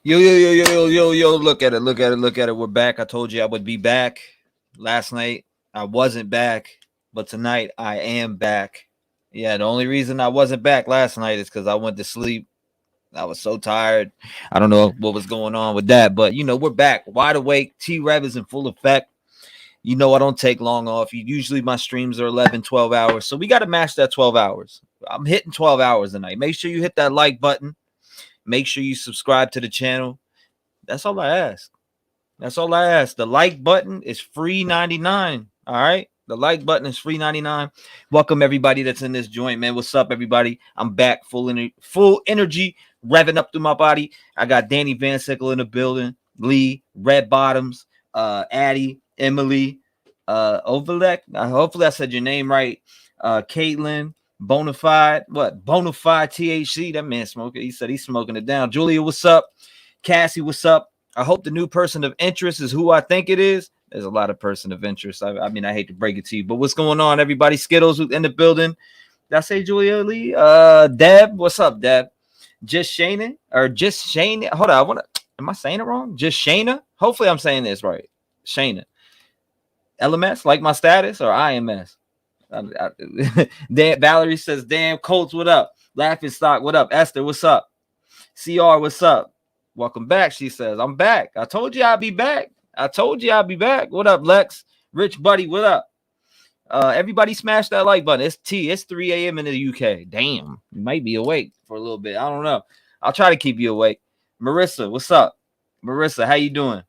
Yo. Look at it. We're back. I told you I would be back. Last night I wasn't back, but tonight I am back. Yeah, the only reason I wasn't back last night is because I went to sleep. I was so tired. I don't know what was going on with that, but we're back. Wide awake. T-REV is in full effect. I don't take long off. Usually my streams are 11, 12 hours. So we got to match that 12 hours. I'm hitting 12 hours tonight. Make sure you hit that like button. Make sure you subscribe to the channel. That's all I ask. That's all I ask. The like button is free 99. All right. The like button is free 99. Welcome everybody that's in this joint, man. What's up, everybody? I'm back full energy, revving up through my body. I got Danny Van Sickle in the building, Lee, Red Bottoms, Addie, Emily, Ovalek. Hopefully I said your name right. Caitlin, Bonafide. What? Bonafide THC. That man smoking. He said he's smoking it down. Julia, what's up? Cassie, what's up? I hope the new person of interest is who I think it is. There's a lot of person of interest. I mean, I hate to break it to you, but what's going on, everybody? Skittles in the building. Did I say Julia Lee? Deb, what's up, Deb? Just Shana or just Shane? Hold on, am I saying it wrong? Just Shana? Hopefully, I'm saying this right. Shana. LMS, like my status, or IMS? Valerie says, "Damn, Colts, what up? Laughing Stock, what up? Esther, what's up? CR, what's up? Welcome back," she says. I'm back. I told you I'd be back. What up, Lex? Rich Buddy, what up? Everybody smash that like button. It's 3 a.m. in the UK. Damn, you might be awake for a little bit. I don't know. I'll try to keep you awake. Marissa, what's up? Marissa, how you doing?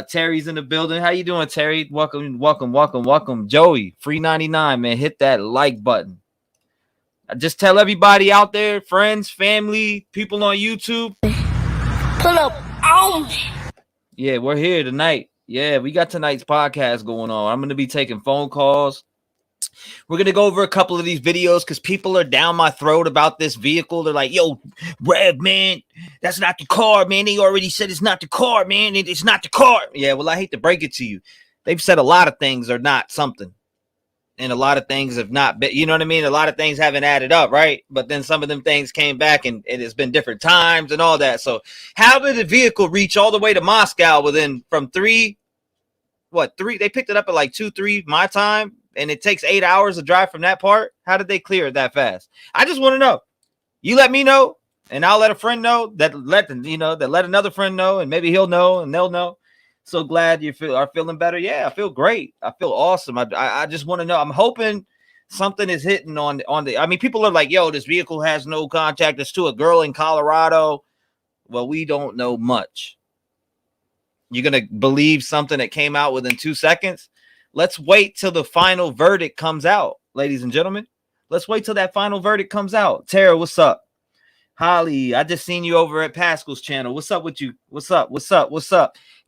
Terry's in the building. How you doing, Terry? Welcome. Joey, free 99, man. Hit that like button. I just tell everybody out there, friends, family, people on YouTube. Pull up on me. Yeah, we're here tonight. Yeah, we got tonight's podcast going on. I'm going to be taking phone calls. We're going to go over a couple of these videos because people are down my throat about this vehicle. They're like, yo, Rev, man, that's not the car, man. They already said it's not the car, man. It's not the car. Yeah, well, I hate to break it to you. They've said a lot of things are not something. And a lot of things have not been, you know what I mean? A lot of things haven't added up, right? But then some of them things came back and it's been different times and all that. So how did the vehicle reach all the way to Moscow within from three? They picked it up at like 2, 3 my time, and it takes 8 hours to drive from that part. How did they clear it that fast? I just want to know. You let me know, and I'll let a friend know that let another friend know, and maybe he'll know and they'll know. So glad you are feeling better. Yeah, I feel great. I feel awesome. I just want to know. I'm hoping something is hitting on the. I mean, people are like, "Yo, this vehicle has no contact. It's to a girl in Colorado." Well, we don't know much. You're gonna believe something that came out within 2 seconds? Let's wait till the final verdict comes out, ladies and gentlemen. Let's wait till that final verdict comes out. Tara, what's up? Holly, I just seen you over at Pascal's channel. What's up with you? What's up?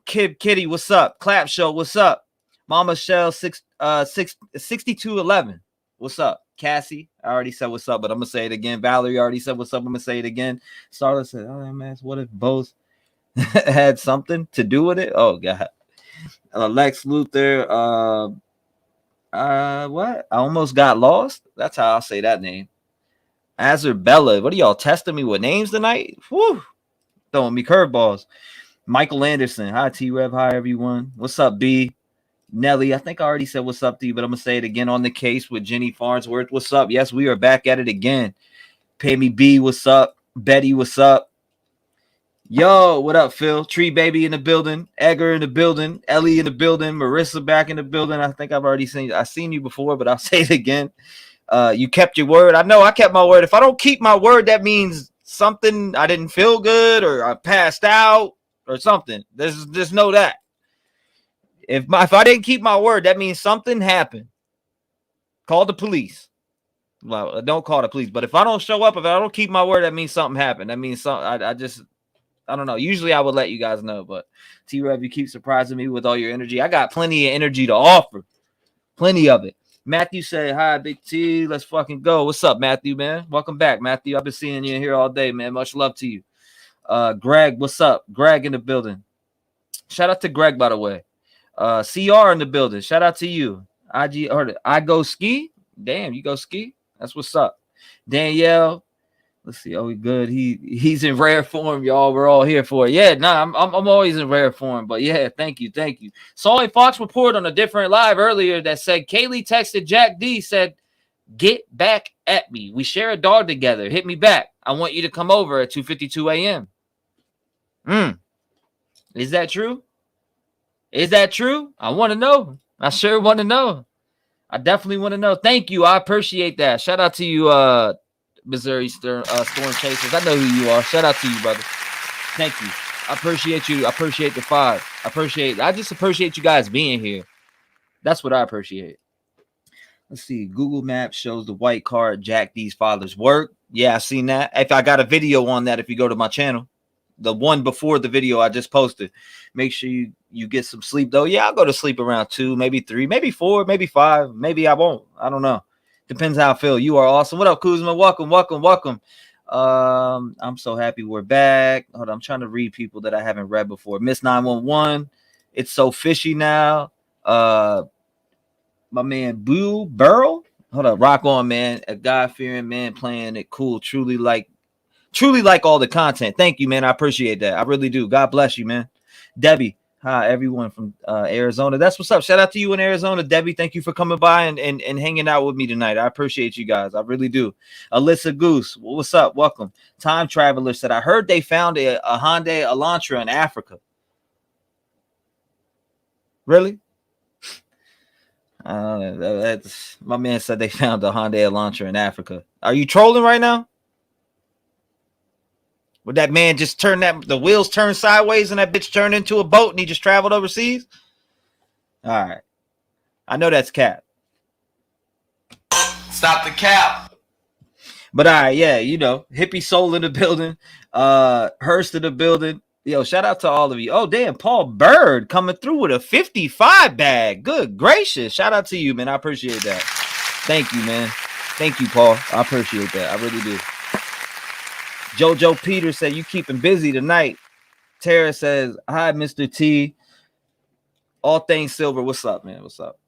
Kitty, what's up? Clap Show, what's up? Mama Shell 6211. What's up? Cassie, I already said what's up, but I'm gonna say it again. Valerie already said what's up. I'm gonna say it again. Starla said, "Oh man, what if both had something to do with it?" Oh god. Lex Luthor, what? I almost got lost. That's how I'll say that name. Azur Bella, what are y'all testing me with names tonight? Whew, throwing me curveballs. Michael Anderson, hi T-REV, hi everyone. What's up, B? Nelly, I think I already said what's up to you, but I'm gonna say it again. On the case with Jenny Farnsworth, what's up? Yes, we are back at it again. Pay me B, what's up? Betty, what's up? Yo, what up, Phil? Tree Baby in the building, Edgar in the building, Ellie in the building, Marissa back in the building. I think I've already seen you before, but I'll say it again. You kept your word. I know I kept my word. If I don't keep my word, that means something, I didn't feel good or I passed out or something. Just know that. If I didn't keep my word, that means something happened. Call the police. Well, don't call the police. But if I don't show up, if I don't keep my word, that means something happened. That means something. I don't know. Usually I would let you guys know, but T-REV, you keep surprising me with all your energy. I got plenty of energy to offer. Plenty of it. Matthew said, hi, Big T. Let's fucking go. What's up, Matthew, man? Welcome back, Matthew. I've been seeing you in here all day, man. Much love to you. Greg, what's up? Greg in the building. Shout out to Greg, by the way. CR in the building. Shout out to you. I go ski. Damn, you go ski? That's what's up. Danielle. Let's see. Oh, good. He's in rare form, y'all. We're all here for it. Yeah, nah, I'm always in rare form. But yeah, thank you. Saw a Fox report on a different live earlier that said Kaylee texted Jack D, said, "Get back at me. We share a dog together. Hit me back. I want you to come over at 2:52 a.m." Is that true? Is that true? I want to know. I sure want to know. I definitely want to know. Thank you. I appreciate that. Shout out to you, Missouri Storm Chasers. I know who you are. Shout out to you, brother. Thank you. I appreciate you. I appreciate the 5. I just appreciate you guys being here. That's what I appreciate. Let's see. Google Maps shows the white car at Jack D's father's work. Yeah, I've seen that. If I got a video on that, if you go to my channel, the one before the video I just posted, make sure you get some sleep though. Yeah, I'll go to sleep around 2, maybe 3, maybe 4, maybe 5, maybe I won't. I don't know. Depends how I feel. You are awesome. What up, Kuzma? Welcome. I'm so happy we're back. Hold on, I'm trying to read people that I haven't read before. Miss 911. It's so fishy now. My man Boo Burrow. Hold up, rock on, man. A God-fearing man playing it cool. Truly like all the content. Thank you, man. I appreciate that. I really do. God bless you, man. Debbie, hi, everyone from Arizona. That's what's up. Shout out to you in Arizona, Debbie. Thank you for coming by and hanging out with me tonight. I appreciate you guys. I really do. Alyssa Goose, what's up? Welcome. Time Traveler said, I heard they found a Hyundai Elantra in Africa. Really? That's my man said they found a Hyundai Elantra in Africa. Are you trolling right now? Would that man just turn the wheels turn sideways and that bitch turned into a boat and he just traveled overseas? All right. I know that's cap. Stop the cap. But all right, yeah, Hippie Soul in the building, Hurst in the building. Yo, shout out to all of you. Oh, damn, Paul Bird coming through with a 55 bag. Good gracious. Shout out to you, man. I appreciate that. Thank you, man. Thank you, Paul. I appreciate that. I really do. Jojo Peter said, you keeping busy tonight. Tara says, hi, Mr. T. All things silver. What's up, man? What's up?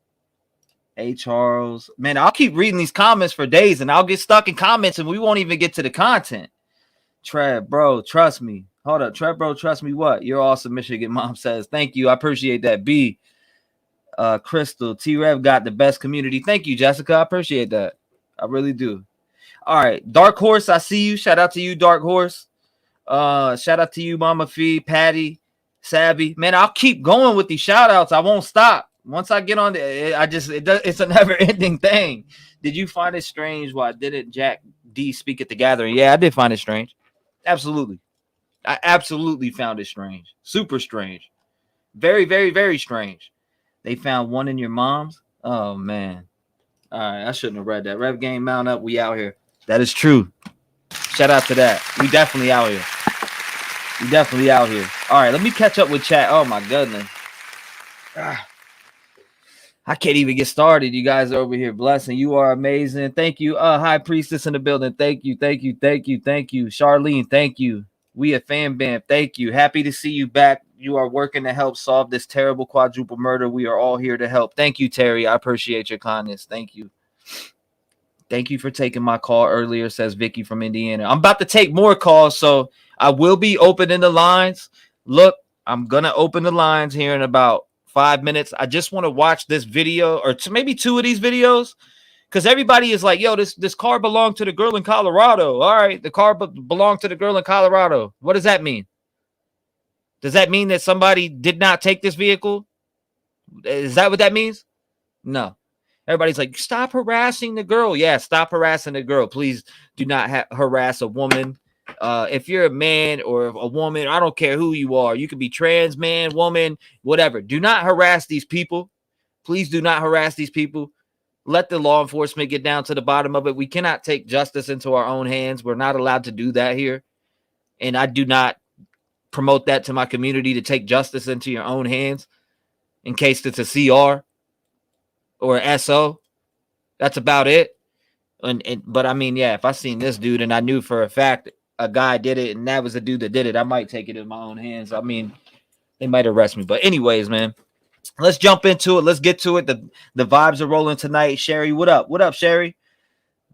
A. Charles. Man, I'll keep reading these comments for days, and I'll get stuck in comments, and we won't even get to the content. Trev, bro, trust me. Hold up. Trev, bro, trust me what? You're awesome, Michigan Mom says. Thank you. I appreciate that. B. Crystal. T-REV got the best community. Thank you, Jessica. I appreciate that. I really do. All right. Dark Horse, I see you. Shout out to you, Dark Horse. Shout out to you, Mama Fee, Patty, Savvy. Man, I'll keep going with these shout outs. I won't stop. Once I get on it's a never ending thing. Did you find it strange why didn't Jack D speak at the gathering? Yeah, I did find it strange. Absolutely. I absolutely found it strange. Super strange. Very, very, very strange. They found one in your mom's. Oh, man. All right. I shouldn't have read that. Rev Game Mount Up. We out here. That is true. Shout out to that. We definitely out here. All right. Let me catch up with chat. Oh, my goodness. I can't even get started. You guys are over here blessing. You are amazing. Thank you. High Priestess in the building. Thank you. Charlene, thank you. We a fan band. Thank you. Happy to see you back. You are working to help solve this terrible quadruple murder. We are all here to help. Thank you, Terry. I appreciate your kindness. Thank you. Thank you for taking my call earlier, says Vicky from Indiana. I'm about to take more calls, so I will be opening the lines. Look, I'm going to open the lines here in about 5 minutes. I just want to watch this video or maybe 2 of these videos because everybody is like, yo, this car belonged to the girl in Colorado. All right, the car belonged to the girl in Colorado. What does that mean? Does that mean that somebody did not take this vehicle? Is that what that means? No. Everybody's like, stop harassing the girl. Yeah, stop harassing the girl. Please do not harass a woman. If you're a man or a woman, I don't care who you are. You could be trans man, woman, whatever. Do not harass these people. Please do not harass these people. Let the law enforcement get down to the bottom of it. We cannot take justice into our own hands. We're not allowed to do that here. And I do not promote that to my community, to take justice into your own hands in case it's a CR or an SO. That's about it. But I mean, yeah, if I seen this dude and I knew for a fact a guy did it and that was the dude that did it, I might take it in my own hands. I mean, they might arrest me. But anyways, man, let's jump into it. Let's get to it. The vibes are rolling tonight. Sherry, what up? What up, Sherry?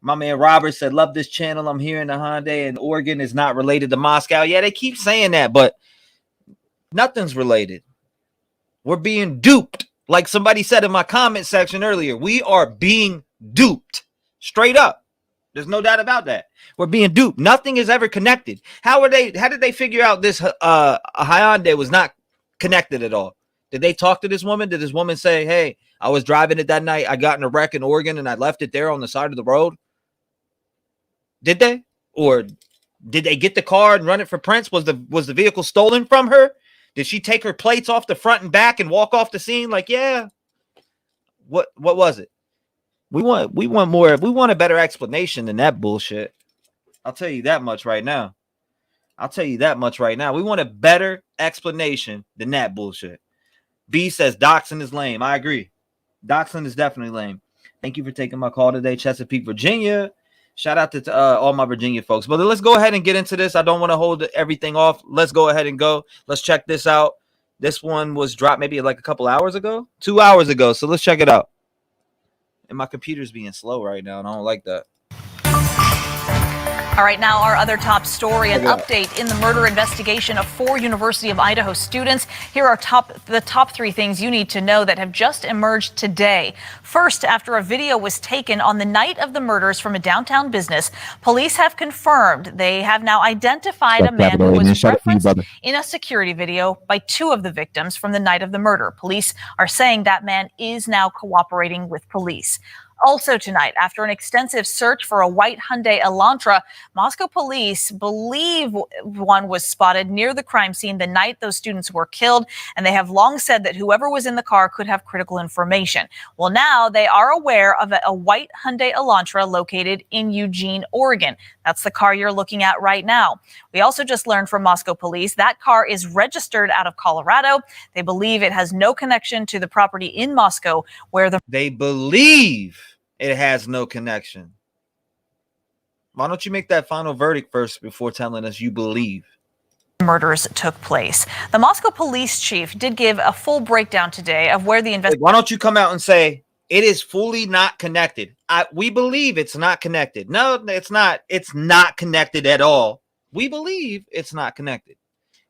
My man Robert said, love this channel. I'm here in the Hyundai, and Oregon is not related to Moscow. Yeah, they keep saying that, but nothing's related. We're being duped. Like somebody said in my comment section earlier, we are being duped. Straight up. There's no doubt about that. We're being duped. Nothing is ever connected. How did they figure out this Hyundai was not connected at all? Did they talk to this woman? Did this woman say, hey, I was driving it that night, I got in a wreck in Oregon and I left it there on the side of the road? Did they? Or did they get the car and run it for prints? Was the vehicle stolen from her? Did she take her plates off the front and back and walk off the scene? Like, yeah. What was it? We want more. We want a better explanation than that bullshit. I'll tell you that much right now. We want a better explanation than that bullshit. B says Doxson is lame. I agree. Doxson is definitely lame. Thank you for taking my call today, Chesapeake, Virginia. Shout out to all my Virginia folks. But let's go ahead and get into this. I don't want to hold everything off. Let's go ahead and go. Let's check this out. This one was dropped maybe like a couple hours ago, 2 hours ago. So let's check it out. And my computer's being slow right now, and I don't like that. All right, now our other top story, an update in the murder investigation of 4 University of Idaho students. Here are the top 3 things you need to know that have just emerged today. First, after a video was taken on the night of the murders from a downtown business, police have confirmed they have now identified a man who was referenced in a security video by 2 of the victims from the night of the murder. Police are saying that man is now cooperating with police. Also tonight, after an extensive search for a white Hyundai Elantra, Moscow police believe one was spotted near the crime scene the night those students were killed, and they have long said that whoever was in the car could have critical information. Well, now they are aware of a white Hyundai Elantra located in Eugene, Oregon. That's the car you're looking at right now. We also just learned from Moscow police that car is registered out of Colorado. They believe it has no connection to the property in Moscow where they believe it has no connection. Why don't you make that final verdict first before telling us you believe murders took place? The Moscow police chief did give a full breakdown today of where the investigation. Why don't you come out and say it is fully not connected? We believe it's not connected. No, it's not. It's not connected at all. We believe it's not connected.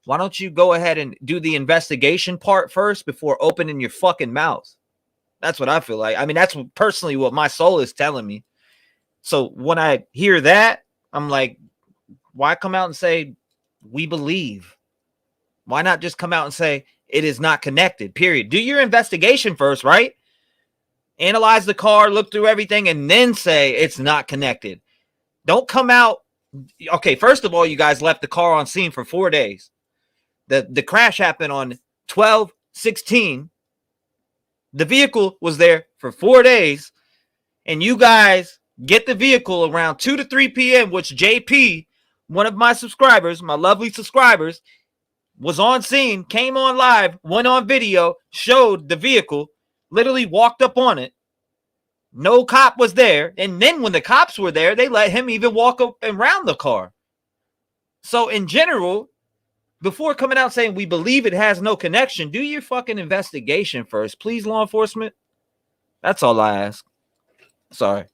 Why don't you go ahead and do the investigation part first before opening your fucking mouth? That's what I feel like. I mean, that's personally what my soul is telling me. So when I hear that, I'm like, why come out and say we believe? Why not just come out and say it is not connected, period? Do your investigation first, right? Analyze the car, look through everything, and then say it's not connected. Don't come out. Okay, first of all, you guys left the car on scene for 4 days. The crash happened on 12/16. The vehicle was there for 4 days, and you guys get the vehicle around 2 to 3 p.m., which JP, one of my subscribers, my lovely subscribers, was on scene, came on live, went on video, showed the vehicle, literally walked up on it. No cop was there. And then when the cops were there, they let him even walk up around the car. So in general, before coming out saying we believe it has no connection, do your fucking investigation first. Please, law enforcement. That's all I ask. Sorry.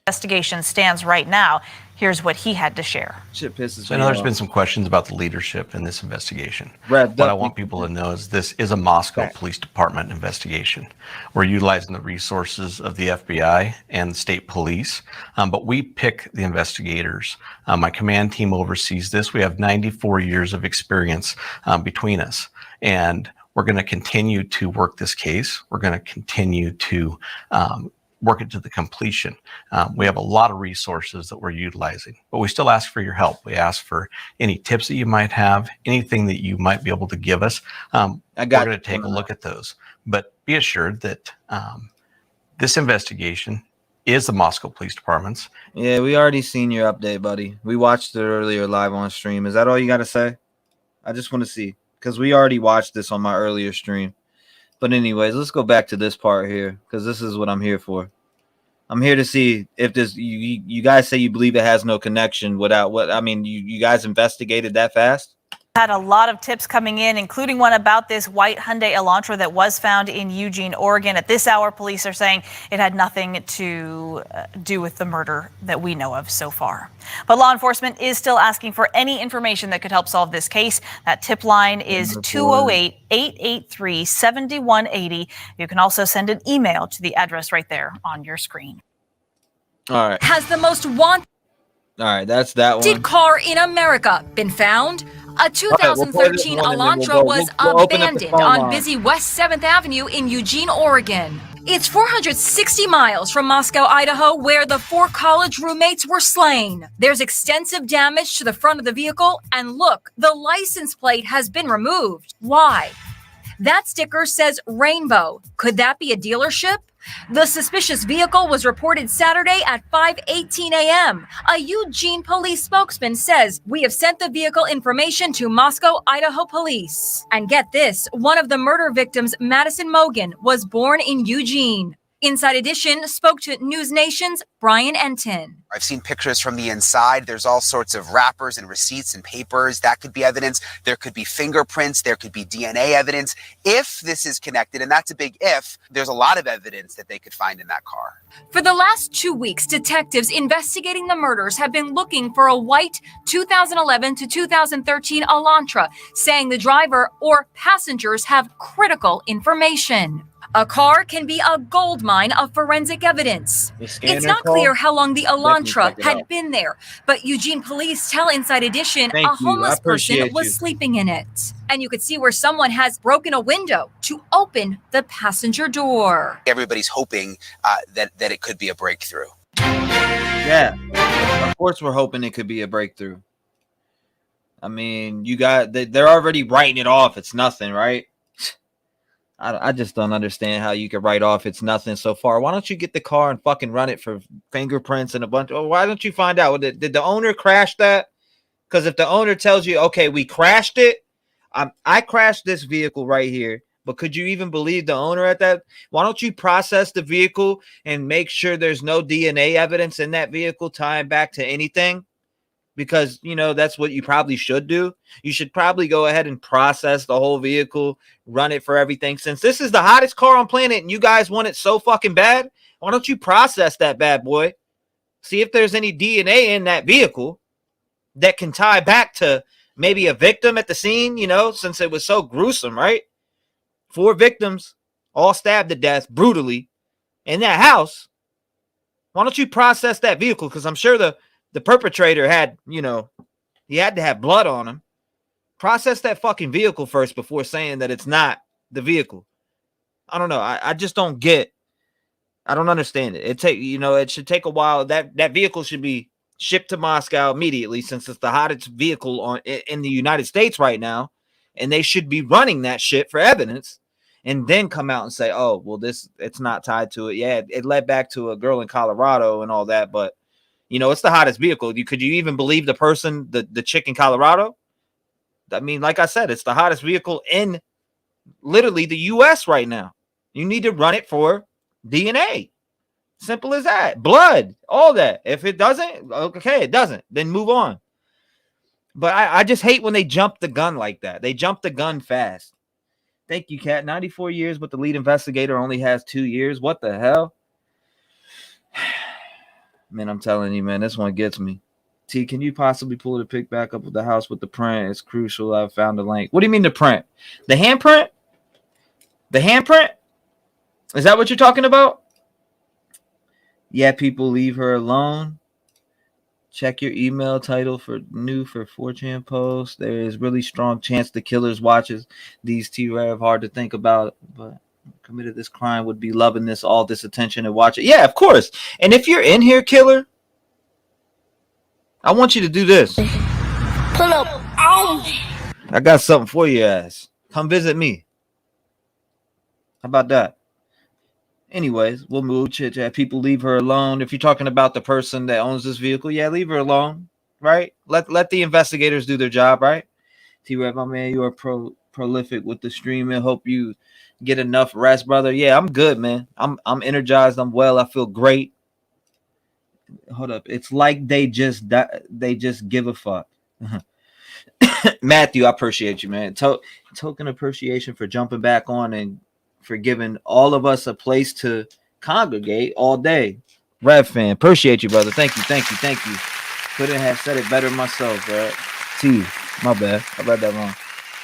Investigation stands right now. Here's what he had to share. Shit pisses me off. So I know there's been some questions about the leadership in this investigation. What I want people to know is this is a Moscow Police Department investigation. We're utilizing the resources of the FBI and the state police, but we pick the investigators. My command team oversees this. We have 94 years of experience between us, and we're going to continue to work this case. We're going to continue to work it to the completion. We have a lot of resources that we're utilizing, but we still ask for your help. We ask for any tips that you might have, anything that you might be able to give us. We're going to take a look at those, but be assured that this investigation is the Moscow Police Department's. Yeah, we already seen your update, buddy. We watched it earlier live on stream. Is that all you got to say? I just want to see, because we already watched this on my earlier stream. But anyways, let's go back to this part here, because this is what I'm here for. I'm here to see if this, you guys say you believe it has no connection without what, I mean, you guys investigated that fast? Had a lot of tips coming in, including one about this white Hyundai Elantra that was found in Eugene, Oregon. At this hour, police are saying it had nothing to do with the murder that we know of so far. But law enforcement is still asking for any information that could help solve this case. That tip line is 208-883-7180. You can also send an email to the address right there on your screen. All right. Has the most wanted That's that one. car in America been found? A 2013 Elantra was abandoned on busy West 7th Avenue in Eugene, Oregon. It's 460 miles from Moscow, Idaho, where the 4 college roommates were slain. There's extensive damage to the front of the vehicle, and look, the license plate has been removed. Why? That sticker says Rainbow. Could that be a dealership? The suspicious vehicle was reported Saturday at 5:18 a.m. A Eugene police spokesman says, "We have sent the vehicle information to Moscow, Idaho police." And get this, one of the murder victims, Madison Mogan, was born in Eugene. Inside Edition spoke to News Nation's Brian Enton. I've seen pictures from the inside. There's all sorts of wrappers and receipts and papers. That could be evidence. There could be fingerprints. There could be DNA evidence. If this is connected, and that's a big if, there's a lot of evidence that they could find in that car. For the last 2 weeks, detectives investigating the murders have been looking for a white 2011 to 2013 Elantra, saying the driver or passengers have critical information. A car can be a goldmine of forensic evidence. It's not clear how long the Elantra had been there, but Eugene police tell Inside Edition a homeless person was sleeping in it. And you could see where someone has broken a window to open the passenger door. Everybody's hoping that it could be a breakthrough. Yeah, of course we're hoping it could be a breakthrough. I mean, they're already writing it off. It's nothing, right? I just don't understand how you could write off it's nothing so far. Why don't you get the car and fucking run it for fingerprints and a bunch? Or why don't you find out? Did the owner crash that? Because if the owner tells you, okay, we crashed it, I crashed this vehicle right here, but could you even believe the owner at that? Why don't you process the vehicle and make sure there's no DNA evidence in that vehicle tying back to anything? Because, that's what you probably should do. You should probably go ahead and process the whole vehicle, run it for everything. Since this is the hottest car on planet and you guys want it so fucking bad, why don't you process that bad boy? See if there's any DNA in that vehicle that can tie back to maybe a victim at the scene, since it was so gruesome, right? 4 victims, all stabbed to death brutally in that house. Why don't you process that vehicle? Because I'm sure the perpetrator had, he had to have blood on him. Process that fucking vehicle first before saying that it's not the vehicle. I don't know. I just don't get. I don't understand it. It should take a while. That vehicle should be shipped to Moscow immediately, since it's the hottest vehicle in the United States right now, and they should be running that shit for evidence, and then come out and say, "Oh, well, it's not tied to it." Yeah, it led back to a girl in Colorado and all that, but. It's the hottest vehicle. Could you even believe the person, the chick in Colorado? I mean, like I said, it's the hottest vehicle in literally the U.S. right now. You need to run it for DNA. Simple as that. Blood, all that. If it doesn't, okay, it doesn't. Then move on. But I just hate when they jump the gun like that. They jump the gun fast. Thank you, Kat. 94 years, but the lead investigator only has 2 years. What the hell? Man, I'm telling you, man, this one gets me. T, can you possibly pull the pic back up of the house with the print? It's crucial. I found the link. What do you mean the print? The handprint? The handprint? Is that what you're talking about? Yeah, people, leave her alone. Check your email title for 4chan posts. There is really strong chance the killers watches these T-REV. Hard to think about, but committed this crime would be loving all this attention and watch it. Yeah, of course. And if you're in here, killer, I want you to do this. Pull up. I got something for your ass. Come visit me. How about that? Anyways, we'll move chit chat. People, leave her alone. If you're talking about the person that owns this vehicle, yeah, leave her alone. Right? Let the investigators do their job, right? T-REV, my man, you are prolific with the streaming. Hope you get enough rest, brother. Yeah, I'm good, man. I'm energized. I'm well. I feel great. Hold up. It's like they just give a fuck. Matthew, I appreciate you, man. Token appreciation for jumping back on and for giving all of us a place to congregate all day. Rev fan, appreciate you, brother. Thank you. Couldn't have said it better myself, right? T, my bad. I read that wrong.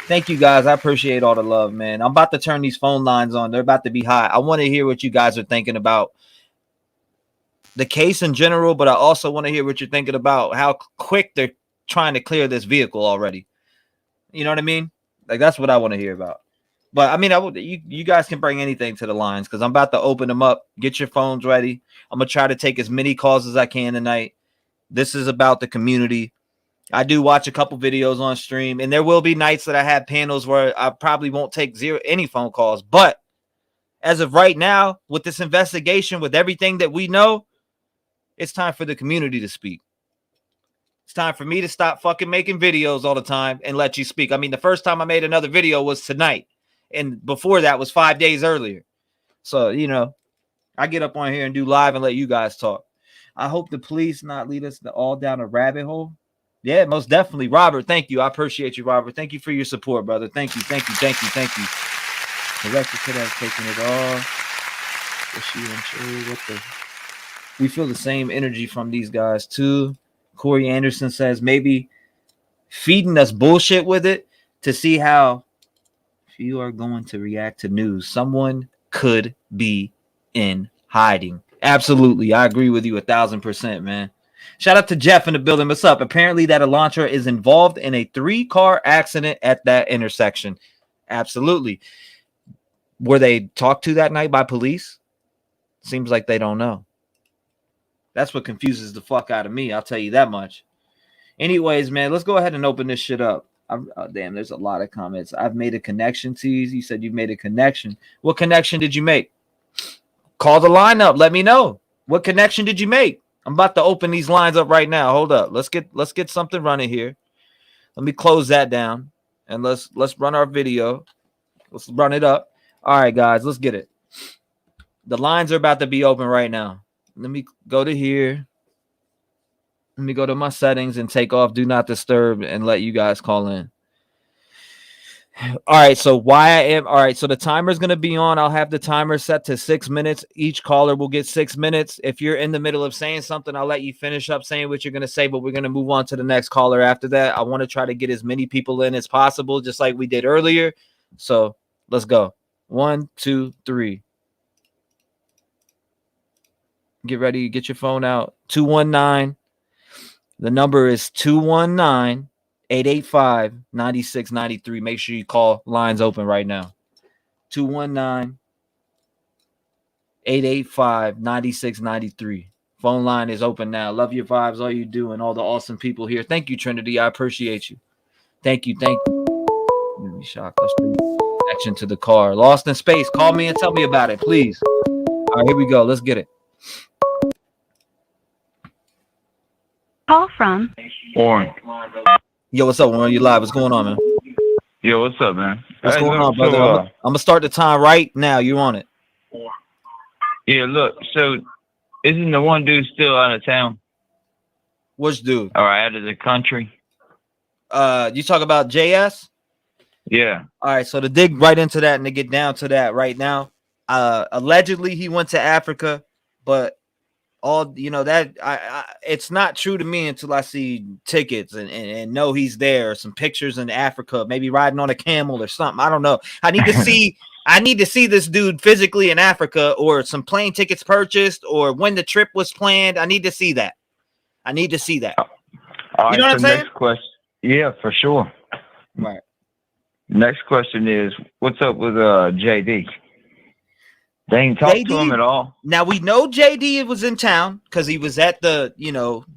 Thank you, guys. I appreciate all the love, man. I'm about to turn these phone lines on. They're about to be hot. I want to hear what you guys are thinking about the case in general, but I also want to hear what you're thinking about how quick they're trying to clear this vehicle already. You know what I mean? Like, that's what I want to hear about. But I mean, you guys can bring anything to the lines because I'm about to open them up. Get your phones ready. I'm going to try to take as many calls as I can tonight. This is about the community. I do watch a couple videos on stream, and there will be nights that I have panels where I probably won't take any phone calls. But as of right now, with this investigation, with everything that we know, it's time for the community to speak. It's time for me to stop fucking making videos all the time and let you speak. I mean, the first time I made another video was tonight. And before that was 5 days earlier. So, you know, I get up on here and do live and let you guys talk. I hope the police not lead us all down a rabbit hole. Yeah, most definitely. Robert, thank you. I appreciate you, Robert. Thank you for your support, brother. Thank you. The director could have taken it all. We feel the same energy from these guys, too. Corey Anderson says maybe feeding us bullshit with it to see how you are going to react to news. Someone could be in hiding. Absolutely. I agree with you 1,000%, man. Shout out to Jeff in the building. What's up? Apparently that Elantra is involved in a 3-car accident at that intersection. Absolutely. Were they talked to that night by police? Seems like they don't know. That's what confuses the fuck out of me. I'll tell you that much. Anyways, man, let's go ahead and open this shit up. Damn, there's a lot of comments. I've made a connection, Tease. You said you made a connection. What connection did you make? Call the line up. Let me know. What connection did you make? I'm about to open these lines up right now. Hold up. Let's get something running here. Let me close that down and let's run our video. Let's run it up. All right, guys, let's get it. The lines are about to be open right now. Let me go to here. Let me go to my settings and take off Do Not Disturb and let you guys call in. All right, so the timer is going to be on. I'll have the timer set to 6 minutes. Each caller will get 6 minutes. If you're in the middle of saying something, I'll let you finish up saying what you're going to say, but we're going to move on to the next caller after that. I want to try to get as many people in as possible, just like we did earlier. So let's go. 1, 2, 3. Get ready. Get your phone out. 219. The number is 219-885-9693. Make sure you call. Lines open right now. 219-885-9693. Phone line is open now. Love your vibes, all you do, and all the awesome people here. Thank you, Trinity. I appreciate you. Thank you. Let me shock us. Connection to the car. Lost in space. Call me and tell me about it, please. All right, here we go. Let's get it. Call from Warren. Yo, what's up, Warren? You live. What's going on, man? Yo, what's up, man? What's going on, brother? I'm going to start the time right now. You on it. Yeah, look, so isn't the one dude still out of town? Which dude? Or out of the country? You talk about JS? Yeah. All right, so to dig right into that and to get down to that right now, allegedly he went to Africa, but all that it's not true to me until I see tickets and know he's there, some pictures in Africa, maybe riding on a camel or something. I don't know. I need to see this dude physically in Africa, or some plane tickets purchased, or when the trip was planned. I need to see that. All right, you know what I'm saying? Next question. Yeah, for sure. Right. Next question is, what's up with JD? They ain't talked to him at all. Now we know JD was in town because he was at the,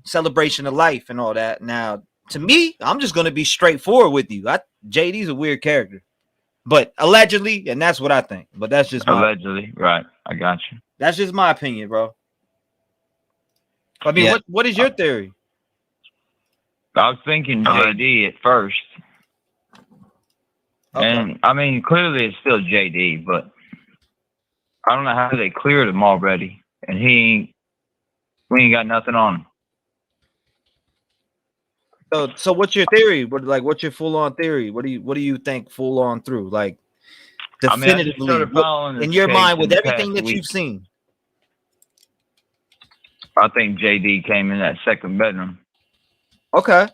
celebration of life and all that. Now, to me, I'm just going to be straightforward with you. JD's a weird character, but allegedly, and that's what I think. But that's just allegedly, right? I got you. That's just my opinion, bro. I mean, yeah. What is your theory? I was thinking JD at first, and I mean, clearly it's still JD, but I don't know how they cleared him already, and we ain't got nothing on him. So what's your theory? What's your full on theory? What do you think full on through? Like definitively, in your mind, with everything that you've seen. I think JD came in that second bedroom. Okay.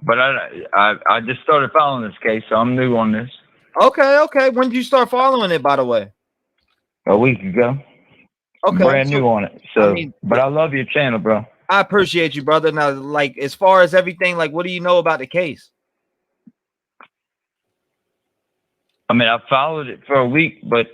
But I just started following this case, so I'm new on this. Okay. When did you start following it, by the way? A week ago. Okay. Brand new on it. So, but I love your channel, bro. I appreciate you, brother. Now, like, as far as everything, like, what do you know about the case? I mean, I followed it for a week, but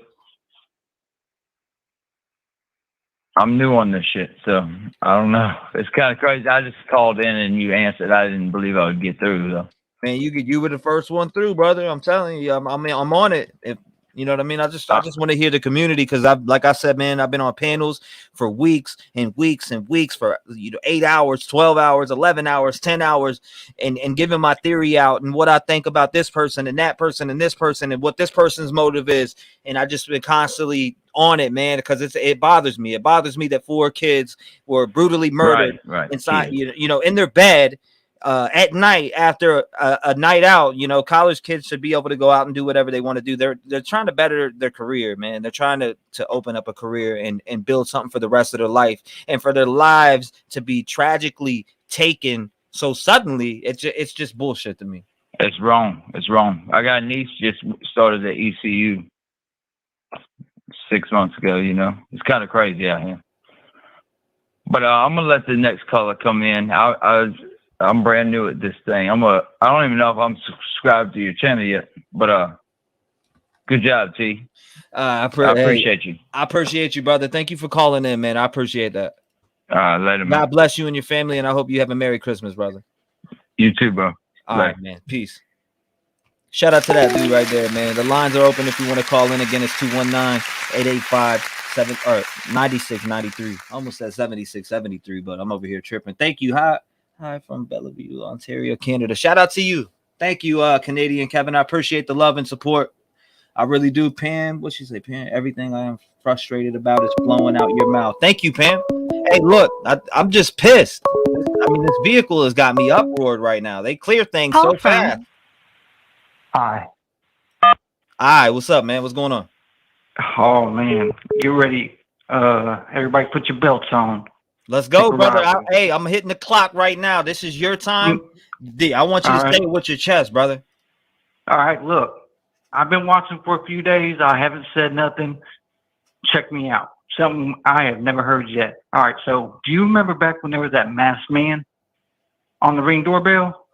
I'm new on this shit, so I don't know. It's kind of crazy. I just called in and you answered. I didn't believe I would get through, though. Man, you were the first one through, brother. I'm telling you, I'm on it. If you know what I mean, I just want to hear the community, because like I said, man, I've been on panels for weeks and weeks and weeks for 8 hours, 12 hours, 11 hours, 10 hours, and giving my theory out and what I think about this person and that person and this person and what this person's motive is, and I just been constantly on it, man, because it bothers me. It bothers me that 4 kids were brutally murdered inside, in their bed. At night after a night out. College kids should be able to go out and do whatever they want to do. They're trying to better their career, man. They're trying to open up a career and build something for the rest of their life, and for their lives to be tragically taken so suddenly. It's just bullshit to me. It's wrong. I got a niece just started at ECU 6 months ago. It's kind of crazy out here. But I'm gonna let the next caller come in. I'm brand new at this thing. I don't even know if I'm subscribed to your channel yet, but good job, T. I appreciate you. I appreciate you, brother. Thank you for calling in, man. I appreciate that. Later, man. God bless you and your family, and I hope you have a Merry Christmas, brother. You too, bro. All right, man. Peace. Shout out to that dude right there, man. The lines are open if you want to call in. Again, it's 219-885-9693. I almost said 7673, but I'm over here tripping. Thank you. Hi from Bellevue, Ontario, Canada. Shout out to you. Thank you, Canadian Kevin. I appreciate the love and support. I really do. Pam, what she say? Pam, everything I am frustrated about is flowing out your mouth. Thank you, Pam. Hey, look, I'm just pissed. I mean, this vehicle has got me uproared right now. They clear things so fast. Hi. Hi, what's up, man? What's going on? Oh, man. You ready? Everybody put your belts on. Let's go, brother. I'm hitting the clock right now. This is your time. I want you to say it with your chest, brother. All right, look. I've been watching for a few days. I haven't said nothing. Check me out. Something I have never heard yet. All right, so do you remember back when there was that masked man on the Ring doorbell?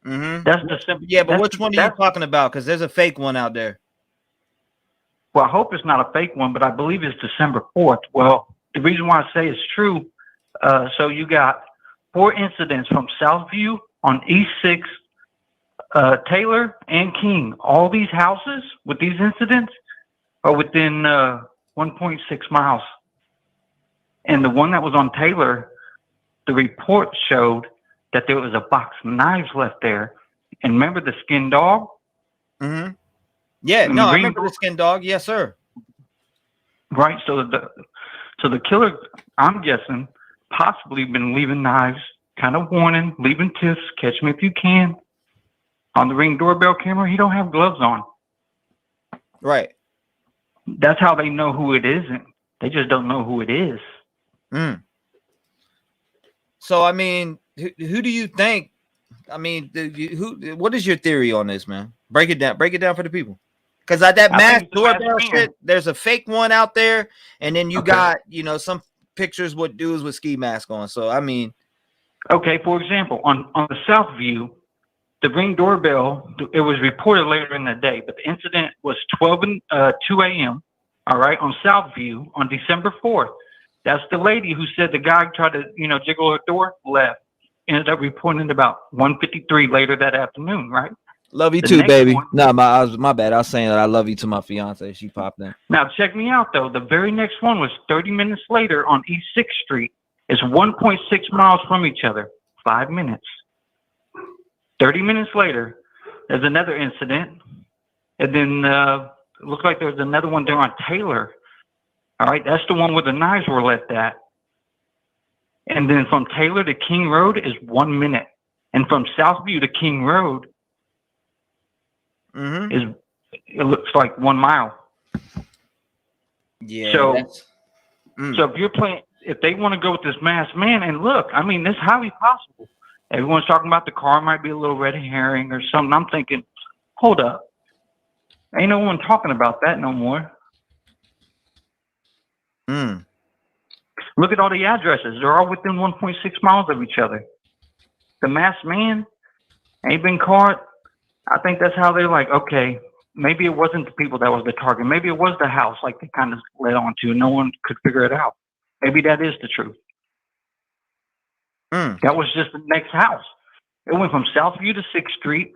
Mm-hmm. That's December. Yeah, but which one are you talking about? Because there's a fake one out there. Well, I hope it's not a fake one, but I believe it's December 4th. Well, the reason why I say it's true, so you got 4 incidents from Southview on East 6, Taylor and King. All these houses with these incidents are within 1.6 miles. And the one that was on Taylor, the report showed that there was a box of knives left there. And remember the skin dog? Mm-hmm. Yeah, no, I remember the skin dog. Yes, sir. Right. So the killer, I'm guessing, possibly been leaving knives, kind of warning, leaving tips, catch me if you can. On the Ring doorbell camera, he don't have gloves on. Right. That's how they know who it isn't. They just don't know who it is. Mm. So, I mean, who do you think? I mean, what is your theory on this, man? Break it down. Break it down for the people. Because at that mass doorbell shit, there's a fake one out there, and then you got, some pictures with dudes with ski masks on. So, I mean. Okay, for example, on the Southview, the Ring doorbell, it was reported later in the day, but the incident was 2 a.m., all right, on Southview on December 4th. That's the lady who said the guy tried to, jiggle her door, left. Ended up reporting about 1:53 later that afternoon, right? Love you too, baby. No, my bad. I was saying that I love you to my fiance. She popped in. Now, check me out, though. The very next one was 30 minutes later on East 6th Street. It's 1.6 miles from each other. 5 minutes. 30 minutes later, there's another incident. And then it looks like there's another one there on Taylor. All right, that's the one where the knives were left at. And then from Taylor to King Road is 1 minute. And from Southview to King Road it looks like 1 mile. Yeah. So if they want to go with this masked man, and look, I mean, it's highly possible. Everyone's talking about the car might be a little red herring or something. I'm thinking, hold up. Ain't no one talking about that no more. Look at all the addresses. They're all within 1.6 miles of each other. The masked man ain't been caught. I think that's how they're like, okay, maybe it wasn't the people that was the target. Maybe it was the house, like they kind of led on to. No one could figure it out. Maybe that is the truth. That was just the next house. It went from Southview to 6th Street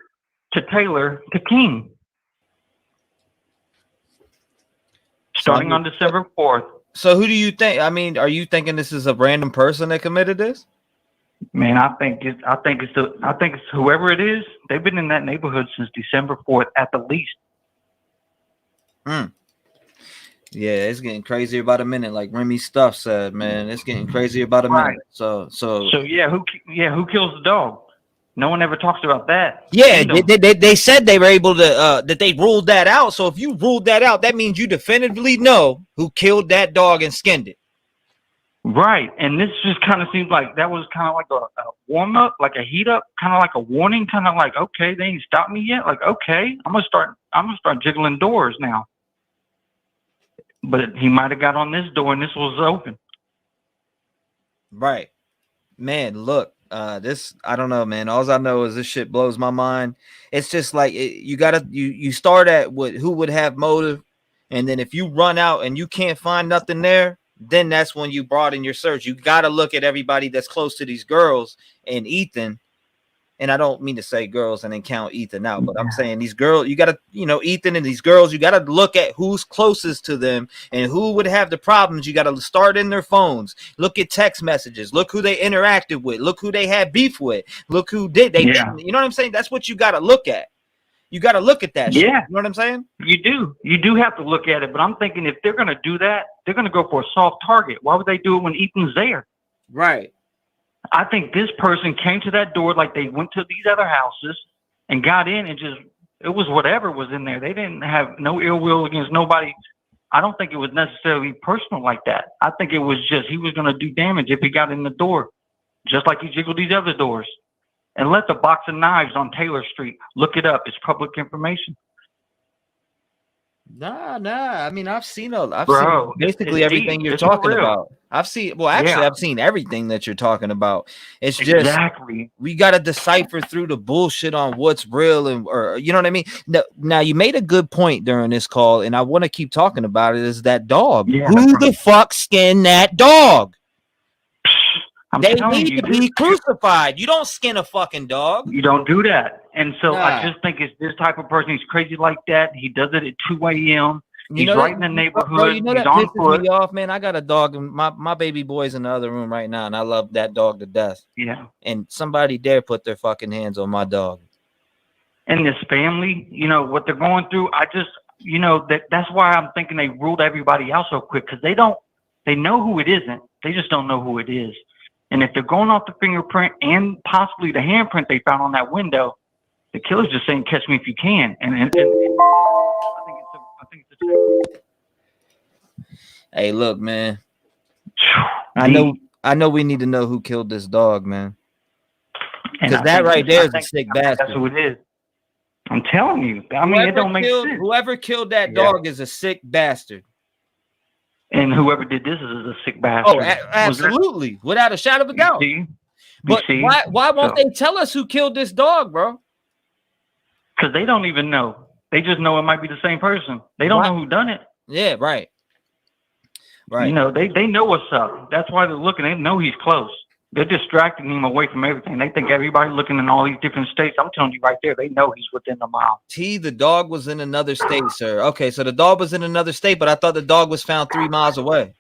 to Taylor to King. Starting on December 4th. So who do you think? I mean, are you thinking this is a random person that committed this? Man, I think it's whoever it is. They've been in that neighborhood since December 4th at the least. Yeah, it's getting crazier about a minute, like Remy Stuff said, man. It's getting crazier about a minute. So yeah, who kills the dog? No one ever talks about that. Yeah, they said they were able to that they ruled that out. So if you ruled that out, that means you definitively know who killed that dog and skinned it. Right, and this just kind of seems like that was kind of like a warm up, like a heat up, kind of like a warning, kind of like, okay, they ain't stopped me yet. Like, okay, I'm gonna start jiggling doors now. But he might have got on this door and this was open. Right, man. Look, this, I don't know, man. All I know is this shit blows my mind. It's just like you start at who would have motive, and then if you run out and you can't find nothing there, then that's when you broaden your search. You got to look at everybody that's close to these girls and Ethan. And I don't mean to say girls and then count Ethan out, but I'm saying these girls, you got to, Ethan and these girls, you got to look at who's closest to them and who would have the problems. You got to start in their phones, look at text messages, look who they interacted with, look who they had beef with, look who did they, didn't. You know what I'm saying? That's what you got to look at. You got to look at that. Yeah. Shit. You know what I'm saying? You do have to look at it, but I'm thinking if they're going to do that, they're going to go for a soft target. Why would they do it when Ethan's there? Right. I think this person came to that door like they went to these other houses and got in and it was whatever was in there. They didn't have no ill will against nobody. I don't think it was necessarily personal like that. I think it was just he was going to do damage if he got in the door, just like he jiggled these other doors. And left a box of knives on Taylor Street. Look it up. It's public information. Nah. I mean, I've seen Bro, basically everything you're talking about. I've seen everything that you're talking about. It's just we got to decipher through the bullshit on what's real or you know what I mean? Now you made a good point during this call, and I want to keep talking about it. Is that dog? Yeah, who the fuck skinned that dog? They need to be crucified. You don't skin a fucking dog. You don't do that. And so I just think it's this type of person. He's crazy like that. He does it at 2 a.m. He's right in the neighborhood. Bro, you know he's that on pisses foot. me off, man. I got a dog. My baby boy's in the other room right now, and I love that dog to death. Yeah. And somebody dare put their fucking hands on my dog. And this family, what they're going through. I just, that's why I'm thinking they ruled everybody out so quick, because they know who it isn't. They just don't know who it is. And if they're going off the fingerprint and possibly the handprint they found on that window, the killer's just saying, "Catch me if you can." And I think it's a Hey, look, man. I know we need to know who killed this dog, man. Because that right there is a sick bastard. That's who it is. I'm telling you. I mean, it don't make sense. Whoever killed that dog is a sick bastard. And whoever did this is a sick bastard. Oh, absolutely. Without a shadow of a doubt. But why won't they tell us who killed this dog, bro? Because they don't even know. They just know it might be the same person. They don't know who done it. Yeah, right. They know what's up. That's why they're looking. They know he's close. They're distracting him away from everything. They think everybody looking in all these different states. I'm telling you right there, they know he's within a mile. The dog was in another state, sir. Okay, so the dog was in another state, but I thought the dog was found 3 miles away.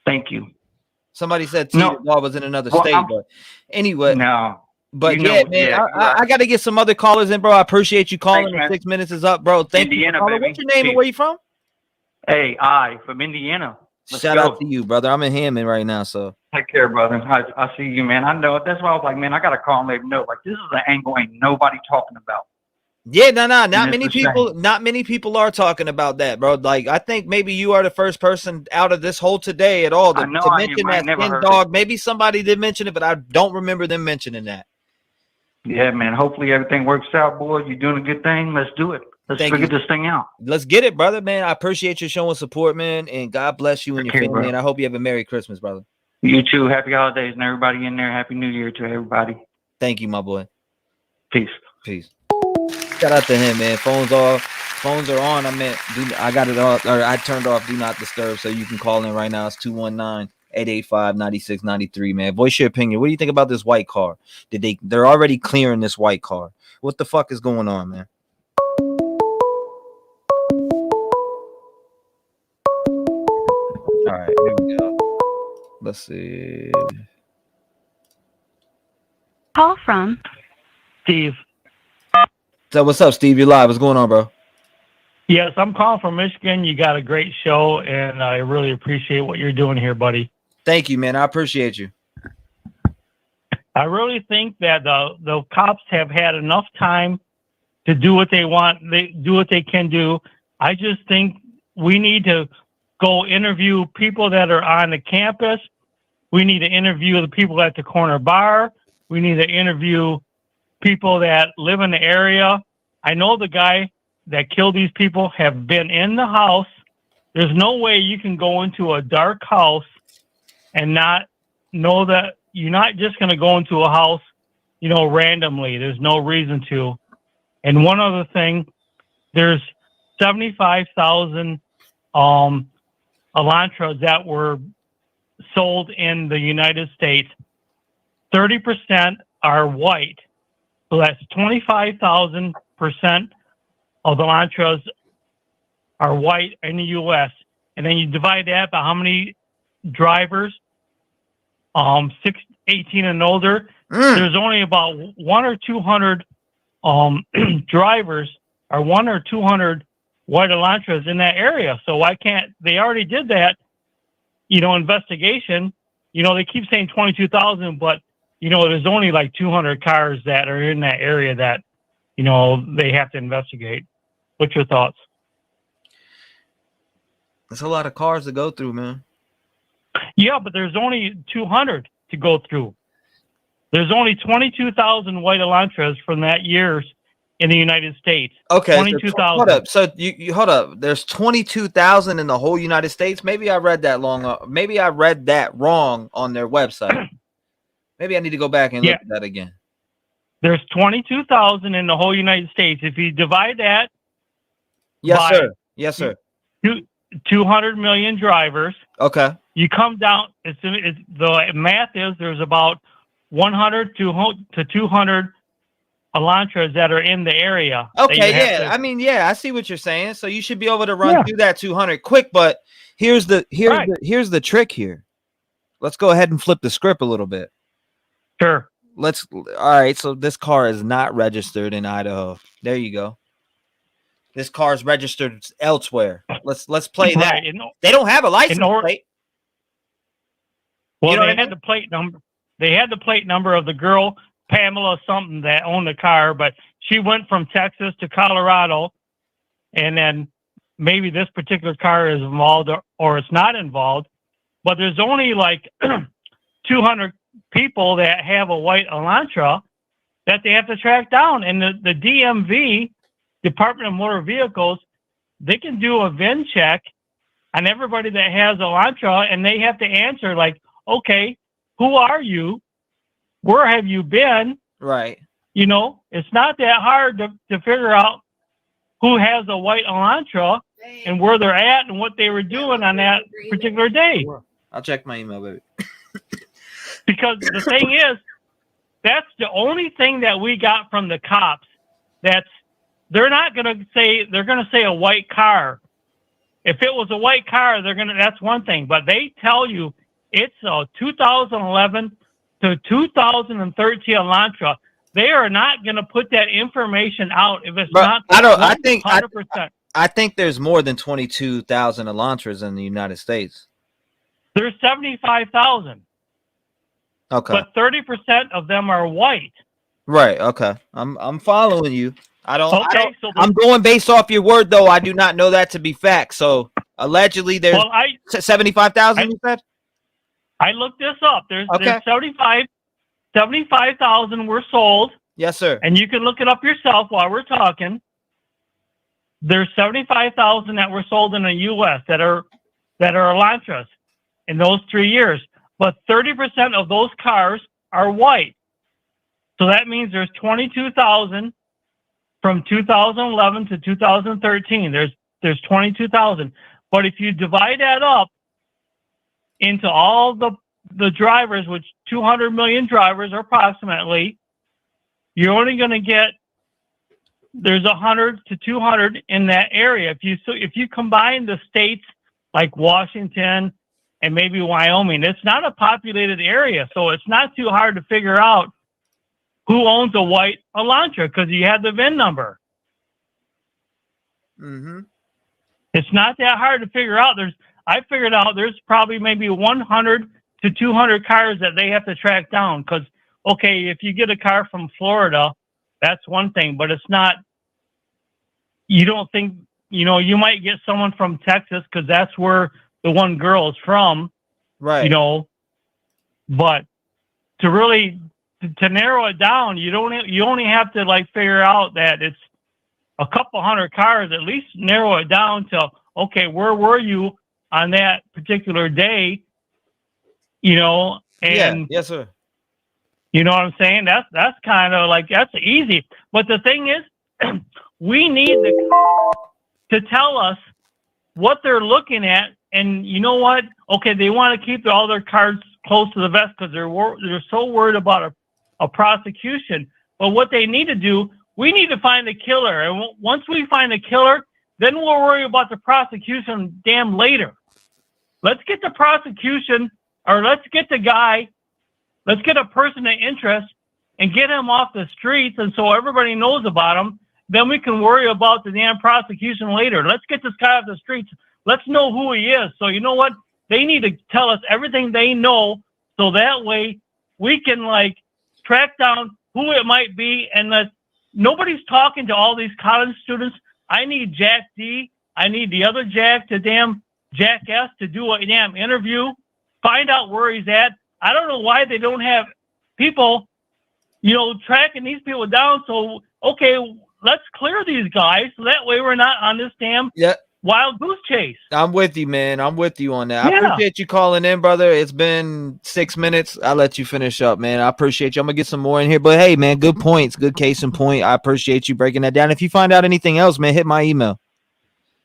Thank you. Somebody said the dog was in another state, but anyway. No. But man, I got to get some other callers in, bro. I appreciate you calling. Thanks, 6 minutes is up, bro. Thank Indiana, you. baby. What's your name and where you from? Hey, from Indiana. Shout out to you, brother. I'm in Hammond right now, so. Take care, brother. I see you, man. I know. That's why I was like, man, I got to call and let him know. Like, this is an angle ain't nobody talking about. Yeah, not many people. Not many people are talking about that, bro. Like, I think maybe you are the first person out of this whole today at all to mention that skin dog. Maybe somebody did mention it, but I don't remember them mentioning that. Yeah, man. Hopefully everything works out, boy. You're doing a good thing. Let's do it. Let's figure this thing out. Let's get it, brother, man. I appreciate you showing support, man, and God bless you and your family. And I hope you have a Merry Christmas, brother. You too. Happy holidays and everybody in there. Happy New Year to everybody. Thank you, my boy. Peace. Shout out to him, man. Phones off. Phones are on. I got it off, or I turned off Do Not Disturb, so you can call in right now. It's 219-885-9693, man. Voice your opinion. What do you think about this white car? They're already clearing this white car. What the fuck is going on, man? All right, here we go. Let's see. Call from Steve. So what's up, Steve? You're live. What's going on, bro? Yes, I'm calling from Michigan. You got a great show, and I really appreciate what you're doing here, buddy. Thank you, man. I appreciate you. I really think that the cops have had enough time to do what they want. They do what they can do. I just think we need to go interview people that are on the campus. We need to interview the people at the corner bar. We need to interview people that live in the area. I know the guy that killed these people have been in the house. There's no way you can go into a dark house and not know that you're not just going to go into a house, randomly. There's no reason to. And one other thing, there's 75,000 Elantras that were sold in the United States. 30% are white. So that's 25,000% of the Elantras are white in the U.S. And then you divide that by how many drivers, 18 and older. There's only about 1 or 200 drivers, or 1 or 200 white Elantras in that area. So why can't they already did that? Investigation. They keep saying 22,000, but there's only like 200 cars that are in that area that, they have to investigate. What's your thoughts? That's a lot of cars to go through, man. Yeah, but there's only 200 to go through. There's only 22,000 white Elantras from that years in the United States. Okay, 22,000. Hold up. So you hold up. There's 22,000 in the whole United States. Maybe I read that maybe I read that wrong on their website. Maybe I need to go back and look at that again. There's 22,000 in the whole United States. If you divide that, yes, sir. 200 million drivers. Okay. You come down. The math is there's about 100 to 200 Elantras that are in the area. Okay, yeah. I see what you're saying. So you should be able to run through that 200 quick. But here's the trick here. Let's go ahead and flip the script a little bit. Sure. All right. So this car is not registered in Idaho. There you go. This car is registered elsewhere. Let's play that. They don't have a license plate. Well, they had the plate number. They had the plate number of the girl, Pamela something, that owned the car, but she went from Texas to Colorado, and then maybe this particular car is involved or it's not involved. But there's only like 200 people that have a white Elantra that they have to track down. And the DMV, Department of Motor Vehicles, they can do a VIN check on everybody that has Elantra, and they have to answer like, okay, who are you? Where have you been? Right. It's not that hard to figure out who has a white Elantra and where they're at and what they were doing on that particular day. I'll check my email, baby. Because the thing is, that's the only thing that we got from the cops. They're going to say a white car. If it was a white car, that's one thing, but they tell you it's a 2011 to 2013 Elantra. They are not going to put that information out if it's not. I think there's more than 22,000 Elantras in the United States. There's 75,000. Okay. But 30% of them are white. Right. Okay. I'm following you. Okay. I'm going based off your word, though. I do not know that to be fact. So allegedly, there's 75,000. You said. I looked this up. There's Okay. 75,000 were sold. Yes, sir. And you can look it up yourself while we're talking. There's 75,000 that were sold in the U.S. that are Elantras in those 3 years. But 30% of those cars are white. So that means there's 22,000 from 2011 to 2013. There's 22,000. But if you divide that up into all the drivers, which 200 million drivers are approximately, you're only going to get, there's 100 to 200 in that area. If you combine the states like Washington and maybe Wyoming, it's not a populated area, so it's not too hard to figure out who owns a white Elantra because you have the VIN number. Mm-hmm. It's not that hard to figure out. I figured out there's probably maybe 100 to 200 cars that they have to track down because, okay, if you get a car from Florida, that's one thing, but it's not, you don't think, you might get someone from Texas because that's where the one girl is from, right? But to really, to narrow it down, you only have to like figure out that it's a couple hundred cars, at least narrow it down to, okay, where were you on that particular day? And yeah, yes, sir. You know what I'm saying? That's kind of like, that's easy. But the thing is, we need to tell us what they're looking at. And you know what? Okay, they want to keep all their cards close to the vest because they're so worried about a prosecution. But what they need to do, we need to find the killer. And once we find the killer, then we'll worry about the prosecution damn later. Let's get the prosecution, or let's get the guy. Let's get a person of interest and get him off the streets, and so everybody knows about him. Then we can worry about the damn prosecution later. Let's get this guy off the streets. Let's know who he is. So you know what? They need to tell us everything they know, so that way we can like track down who it might be. And that nobody's talking to all these college students. I need Jack D. I need the other Jack, the damn Jack S, to do a damn interview, find out where he's at. I don't know why they don't have people, tracking these people down. So, okay, let's clear these guys so that way we're not on this damn wild goose chase. I'm with you, man. I'm with you on that. Yeah. I appreciate you calling in, brother. It's been 6 minutes. I'll let you finish up, man. I appreciate you. I'm going to get some more in here. But, hey, man, good points. Good case in point. I appreciate you breaking that down. If you find out anything else, man, hit my email.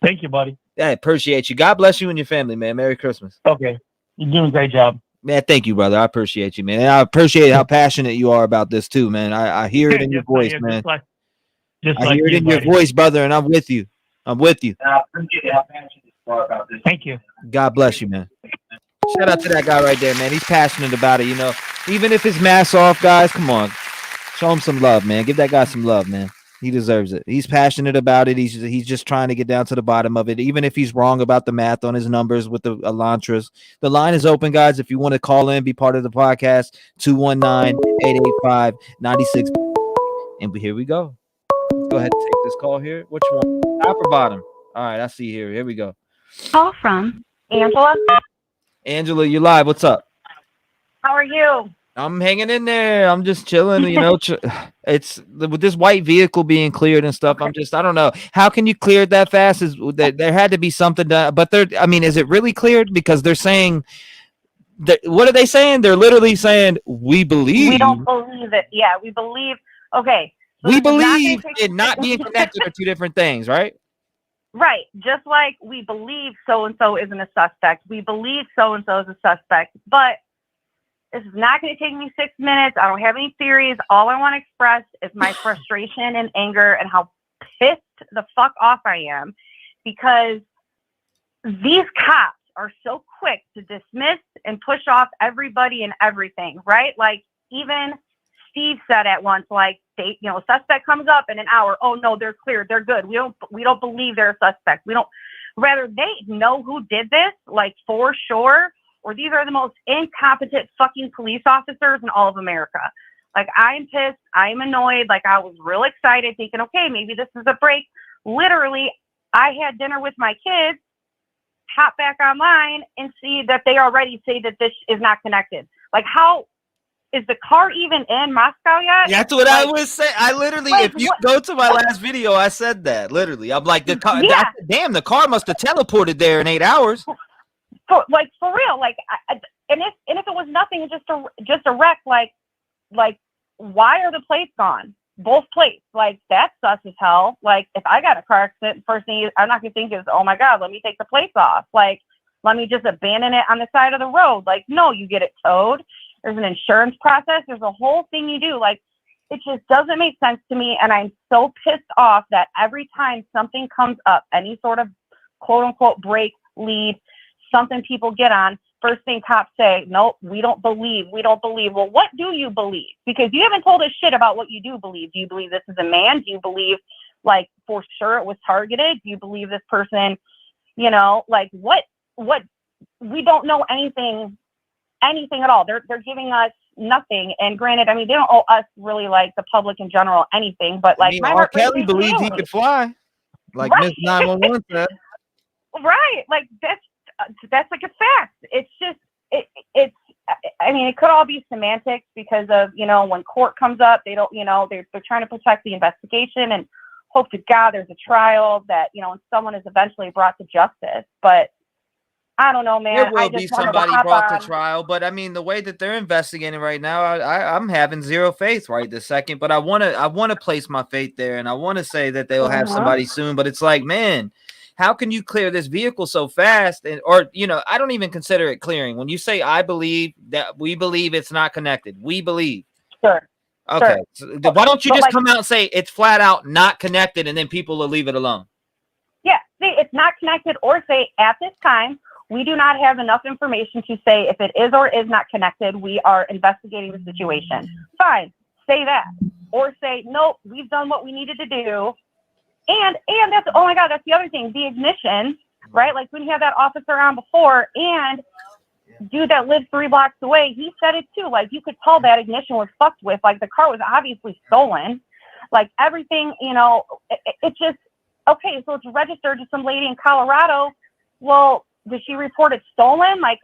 Thank you, buddy. I appreciate you. God bless you and your family, man. Merry Christmas. Okay. You're doing a great job. Man, thank you, brother. I appreciate you, man. And I appreciate how passionate you are about this too, man. I hear it in your voice, man. I hear it in your voice, brother, and I'm with you. I appreciate how passionate you are about this. Thank you. God bless you, man. Shout out to that guy right there, man. He's passionate about it, Even if it's mask off, guys, come on. Show him some love, man. Give that guy some love, man. He deserves it. He's passionate about it. He's just trying to get down to the bottom of it. Even if he's wrong about the math on his numbers with the Elantras. The line is open, guys. If you want to call in, be part of the podcast, 219-885-96. And here we go. Let's go ahead and take this call here. Which one? Top or bottom? All right, I see here. Here we go. Call from Angela. Angela, you're live. What's up? How are you? I'm hanging in there. I'm just chilling, it's with this white vehicle being cleared and stuff. I don't know. How can you clear it that fast? There had to be something done, but is it really cleared? Because they're saying that, what are they saying? They're literally saying, we believe. We don't believe it. Yeah, we believe. Okay. So we believe it not being connected are two different things, right? Right. Just like we believe so-and-so isn't a suspect. We believe so-and-so is a suspect, but this is not going to take me 6 minutes. I don't have any theories. All I want to express is my frustration and anger and how pissed the fuck off I am because these cops are so quick to dismiss and push off everybody and everything, right? Like even Steve said at once, like, suspect comes up in an hour. Oh no, they're cleared. They're good. We don't believe they're a suspect. Rather they know who did this, like for sure. or these are the most incompetent fucking police officers in all of America. Like, I'm pissed. I'm annoyed. Like, I was real excited thinking, okay, maybe this is a break. Literally, I had dinner with my kids, hop back online and see that they already say that this is not connected. Like, how is the car even in Moscow yet? That's what I was saying. I literally, if you go to my last video, I said that. Literally, I'm like, the car. Yeah. I said, damn, the car must have teleported there in 8 hours. For real. Like, and if it was nothing, just a wreck. Like, why are the plates gone? Both plates. Like, that's sus as hell. Like, if I got a car accident, first thing I'm not gonna think is, oh my God, let me take the plates off. Like, let me just abandon it on the side of the road. Like, no, you get it towed. There's an insurance process. There's a whole thing you do. Like, it just doesn't make sense to me. And I'm so pissed off that every time something comes up, any sort of quote unquote break, lead, something people get on, first thing cops say, nope, we don't believe. Well, what do you believe? Because you haven't told us shit about what you do believe. Do you believe this is a man? Do you believe, like, for sure it was targeted? Do you believe this person, like, what? We don't know anything at all. They're giving us nothing. And granted, I mean, they don't owe us really, like, the public in general, anything, but like, R. Kelly believed he could fly, like Miss 911 said. Right. Like, that's like a fact. It's just, it's, I mean, it could all be semantics because of, when court comes up, they don't, they're trying to protect the investigation and hope to God there's a trial that, and someone is eventually brought to justice. But I don't know, man. There will be somebody brought to trial, but I mean, the way that they're investigating right now, I'm having zero faith right this second. But I want to place my faith there, and I want to say that they'll have somebody soon. But it's like, man, how can you clear this vehicle so fast? Or I don't even consider it clearing. When you say I believe, that we believe it's not connected, we believe. Sure. Okay. Sure. So why don't you just come out and say it's flat out not connected, and then people will leave it alone? Yeah, see, it's not connected, or say at this time, we do not have enough information to say if it is or is not connected. We are investigating the situation. Fine, say that. Or say, nope, we've done what we needed to do. And that's, oh my God, that's the other thing. The ignition, right? Like, when you had that officer on before, and dude that lives 3 blocks away, he said it too. Like, you could tell that ignition was fucked with. Like, the car was obviously stolen. Like, everything, it just, okay, so it's registered to some lady in Colorado. Well, did she report it stolen? Like,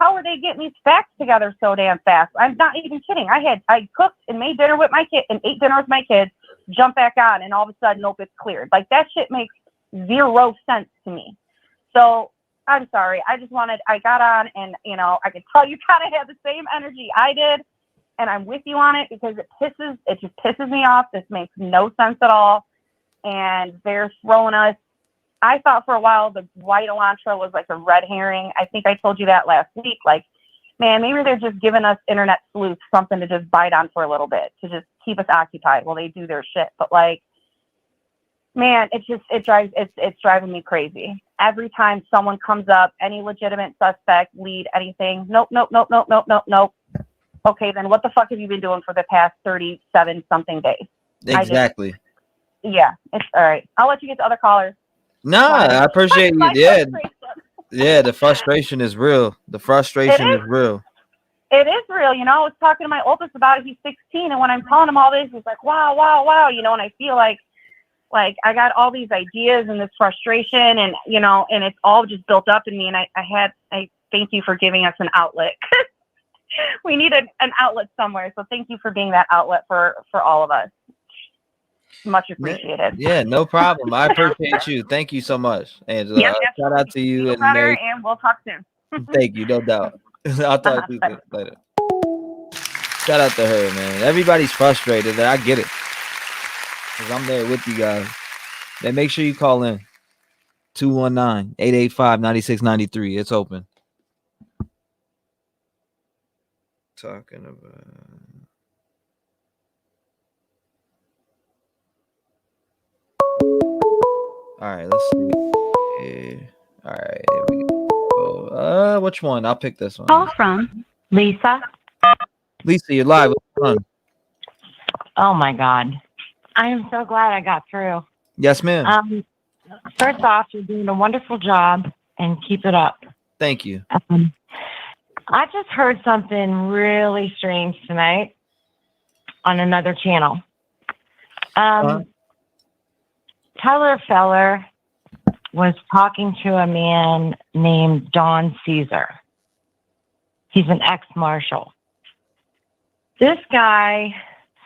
how are they getting these facts together so damn fast? I'm not even kidding. I cooked and made dinner with my kid and ate dinner with my kids, jump back on, and all of a sudden, nope, it's cleared. Like, that shit makes zero sense to me. So I'm sorry. I got on, and I could tell you kind of had the same energy I did, and I'm with you on it because it just pisses me off. This makes no sense at all. And they're throwing us. I thought for a while the white Elantra was like a red herring. I think I told you that last week. Like, man, maybe they're just giving us internet sleuths something to just bite on for a little bit, to just keep us occupied while they do their shit. But like, man, it's driving me crazy. Every time someone comes up, any legitimate suspect, lead, anything, nope. Okay, then what the fuck have you been doing for the past 37 something days? Exactly. Yeah, it's all right. I'll let you get to other callers. No, I appreciate you. Yeah, the frustration is real. It is real. It is real. I was talking to my oldest about it. He's 16, and when I'm telling him all this, he's like, wow. And I feel like I got all these ideas and this frustration, and and it's all just built up in me. And I thank you for giving us an outlet. We need an outlet somewhere. So thank you for being that outlet for all of us. Much appreciated. Yeah, no problem. I appreciate you. Thank you so much, Angela. Yeah, shout out to you, and Mary. And we'll talk soon. Thank you, no doubt. I'll talk to you later. Shout out to her, man. Everybody's frustrated. I get it, because I'm there with you guys. Then make sure you call in 219-885-9693. It's open. Talking about. All right, let's see. All right, here we go. Which one? I'll pick this one. Call from Lisa. Lisa, you're live. What's going on? Oh my God. I am so glad I got through. Yes, ma'am. First off, you're doing a wonderful job, and keep it up. Thank you. I just heard something really strange tonight on another channel. Tyler Feller was talking to a man named Don Caesar. He's an ex-marshal. This guy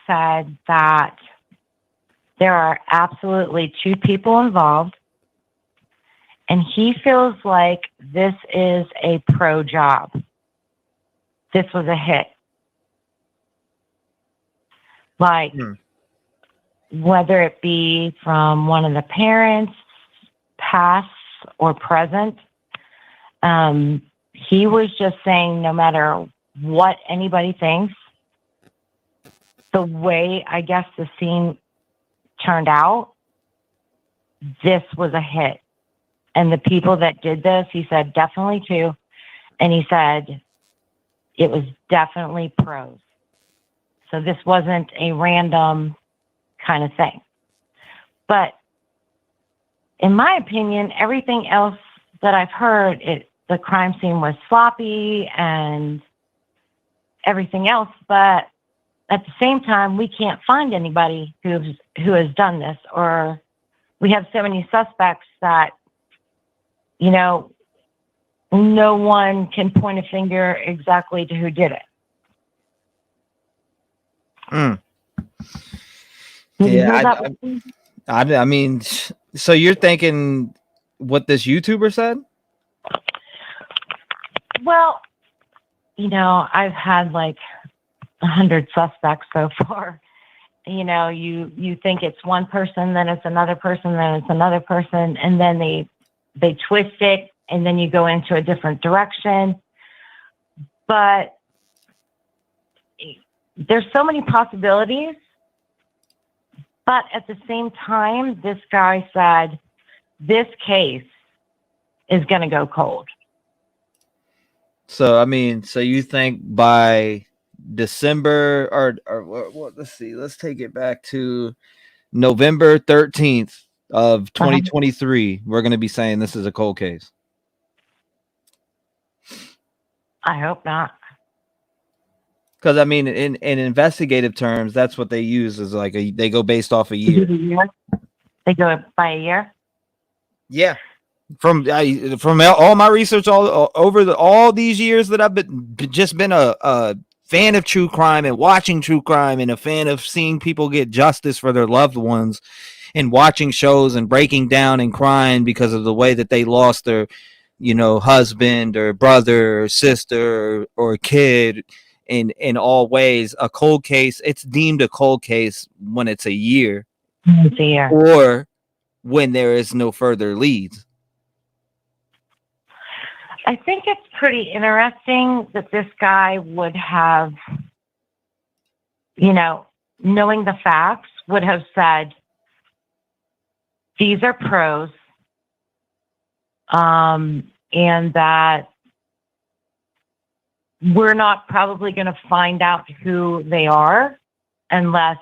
said that there are absolutely 2 people involved, and he feels like this is a pro job. This was a hit. Like, whether it be from one of the parents, past or present, he was just saying no matter what anybody thinks, the way I guess the scene turned out, this was a hit. And the people that did this, he said definitely 2. And he said it was definitely pros. So this wasn't a random kind of thing. But in my opinion, everything else that I've heard, the crime scene was sloppy and everything else. But at the same time, we can't find anybody who has done this, or we have so many suspects that, you know, no one can point a finger exactly to who did it. Yeah, I mean, so you're thinking what this YouTuber said? Well, you know, I've had like 100 suspects so far. You know, you think it's one person, then it's another person, then it's another person, and then they twist it, and then you go into a different direction. But there's so many possibilities. But at the same time, this guy said this case is going to go cold. So, I mean, so you think by December or let's see, let's take it back to November 13th of 2023, we're going to be saying this is a cold case. I hope not. Because, I mean, in investigative terms, that's what they use is like they go based off a year. They go by a year? Yeah. From all my research all these years that I've been a fan of true crime and watching true crime and a fan of seeing people get justice for their loved ones and watching shows and breaking down and crying because of the way that they lost their, you know, husband or brother or sister or kid. In all ways, a cold case, it's deemed a cold case when it's a year. It's a year. Or when there is no further leads. I think it's pretty interesting that this guy would have, you know, knowing the facts, would have said, these are pros, and that we're not probably going to find out who they are unless,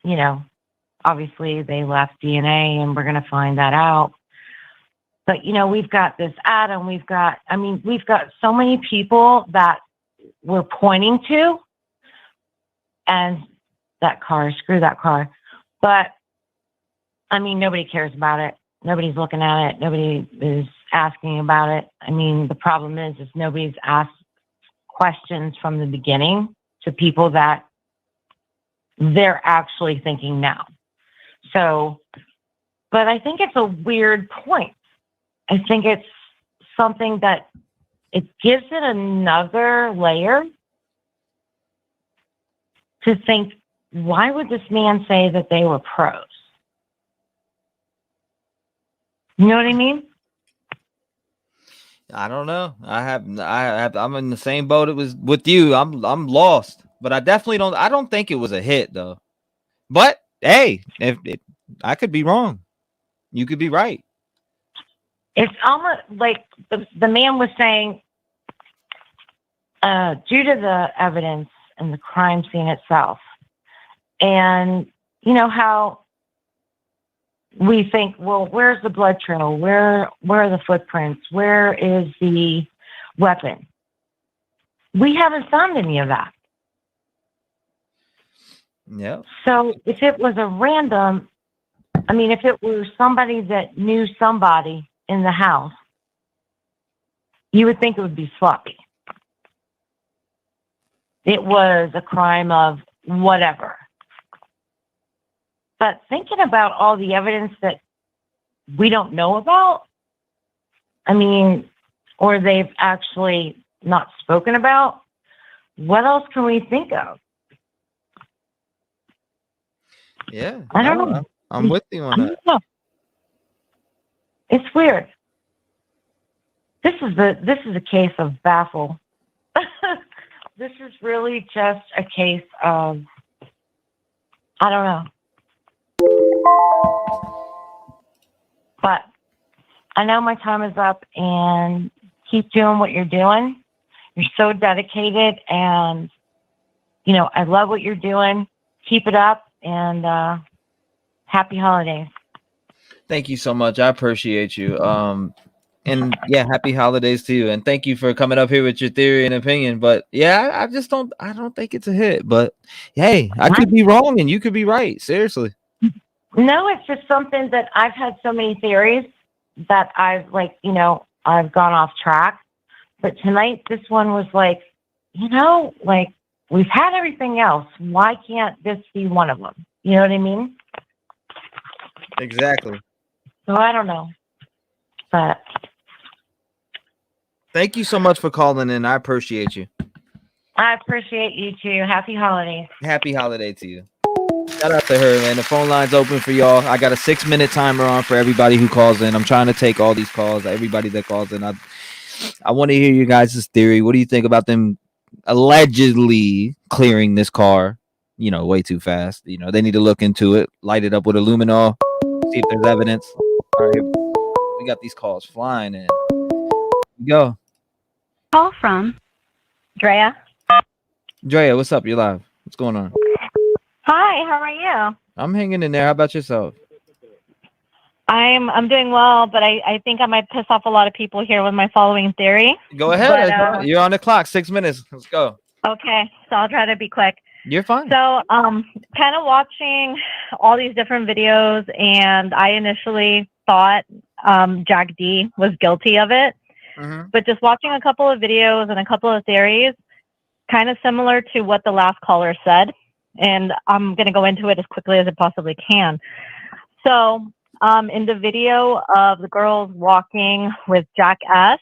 you know, obviously they left DNA and we're going to find that out. But, you know, we've got this Adam, we've got so many people that we're pointing to, and that car, screw that car. But, I mean, nobody cares about it. Nobody's looking at it. Nobody is asking about it. I mean, the problem is nobody's asked questions from the beginning to people that they're actually thinking now. So, but I think it's a weird point. I think it's something that it gives it another layer to think, why would this man say that they were pros? You know what I mean? I don't know. I'm in the same boat it was with you. I'm lost, but I don't think it was a hit though. But hey, I could be wrong. You could be right. It's almost like the man was saying, due to the evidence and the crime scene itself, and you know how we think, well, where's the blood trail? Where are the footprints? Where is the weapon. We haven't found any of that. Yeah. So if it was a random, I mean, if it were somebody that knew somebody in the house, you would think it would be sloppy. It was a crime of whatever. But thinking about all the evidence that we don't know about, I mean, or they've actually not spoken about, what else can we think of? Yeah. I don't know. I'm with you on that. It's weird. This is a case of baffle. This is really just a case of, I don't know. But I know my time is up, and keep doing what you're doing. You're so dedicated, and, you know, I love what you're doing. Keep it up, and happy holidays. Thank you so much. I appreciate you. And yeah, happy holidays to you. And thank you for coming up here with your theory and opinion. But yeah, I don't think it's a hit. But hey, I could be wrong and you could be right. Seriously. No, it's just something that I've had so many theories that I've I've gone off track. But tonight, this one was like, we've had everything else. Why can't this be one of them? You know what I mean? Exactly. So I don't know. But thank you so much for calling in. I appreciate you. I appreciate you too. Happy holidays. Happy holiday to you. Shout out to her, man. The phone line's open for y'all. I got a 6-minute timer on for everybody who calls in. I'm trying to take all these calls. Everybody that calls in. I want to hear you guys' theory. What do you think about them allegedly clearing this car, way too fast? They need to look into it, light it up with aluminol, see if there's evidence. All right, we got these calls flying in. Go. Call from Drea. Drea, what's up? You're live. What's going on? Hi, how are you? I'm hanging in there. How about yourself? I'm doing well, but I think I might piss off a lot of people here with my following theory. Go ahead. But, you're on the clock. 6 minutes. Let's go. Okay, so I'll try to be quick. You're fine. So, kind of watching all these different videos, and I initially thought Jack D was guilty of it. Mm-hmm. But just watching a couple of videos and a couple of theories, kind of similar to what the last caller said, and I'm going to go into it as quickly as I possibly can. So, in the video of the girls walking with Jack S.,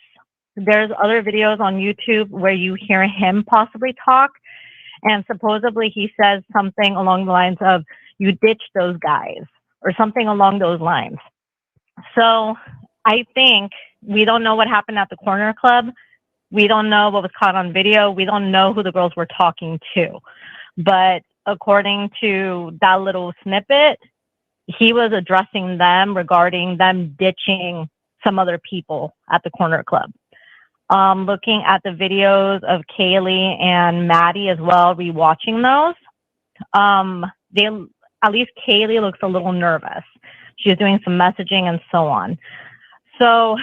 there's other videos on YouTube where you hear him possibly talk, and supposedly he says something along the lines of, "You ditched those guys," or something along those lines. So I think we don't know what happened at the corner club. We don't know what was caught on video. We don't know who the girls were talking to. But according to that little snippet, he was addressing them regarding them ditching some other people at the corner club. Looking at the videos of Kaylee and Maddie as well, rewatching those, at least Kaylee looks a little nervous. She's doing some messaging and so on. So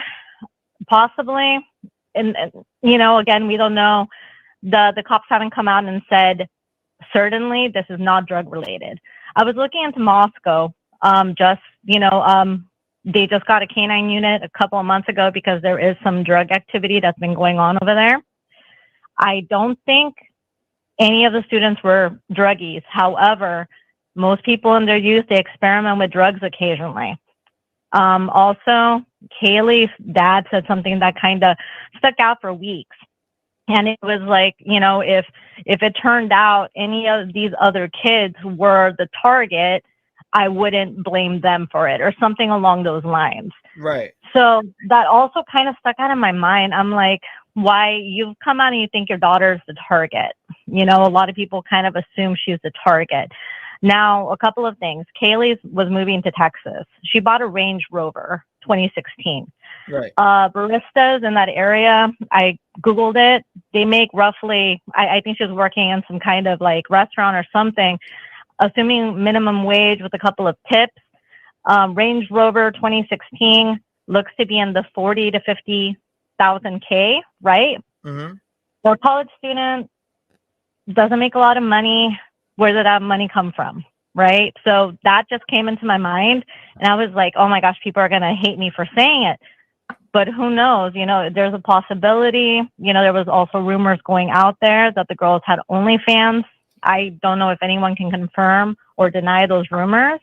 possibly, and again, we don't know. The cops haven't come out and said, certainly this is not drug related. I was looking into Moscow, they just got a canine unit a couple of months ago because there is some drug activity that's been going on over there. I don't think any of the students were druggies. However, most people in their youth, they experiment with drugs occasionally. Also, Kaylee's dad said something that kind of stuck out for weeks. And it was like, if it turned out any of these other kids were the target, I wouldn't blame them for it, or something along those lines. Right. So that also kind of stuck out in my mind. I'm like, why you've come out and you think your daughter's the target? A lot of people kind of assume she's the target. Now, a couple of things. Kaylee was moving to Texas. She bought a Range Rover 2016. Right. Baristas in that area, I Googled it. They make roughly, I think she was working in some kind of like restaurant or something, assuming minimum wage with a couple of tips. Range Rover 2016 looks to be in the $40,000 to $100,000, right? Mm-hmm. For a college student, doesn't make a lot of money. Where did that money come from? Right? So that just came into my mind. And I was like, oh my gosh, people are going to hate me for saying it. But who knows? There's a possibility. There was also rumors going out there that the girls had OnlyFans. I don't know if anyone can confirm or deny those rumors.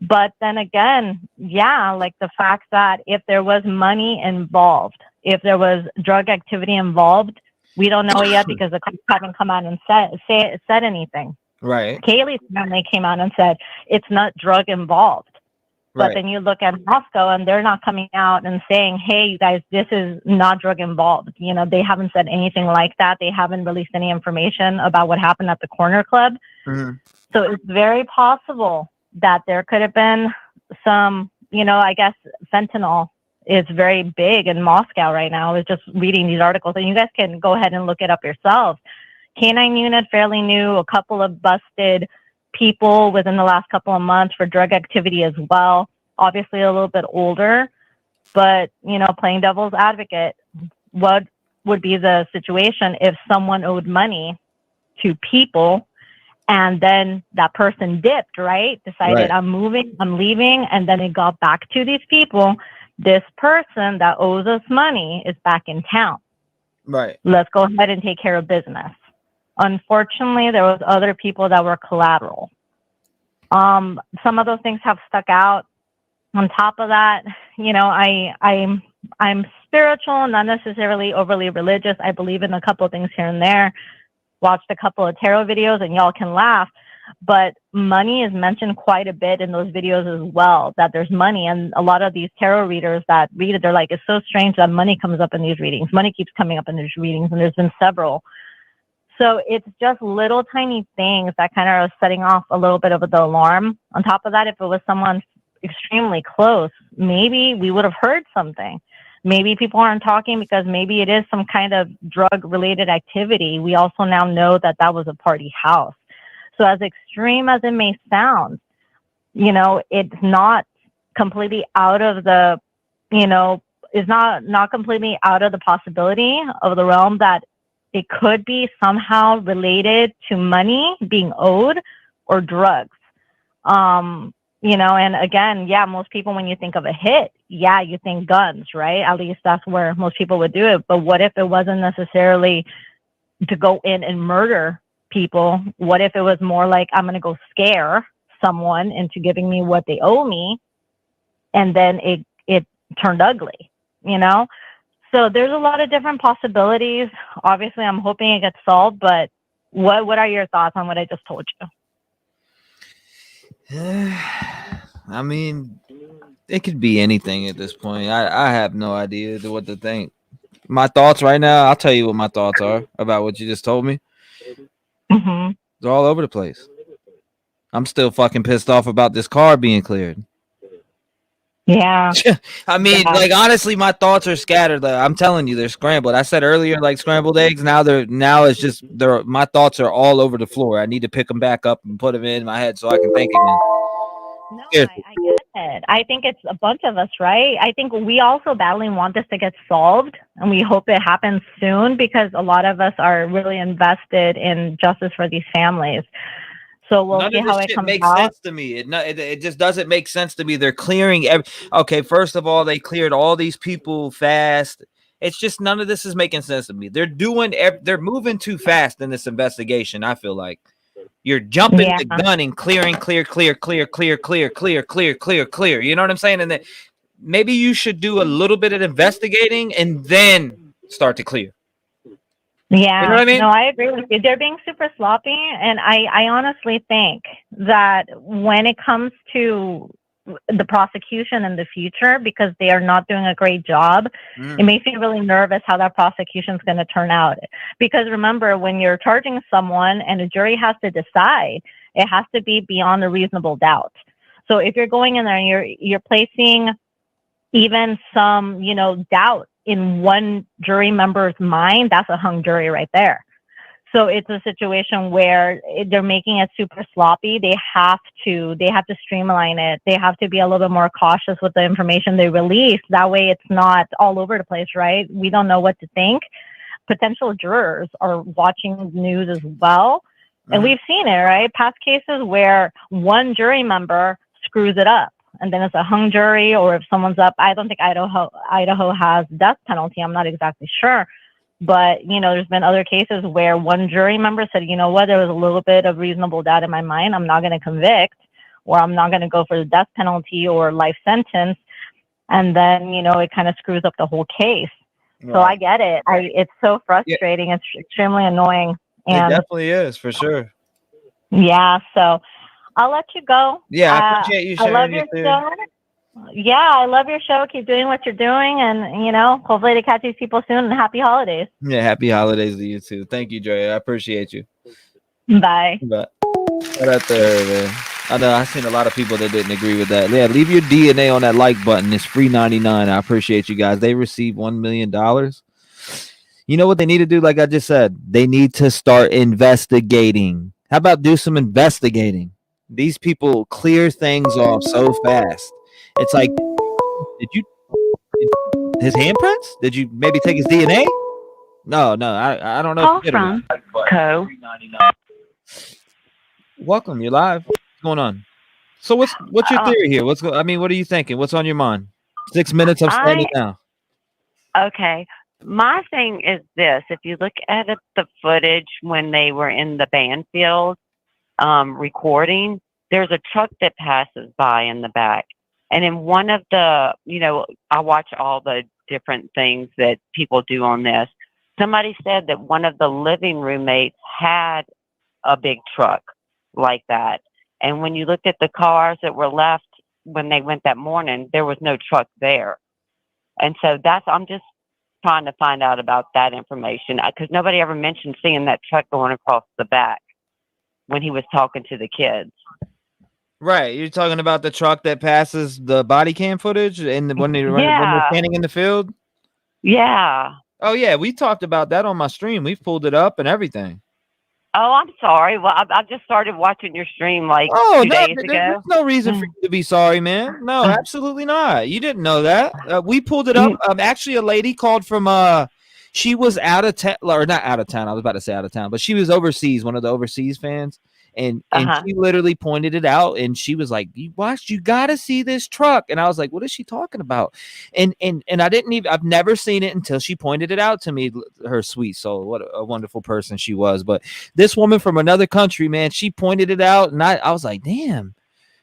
But then again, yeah, like the fact that if there was money involved, if there was drug activity involved, we don't know yet because the cops haven't come out and said anything. Right. Kaylee's family came out and said it's not drug involved. But Right. then you look at Moscow and they're not coming out and saying, hey, you guys, this is not drug involved. They haven't said anything like that. They haven't released any information about what happened at the corner club. Mm-hmm. So it's very possible that there could have been some, I guess fentanyl is very big in Moscow right now. I was just reading these articles, and you guys can go ahead and look it up yourselves. K-9 unit fairly new, a couple of busted people within the last couple of months for drug activity as well. Obviously a little bit older, but playing devil's advocate, what would be the situation if someone owed money to people and then that person dipped, right? Decided, Right. I'm moving, I'm leaving, and then it got back to these people. This person that owes us money is back in town. Right. Let's go ahead and take care of business. Unfortunately, there was other people that were collateral. Some of those things have stuck out. On top of that, I'm spiritual, not necessarily overly religious. I believe in a couple of things here and there. Watched a couple of tarot videos, and y'all can laugh, but money is mentioned quite a bit in those videos as well, that there's money. And a lot of these tarot readers that read it, they're like, it's so strange that money comes up in these readings. Money keeps coming up in these readings, and there's been several. So it's just little tiny things that kind of are setting off a little bit of the alarm. On top of that, if it was someone extremely close, maybe we would have heard something. Maybe people aren't talking because maybe it is some kind of drug-related activity. We also now know that that was a party house. So as extreme as it may sound, it's not completely out of the, is not completely out of the possibility of the realm that it could be somehow related to money being owed or drugs. And again, yeah, most people, when you think of a hit, yeah, you think guns, right? At least that's where most people would do it. But what if it wasn't necessarily to go in and murder people? What if it was more like, I'm going to go scare someone into giving me what they owe me? And then it turned ugly, So there's a lot of different possibilities. Obviously, I'm hoping it gets solved, but what are your thoughts on what I just told you? I mean, it could be anything at this point. I have no idea what to think. My thoughts right now, I'll tell you what my thoughts are about what you just told me. Mm-hmm. They're all over the place. I'm still fucking pissed off about this car being cleared. Yeah. I mean, like, honestly, my thoughts are scattered. I'm telling you, they're scrambled. I said earlier, like, scrambled eggs. Now it's just my thoughts are all over the floor. I need to pick them back up and put them in my head so I can think again. No, I get it. I think it's a bunch of us, right? I think we also badly want this to get solved, and we hope it happens soon because a lot of us are really invested in justice for these families. So we'll see how it comes out. Makes sense to me. It just doesn't make sense to me. They're clearing okay, first of all, they cleared all these people fast. It's just none of this is making sense to me. They're moving too fast in this investigation. I feel like you're jumping the gun and clearing, clear. You know what I'm saying? And then maybe you should do a little bit of investigating and then start to clear. Yeah, you know what I mean? No, I agree with you. They're being super sloppy, and I honestly think that when it comes to the prosecution in the future, because they are not doing a great job, it makes me really nervous how that prosecution is going to turn out. Because remember, when you're charging someone and a jury has to decide, it has to be beyond a reasonable doubt. So if you're going in there and you're placing even some, doubt in one jury member's mind, that's a hung jury right there. So it's a situation where they're making it super sloppy. They have to streamline it. They have to be a little bit more cautious with the information they release. That way it's not all over the place, right? We don't know what to think. Potential jurors are watching news as well. And we've seen it, right? Past cases where one jury member screws it up and then it's a hung jury, or if someone's up, I don't think Idaho has death penalty. I'm not exactly sure. But, you know, there's been other cases where one jury member said, you know what, there was a little bit of reasonable doubt in my mind. I'm not going to convict, or I'm not going to go for the death penalty or life sentence. And then, you know, it kind of screws up the whole case. Right. So I get it. It's so frustrating. Yeah. It's extremely annoying. And it definitely is, for sure. Yeah. So I'll let you go. Yeah, I appreciate you sharing. I love your show. Yeah, I love your show. Keep doing what you're doing, and, you know, hopefully to catch these people soon, and happy holidays. Yeah, happy holidays to you too. Thank you, Dre. I appreciate you. Bye. Shout out to her, man. I know I've seen a lot of people that didn't agree with that. Yeah, leave your DNA on that like button. It's free 99. I appreciate you guys. They received $1 million. You know what they need to do? Like I just said, they need to start investigating. How about do some investigating? These people clear things off so fast. It's like, his handprints? Did you maybe take his DNA? No, I don't know. Call from Co. Welcome, you're live. What's going on? So what's your theory here? What are you thinking? What's on your mind? 6 minutes, I'm standing now. Okay. My thing is this. If you look at the footage when they were in the band field recording, there's a truck that passes by in the back. And in one of the, you know, I watch all the different things that people do on this. Somebody said that one of the living roommates had a big truck like that. And when you looked at the cars that were left when they went that morning, there was no truck there. And so I'm just trying to find out about that information, because nobody ever mentioned seeing that truck going across the back when he was talking to the kids. Right, you're talking about the truck that passes the body cam footage and when they're standing in the field. Yeah. Oh yeah, we talked about that on my stream. We've pulled it up and everything. Oh, I'm sorry. Well, I just started watching your stream like 2 days ago. There's no reason for you to be sorry, man. No, absolutely not. You didn't know that. We pulled it up. Actually, a lady called from she was out of town, or not out of town. I was about to say out of town, but she was overseas, one of the overseas fans. And she literally pointed it out, and she was like, you got to see this truck. And I was like, what is she talking about? And I've never seen it until she pointed it out to me. Her sweet soul, what a wonderful person she was. But this woman from another country, man, she pointed it out, and I was like, damn.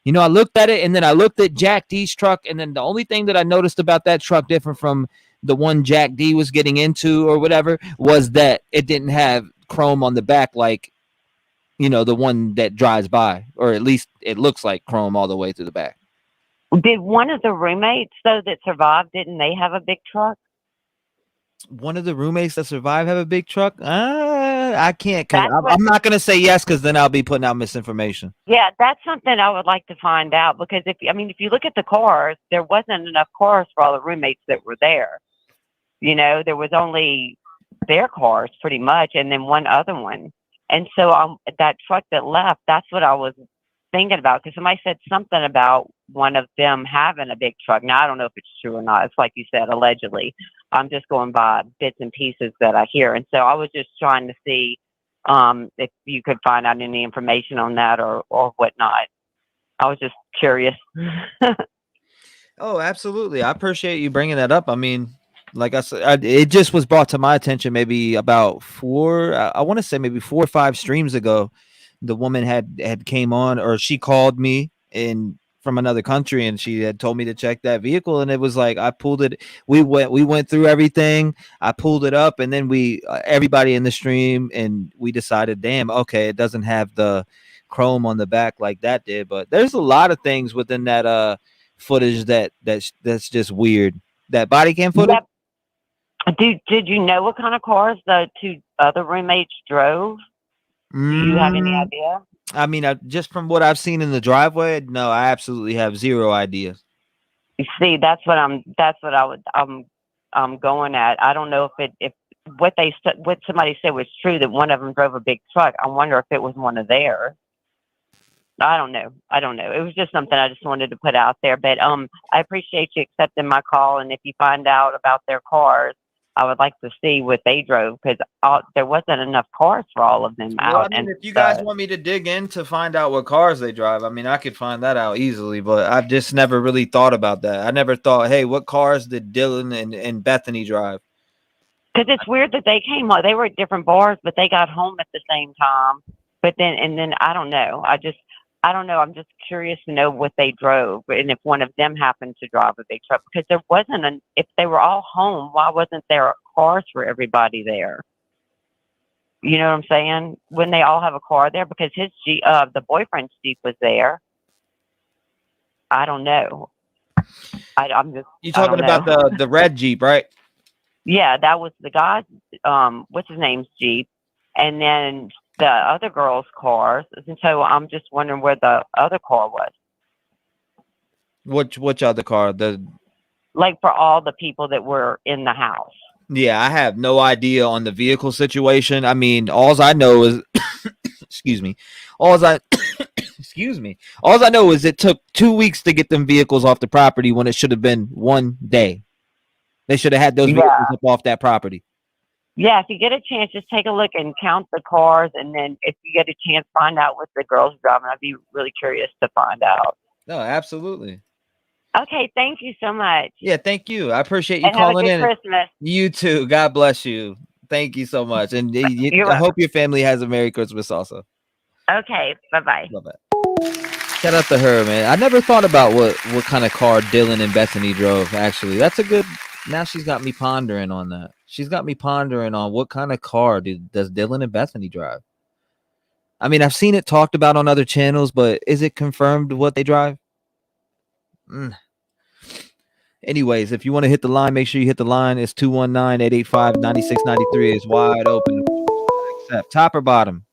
You know, I looked at it, and then I looked at Jack D's truck, and then the only thing that I noticed about that truck different from the one Jack D was getting into or whatever was that it didn't have chrome on the back like, you know, the one that drives by, or at least it looks like chrome all the way through the back. Did one of the roommates, though, that survived, didn't they have a big truck? One of the roommates that survived have a big truck? I can't. I'm not going to say yes, because then I'll be putting out misinformation. Yeah, that's something I would like to find out, because if you look at the cars, there wasn't enough cars for all the roommates that were there. You know, there was only their cars pretty much, and then one other one. And so that truck that left, that's what I was thinking about, because somebody said something about one of them having a big truck. Now, I don't know if it's true or not. It's like you said, allegedly. I'm just going by bits and pieces that I hear. And so I was just trying to see if you could find out any information on that or whatnot. I was just curious. Oh, absolutely. I appreciate you bringing that up. I mean, like I said, it just was brought to my attention maybe about 4 or 5 streams ago. The woman had came on, or she called me from another country, and she had told me to check that vehicle, and it was like I pulled it. We went through everything. I pulled it up, and then everybody in the stream, and we decided, damn, okay, it doesn't have the chrome on the back like that did. But there's a lot of things within that footage that's just weird. That body cam footage. Yep. Did you know what kind of cars the 2 other roommates drove? Do you have any idea? I mean, just from what I've seen in the driveway, no, I absolutely have zero idea. You see, I'm going at. I don't know if what somebody said was true, that one of them drove a big truck. I wonder if it was one of theirs. I don't know. It was just something I just wanted to put out there. But I appreciate you accepting my call. And if you find out about their cars, I would like to see what they drove, because there wasn't enough cars for all of them Well, out. I mean, if you guys want me to dig in to find out what cars they drive, I mean, I could find that out easily, but I've just never really thought about that. I never thought, hey, what cars did Dylan and Bethany drive? Because it's weird that they they were at different bars, but they got home at the same time. But then I don't know. I don't know. I'm just curious to know what they drove, and if one of them happened to drive a big truck, because there wasn't if they were all home, why wasn't there cars for everybody there? You know what I'm saying? When they all have a car there, because his Jeep, the boyfriend's Jeep was there. I don't know. I'm just. You talking about the red Jeep, right? Yeah, that was the guy's. What's his name's Jeep, and then the other girl's cars. And so I'm just wondering where the other car was. Which other car? Like for all the people that were in the house. Yeah, I have no idea on the vehicle situation. I mean, all I know is excuse me. All I know is it took 2 weeks to get them vehicles off the property when it should have been 1 day. They should have had those vehicles up off that property. Yeah, if you get a chance, just take a look and count the cars, and then if you get a chance, find out what the girls driving. I'd be really curious to find out. No, absolutely. Okay, thank you so much. Yeah, thank you. I appreciate you and calling have a good in. Christmas. You too. God bless you. Thank you so much. And I hope your family has a Merry Christmas also. Okay, bye-bye. Bye-bye. Shout out to her, man. I never thought about what kind of car Dylan and Bethany drove, actually. That's a good... Now she's got me pondering on that. She's got me pondering on what kind of car does Dylan and Bethany drive. I mean, I've seen it talked about on other channels, but is it confirmed what they drive? Anyways, if you want to hit the line, make sure you hit the line. It's 219-885-9693. It's wide open. Except top or bottom?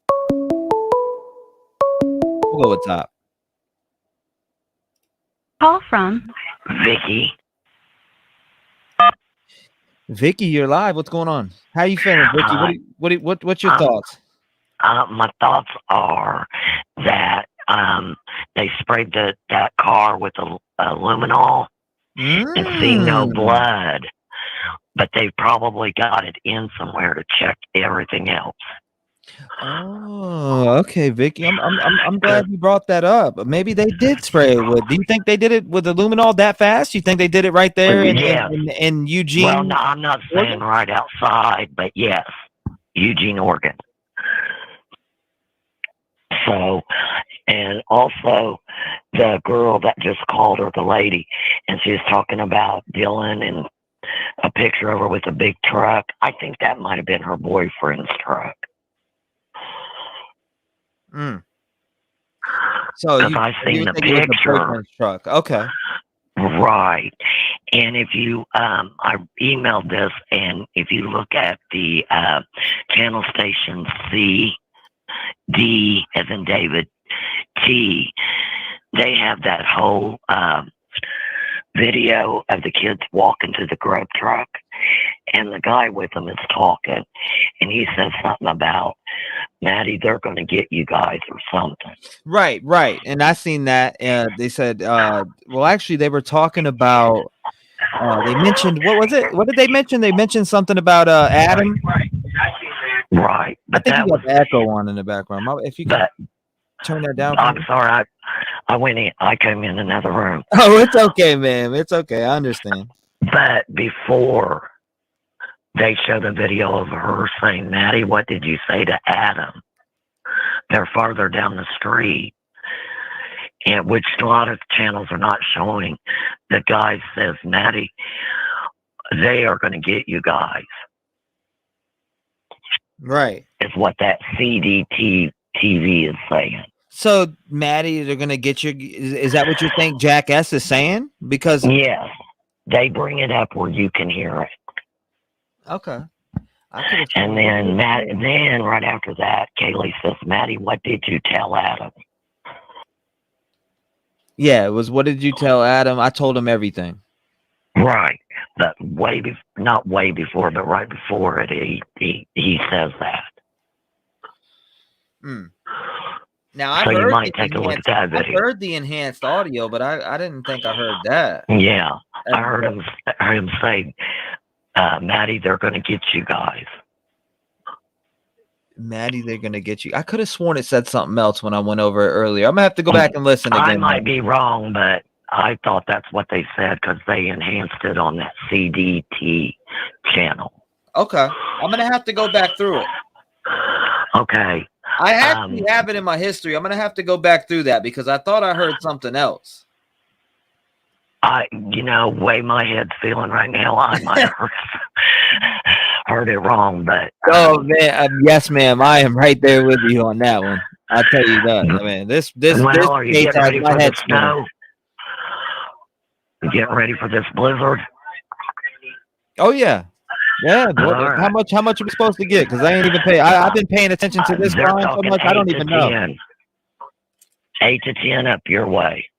We'll go with top. Call from Vicky. Vicky, you're live. What's going on? How you feeling, Vicky? What's your thoughts? My thoughts are that they sprayed that car with luminol and see no blood, but they probably got it in somewhere to check everything else. Oh, okay, Vicky. I'm glad you brought that up. Maybe they did spray it with. Do you think they did it with the luminol that fast? You think they did it right there in Eugene? Well, no, I'm not saying right outside, but yes, Eugene, Oregon. So, and also the girl that just called her, the lady, and she was talking about Dylan and a picture of her with a big truck. I think that might have been her boyfriend's truck. So I've seen the picture. Truck. Okay. Right. And if you, I emailed this, and if you look at the channel station C, D as in David, T, they have that whole video of the kids walking to the grub truck, and the guy with them is talking, and he says something about, Maddie, they're going to get you guys or something. Right. And I seen that. They said, well, actually, they were talking about, they mentioned, what was it? What did they mention? They mentioned something about Adam. Right. I think you got the echo on in the background. If you could turn that down. I'm sorry. I went in. I came in another room. Oh, it's okay, man. It's okay. I understand. But before they show the video of her saying, Maddie, what did you say to Adam? They're farther down the street, and which a lot of channels are not showing. The guy says, Maddie, they are going to get you guys. Right. Is what that CDT TV is saying. So, Maddie, they're going to get you. Is that what you think Jack S is saying? Because yes, they bring it up where you can hear it. Okay. And then then right after that, Kaylee says, Maddie, what did you tell Adam? Yeah, it was, what did you tell Adam? I told him everything. Right. But not way before, but right before it, he says that. Now I've So you heard might take a look at that I've video. heard the enhanced audio, but I didn't think I heard that. Yeah, I heard him say, Maddie, they're going to get you guys. Maddie, they're gonna get you. I could have sworn it said something else when I went over it earlier. I'm gonna have to go back and listen again. I might be wrong, but I thought that's what they said because they enhanced it on that CDT channel. Okay, I'm gonna have to go back through it. Okay. I actually have it in my history. I'm gonna have to go back through that because I thought I heard something else. Way my head's feeling right now, I might have heard it wrong, but oh man, yes, ma'am, I am right there with you on that one. I tell you that, man. This are you getting ready for the snow? snow? You getting ready for this blizzard? Oh yeah. Yeah, boy, Right. how much are we supposed to get? Because I ain't even pay. I've been paying attention to this line so much I don't even know. 8 to 10 up your way.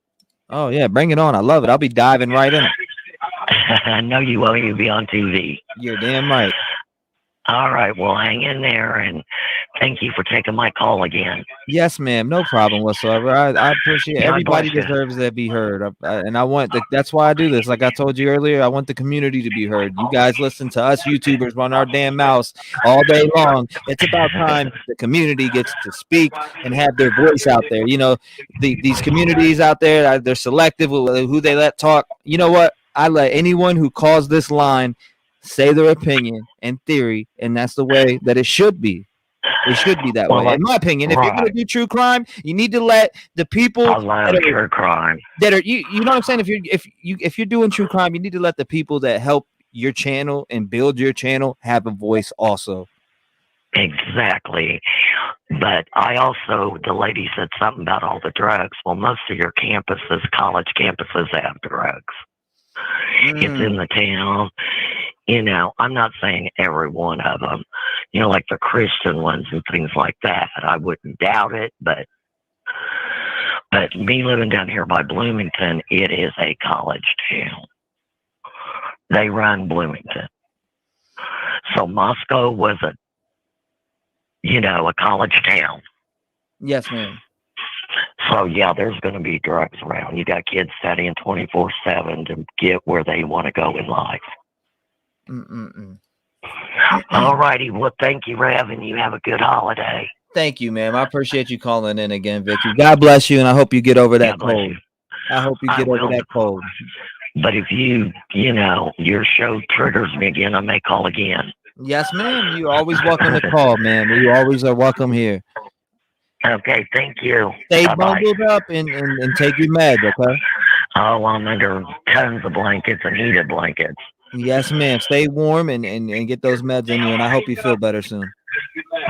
Oh yeah, bring it on. I love it. I'll be diving right in it. I know you will. You'll be on TV. You're damn right. All right. Well, hang in there, and thank you for taking my call again. Yes, ma'am. No problem whatsoever. I appreciate it. Everybody deserves to be heard. And I want that's why I do this. Like I told you earlier, I want the community to be heard. You guys listen to us YouTubers run our damn mouths all day long. It's about time the community gets to speak and have their voice out there. These communities out there, they're selective with who they let talk. You know what? I let anyone who calls this line say their opinion and theory, and that's the way that it should be. It should be that way, in my opinion. If you're gonna do true crime, you need to let the people true crime that are you know what I'm saying. If you're doing true crime, you need to let the people that help your channel and build your channel have a voice also. Exactly. But the lady said something about all the drugs. Well, most of your campuses, college campuses, have drugs. It's in the town. I'm not saying every one of them, like the Christian ones and things like that. I wouldn't doubt it, but me living down here by Bloomington, it is a college town. They run Bloomington. So Moscow was a college town. Yes, ma'am. So, yeah, there's going to be drugs around. You got kids studying 24/7 to get where they want to go in life. All righty. Well, thank you, Rev, and you have a good holiday. Thank you, ma'am. I appreciate you calling in again, Vicky. God bless you, and I hope you get over that cold. I hope you get over that cold. But if your show triggers me again, I may call again. Yes, ma'am. You're always welcome to call, man. You always are welcome here. Okay, thank you. Stay bundled up and take your meds, okay? Oh, I'm under tons of blankets and heated blankets. Yes, ma'am. Stay warm and get those meds in you, and I hope you feel better soon.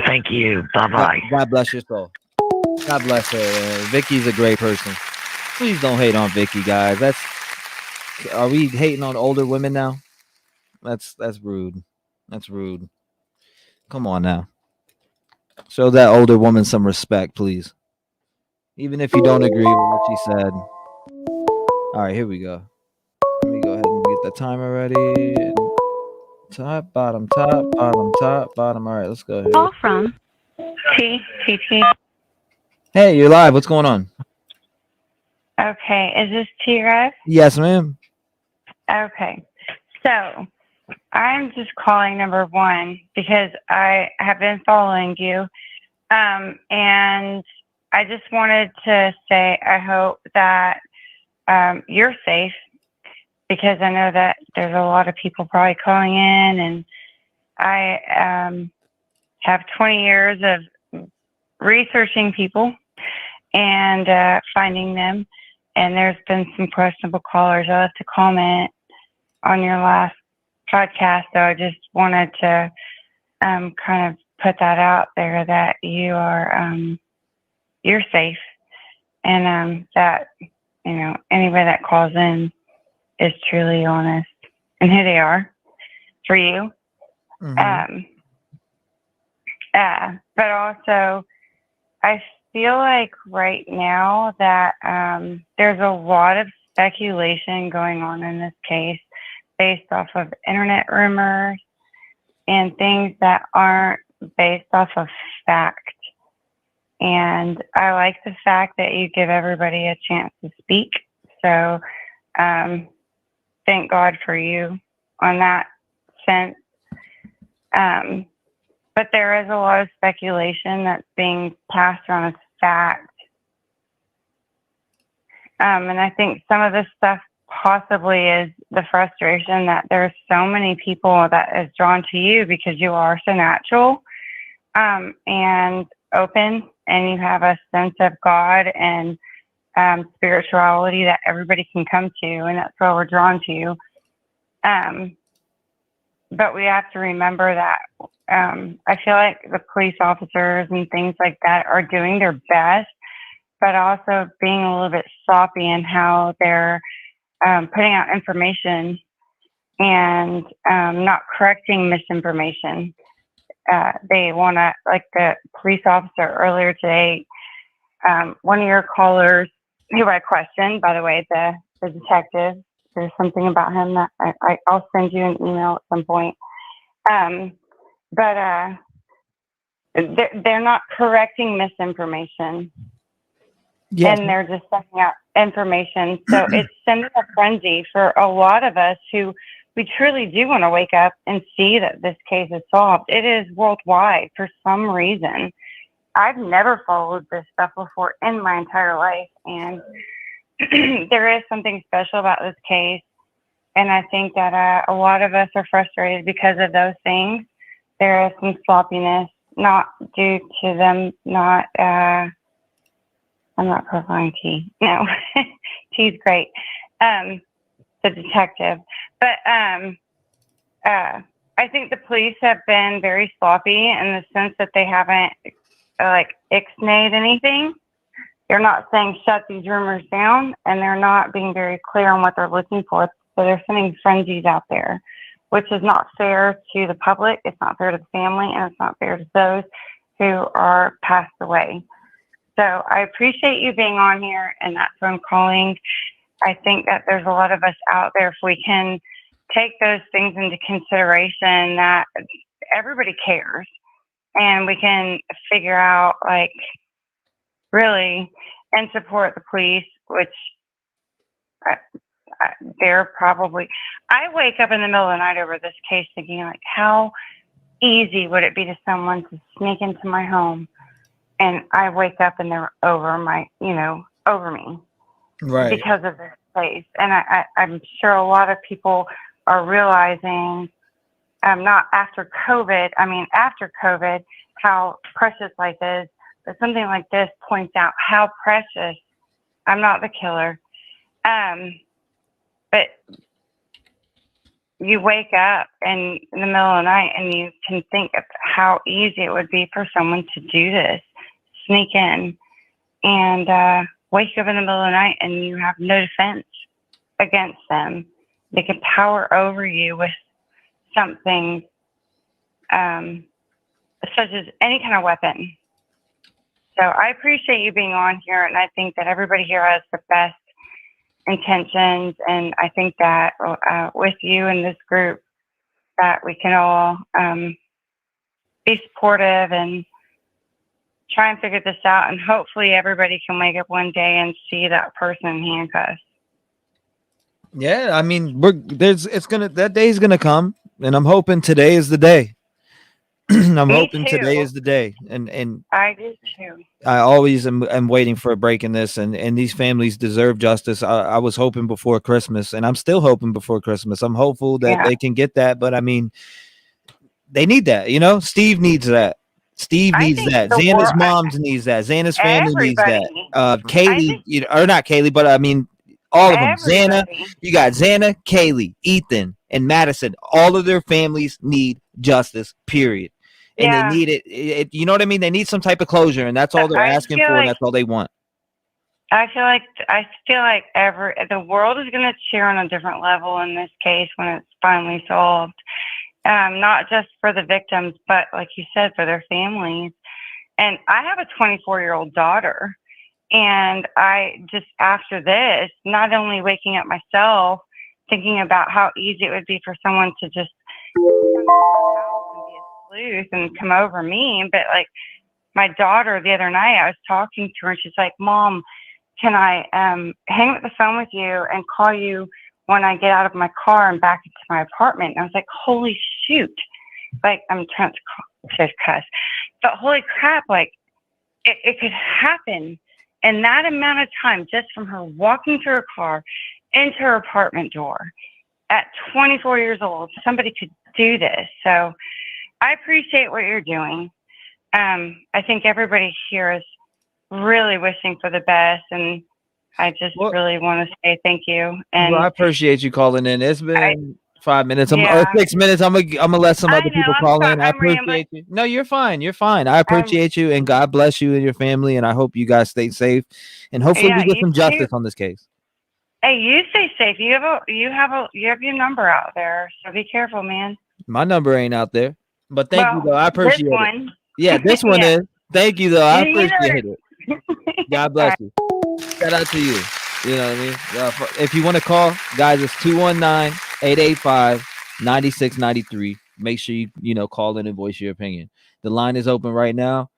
Thank you. Bye-bye. God bless your soul. God bless her. Vicky's a great person. Please don't hate on Vicky, guys. Are we hating on older women now? That's rude. That's rude. Come on now. Show that older woman some respect, please. Even if you don't agree with what she said. All right, here we go. Let me go ahead and get the timer ready. Top, bottom, top, bottom, top, bottom. All right, let's go ahead. Call from T. Hey, you're live. What's going on? Okay, is this T-REV? Yes, ma'am. Okay, so I'm just calling number one because I have been following you, and I just wanted to say I hope that you're safe, because I know that there's a lot of people probably calling in, and I have 20 years of researching people and finding them, and there's been some questionable callers. I'll have to comment on your last podcast, so I just wanted to kind of put that out there that you are you're safe, and that anybody that calls in is truly honest in who they are for you. Mm-hmm. But also, I feel like right now that there's a lot of speculation going on in this case based off of internet rumors and things that aren't based off of fact. And I like the fact that you give everybody a chance to speak. So thank God for you on that sense. But there is a lot of speculation that's being passed around as fact. And I think some of this stuff possibly is the frustration that there's so many people that is drawn to you because you are so natural and open, and you have a sense of God and spirituality that everybody can come to, and that's why we're drawn to you. But we have to remember that I feel like the police officers and things like that are doing their best, but also being a little bit sloppy in how they're putting out information and not correcting misinformation. They want to, like the police officer earlier today, one of your callers, who I questioned, by the way, the detective, there's something about him that I'll send you an email at some point. But they're not correcting misinformation. Yes. And they're just sending out information. So it's sending a frenzy for a lot of us who we truly do want to wake up and see that this case is solved. It is worldwide for some reason. I've never followed this stuff before in my entire life. And there is something special about this case. And I think that a lot of us are frustrated because of those things. There is some sloppiness, not due to them not, I'm not profiling T. No, T's great. The detective. But I think the police have been very sloppy in the sense that they haven't ixnayed anything. They're not saying shut these rumors down, and they're not being very clear on what they're looking for. So they're sending frenzies out there, which is not fair to the public. It's not fair to the family, and it's not fair to those who are passed away. So I appreciate you being on here, and that's what I'm calling. I think that there's a lot of us out there, if we can take those things into consideration, that everybody cares, and we can figure out, really, and support the police, which they're probably, I wake up in the middle of the night over this case thinking, how easy would it be to someone to sneak into my home, and I wake up and they're over me. Right. Because of this place. And I'm sure a lot of people are realizing, not after COVID, after COVID, how precious life is. But something like this points out how precious. I'm not the killer. But you wake up in the middle of the night and you can think of how easy it would be for someone to do this, sneak in and wake up in the middle of the night and you have no defense against them. They can power over you with something such as any kind of weapon. So I appreciate you being on here, and I think that everybody here has the best intentions, and I think that with you and this group that we can all be supportive and try and figure this out, and hopefully everybody can wake up one day and see that person in handcuffs. Yeah, that day's gonna come, and I'm hoping today is the day. I'm hoping today is the day, and I do too. I always am waiting for a break in this, and these families deserve justice. I was hoping before Christmas, and I'm still hoping before Christmas. I'm hopeful that they can get that, but they need that. Steve needs that. Steve needs that. Xana's moms needs that. Xana's family needs that. Kaylee, or not Kaylee, but all of them. Xana, you got Xana, Kaylee, Ethan, and Madison. All of their families need justice, period. And they need it. You know what I mean? They need some type of closure, and that's all they're asking for, and that's all they want. I feel like the world is going to cheer on a different level in this case when it's finally solved. Not just for the victims, but like you said, for their families. And I have a 24-year-old daughter, and I just, after this, not only waking up myself thinking about how easy it would be for someone to just come to our house and be a sleuth and come over me. But like my daughter the other night, I was talking to her and she's like, Mom, can I hang up the phone with you and call you when I get out of my car and back into my apartment? And I was like, holy shoot. Like, I'm trying to cuss. But holy crap, like, it could happen in that amount of time just from her walking to her car into her apartment door at 24 years old. Somebody could do this. So I appreciate what you're doing. I think everybody here is really wishing for the best, and I just really want to say thank you. And I appreciate you calling in. It's been 5 minutes, yeah. 6 minutes. I'm gonna let some other people call in. I appreciate rambling. you. No, you're fine. You're fine. I appreciate you, and God bless you and your family. And I hope you guys stay safe, and hopefully we get some justice on this case. Hey, you stay safe. You have your number out there, so be careful, man. My number ain't out there, but thank you though. I appreciate this it. one. Yeah, this one is. Thank you though. I You know appreciate it. God bless you. Shout out to you. You know what I mean? If you want to call, guys, it's 219-885-9693. Make sure you call in and voice your opinion. The line is open right now.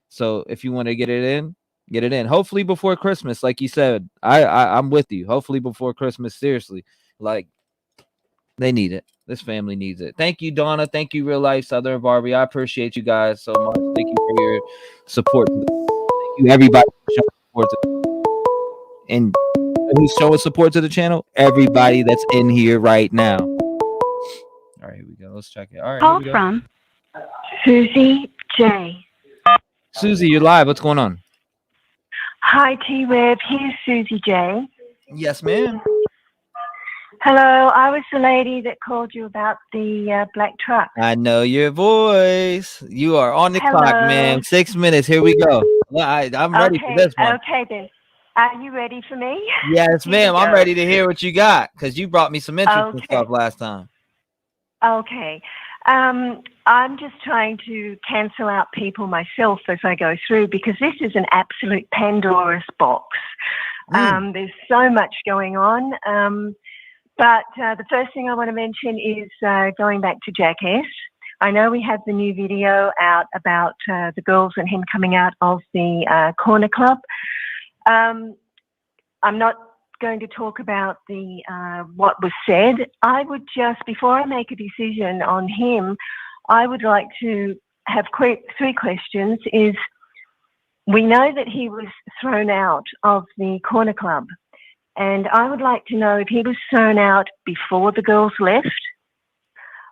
So if you want to get it in, get it in. Hopefully before Christmas, like you said. I'm with you. Hopefully before Christmas, seriously. Like, they need it. This family needs it. Thank you, Donna. Thank you, Real Life Southern Barbie. I appreciate you guys so much. Thank you for your support. Thank you, everybody, for showing support and who's showing support to the channel. Everybody that's in here right now. All right, here we go. Let's check it. All right, Call from Susie J. Susie, you're live. What's going on? Hi, T-REV. Here's Susie J. Yes, ma'am. Hello, I was the lady that called you about the black truck. I know your voice. You are on the clock, man. 6 minutes. Here we go. I'm ready for this one. Okay, then. Are you ready for me? Yes, ma'am. I'm ready to hear what you got because you brought me some interesting stuff last time. Okay. I'm just trying to cancel out people myself as I go through because this is an absolute Pandora's box. There's so much going on. But the first thing I want to mention is going back to Jackass. I know we have the new video out about the girls and him coming out of the corner club. I'm not going to talk about the what was said. I would just, before I make a decision on him, I would like to have three questions. Is we know that he was thrown out of the corner club. And I would like to know if he was thrown out before the girls left,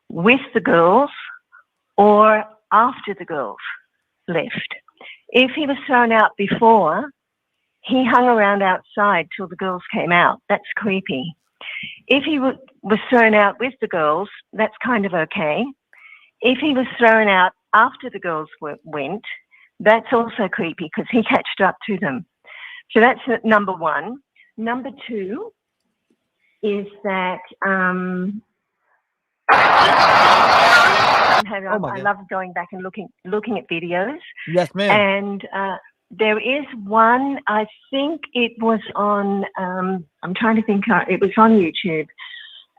with the girls, or after the girls left. If he was thrown out before, he hung around outside till the girls came out. That's creepy. If he was thrown out with the girls, that's kind of okay. If he was thrown out after the girls went, that's also creepy because he catched up to them. So that's number one. Number two is that I love going back and looking at videos. Yes, ma'am. And there is one, I think it was on, I'm trying to think, it was on YouTube.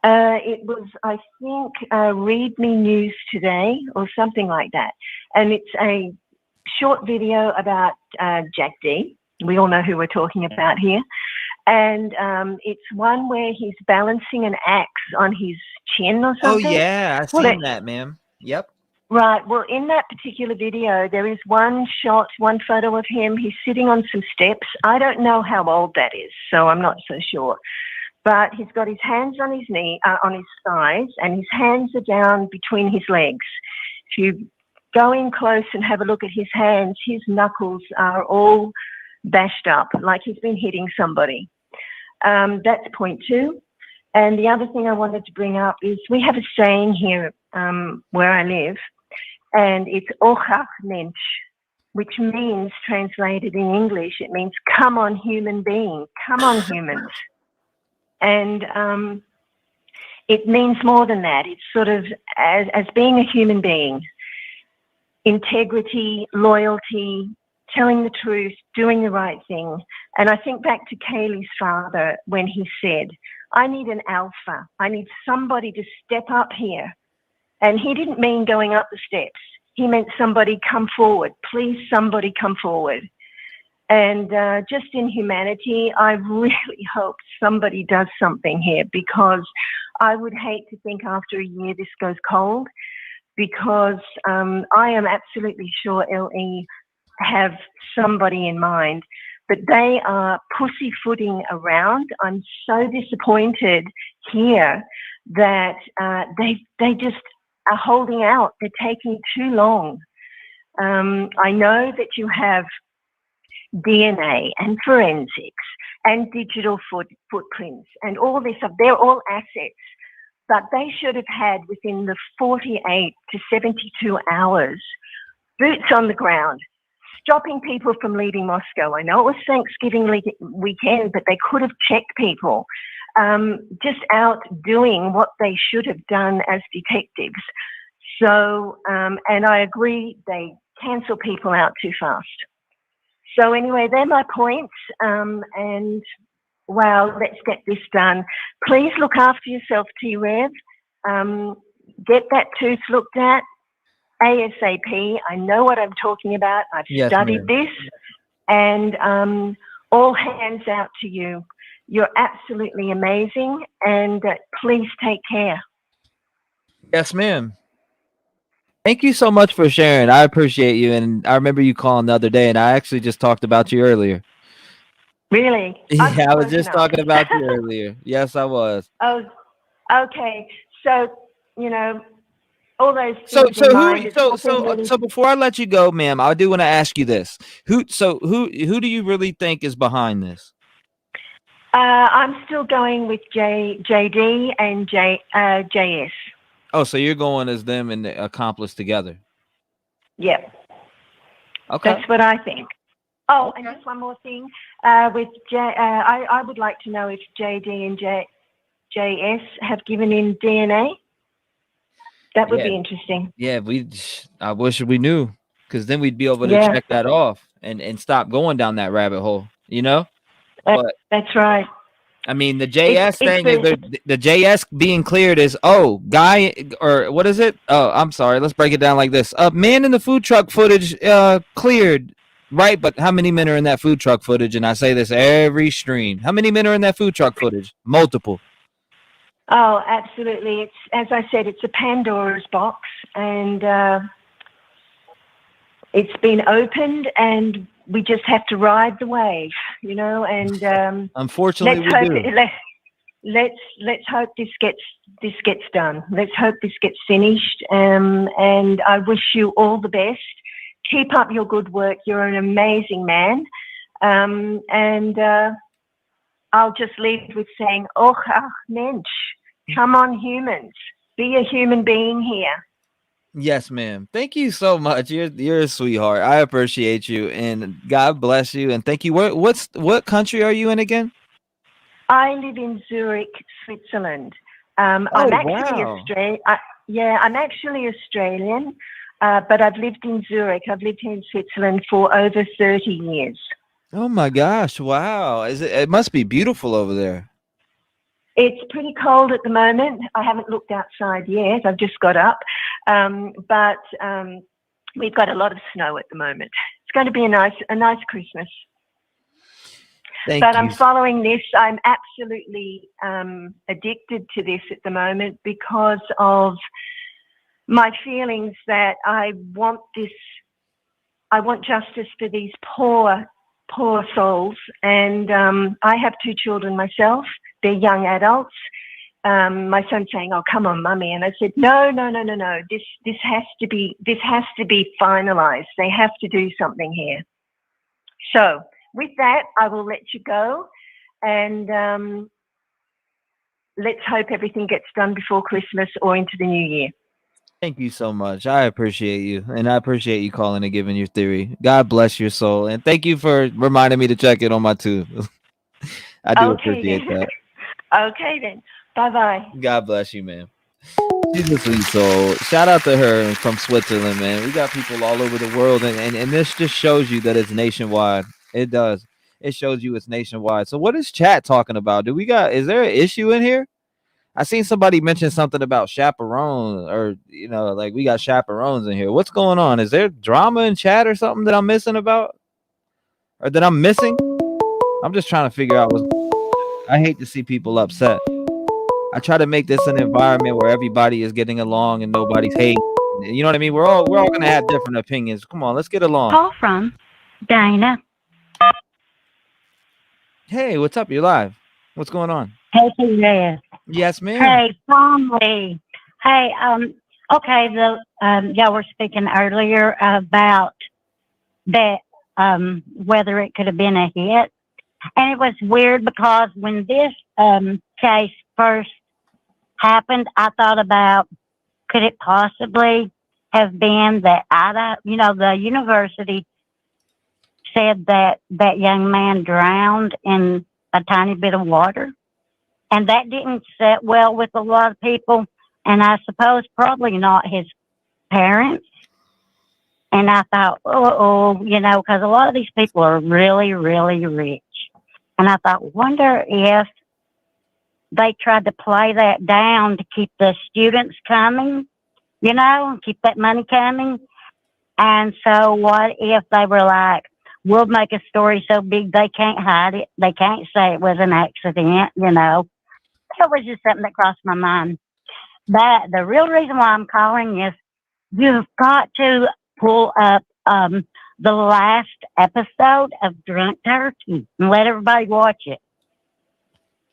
It was, I think, Read Me News Today or something like that. And it's a short video about Jack D. We all know who we're talking about here. And it's one where he's balancing an axe on his chin or something. Oh, yeah. I've seen that, ma'am. Yep. Right. Well, in that particular video, there is one shot, one photo of him. He's sitting on some steps. I don't know how old that is, so I'm not so sure. But he's got his hands on his on his thighs, and his hands are down between his legs. If you go in close and have a look at his hands, his knuckles are all bashed up, like he's been hitting somebody. That's point two. And the other thing I wanted to bring up is we have a saying here where I live, and it's "Ochach Mensch," which means, translated in English, it means "come on, human being, come on, humans." And it means more than that. It's sort of as being a human being, integrity, loyalty, telling the truth, doing the right thing. And I think back to Kaylee's father when he said, I need an alpha. I need somebody to step up here. And he didn't mean going up the steps. He meant somebody come forward. Please, somebody come forward. And just in humanity, I really hope somebody does something here, because I would hate to think after a year this goes cold, because I am absolutely sure LE have somebody in mind, but they are pussyfooting around. I'm so disappointed here that they just are holding out. They're taking too long. I know that you have DNA and forensics and digital footprints and all this stuff. They're all assets, but they should have had, within the 48 to 72 hours, boots on the ground, stopping people from leaving Moscow. I know it was Thanksgiving weekend, but they could have checked people, just out doing what they should have done as detectives. So, and I agree, they cancel people out too fast. So anyway, they're my points. And wow, let's get this done. Please look after yourself, T-REV. Get that tooth looked at ASAP. I know what I'm talking about. I've studied this. And all hands out to you. You're absolutely amazing. And please take care. Yes, ma'am. Thank you so much for sharing. I appreciate you. And I remember you calling the other day, and I actually just talked about you earlier. Really? Yeah, I was just talking about you earlier. Yes, I was. Oh, okay. So, you know, all those So things in mind. so before I let you go, ma'am, I do want to ask you this. Who do you really think is behind this? I'm still going with JD and JS. Oh, so you're going as them and the accomplice together. Yep. Okay. That's what I think. Oh, and just one more thing. With I would like to know if JD and JS have given in DNA. That would be interesting. Yeah, I wish we knew, because then we'd be able to check that off and stop going down that rabbit hole, you know? But that's right. I mean, the JS thing is the JS being cleared is, oh, guy, or what is it? Oh, I'm sorry. Let's break it down like this. Man in the food truck footage cleared, right? But how many men are in that food truck footage? And I say this every stream. How many men are in that food truck footage? Multiple. Oh, absolutely. It's, as I said, it's a Pandora's box, and it's been opened, and we just have to ride the wave, you know. And unfortunately, let's hope this gets done. Let's hope this gets finished. And I wish you all the best. Keep up your good work. You're an amazing man. And I'll just leave with saying, "Och, ach, Mensch, come on, humans, be a human being here." Yes, ma'am. Thank you so much. You're a sweetheart. I appreciate you, and God bless you. And thank you. What country are you in again? I live in Zurich, Switzerland. I'm actually Australian. I'm actually Australian, but I've lived in Zurich. I've lived here in Switzerland for over 30 years. Oh my gosh! Wow, it must be beautiful over there. It's pretty cold at the moment. I haven't looked outside yet. I've just got up. But we've got a lot of snow at the moment. It's going to be a nice Christmas. Thank you. I'm following this. I'm absolutely addicted to this at the moment because of my feelings that I want justice for these poor souls. And I have 2 children myself. They're young adults. My son's saying, "Oh, come on, mummy," and I said, "No. This has to be finalized. They have to do something here." So, with that, I will let you go, and let's hope everything gets done before Christmas or into the new year. Thank you so much. I appreciate you, and I appreciate you calling and giving your theory. God bless your soul, and thank you for reminding me to check it on my tooth. I do appreciate that. Okay, then. Bye-bye. God bless you, man. She's a sweet soul. Shout out to her from Switzerland, man. We got people all over the world, and this just shows you that it's nationwide. It does. it shows you it's nationwide. So what is chat talking about? Is there an issue in here? I seen somebody mention something about chaperone, or like we got chaperones in here. What's going on? Is there drama in chat or something that I'm missing about, or that I'm missing? I'm just trying to figure out I hate to see people upset. I try to make this an environment where everybody is getting along and nobody's hating. You know what I mean? We're all gonna have different opinions. Come on, let's get along. Call from Dana. Hey, what's up? You're live. What's going on? Hey, T-REV. Yes, ma'am. Hey, Tommy. Hey, okay, y'all were speaking earlier about that, whether it could have been a hit. And it was weird because when this case first happened, I thought about, could it possibly have been that Idaho, the university said that that young man drowned in a tiny bit of water. And that didn't sit well with a lot of people. And I suppose probably not his parents. And I thought, because a lot of these people are really, really rich. And I thought, wonder if they tried to play that down to keep the students coming, keep that money coming. And so what if they were like, we'll make a story so big they can't hide it. They can't say it was an accident, It was just something that crossed my mind. But the real reason why I'm calling is you've got to pull up the last episode of Drunk Turkey and let everybody watch it.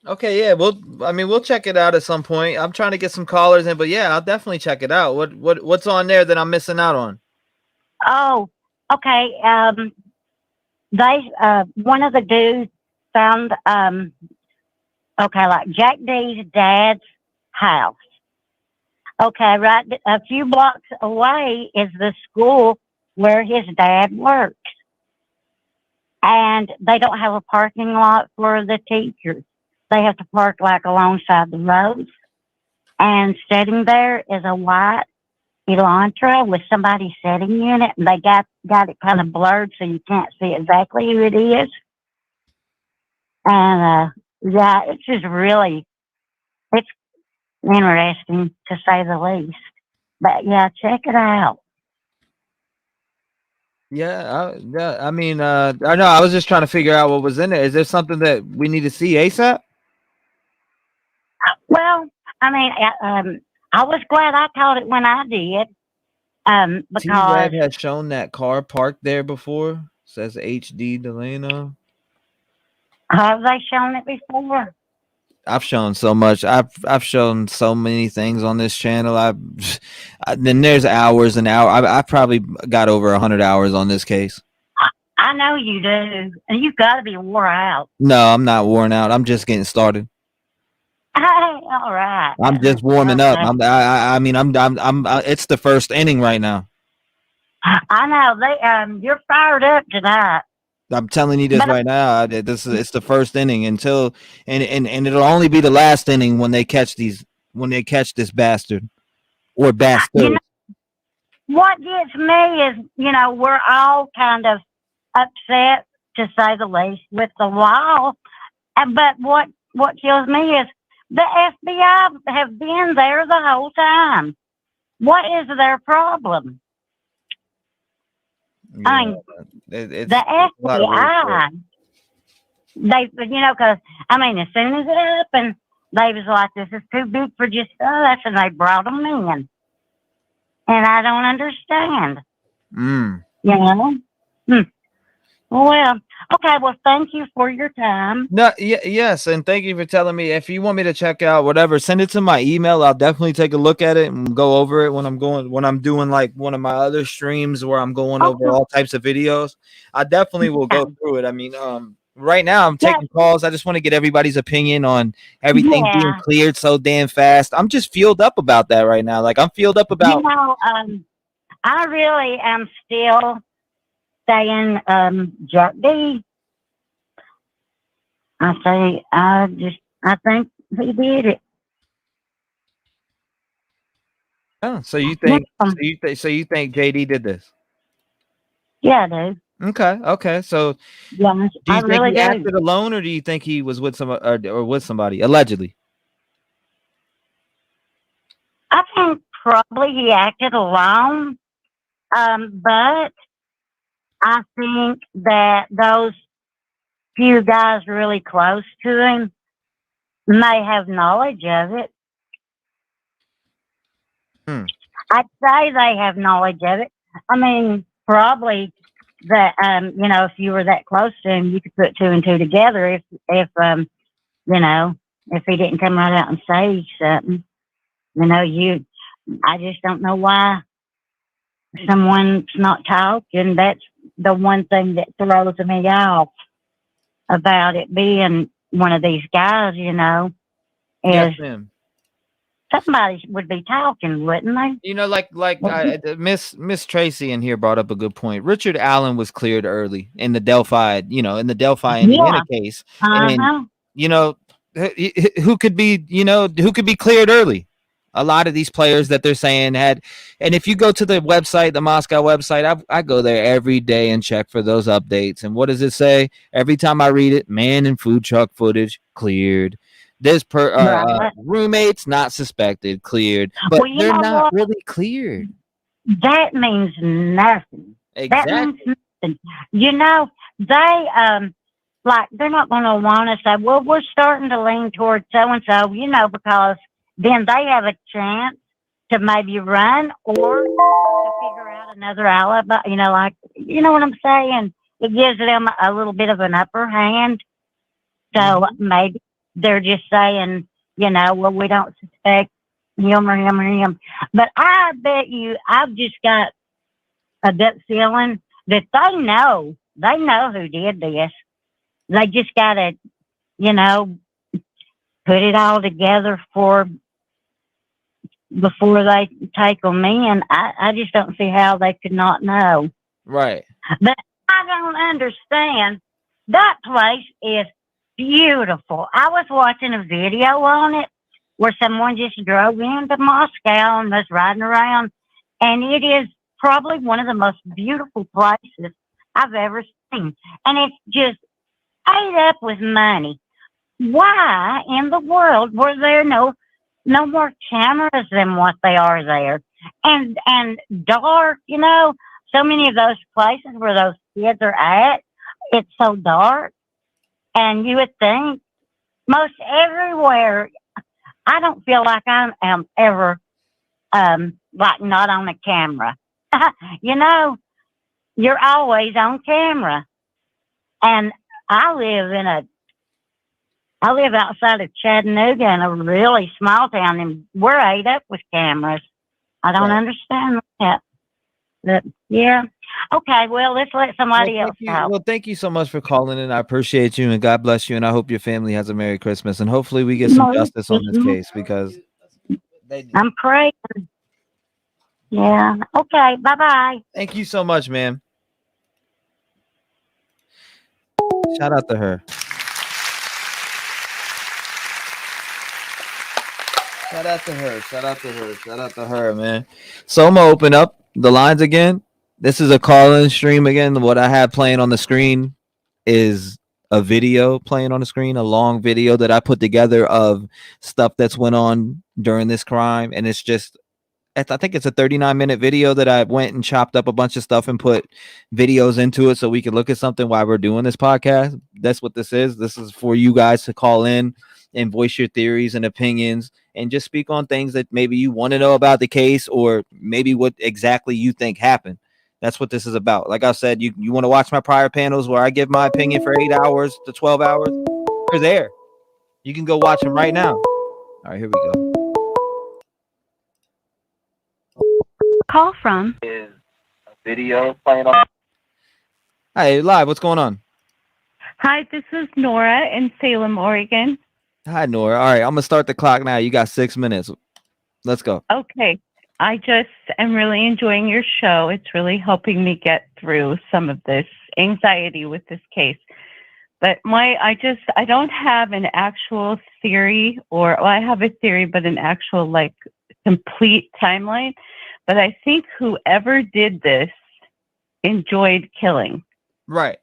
Okay, yeah, we'll check it out at some point. I'm trying to get some callers in, but yeah, I'll definitely check it out. What's on there that I'm missing out on? Oh, okay. One of the dudes found like Jack D's dad's house. Okay, right a few blocks away is the school where his dad works. And they don't have a parking lot for the teachers. They have to park like alongside the roads. And sitting there is a white Elantra with somebody sitting in it. And they got it kind of blurred so you can't see exactly who it is. And yeah, it's just really, it's interesting to say the least. But yeah, check it out. Yeah, I mean, I know. I was just trying to figure out what was in there. Is there something that we need to see ASAP? Well, I mean, I was glad I caught it when I did. Because T-REV has shown that car parked there before. Says HD Delano. Have they shown it before? I've shown so much. I've shown so many things on this channel. Then there's hours and hours. I probably got over 100 hours on this case. I know you do, and you've got to be wore out. No, I'm not worn out. I'm just getting started. Hey, all right. I'm just warming up. It's the first inning right now. I know you're fired up tonight. I'm telling you this right now. It's the first inning and it'll only be the last inning when they catch this bastard or bastard. What gets me is, we're all kind of upset, to say the least, with the law. But what kills me is the FBI have been there the whole time. What is their problem? Yeah, I mean, the FBI, because, as soon as it happened, they was like, this is too big for just us, and they brought them in. And I don't understand. Well, okay. Well, thank you for your time. No, yes, and thank you for telling me. If you want me to check out whatever, send it to my email. I'll definitely take a look at it and go over it when I'm doing like one of my other streams where I'm going over all types of videos. I definitely will go through it. I mean, right now I'm taking calls. I just want to get everybody's opinion on everything being cleared so damn fast. I'm just fueled up about that right now. Like I'm fueled up about. I really am still saying Jack D. I think he did it. Oh, so you think JD did this? Yeah, I do. Okay. So, Yes, do I you think really he do. acted alone, or do you think he was with some or with somebody allegedly? I think probably he acted alone, but I think that those few guys really close to him may have knowledge of it. Hmm. I'd say they have knowledge of it. I mean, probably that if you were that close to him, you could put two and two together. If he didn't come right out and say something, I just don't know why someone's not talking. That's the one thing that throws me off about it being one of these guys. Yes, Is ma'am. somebody would be talking, wouldn't they? Miss Tracy in here brought up a good point. Richard Allen was cleared early in the Delphi, Indiana case, and who could be cleared early? A lot of these players that they're saying had, and if you go to the website, the Moscow website, I go there every day and check for those updates. And what does it say? Every time I read it, man in food truck footage cleared. This roommates not suspected cleared, but Well, they're not what? really cleared. That means nothing. Exactly. That means nothing. They're not going to want to say, well, we're starting to lean towards so-and-so, because then they have a chance to maybe run or to figure out another alibi, you know what I'm saying? It gives them a little bit of an upper hand. So maybe they're just saying, well, we don't suspect him or him or him. But I bet you, I've just got a gut feeling that they know who did this. They just got to, put it all together before they take them in. I just don't see how they could not know. Right. But I don't understand. That place is beautiful. I was watching a video on it where someone just drove into Moscow and was riding around, and it is probably one of the most beautiful places I've ever seen. And it's just ate up with money. Why in the world were there no more cameras than what they are there? And dark, so many of those places where those kids are at, it's so dark. And you would think most everywhere, I don't feel like I am ever not on a camera. You're always on camera. And I live outside of Chattanooga in a really small town, and we're ate up with cameras. I don't understand that. But yeah. Okay, well, let's let somebody else talk. Well, thank you so much for calling in. I appreciate you, and God bless you. And I hope your family has a Merry Christmas. And hopefully we get some justice on this case, because I'm praying. Yeah. Okay. Bye-bye. Thank you so much, man. Shout out to her. Shout out to her, man. So I'm gonna open up the lines again. This is a call-in stream again. What I have playing on the screen is a video playing on the screen, a long video that I put together of stuff that's went on during this crime. And it's just, I think it's a 39-minute video that I went and chopped up a bunch of stuff and put videos into it so we could look at something while we're doing this podcast. That's what this is. This is for you guys to call in and voice your theories and opinions and just speak on things that maybe you want to know about the case, or maybe what exactly you think happened. That's what this is about. Like I said, you want to watch my prior panels where I give my opinion for 8 hours to 12 hours? They're there. You can go watch them right now. All right, here we go. Call from is a video playing on. Hi, live. What's going on? Hi, this is Nora in Salem, Oregon. Hi, Nora. All right, I'm gonna start the clock now. You got 6 minutes. Let's go. Okay. I just am really enjoying your show. It's really helping me get through some of this anxiety with this case. But I don't have an actual theory, I have a theory, but an actual complete timeline. But I think whoever did this enjoyed killing. Right.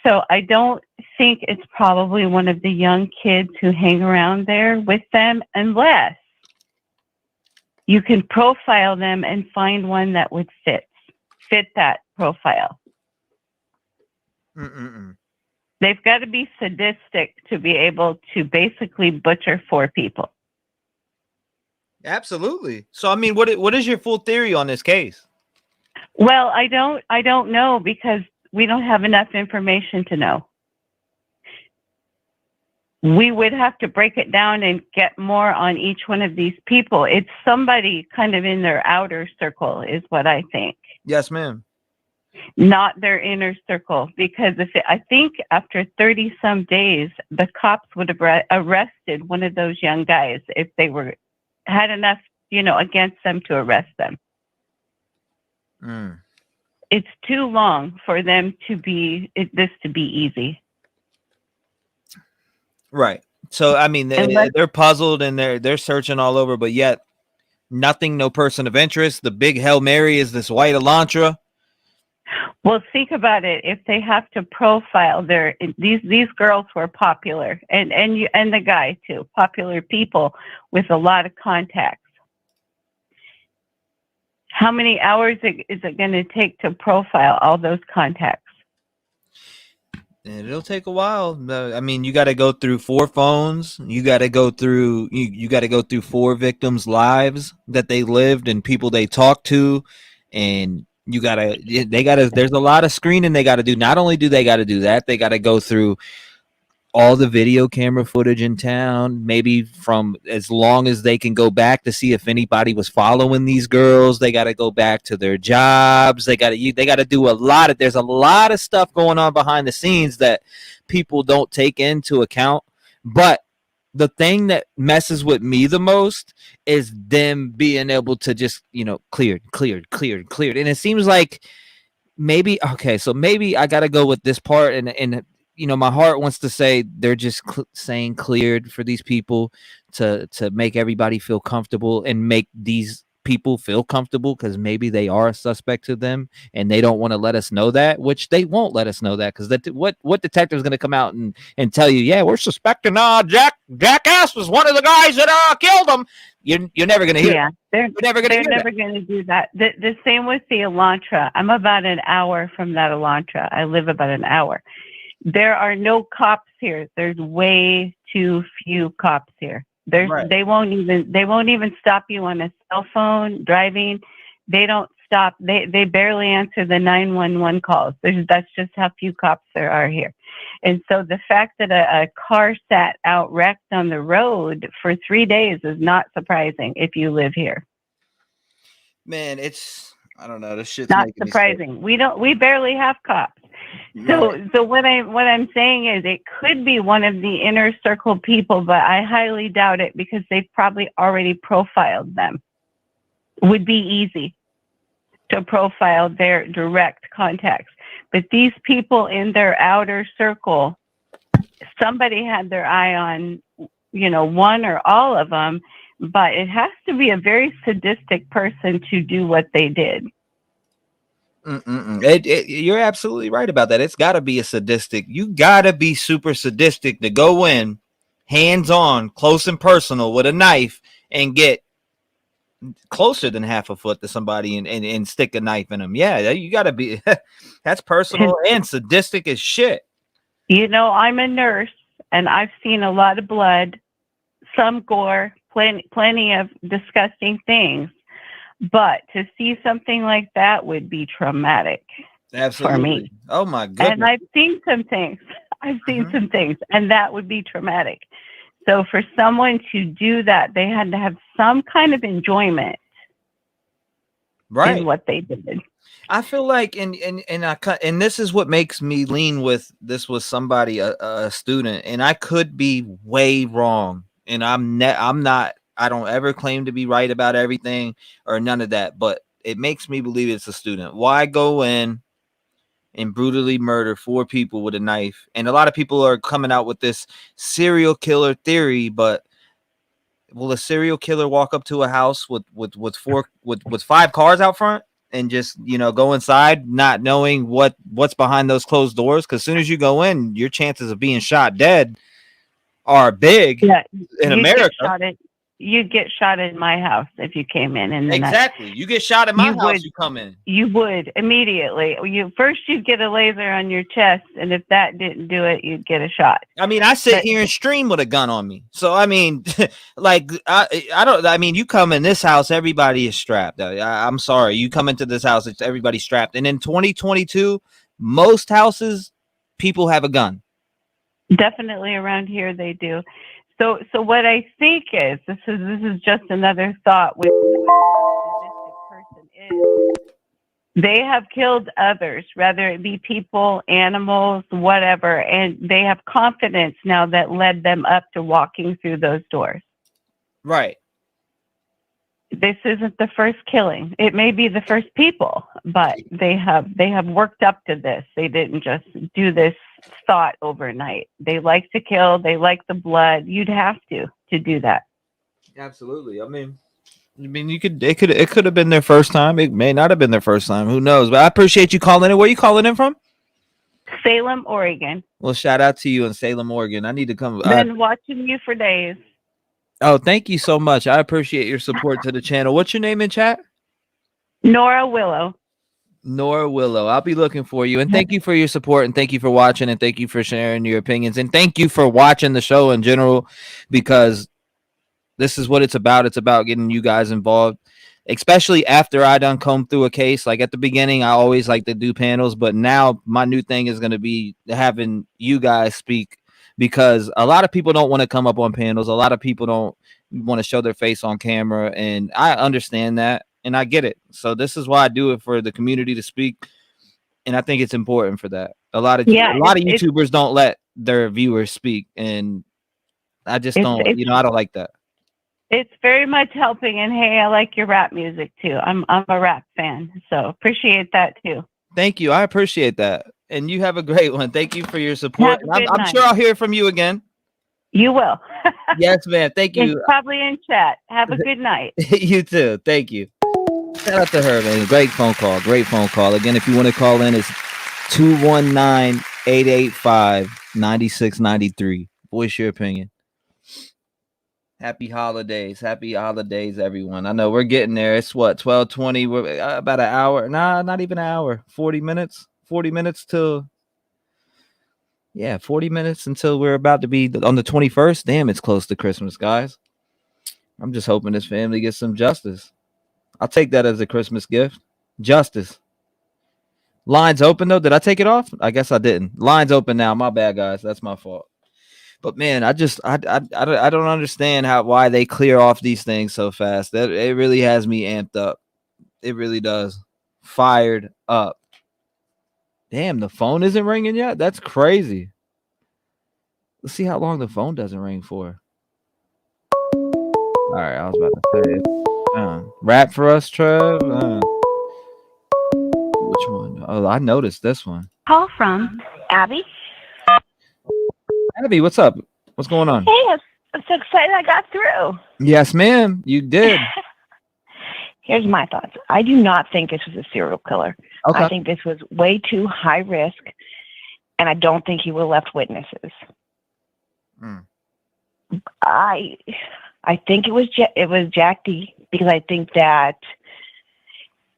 So I don't think it's probably one of the young kids who hang around there with them, unless you can profile them and find one that would fit that profile. They've got to be sadistic to be able to basically butcher 4 people. Absolutely. So, I mean, what is your full theory on this case? Well, I don't know, because we don't have enough information to know. We would have to break it down and get more on each one of these people. It's somebody kind of in their outer circle is what I think. Yes, ma'am. Not their inner circle, because I think after 30 some days, the cops would have arrested one of those young guys if they had enough, against them to arrest them. It's too long for them to be easy. Right. So, I mean, they're puzzled and they're searching all over, but yet nothing, no person of interest. The big Hail Mary is this white Elantra. Well, think about it. If they have to profile these girls were popular, and the guy too, popular people with a lot of contacts. How many hours is it going to take to profile all those contacts? It'll take a while. I mean, you got to go through 4 phones. You got to go through. You got to go through 4 victims' lives that they lived and people they talked to, and there's a lot of screening they got to do. Not only do they got to do that, they got to go through all the video camera footage in town, maybe from as long as they can go back to see if anybody was following these girls. They got to go back to their jobs. They got to do there's a lot of stuff going on behind the scenes that people don't take into account. But the thing that messes with me the most is them being able to just, cleared. And it seems like maybe I got to go with this part. And my heart wants to say they're just saying cleared for these people to make everybody feel comfortable and make these people feel comfortable, because maybe they are a suspect to them and they don't want to let us know that, which they won't let us know that, because what detective is going to come out and tell you, yeah, we're suspecting Jackass was one of the guys that killed him. You're never going to hear. Yeah, they're never going to do that. The same with the Elantra. I'm about an hour from that Elantra. I live about an hour. There are no cops here. There's way too few cops here. Right. They won't even stop you on a cell phone driving. They don't stop. They barely answer the 911 calls. That's just how few cops there are here. And so the fact that a car sat out wrecked on the road for 3 days is not surprising if you live here. Man, I don't know. This shit's not surprising. We barely have cops. So what I'm saying is it could be one of the inner circle people, but I highly doubt it, because they've probably already profiled them. It would be easy to profile their direct contacts. But these people in their outer circle, somebody had their eye on, one or all of them, but it has to be a very sadistic person to do what they did. You're absolutely right about that. It's got to be a sadistic. You got to be super sadistic to go in, hands on, close and personal with a knife and get closer than half a foot to somebody and stick a knife in them. Yeah, you got to be. That's personal and sadistic as shit. I'm a nurse and I've seen a lot of blood, some gore, plenty of disgusting things. But to see something like that would be traumatic. Absolutely. For me. Oh my goodness. And I've seen some things. And that would be traumatic. So for someone to do that, they had to have some kind of enjoyment in what they did. I feel like, and this is what makes me lean with this was somebody, a student, and I could be way wrong, and I'm not. I don't ever claim to be right about everything or none of that, but it makes me believe it's a student. Why go in and brutally murder 4 people with a knife? And a lot of people are coming out with this serial killer theory, but will a serial killer walk up to a house with 5 cars out front and just, you know, go inside not knowing what's behind those closed doors. Because as soon as you go in, your chances of being shot dead are big in America. You'd get shot in my house if you came in the night. Exactly. You get shot in my house, you come in. You would immediately. You'd get a laser on your chest, and if that didn't do it, you'd get a shot. I mean, I sit here and stream with a gun on me. So I mean, like I mean, you come in this house, everybody is strapped. I'm sorry. You come into this house, it's everybody strapped. And in 2022, most houses, people have a gun. Definitely around here they do. So what I think is this is just another thought with who the sadistic person is. They have killed others, whether it be people, animals, whatever, and they have confidence now that led them up to walking through those doors. Right. This isn't the first killing. It may be the first people, but they have worked up to this. They didn't just do this thought overnight. They like to kill. They like the blood. You'd have to do that. Absolutely. I mean, it could have been their first time. It may not have been their first time. Who knows? But I appreciate you calling in. Where are you calling in from? Salem, Oregon. Well, shout out to you in Salem, Oregon. I need to come. Been watching you for days. Oh, thank you so much. I appreciate your support to the channel. What's your name in chat? Nora Willow. Nora Willow. I'll be looking for you. And thank you for your support. And thank you for watching. And thank you for sharing your opinions. And thank you for watching the show in general, because this is what it's about. It's about getting you guys involved, especially after I done comb through a case. Like at the beginning, I always like to do panels, but now my new thing is going to be having you guys speak, because a lot of people don't want to come up on panels. A lot of people don't want to show their face on camera. And I understand that. And I get it. So this is why I do it, for the community to speak. And I think it's important for that. A lot of YouTubers don't let their viewers speak. And I just don't, I don't like that. It's very much helping. And hey, I like your rap music too. I'm a rap fan. So appreciate that too. Thank you. I appreciate that. And you have a great one. Thank you for your support. I'm sure I'll hear from you again. You will. Yes, man. Thank you. It's probably in chat. Have a good night. You too. Thank you. Shout out to her, man. Great phone call. Great phone call. Again, if you want to call in, it's 219-885-9693. Voice your opinion. Happy holidays. Happy holidays, everyone. I know we're getting there. It's what, 12:20? We're about an hour. Nah, not even an hour. 40 minutes. 40 minutes till 40 minutes until we're about to be on the 21st. Damn, it's close to Christmas, guys. I'm just hoping this family gets some justice. I'll take that as a Christmas gift. Justice. Lines open, though. Did I take it off? I guess I didn't. Lines open now. My bad, guys. That's my fault. But man, I don't understand why they clear off these things so fast. That it really has me amped up. It really does. Fired up. Damn, the phone isn't ringing yet? That's crazy. Let's see how long the phone doesn't ring for. All right, I was about to say it. Rap for us, Trev. Which one? Oh, I noticed this one. Call from Abby. Abby, what's up? What's going on? Hey, I'm so excited I got through. Yes, ma'am. You did. Here's my thoughts. I do not think this was a serial killer. Okay. I think this was way too high risk, and I don't think he would have left witnesses. I think it was Jack D, because I think that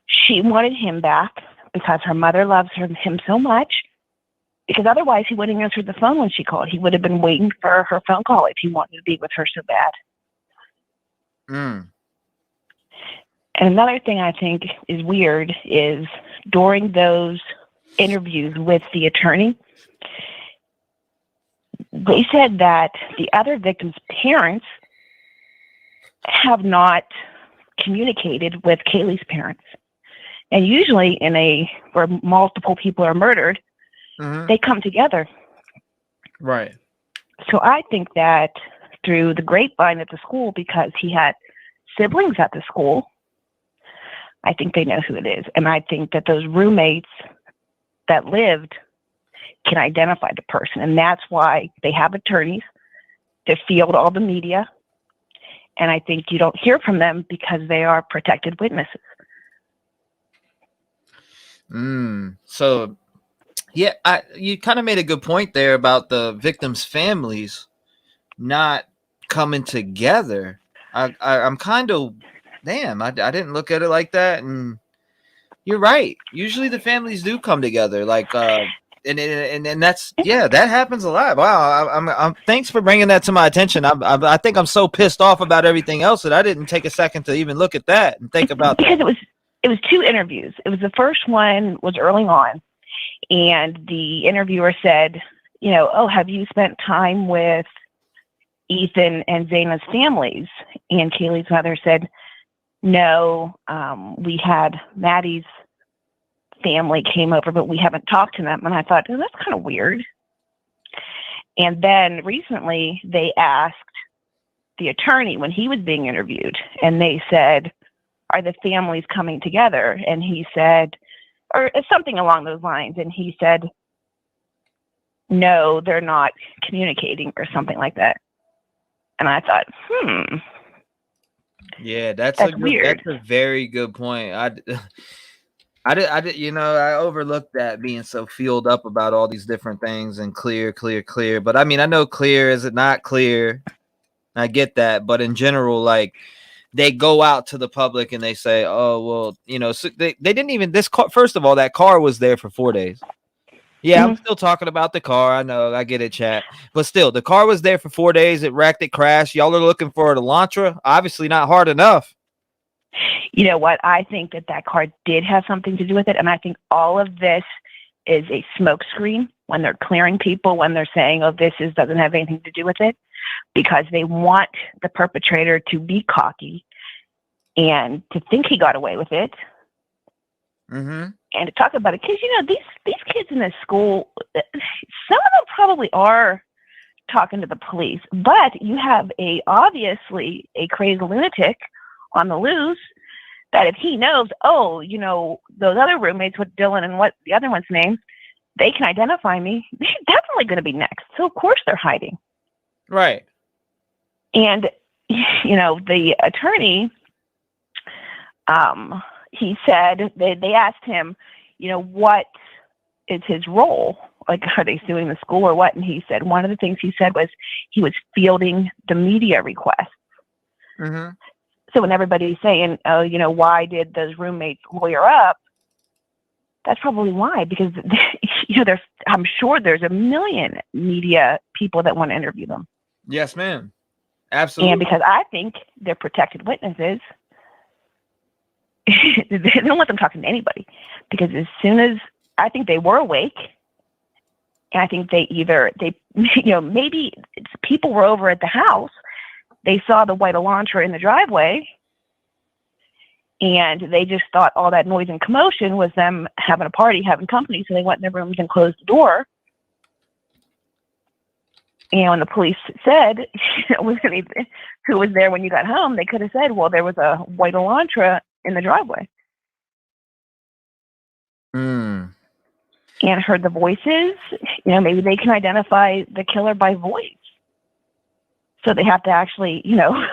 she wanted him back because her mother loves him so much. Because otherwise, he wouldn't answer the phone when she called. He would have been waiting for her phone call if he wanted to be with her so bad. And another thing I think is weird is during those interviews with the attorney, they said that the other victim's parents have not communicated with Kaylee's parents. And usually where multiple people are murdered, they come together. Right. So I think that through the grapevine at the school, because he had siblings at the school, I think they know who it is. And I think that those roommates that lived can identify the person. And that's why they have attorneys to field all the media. And I think you don't hear from them because they are protected witnesses. So yeah, you kind of made a good point there about the victims' families not coming together. I'm kind of damn. I didn't look at it like that, and you're right. Usually the families do come together, like and that's that happens a lot. Wow, I'm thanks for bringing that to my attention. I think I'm so pissed off about everything else that I didn't take a second to even look at that and think about because that. it was 2 interviews. It was the first one was early on, and the interviewer said, you know, oh, have you spent time with Ethan and Zaina's families? And Kaylee's mother said, no, we had Maddie's family came over, but we haven't talked to them. And I thought, oh, that's kind of weird. And then recently they asked the attorney when he was being interviewed, and they said, are the families coming together? And he said, or something along those lines. And he said, no, they're not communicating, or something like that. And I thought, Yeah, that's weird. That's a very good point. I did, you know, I overlooked that being so filled up about all these different things and clear. But I mean, I know clear is it not clear. I get that, but in general, like they go out to the public and they say, "Oh, well, you know," so they didn't even this car. First of all, that car was there for 4 days. Yeah, I'm still talking about the car. I know, I get it, chat, but still, the car was there for 4 days. It wrecked, it crashed. Y'all are looking for an Elantra. Obviously, not hard enough. You know what? I think that car did have something to do with it. And I think all of this is a smokescreen when they're clearing people, when they're saying, oh, doesn't have anything to do with it, because they want the perpetrator to be cocky and to think he got away with it. Mm-hmm. And to talk about it. Because, you know, these kids in this school, some of them probably are talking to the police, but you have obviously a crazy lunatic on the loose that if he knows, oh, you know, those other roommates with Dylan and what the other one's name, they can identify me, they're definitely going to be next. So of course they're hiding. Right. And, you know, the attorney, he said, they asked him, you know, what is his role? Like, are they suing the school or what? And he said, one of the things he said was he was fielding the media requests. Mm-hmm. So when everybody's saying, oh, you know, why did those roommates lawyer up? That's probably why, because, you know, I'm sure there's a million media people that want to interview them. Yes, ma'am. Absolutely. And because I think they're protected witnesses, they don't want them talking to anybody, because as soon as I think they were awake, and I think they you know, maybe people were over at the house, they saw the white Elantra in the driveway, and they just thought all that noise and commotion was them having a party, having company, so they went in their rooms and closed the door. And when the police said, who was there when you got home, they could have said, well, there was a white Elantra in the driveway. And heard the voices. You know, maybe they can identify the killer by voice. So they have to actually, you know,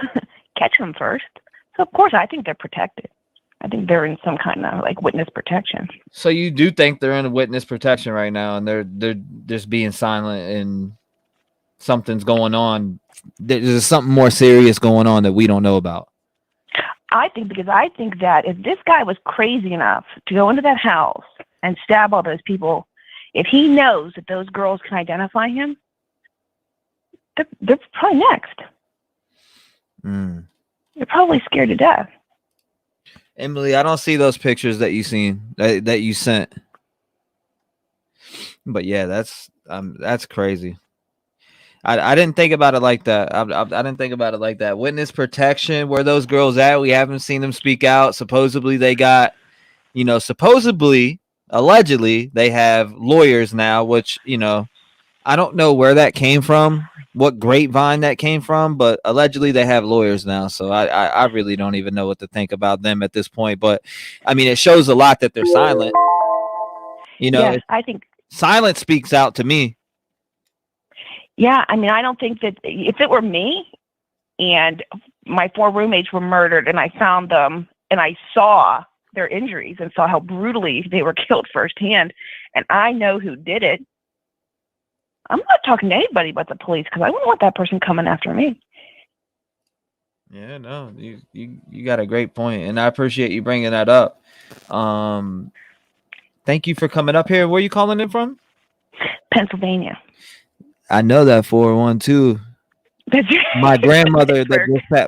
catch them first. So of course, I think they're protected. I think they're in some kind of like witness protection. So you do think they're in a witness protection right now, and they're just being silent, and something's going on. There's something more serious going on that we don't know about. I think that if this guy was crazy enough to go into that house and stab all those people, if he knows that those girls can identify him, they're probably next. They're probably scared to death. Emily, I don't see those pictures that you sent. But yeah, that's crazy. I didn't think about it like that. I didn't think about it like that. Witness protection, where those girls at? We haven't seen them speak out. Supposedly they got, you know, allegedly they have lawyers now, which, you know, I don't know where that came from, what grapevine that came from, but allegedly they have lawyers now. So I really don't even know what to think about them at this point. But I mean, it shows a lot that they're silent. You know, yes, I think silence speaks out to me. Yeah, I mean, I don't think that if it were me and my 4 roommates were murdered and I found them and I saw their injuries and saw how brutally they were killed firsthand, and I know who did it, I'm not talking to anybody but the police because I wouldn't want that person coming after me. Yeah, no, you got a great point, and I appreciate you bringing that up. Thank you for coming up here. Where are you calling in from? Pennsylvania. I know that 412. My grandmother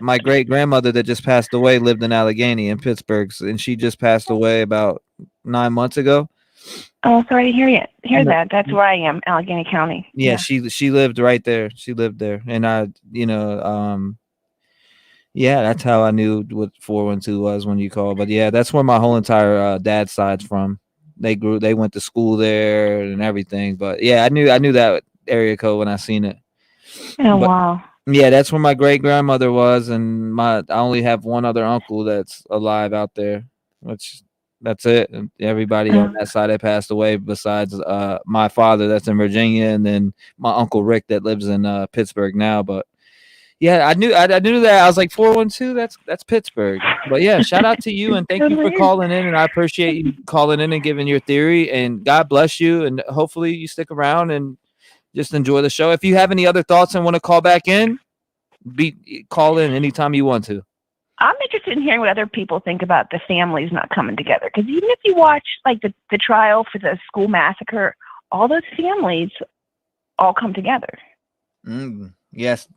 my great grandmother that just passed away lived in Allegheny in Pittsburgh, and she just passed away about 9 months ago. Oh, sorry to hear that. That's where I am, Allegheny County. Yeah, she lived right there. She lived there, and I, yeah, that's how I knew what 412 was when you called. But yeah, that's where my whole entire dad's side's from. They went to school there and everything. But yeah, I knew that area code when I seen it. Oh, wow. Yeah, that's where my great grandmother was, and I only have one other uncle that's alive out there, which that's it. And everybody on that side that passed away besides my father that's in Virginia, and then my uncle Rick that lives in Pittsburgh now. But yeah, I knew that. I was like 412. That's Pittsburgh. But yeah, shout out to you and thank you for calling in, and I appreciate you calling in and giving your theory. And God bless you, and hopefully you stick around and just enjoy the show. If you have any other thoughts and want to call back in, call in anytime you want to. I'm interested in hearing what other people think about the families not coming together. Because even if you watch like the trial for the school massacre, all those families all come together. Yes.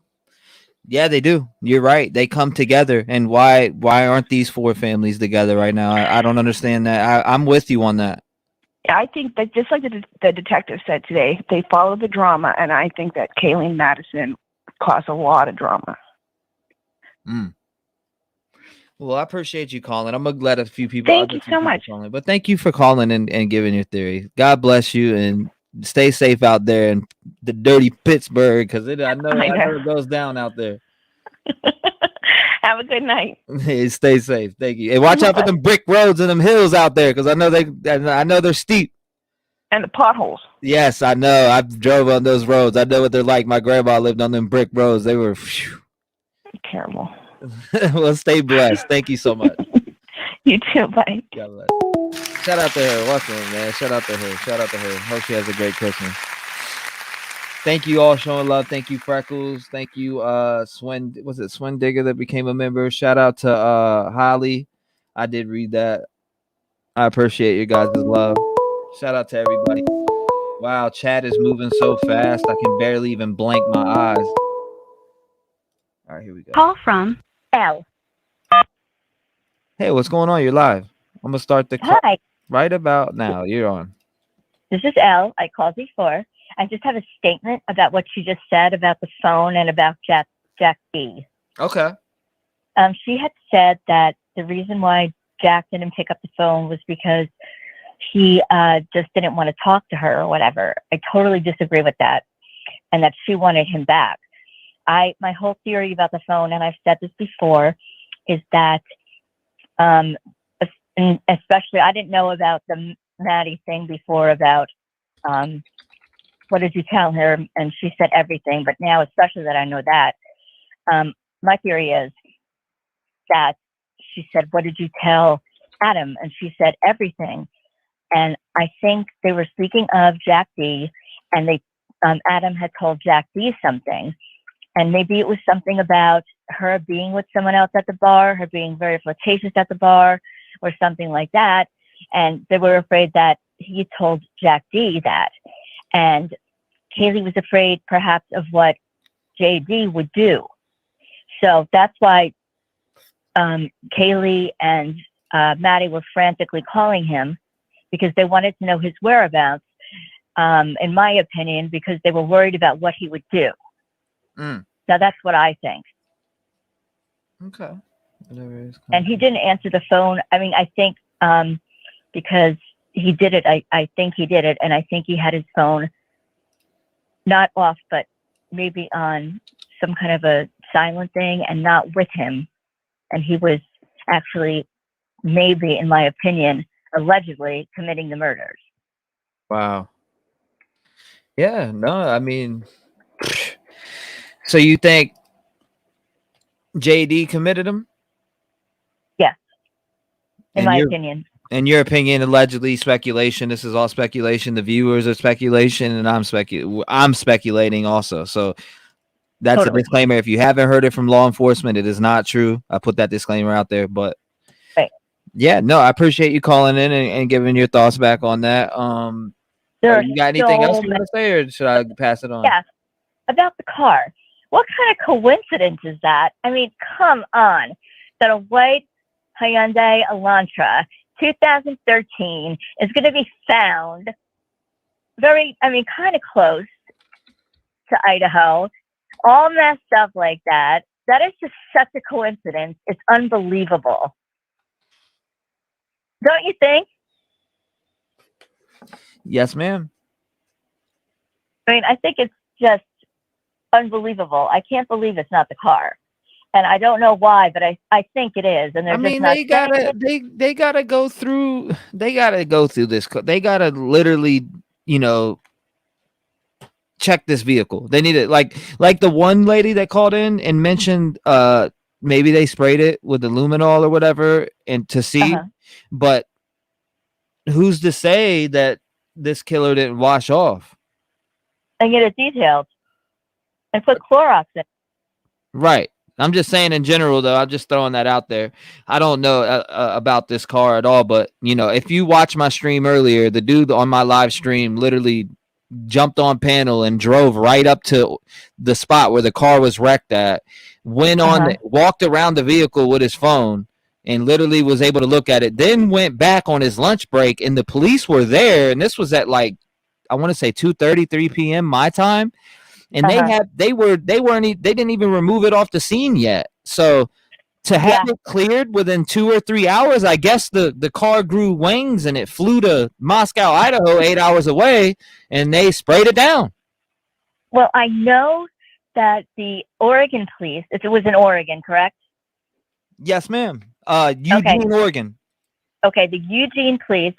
Yeah, they do. You're right. They come together. And why aren't these four families together right now? I don't understand that. I'm with you on that. I think that just like the detective said today, they follow the drama, and I think that Kayleen Madison caused a lot of drama. Well, I appreciate you calling. I'm gonna let a few people. Thank you so much. But thank you for calling and giving your theory. God bless you and stay safe out there in the dirty Pittsburgh, because I know it goes down out there. Have a good night. Stay safe. Thank you. And watch out for them brick roads and them hills out there, because I know they're steep. And the potholes. Yes, I know. I've drove on those roads. I know what they're like. My grandma lived on them brick roads. They were terrible. Well, stay blessed. Thank you so much. You too. Bye. God bless. Shout out to her. Welcome, man. Shout out to her. Hope she has a great Christmas. Thank you all showing love. Thank you, Freckles. Thank you, Swin Digger that became a member. Shout out to Holly. I did read that. I appreciate you guys' love. Shout out to everybody. Wow, chat is moving so fast. I can barely even blink my eyes. All right, here we go. Call from L. Hey, what's going on? You're live. I'm gonna start the call Hi, right about now. You're on. this is Elle. I called before. I just have a statement about what you just said about the phone and about Jack B. Okay. She had said that the reason why Jack didn't pick up the phone was because he just didn't want to talk to her or whatever. I totally disagree with that, and that she wanted him back. My whole theory about the phone, and I've said this before, is that, and especially, I didn't know about the Maddie thing before about, what did you tell her? And she said everything, but now, especially that I know that, my theory is that she said, what did you tell Adam? And she said everything. And I think they were speaking of Jack D, and Adam had told Jack D something. And maybe it was something about her being with someone else at the bar, her being very flirtatious at the bar, or something like that. And they were afraid that he told Jack D that. And Kaylee was afraid perhaps of what JD would do. So that's why Kaylee and Maddie were frantically calling him, because they wanted to know his whereabouts, in my opinion, because they were worried about what he would do. Now, that's what I think. Okay. And he didn't answer the phone. I mean, I think because he did it, I think he did it, and I think he had his phone not off, but maybe on some kind of a silent thing and not with him. And he was actually, maybe, in my opinion, allegedly committing the murders. Wow. Yeah, no, I mean, so you think JD committed them? Yes. in my opinion. In your opinion, allegedly speculation. This is all speculation. The viewers are speculation, and I'm speculating also. So that's a disclaimer. If you haven't heard it from law enforcement, it is not true. I put that disclaimer out there. But yeah, no, I appreciate you calling in and giving your thoughts back on that. You got anything else you want to say, or should I pass it on? Yeah, about the car. What kind of coincidence is that? I mean, come on. That a white Hyundai Elantra 2013 is going to be found kind of close to Idaho, all messed up like that. That is just such a coincidence. It's unbelievable. Don't you think? Yes, ma'am. I mean, I think it's just unbelievable. I can't believe it's not the car. And I don't know why, but I think it is. And they gotta go through this. They gotta literally, check this vehicle. They need it like the one lady that called in and mentioned maybe they sprayed it with the luminol or whatever and to see, but who's to say that this killer didn't wash off and get it detailed and put Clorox in? Right. I'm just saying in general, though. I'm just throwing that out there. I don't know about this car at all, but if you watch my stream earlier, the dude on my live stream literally jumped on panel and drove right up to the spot where the car was wrecked at, walked around the vehicle with his phone and literally was able to look at it, then went back on his lunch break, and the police were there, and this was at I want to say 2:30, 3 p.m. my time. And they didn't even remove it off the scene yet. So to have it cleared within 2 or 3 hours, I guess the car grew wings and it flew to Moscow, Idaho, 8 hours away, and they sprayed it down. Well, I know that the Oregon police, if it was in Oregon, correct? Yes, ma'am. Eugene, Oregon. Okay, the Eugene police.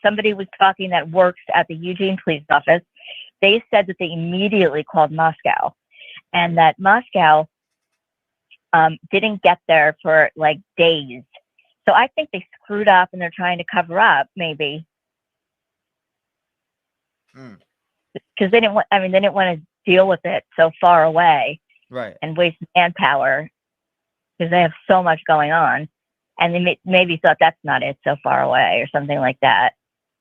Somebody was talking that works at the Eugene police office. They said that they immediately called Moscow, and that Moscow didn't get there for days. So I think they screwed up and they're trying to cover up, maybe, because they didn't want to deal with it so far away, right, and waste manpower because they have so much going on, and they maybe thought that's not it so far away or something like that.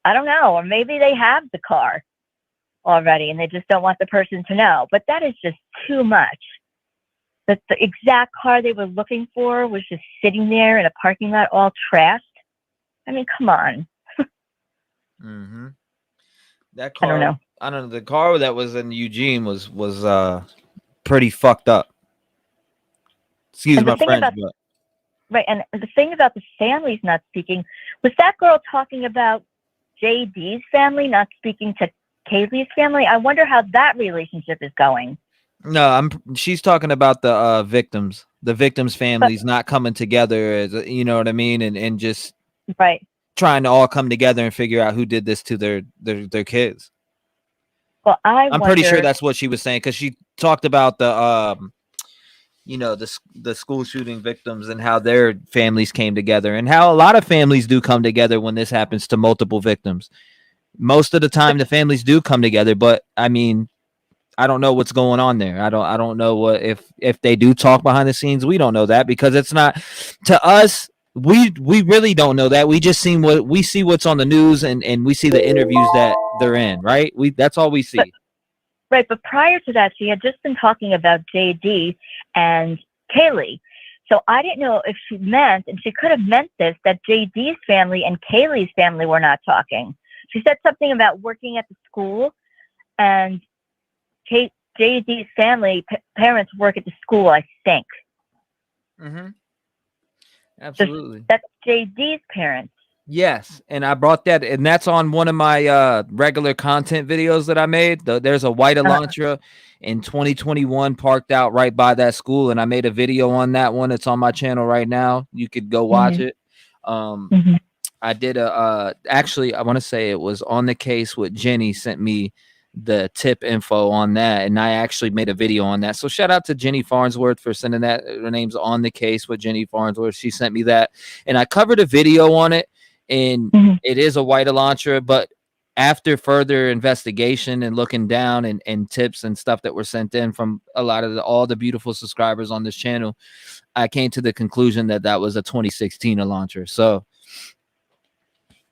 I don't know, or maybe they have the car already and they just don't want the person to know. But that is just too much. That the exact car they were looking for was just sitting there in a parking lot all trashed. I mean, come on. That car, I don't know. The car that was in Eugene was pretty fucked up. Excuse my French, but right. And the thing about the families not speaking, was that girl talking about JD's family not speaking to Kaylee's family? I wonder how that relationship is going. No, she's talking about the victims families not coming together, as you know what I mean, and just trying to all come together and figure out who did this to their kids. Well, I'm pretty sure that's what she was saying, because she talked about the school shooting victims and how their families came together, and how a lot of families do come together when this happens to multiple victims. Most of the time the families do come together, but I mean, I don't know what's going on there. I don't know what if they do talk behind the scenes. We don't know that, because it's not to us. We really don't know that. We just see what's on the news, and we see the interviews that they're in, right? That's all we see. Right, but prior to that, she had just been talking about JD and Kaylee. So I didn't know if she meant, and she could have meant this, that JD's family and Kaylee's family were not talking. She said something about working at the school, and JD's family parents work at the school, I think. Absolutely. That's JD's parents. Yes, and I brought that, and that's on one of my regular content videos that I made. There's a white Elantra in 2021 parked out right by that school, and I made a video on that one. It's on my channel right now. You could go watch it. I did actually, I want to say it was On the Case with Jenny, sent me the tip info on that, and I actually made a video on that. So shout out to Jenny Farnsworth for sending that. Her name's on the case with Jenny Farnsworth. She sent me that, and I covered a video on it, and it is a white Elantra, but after further investigation and looking down and tips and stuff that were sent in from a lot of all the beautiful subscribers on this channel, I came to the conclusion that that was a 2016 Elantra. So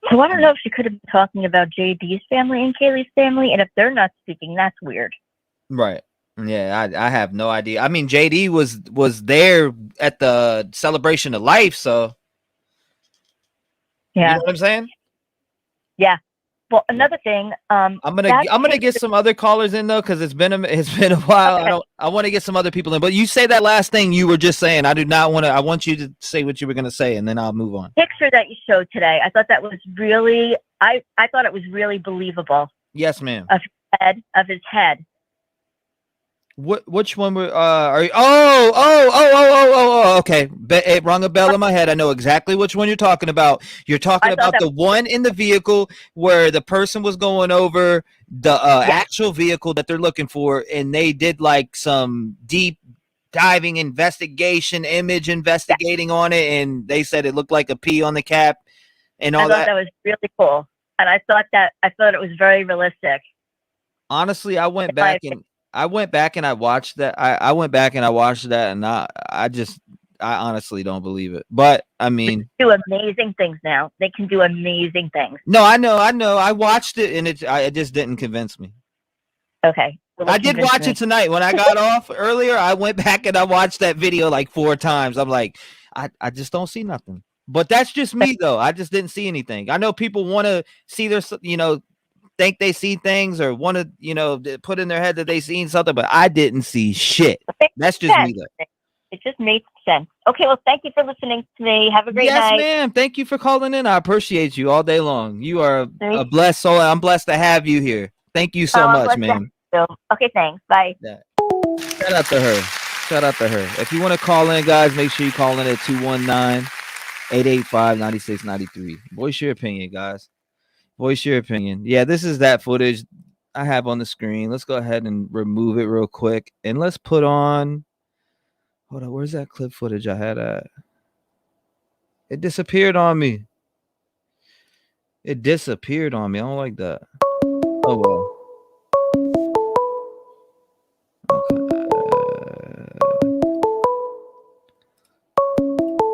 I don't know if she could have been talking about JD's family and Kaylee's family, and if they're not speaking, that's weird. right. Yeah, I have no idea. I mean, JD was there at the celebration of life, so Yeah. you know what I'm saying? Yeah. Well, another thing, I'm gonna get some other callers in though, because it's been a while. Okay. I want to get some other people in. But you say that last thing you were just saying. I do not want to. I want you to say what you were gonna say, and then I'll move on. Picture that you showed today, I thought that was really, I thought it was really believable. Yes, ma'am. Of his head. Which one were are you? Okay. It rung a bell in my head. I know exactly which one you're talking about. You're talking about the one in the vehicle where the person was going over the actual vehicle that they're looking for, and they did like some deep diving investigation, image investigating on it, and they said it looked like a P on the cap and all I thought that was really cool, and I thought it was very realistic. Honestly, I went back and I watched that. I went back and I watched that, and I honestly don't believe it. But I mean, they do amazing things now. They can do amazing things. No, I know. I watched it, and it just didn't convince me. Okay. Well, I did watch it tonight when I got off earlier. I went back and I watched that video like 4 times. I'm like, I just don't see nothing. But that's just me though. I just didn't see anything. I know people want to see their, think they see things or want to, put in their head that they seen something, but I didn't see shit. That's just me though. It just made sense. Okay, well, thank you for listening to me. Have a great night. Yes, ma'am. Thank you for calling in. I appreciate you all day long. You are a blessed soul. I'm blessed to have you here. Thank you so much, man. Okay, thanks. Bye. Yeah. Shout out to her. Shout out to her. If you want to call in, guys, make sure you call in at 219-885-9693. Voice your opinion, guys. Voice your opinion. Yeah, this is that footage I have on the screen. Let's go ahead and remove it real quick. And let's put on... Hold on, where's that clip footage I had at? It disappeared on me. It disappeared on me. I don't like that. Oh, well.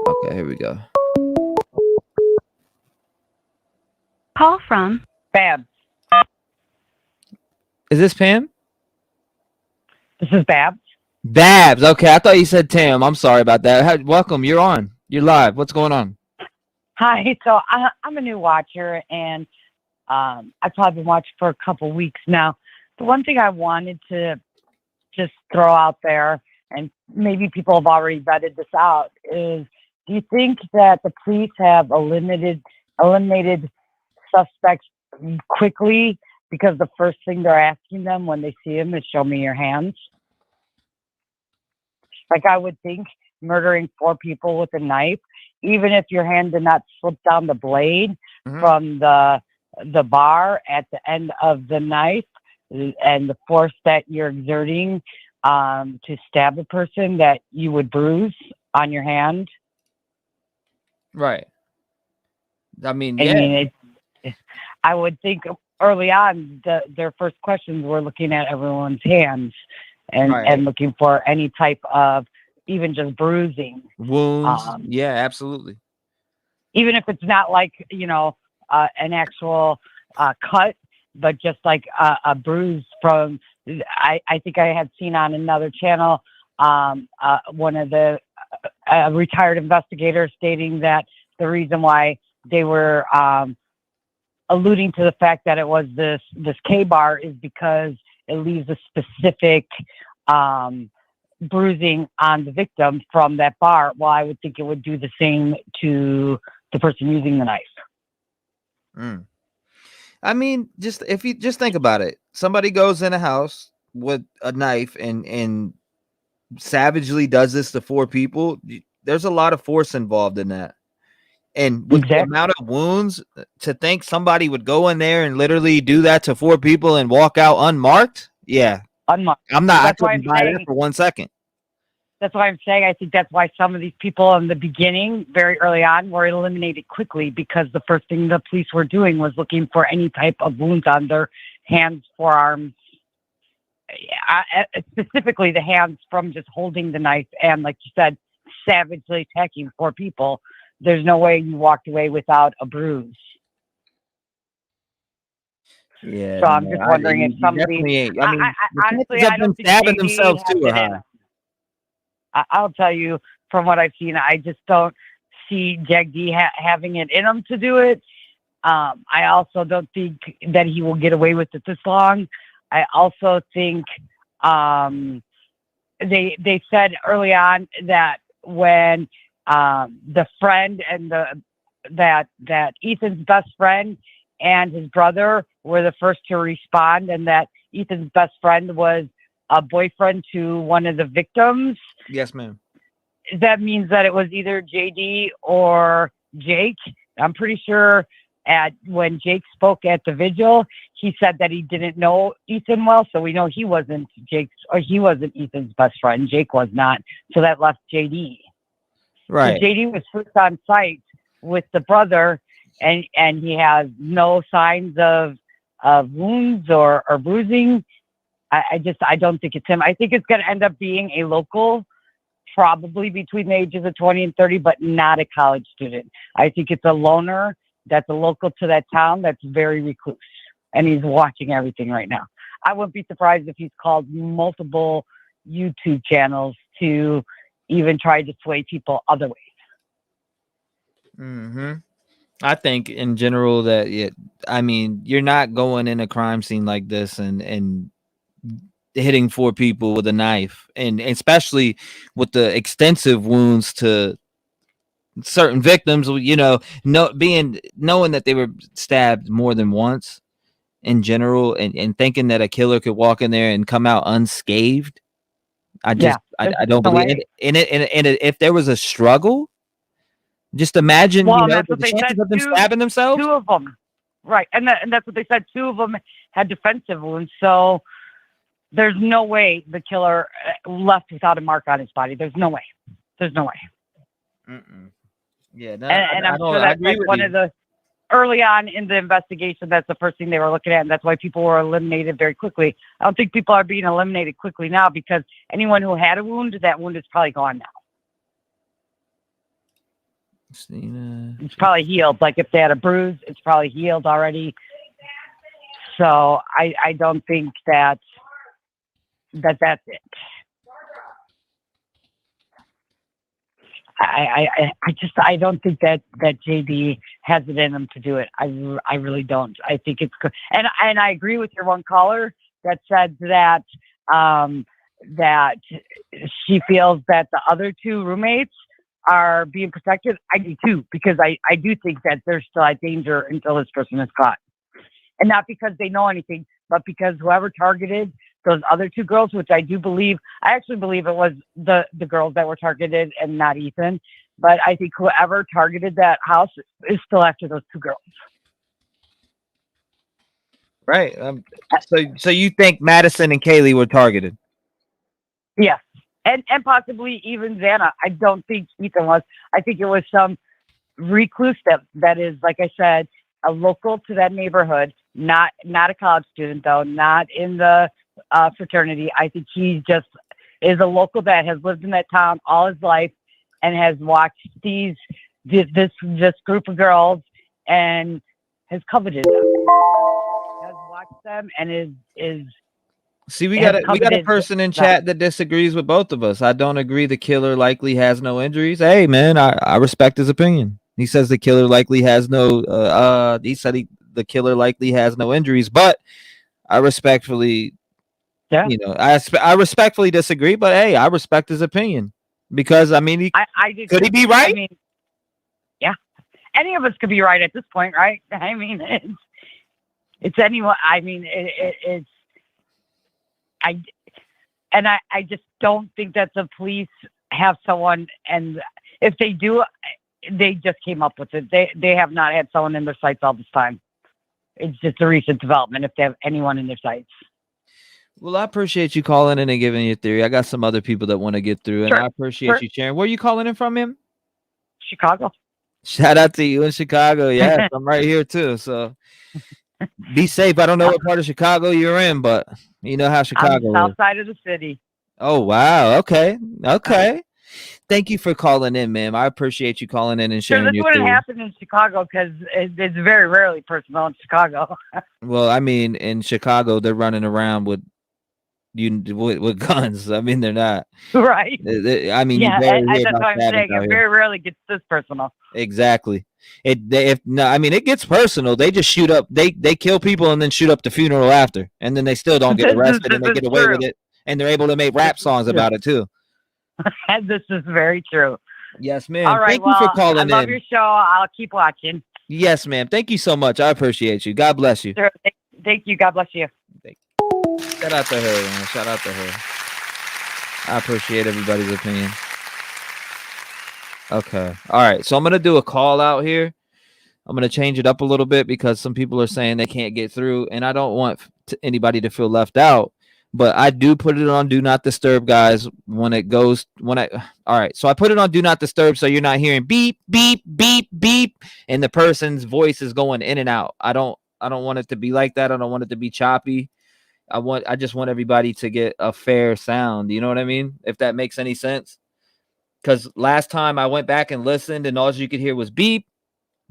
Okay, here we go. Call from Babs. Is this Pam? This is Babs. Babs. Okay, I thought you said Tam. I'm sorry about that. Welcome. You're on. You're live. What's going on? Hi. So I'm a new watcher, and I've probably been watching for a couple weeks now. The one thing I wanted to just throw out there, and maybe people have already vetted this out, is do you think that the police have eliminated suspects quickly because the first thing they're asking them when they see him is show me your hands? Like, I would think murdering 4 people with a knife, even if your hand did not slip down the blade from the bar at the end of the knife, and the force that you're exerting to stab a person, that you would bruise on your hand. Right. I mean, I would think early on their first questions were looking at everyone's hands and looking for any type of even just bruising. Wounds. Yeah, absolutely. Even if it's not like, an actual cut, but just like a bruise from, I think I had seen on another channel, one of the retired investigators stating that the reason why they were alluding to the fact that it was this K-bar is because it leaves a specific bruising on the victim from that bar. Well, I would think it would do the same to the person using the knife. I mean, if you just think about it, somebody goes in a house with a knife and savagely does this to 4 people. There's a lot of force involved in that. And with the amount of wounds, to think somebody would go in there and literally do that to 4 people and walk out unmarked. Yeah. Unmarked. I couldn't buy that for 1 second. That's why I'm saying I think that's why some of these people in the beginning, very early on, were eliminated quickly, because the first thing the police were doing was looking for any type of wounds on their hands, forearms, specifically the hands from just holding the knife and, like you said, savagely attacking 4 people. There's no way you walked away without a bruise. Yeah. So I'm just wondering if somebody. Honestly, I don't think stabbing JD themselves has too it are in high. him. I'll tell you from what I've seen, I just don't see Jag D having it in him to do it. I also don't think that he will get away with it this long. I also think they said early on that when the friend and that Ethan's best friend and his brother were the first to respond, and that Ethan's best friend was a boyfriend to one of the victims. Yes, ma'am. That means that it was either JD or Jake. I'm pretty sure when Jake spoke at the vigil, he said that he didn't know Ethan well, so we know he wasn't Ethan's best friend. Jake was not, so that left JD. Right. So JD was first on site with the brother, and he has no signs of wounds or bruising. I don't think it's him. I think it's going to end up being a local, probably between the ages of 20 and 30, but not a college student. I think it's a loner that's a local to that town that's very recluse, and he's watching everything right now. I wouldn't be surprised if he's called multiple YouTube channels to even try to sway people other ways. Mm-hmm. I think in general that you're not going in a crime scene like this and hitting 4 people with a knife, and especially with the extensive wounds to certain victims, knowing that they were stabbed more than once in general, and thinking that a killer could walk in there and come out unscathed. I don't believe it. And if there was a struggle, just imagine, That's what the they chances said. of them stabbing themselves. 2 of them, right? And that's what they said. 2 of them had defensive wounds, so there's no way the killer left without a mark on his body. There's no way. There's no way. Mm-mm. Yeah, And I'm sure that's like one of the early on in the investigation. That's the first thing they were looking at, and that's why people were eliminated very quickly. I don't think people are being eliminated quickly now, because anyone who had a wound, that wound is probably gone now. It's probably healed. Like if they had a bruise, it's probably healed already. So I don't think that's it. I don't think that JD has it in him to do it. I really don't. I think it's good. And I agree with your one caller that said that that she feels that the other 2 roommates are being protected. I do too, because I do think that they're still at danger until this person is caught. And not because they know anything, but because whoever targeted those other 2 girls, which I actually believe it was the girls that were targeted and not Ethan. But I think whoever targeted that house is still after those 2 girls. Right. So you think Madison and Kaylee were targeted? Yes. And possibly even Xana. I don't think Ethan was. I think it was some recluse that is, like I said, a local to that neighborhood, not a college student though, not in the fraternity. I think he just is a local that has lived in that town all his life and has watched this group of girls and has coveted them. Has watched them and is. See, we got a person in chat that disagrees with both of us. I don't agree the killer likely has no injuries. Hey man, I respect his opinion. He says the killer likely has no the killer likely has no injuries, but I respectfully I respectfully disagree, but hey, I respect his opinion, because I mean, could he be right? I mean, yeah, any of us could be right at this point, right? I mean, it's anyone. I mean, it's. I just don't think that the police have someone, and if they do, they just came up with it. They have not had someone in their sites all this time. It's just a recent development if they have anyone in their sites. Well, I appreciate you calling in and giving your theory. I got some other people that want to get through, and Sure. I appreciate you sharing. Where are you calling in from, him? Chicago. Shout out to you in Chicago. Yes, I'm right here too. So be safe. I don't know what part of Chicago you're in, but you know how I'm Chicago south is. side of the city. Oh, wow. Okay. Okay. Thank you for calling in, ma'am. I appreciate you calling in and Sure, sharing this your wouldn't theory. happen in Chicago because it's very rarely personal in Chicago. Well, I mean, in Chicago, they're running around with guns. I mean, they're not. Right. I mean, you Yeah, barely hear that's about what I'm stabbings saying. out It here. very rarely gets this personal. Exactly. I mean, it gets personal. They just shoot up. They kill people and then shoot up the funeral after, and then they still don't get arrested and they get away with it, and they're able to make rap songs about it too. This is very true. Yes, ma'am. All right. Thank you for calling I love in. your show. I'll keep watching. Yes, ma'am. Thank you so much. I appreciate you. God bless you. Sure. Thank you. God bless you. Shout out to her, man. Shout out to her. I appreciate everybody's opinion. Okay. All right. So I'm going to do a call out here. I'm going to change it up a little bit because some people are saying they can't get through, and I don't want anybody to feel left out. But I do put it on Do Not Disturb, guys, all right. So I put it on Do Not Disturb so you're not hearing beep, beep, beep, beep, and the person's voice is going in and out. I don't want it to be like that. I don't want it to be choppy. I just want everybody to get a fair sound. You know what I mean? If that makes any sense. Because last time I went back and listened, and all you could hear was beep,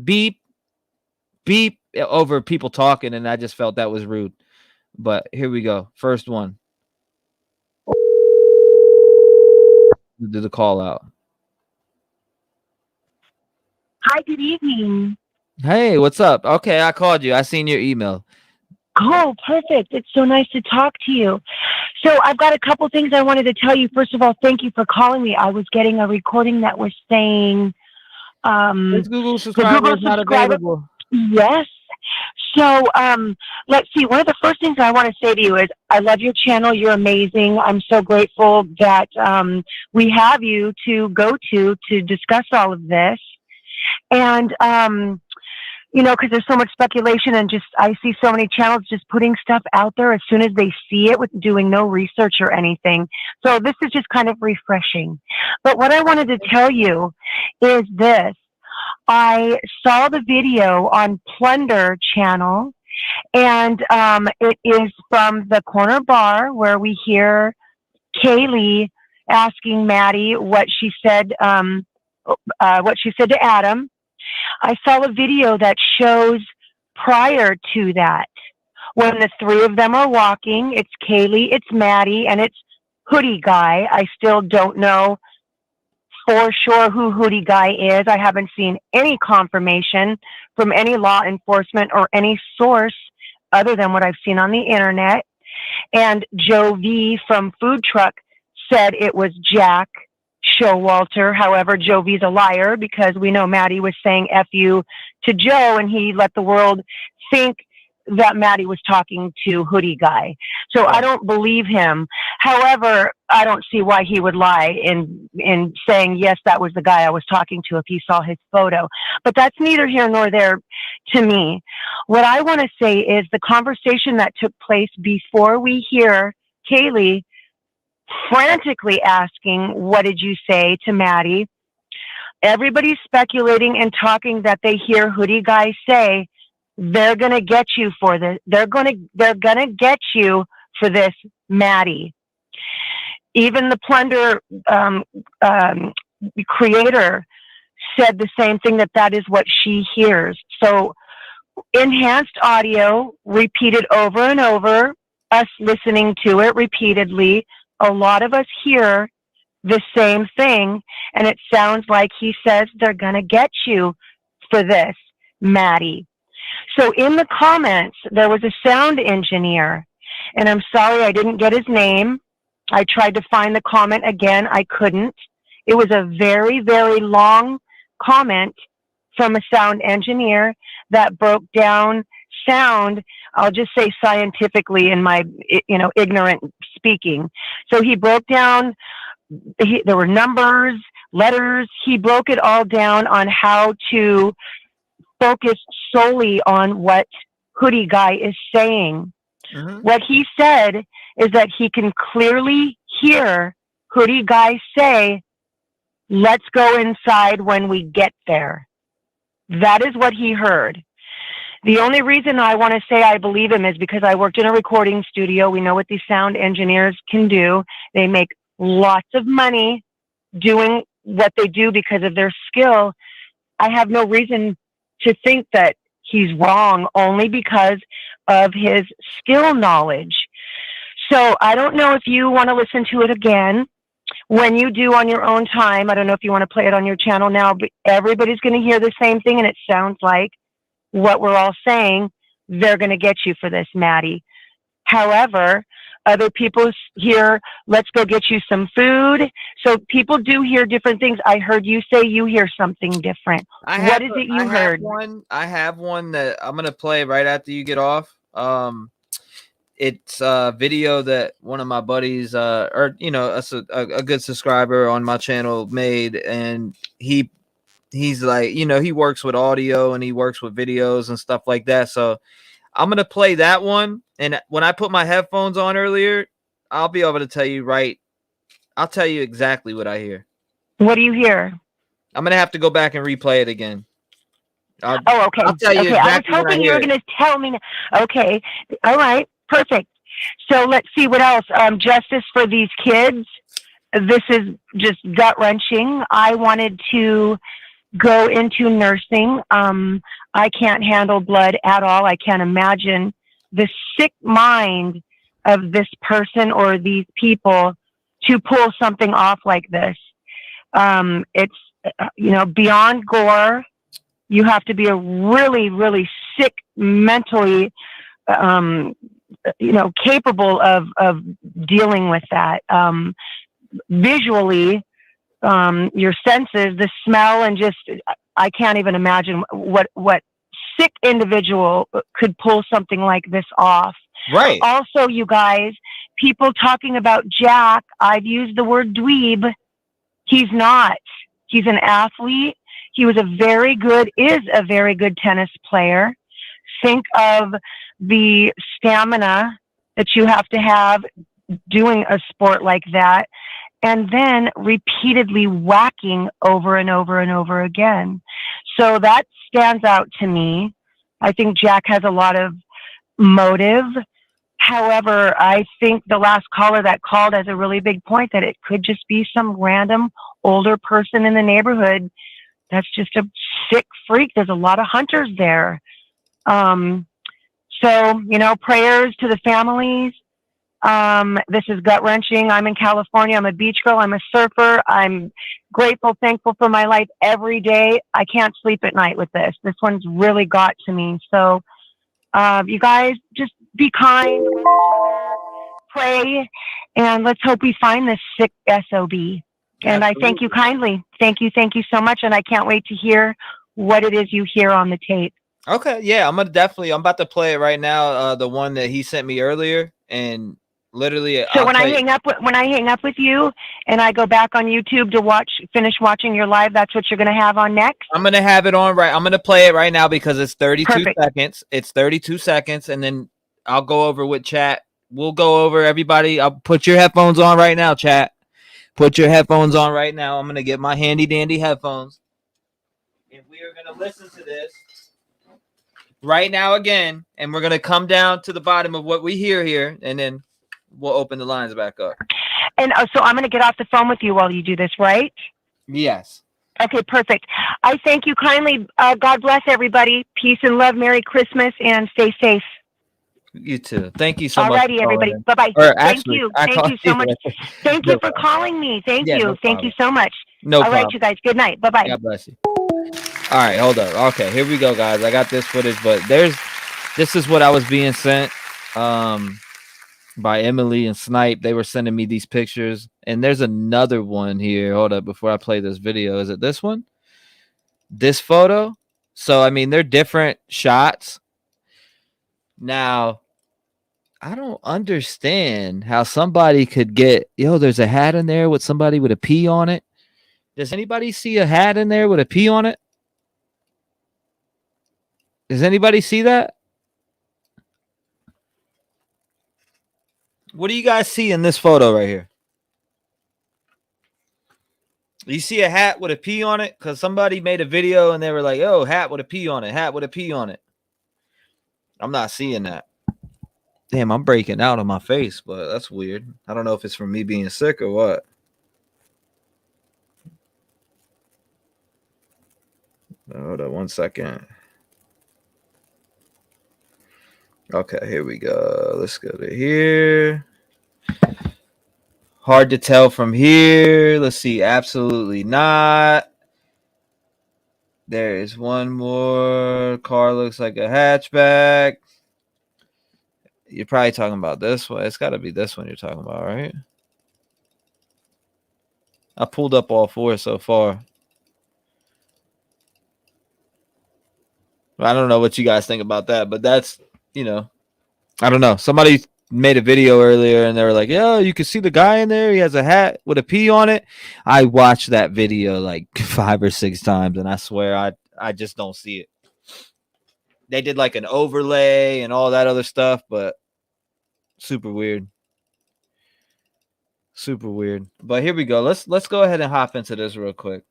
beep, beep over people talking, and I just felt that was rude. But here we go. First one. Do the call out. Hi, good evening. Hey, what's up? Okay, I called you. I seen your email. Oh, perfect. It's so nice to talk to you. So I've got a couple things I wanted to tell you. First of all, thank you for calling me. I was getting a recording that was saying This Google subscriber is not available. Yes. So let's see. One of the first things I want to say to you is I love your channel. You're amazing. I'm so grateful that we have you to go to discuss all of this. And you know, because there's so much speculation and just I see so many channels just putting stuff out there as soon as they see it with doing no research or anything. So this is just kind of refreshing. But what I wanted to tell you is this. I saw the video on Plunder channel, and it is from the corner bar where we hear Kaylee asking Maddie what she said to Adam. I saw a video that shows prior to that when the three of them are walking. It's Kaylee, it's Maddie, and it's Hoodie Guy. I still don't know for sure who Hoodie Guy is. I haven't seen any confirmation from any law enforcement or any source other than what I've seen on the internet. And Joe V from Food Truck said it was Jack Showalter. However, Joe V's a liar because we know Maddie was saying F you to Joe and he let the world think that Maddie was talking to Hoodie Guy. So I don't believe him. However, I don't see why he would lie in saying, yes, that was the guy I was talking to if he saw his photo. But that's neither here nor there to me. What I want to say is the conversation that took place before we hear Kaylee frantically asking, what did you say to Maddie? Everybody's speculating and talking that they hear Hoodie Guy say, they're going to get you for this. They're going to get you for this, Maddie. Even the Plunder creator said the same thing, that is what she hears. So enhanced audio repeated over and over, us listening to it repeatedly. A lot of us hear the same thing, and it sounds like he says they're going to get you for this, Maddie. So in the comments, there was a sound engineer, and I'm sorry I didn't get his name. I tried to find the comment again. I couldn't. It was a very, very long comment from a sound engineer that broke down sound, I'll just say scientifically in my, ignorant speaking. So he broke down, there were numbers, letters. He broke it all down on how to focus solely on what Hoodie Guy is saying. What he said is that he can clearly hear Hoodie Guy say, "Let's go inside when we get there." That is what he heard. The only reason I want to say I believe him is because I worked in a recording studio. We know what these sound engineers can do. They make lots of money doing what they do because of their skill. I have no reason to think that he's wrong, only because of his skill knowledge. So I don't know if you want to listen to it again. When you do on your own time, I don't know if you want to play it on your channel now, but everybody's going to hear the same thing, and it sounds like what we're all saying. They're going to get you for this, Maddie. However, other people hear, "Let's go get you some food." So people do hear different things. I heard you say you hear something different. What is it you heard? I have one that I'm gonna play right after you get off. It's a video that one of my buddies, or you know, a good subscriber on my channel made, and he's like, you know, he works with audio and he works with videos and stuff like that. So I'm gonna play that one, and when I put my headphones on earlier, I'll be able to tell you I'll tell you exactly what I hear. What do you hear? I'm gonna have to go back and replay it again. Okay. I'll tell you exactly I was hoping you were going to tell me. Okay. All right. Perfect. So let's see what else. Justice for these kids. This is just gut wrenching. I wanted to go into nursing. I can't handle blood at all. I can't imagine the sick mind of this person or these people to pull something off like this. It's, you know, beyond gore. You have to be a really, really sick, mentally, you know, capable of dealing with that. Visually, your senses, the smell, and just, I can't even imagine what sick individual could pull something like this off. Right. Also, you guys, people talking about Jack, I've used the word dweeb. He's not. He's an athlete. He is a very good tennis player. Think of the stamina that you have to have doing a sport like that, and then repeatedly whacking over and over and over again. So that stands out to me. I think Jack has a lot of motive. However, I think the last caller that called has a really big point that it could just be some random older person in the neighborhood that's just a sick freak. There's a lot of hunters there. So, you know, prayers to the families. This is gut-wrenching. I'm in California. I'm a beach girl. I'm a surfer. I'm grateful, thankful for my life every day. I can't sleep at night with this. This one's really got to me. So, you guys, just be kind, pray, and let's hope we find this sick SOB. And I thank you kindly. Thank you so much. And I can't wait to hear what it is you hear on the tape. Okay, yeah, I'm about to play it right now. The one that he sent me earlier, and literally. So when I hang up with you, and I go back on YouTube to finish watching your live, that's what you're going to have on next. I'm gonna have it on right. I'm gonna play it right now because it's 32 Perfect. seconds. It's 32 seconds, and then I'll go over with chat. We'll go over everybody. I'll put your headphones on right now, chat. Put your headphones on right now. I'm gonna get my handy dandy headphones. And we are gonna listen to this right now again, and we're gonna come down to the bottom of what we hear here, and then we'll open the lines back up. And so I'm going to get off the phone with you while you do this, right? Yes. Okay, perfect. I thank you kindly. God bless everybody. Peace and love. Merry Christmas, and stay safe. You too. Thank you so much. Alrighty, everybody. Bye-bye. Thank you. Thank you so much. Thank you for calling me. Thank you. No Thank you so much. No All right, problem. you guys. Good night. Bye-bye. God bless you. All right, hold up. Okay, here we go, guys. I got this footage, but this is what I was being sent by Emily and Snipe. They were sending me these pictures, and there's another one here. Hold up, before I play this video. Is it this one? This photo? So, I mean, they're different shots. Now, I don't understand how somebody could get, there's a hat in there with somebody with a P on it. Does anybody see a hat in there with a P on it? Does anybody see that? What do you guys see in this photo right here? You see a hat with a P on it? Because somebody made a video and they were like, oh, hat with a P on it, hat with a P on it. I'm not seeing that. Damn, I'm breaking out on my face, but that's weird. I don't know if it's from me being sick or what. Hold on 1 second. Okay, here we go. Let's go to here. Hard to tell from here. Let's see. Absolutely not. There is one more. Car looks like a hatchback. You're probably talking about this one. It's got to be this one you're talking about, right? I pulled up all four so far. I don't know what you guys think about that, but that's, you know, I don't know. Somebody made a video earlier and they were like, yo, you can see the guy in there. He has a hat with a P on it. I watched that video like 5 or 6 times, and I swear I just don't see it. They did like an overlay and all that other stuff, but super weird. Super weird. But here we go. Let's go ahead and hop into this real quick.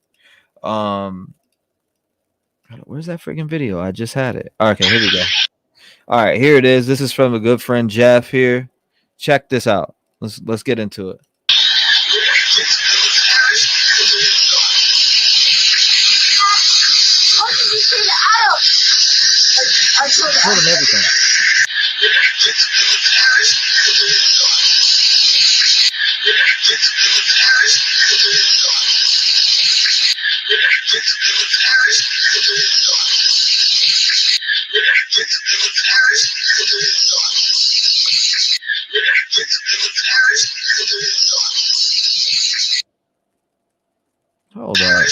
Where's that freaking video? I just had it. Okay, here we go. All right, here it is. This is from a good friend Jeff here. Check this out. Let's get into it. I told him everything. Hold on.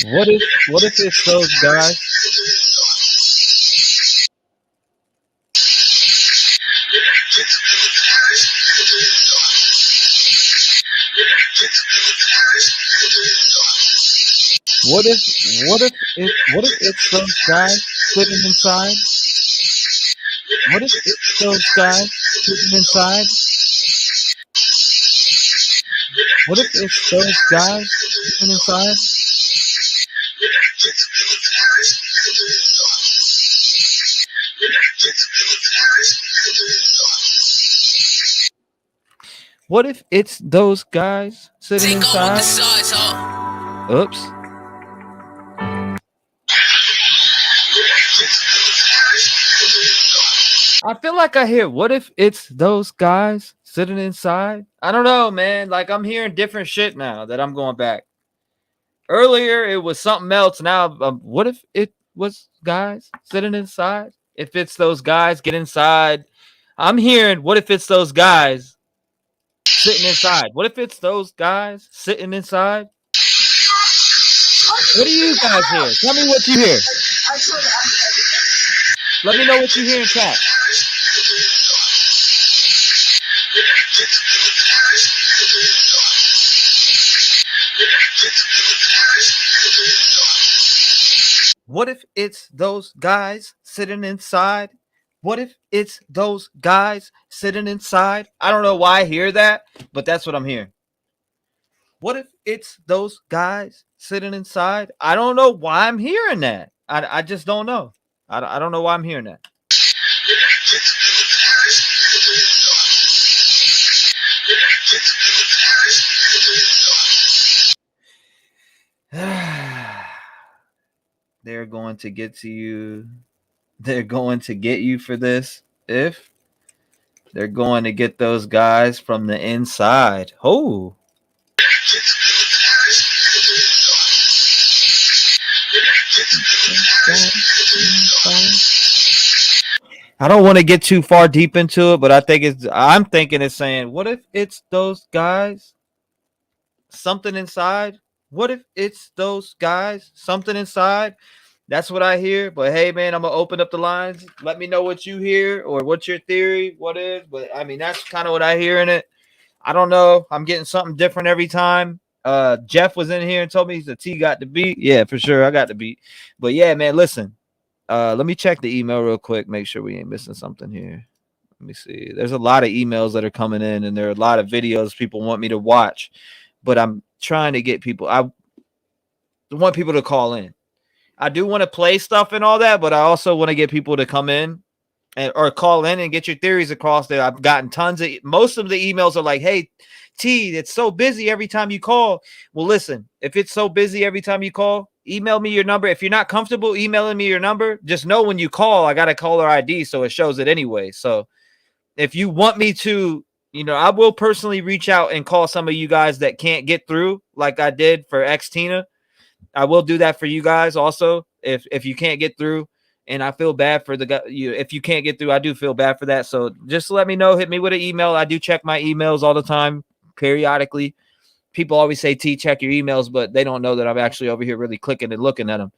What if it's those guys? What if it's those guys sitting inside? What if it's those guys sitting inside? What if it's those guys sitting inside? What if it's those guys sitting inside? Oops. I feel like I hear, what if it's those guys sitting inside? I don't know, man. Like, I'm hearing different shit now that I'm going back. Earlier, it was something else. Now, what if it was guys sitting inside? If it's those guys, get inside. I'm hearing, what if it's those guys sitting inside? What if it's those guys sitting inside? What do you guys hear? Tell me what you hear. Let me know what you hear in chat. What if it's those guys sitting inside? What if it's those guys sitting inside? I don't know why I hear that, but that's what I'm hearing. What if it's those guys sitting inside? I don't know why I'm hearing that. I just don't know. I don't know why I'm hearing that. They're going to get to you. They're going to get you for this. If they're going to get those guys from the inside. Oh. I don't want to get too far deep into it, but I'm thinking it's saying, what if it's those guys? Something inside? What if it's those guys? Something inside? That's what I hear. But hey, man, I'm gonna open up the lines. Let me know what you hear or what's your theory. What is? But I mean, that's kind of what I hear in it. I don't know. I'm getting something different every time. Jeff was in here and told me the T got the beat. Yeah, for sure. I got the beat. But yeah, man, listen. Let me check the email real quick. Make sure we ain't missing something here. Let me see. There's a lot of emails that are coming in, and there are a lot of videos people want me to watch. But I'm trying to get people. I want people to call in. I do want to play stuff and all that, but I also want to get people to come in or call in and get your theories across there. I've gotten most of the emails are like, hey, T, it's so busy every time you call. Well, listen, if it's so busy every time you call, email me your number. If you're not comfortable emailing me your number, just know when you call, I got a caller ID, so it shows it anyway. So if you want me to, I will personally reach out and call some of you guys that can't get through like I did for X Tina. I will do that for you guys also if you can't get through. And I feel bad for the guy. If you can't get through, I do feel bad for that. So just let me know. Hit me with an email. I do check my emails all the time, periodically. People always say, T, check your emails, but they don't know that I'm actually over here really clicking and looking at them.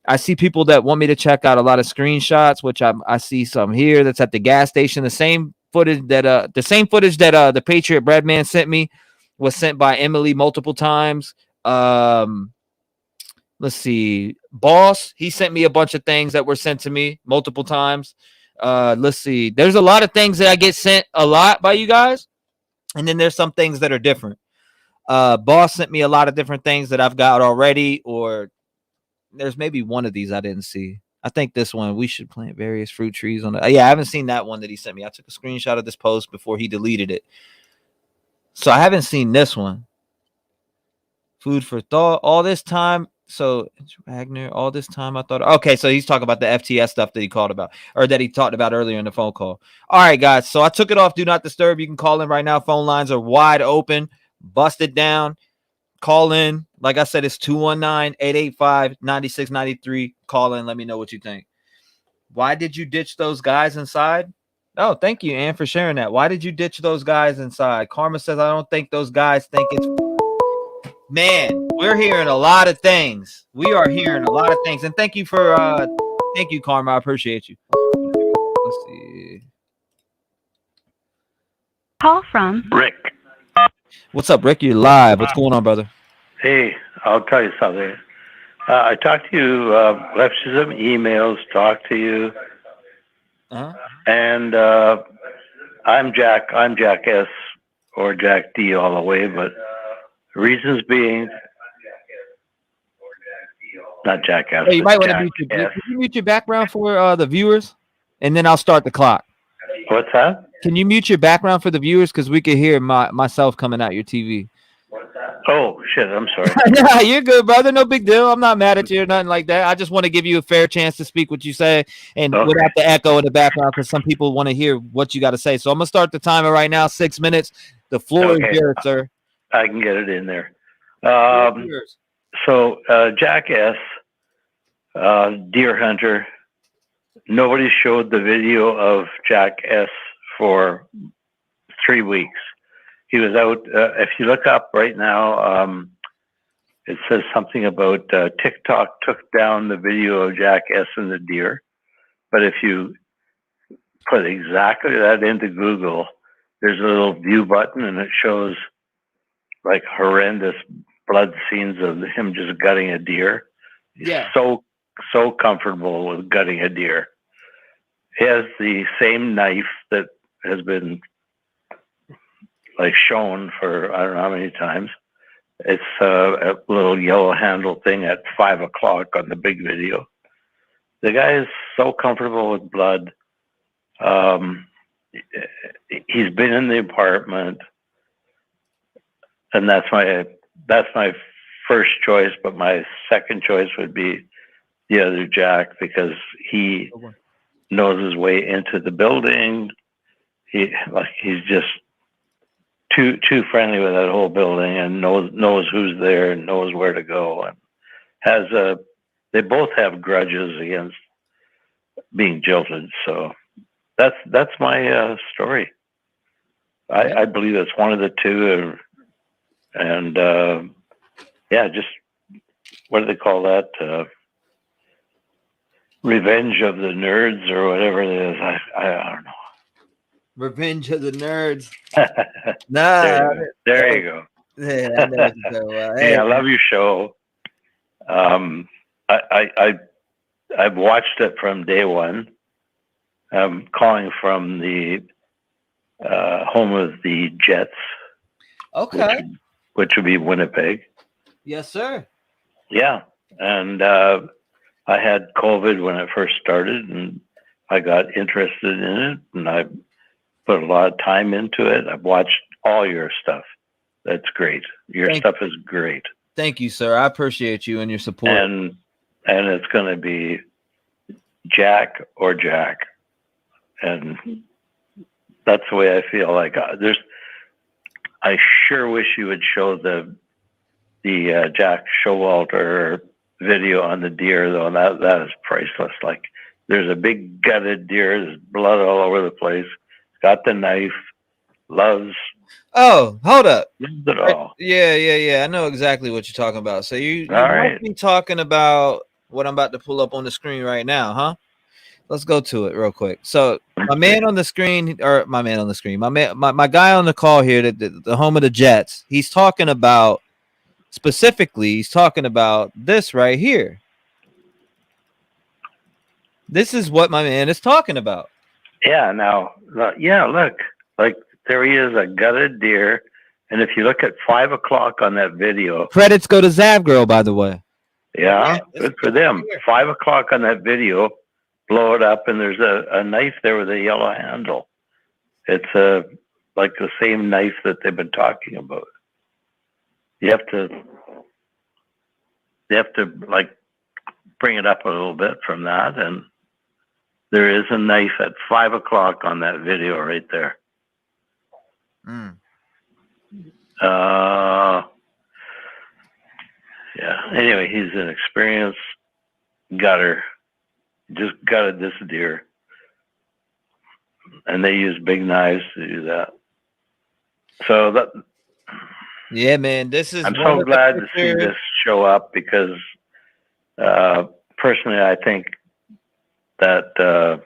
I see people that want me to check out a lot of screenshots, which I see some here that's at the gas station. The same footage that the Patriot Bread Man sent me was sent by Emily multiple times. Let's see. Boss, he sent me a bunch of things that were sent to me multiple times. Let's see. There's a lot of things that I get sent a lot by you guys. And then there's some things that are different. Boss sent me a lot of different things that I've got already, or there's maybe one of these I didn't see. I think this one, we should plant various fruit trees on it. Yeah, I haven't seen that one that he sent me. I took a screenshot of this post before he deleted it. So I haven't seen this one. Food for thought. All this time. So it's Wagner. All this time I thought. Okay, so he's talking about the FTS stuff that he called about, or that he talked about earlier in the phone call. All right, guys. So I took it off. Do not disturb. You can call in right now. Phone lines are wide open. Bust it down. Call in. Like I said, it's 219-885-9693. Call in. Let me know what you think. Why did you ditch those guys inside? Oh, thank you, Ann, for sharing that. Why did you ditch those guys inside? Karma says, I don't think those guys think it's... Man, we're hearing a lot of things. We are hearing a lot of things. And thank you, Karma. I appreciate you. Let's see. Call from Rick. What's up, Rick? You're live. What's going on, brother? Hey, I'll tell you something. I talked to you, left you some emails, talked to you, and I'm Jack S or Jack D all the way, but reasons being, not Jack S. Hey, you might want to mute your background for the viewers, and then I'll start the clock. What's that? Can you mute your background for the viewers, because we can hear myself coming out your TV? Oh shit! I'm sorry. Nah, you're good, brother. No big deal. I'm not mad at you or nothing like that. I just want to give you a fair chance to speak what you say, and without the echo in the background, because some people want to hear what you got to say. So I'm gonna start the timer right now. 6 minutes. The floor is yours, sir. I can get it in there. So Jack S, deer hunter. Nobody showed the video of Jack S for 3 weeks. He was out. If you look up right now, it says something about TikTok took down the video of Jack S and the deer. But if you put exactly that into Google, there's a little view button, and it shows like horrendous blood scenes of him just gutting a deer. Yeah. So comfortable with gutting a deer. He has the same knife that has been like shown for I don't know how many times. It's a little yellow handle thing at 5 o'clock on the big video. The guy is so comfortable with blood. He's been in the apartment, and that's my first choice. But my second choice would be the other Jack, because he knows his way into the building. He's just too friendly with that whole building, and knows who's there and knows where to go, and they both have grudges against being jilted. So that's my story. I believe it's one of the two, and yeah, just what do they call that? Revenge of the Nerds or whatever it is. I don't know. Revenge of the Nerds. There you go. Yeah, I know what you're talking about. Hey, I love your show. I've watched it from day one. I'm calling from the home of the Jets. Okay. Which would be Winnipeg. Yes, sir. Yeah, and I had COVID when it first started, and I got interested in it, and I put a lot of time into it. I've watched all your stuff. That's great. Your stuff is great. Thank you, sir. I appreciate you and your support. And it's going to be Jack or Jack, and that's the way I feel. Like I sure wish you would show the Jack Showalter video on the deer, though. That is priceless. Like, there's a big gutted deer. There's blood all over the place. Got the knife. Loves. Oh, hold up. Loves it all. Yeah. I know exactly what you're talking about. So you All might right. be talking about what I'm about to pull up on the screen right now, huh? Let's go to it real quick. So my man on the screen, my guy on the call here, the home of the Jets, he's talking about this right here. This is what my man is talking about. Yeah. Now, look, like there he is, a gutted deer. And if you look at 5 o'clock on that video, Credits go to Zav Girl, by the way. yeah, good for them. 5 o'clock on that video, blow it up, and there's a knife there with a yellow handle. It's like the same knife that they've been talking about. You have to like bring it up a little bit from that, and there is a knife at 5 o'clock on that video right there. Yeah. Anyway, he's an experienced gutter. Just gutted this deer, and they use big knives to do that. So that. Yeah, man. I'm so glad to see this show up because personally, I think that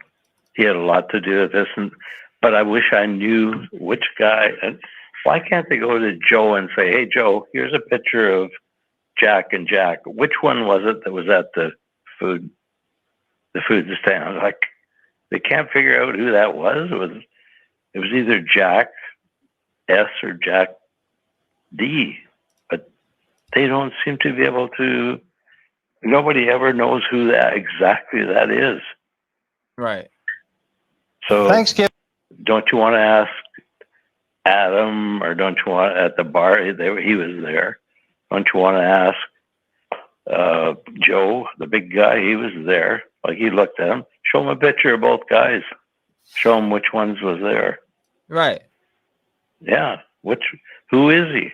he had a lot to do with this, but I wish I knew which guy. And why can't they go to Joe and say, "Hey, Joe, here's a picture of Jack and Jack. Which one was it that was at the food stand?" Like, they can't figure out who that was. It was either Jack S or Jack D, but they don't seem to be able to. Nobody ever knows who that is. Right. So thanks, Kip. Don't you want to ask Adam, or don't you want at the bar? He was there. Don't you want to ask Joe, the big guy? He was there. Like, he looked at him. Show him a picture of both guys. Show him which ones was there. Right. Yeah. Who is he?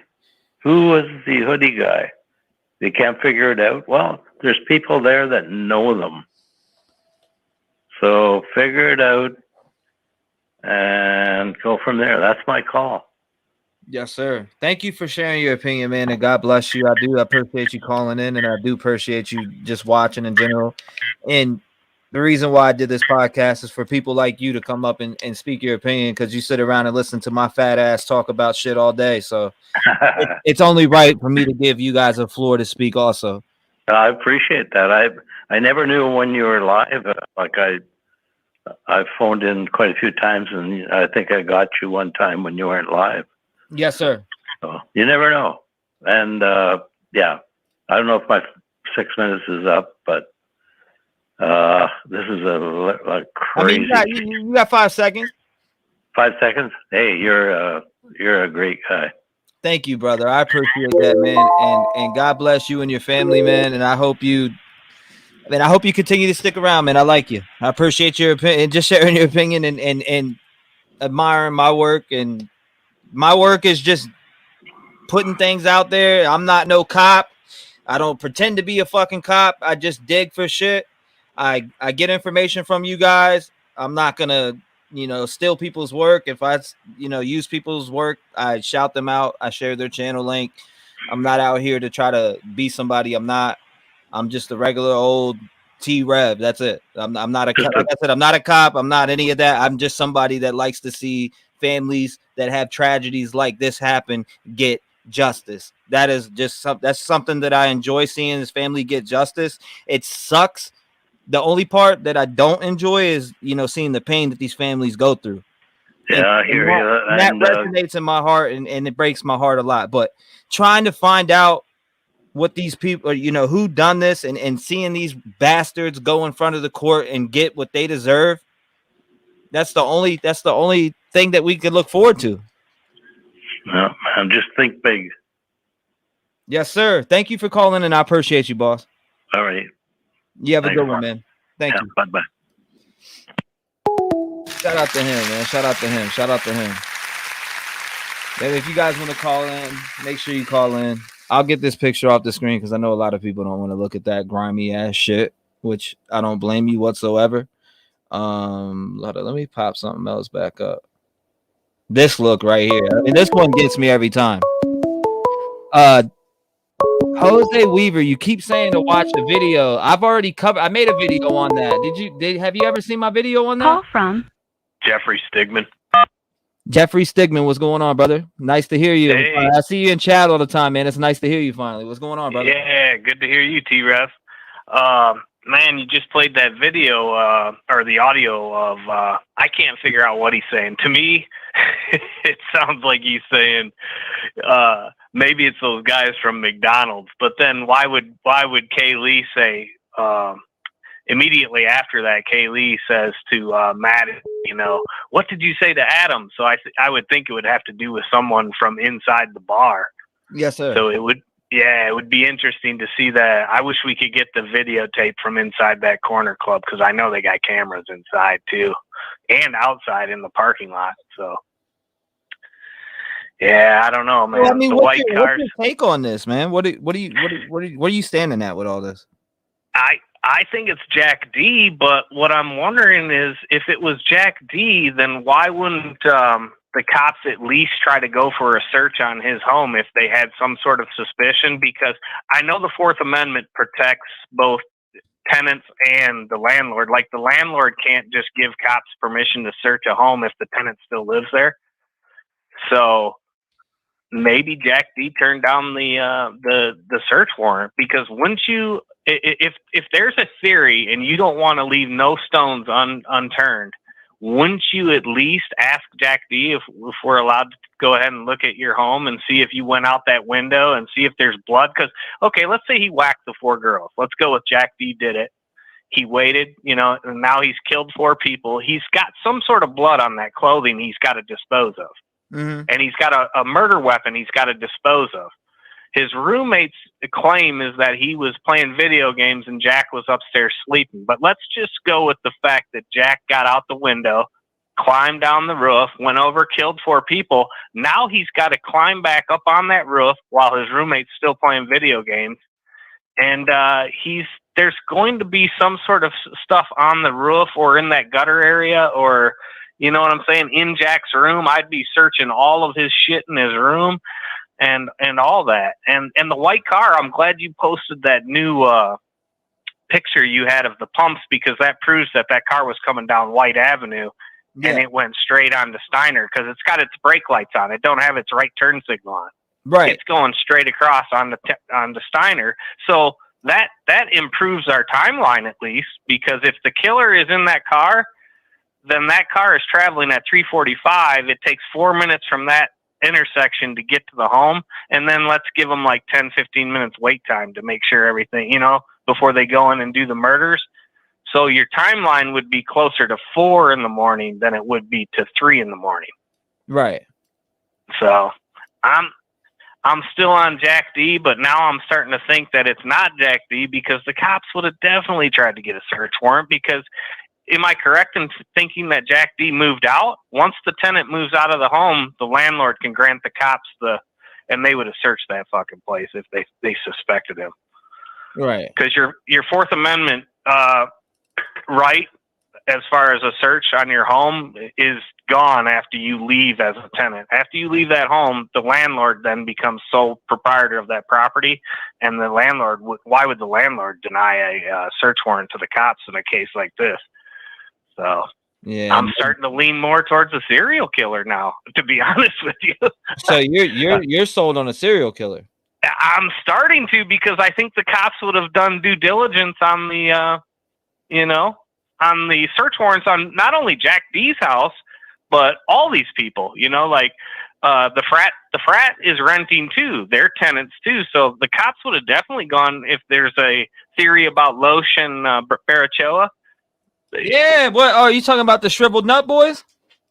Who was the hoodie guy? They can't figure it out. Well, there's people there that know them. So figure it out and go from there. That's my call. Yes, sir. Thank you for sharing your opinion, man, and God bless you. I do appreciate you calling in, and I do appreciate you just watching in general. And the reason why I did this podcast is for people like you to come up and speak your opinion, because you sit around and listen to my fat ass talk about shit all day. So it's only right for me to give you guys a floor to speak also. I appreciate that. I never knew when you were live. Like, I phoned in quite a few times, and I think I got you one time when you weren't live. Yes, sir. So you never know. And yeah, I don't know if my 6 minutes is up, but this is a crazy. I mean, you got 5 seconds. 5 seconds? Hey, you're a great guy. Thank you, brother. I appreciate that, man. And God bless you and your family, man. And I hope you continue to stick around, man. I like you. I appreciate your opinion and just sharing your opinion and admiring my work. And my work is just putting things out there. I'm not no cop. I don't pretend to be a fucking cop. I just dig for shit. I get information from you guys. I'm not gonna steal people's work, if I use people's work, I shout them out. I share their channel link. I'm not out here to try to be somebody I'm not. I'm just a regular old T-REV. That's it. I'm not a cop. Like I said, I'm not a cop. I'm not any of that. I'm just somebody that likes to see families that have tragedies like this happen get justice. That is just that's something that I enjoy seeing, is family get justice. It sucks. The only part that I don't enjoy is seeing the pain that these families go through. Yeah, I hear you. That resonates in my heart, and it breaks my heart a lot. But trying to find out what these people, who done this, and seeing these bastards go in front of the court and get what they deserve, that's the only thing that we could look forward to. No, man, just think big. Yes, sir. Thank you for calling, and I appreciate you, boss. All right. You have a good one, man. Thank you. Bye-bye. Shout out to him, man. Shout out to him. Shout out to him. And if you guys want to call in, make sure you call in. I'll get this picture off the screen because I know a lot of people don't want to look at that grimy ass shit, which I don't blame you whatsoever. Let me pop something else back up. This look right here. I mean, this one gets me every time. Jose Weaver, you keep saying to watch the video. I've already covered. I made a video on that. Have you ever seen my video on that? Call from Jeffrey Stigman. Jeffrey Stigman, what's going on, brother? Nice to hear you. Hey. I see you in chat all the time, man. It's nice to hear you finally. What's going on, brother? Yeah, good to hear you, T-REV. Man, you just played that video or the audio of I can't figure out what he's saying. To me, it sounds like he's saying maybe it's those guys from McDonald's. But then why would Kay Lee say immediately after that? Kay Lee says to Matt, what did you say to Adam? So I would think it would have to do with someone from inside the bar. Yes, sir. So it would be interesting to see that. I wish we could get the videotape from inside that corner club, because I know they got cameras inside too, and outside in the parking lot. So, yeah, I don't know, man. Well, I mean, the what's white cars. your take on this, man? What are you standing at with all this? I think it's Jack D, but what I'm wondering is, if it was Jack D, then why wouldn't the cops at least try to go for a search on his home if they had some sort of suspicion? Because I know the Fourth Amendment protects both tenants and the landlord. Like, the landlord can't just give cops permission to search a home if the tenant still lives there. So maybe Jack D turned down the search warrant, because wouldn't you, if there's a theory and you don't want to leave no stones unturned, wouldn't you at least ask Jack D if we're allowed to go ahead and look at your home and see if you went out that window and see if there's blood? Because, okay, let's say he whacked the 4 girls. Let's go with Jack D did it. He waited, and now he's killed 4 people. He's got some sort of blood on that clothing he's got to dispose of. Mm-hmm. And he's got a murder weapon he's got to dispose of. His roommate's claim is that he was playing video games and Jack was upstairs sleeping. But let's just go with the fact that Jack got out the window, climbed down the roof, went over, killed 4 people. Now he's got to climb back up on that roof while his roommate's still playing video games. And there's going to be some sort of stuff on the roof or in that gutter area, or, you know what I'm saying, in Jack's room. I'd be searching all of his shit in his room. And all that. And the white car, I'm glad you posted that new picture you had of the pumps, because that proves that car was coming down White Avenue and it went straight on to Steiner, because it's got its brake lights on. It don't have its right turn signal on. Right. It's going straight across on the Steiner. So that improves our timeline at least, because if the killer is in that car, then that car is traveling at 345. It takes 4 minutes from that intersection to get to the home, and then let's give them like 10-15 minutes wait time to make sure everything, before they go in and do the murders. So your timeline would be closer to 4 in the morning than it would be to 3 in the morning. Right. So I'm still on Jack D, but now I'm starting to think that it's not Jack D, because the cops would have definitely tried to get a search warrant. Because am I correct in thinking that Jack D moved out? Once the tenant moves out of the home, the landlord can grant the cops and they would have searched that fucking place if they suspected him. Right. Because your Fourth Amendment right as far as a search on your home is gone after you leave as a tenant. After you leave that home, the landlord then becomes sole proprietor of that property, and the landlord, why would the landlord deny a search warrant to the cops in a case like this? So yeah, I'm starting to lean more towards a serial killer now, to be honest with you. So you're sold on a serial killer. I'm starting to, because I think the cops would have done due diligence on the, on the search warrants on not only Jack D's house, but all these people, like the frat is renting too. They're tenants too. So the cops would have definitely gone, if there's a theory about Loesch and Barachoa. Yeah, what are you talking about? The shriveled nut boys?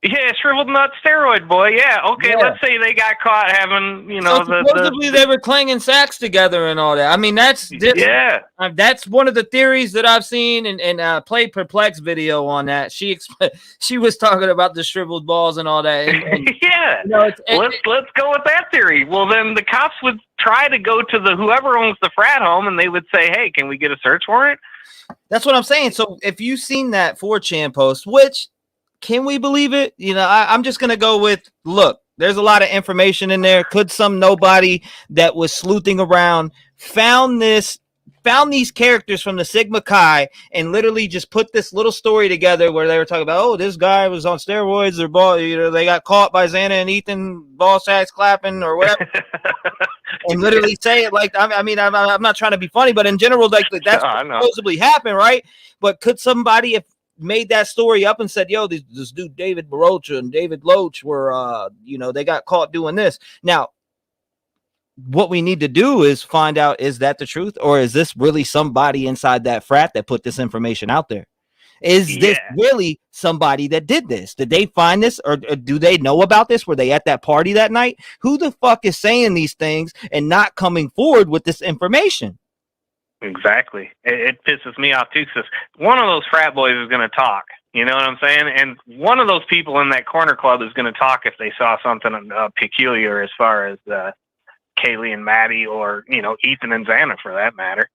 Yeah, shriveled nut steroid boy. Yeah, okay. Yeah. Let's say they got caught having, So supposedly they were clanging sacks together and all that. I mean, that's one of the theories that I've seen and Play Perplex video on that. She was talking about the shriveled balls and all that. And yeah, let's go with that theory. Well, then the cops would try to go to the whoever owns the frat home, and they would say, "Hey, can we get a search warrant?" That's what I'm saying. So if you've seen that 4chan post, which can we believe it? I'm just gonna go with, look, there's a lot of information in there. Could some nobody that was sleuthing around found these characters from the Sigma Chi and literally just put this little story together where they were talking about, oh, this guy was on steroids, or ball, they got caught by Xana and Ethan ball sacks clapping or whatever, and literally say it like, I'm not trying to be funny, but in general, like that's what supposedly happened, right? But could somebody have made that story up and said, yo, this dude David Barocha and David Loesch were they got caught doing this? Now what we need to do is find out, is that the truth, or is this really somebody inside that frat that put this information out there? Is this really somebody that did this? Did they find this, or do they know about this? Were they at that party that night? Who the fuck is saying these things and not coming forward with this information? Exactly. It pisses me off too, because one of those frat boys is going to talk. You know what I'm saying? And one of those people in that corner club is going to talk if they saw something peculiar, as far as Kaylee and Maddie, or Ethan and Xana, for that matter.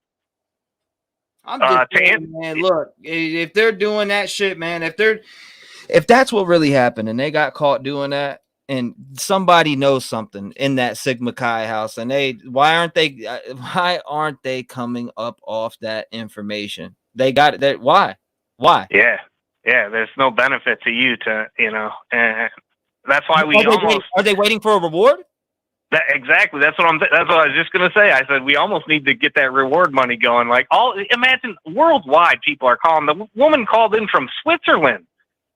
I'm just saying, man, look, if they're doing that shit, man, if that's what really happened and they got caught doing that, and somebody knows something in that Sigma Chi house, and why aren't they coming up off that information? They got it. Why? Yeah. There's no benefit to you and that's why are they waiting for a reward? Exactly. That's what I was just gonna say. I said we almost need to get that reward money going. Like, imagine worldwide people are calling. The woman called in from Switzerland.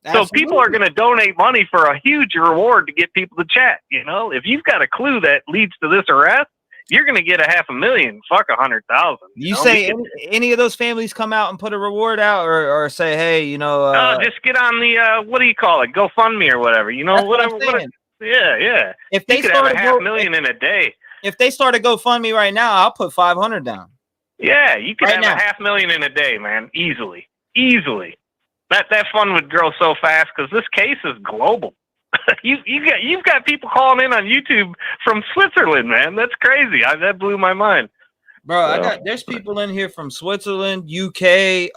Absolutely. So people are going to donate money for a huge reward to get people to chat. If you've got a clue that leads to this arrest, you're going to get $500,000. Fuck 100,000. You say any of those families come out and put a reward out, or say, hey, just get on the what do you call it, GoFundMe or whatever. Whatever. Yeah. If they could have $500,000 in a day. If they start a GoFundMe right now, I'll put 500 down. Yeah, you could have $500,000 in a day, man. Easily. That fund would grow so fast, because this case is global. You've got people calling in on YouTube from Switzerland, man. That's crazy. That blew my mind, bro. There's people in here from Switzerland, UK,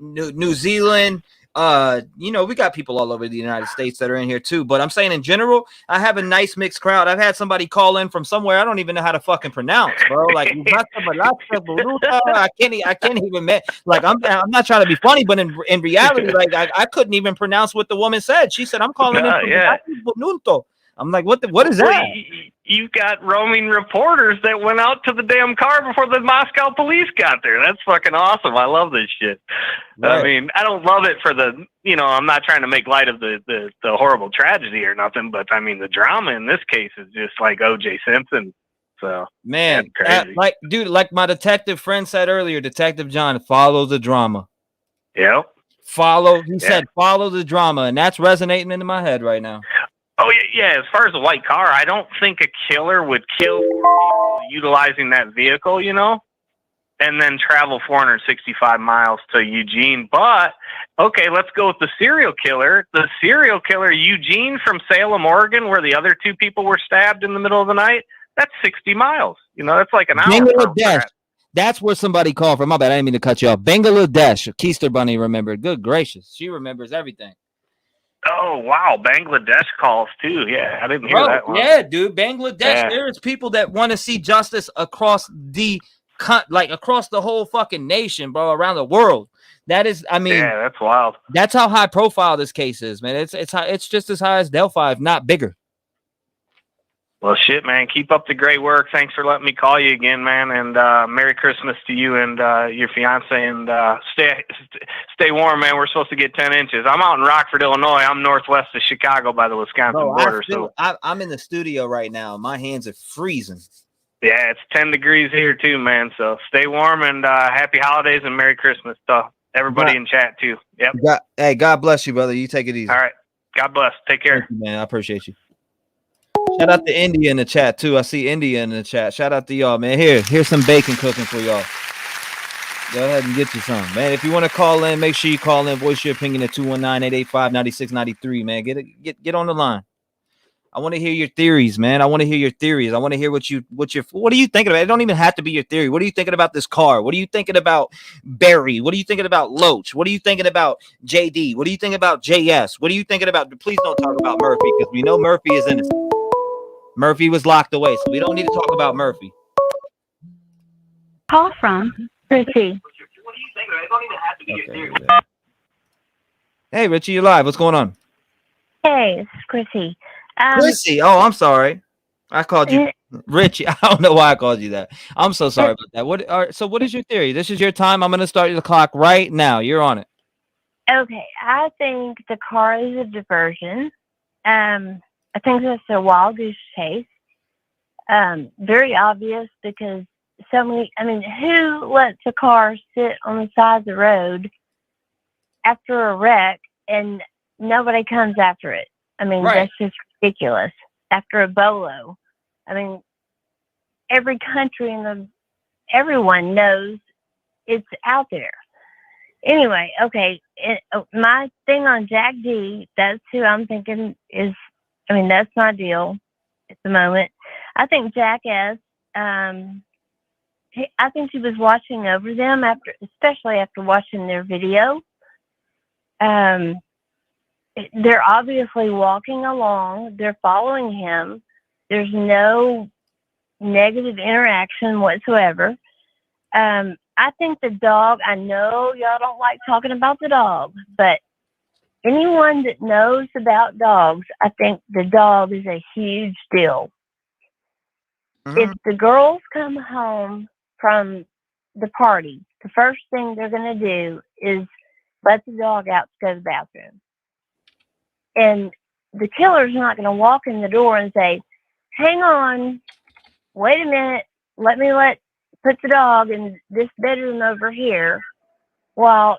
New Zealand. We got people all over the United States that are in here too. But I'm saying in general, I have a nice mixed crowd. I've had somebody call in from somewhere I don't even know how to fucking pronounce, bro. Like I can't even like I'm not trying to be funny, but in reality, like I couldn't even pronounce what the woman said. She said, I'm calling in from I'm like, what is that? You've got roaming reporters that went out to the damn car before the Moscow police got there. That's fucking awesome. I love this shit. Right. I mean, I don't love it for the, I'm not trying to make light of the horrible tragedy or nothing, but I mean, the drama in this case is just like O.J. Simpson. So, man, like my detective friend said earlier, Detective John, follow the drama. Yep. He said, follow the drama. And that's resonating into my head right now. Oh, yeah. As far as the white car, I don't think a killer would kill utilizing that vehicle, and then travel 465 miles to Eugene. But, okay, let's go with the serial killer. The serial killer, Eugene from Salem, Oregon, where the other two people were stabbed in the middle of the night, that's 60 miles. That's like an hour. That's where somebody called from. My bad. I didn't mean to cut you off. Bangladesh. Keister Bunny remembered. Good gracious. She remembers everything. Oh, wow. Bangladesh calls, too. Yeah, I didn't hear that one. Yeah, dude. Bangladesh. Yeah. There's people that want to see justice across the across the whole fucking nation, bro, around the world. That is, I mean, yeah, that's wild. That's how high profile this case is, man. It's just as high as Delphi, if not bigger. Well, shit, man. Keep up the great work. Thanks for letting me call you again, man. And Merry Christmas to you and your fiance. And stay warm, man. We're supposed to get 10 inches. I'm out in Rockford, Illinois. I'm northwest of Chicago by the Wisconsin border. I'm in the studio right now. My hands are freezing. Yeah, it's 10 degrees here too, man. So stay warm and happy holidays and Merry Christmas to everybody in chat too. Yep. God bless you, brother. You take it easy. All right. God bless. Take care. Thank you, man. I appreciate you. Shout out to India in the chat too. I see India in the chat. Shout out to y'all, man. Here's some bacon cooking for y'all. Go ahead and get you some, man. If you want to call in, make sure you call in. Voice your opinion at 219-885-9693, man. Get on the line. I want to hear your theories, man. I want to hear your theories. I want to hear what are you thinking about? It don't even have to be your theory. What are you thinking about this car? What are you thinking about Barry? What are you thinking about Loach? What are you thinking about JD? What are you thinking about JS? What are you thinking about? Please don't talk about Murphy, because we know Murphy is innocent. Murphy was locked away, so we don't need to talk about Murphy. Call from Chrissy. Okay. Hey, Richie, you're live. What's going on? Hey, it's Chrissy. Chrissy. Oh, I'm sorry. I called you Richie. I don't know why I called you that. I'm so sorry about that. So what is your theory? This is your time. I'm going to start the clock right now. You're on it. Okay, I think the car is a diversion. I think that's a wild goose chase. Very obvious because who lets a car sit on the side of the road after a wreck and nobody comes after it? I mean, That's just ridiculous. After a bolo. I mean, every country everyone knows it's out there. Anyway, okay. My thing on Jack D, that's who I'm thinking is, that's my deal at the moment. I think Jack S, I think he was watching over them especially after watching their video. They're obviously walking along. They're following him. There's no negative interaction whatsoever. I think the dog, I know y'all don't like talking about the dog, but anyone that knows about dogs, I think the dog is a huge deal. Mm-hmm. If the girls come home from the party, the first thing they're going to do is let the dog out to go to the bathroom. And the killer's not going to walk in the door and say, hang on, wait a minute, put the dog in this bedroom over here while,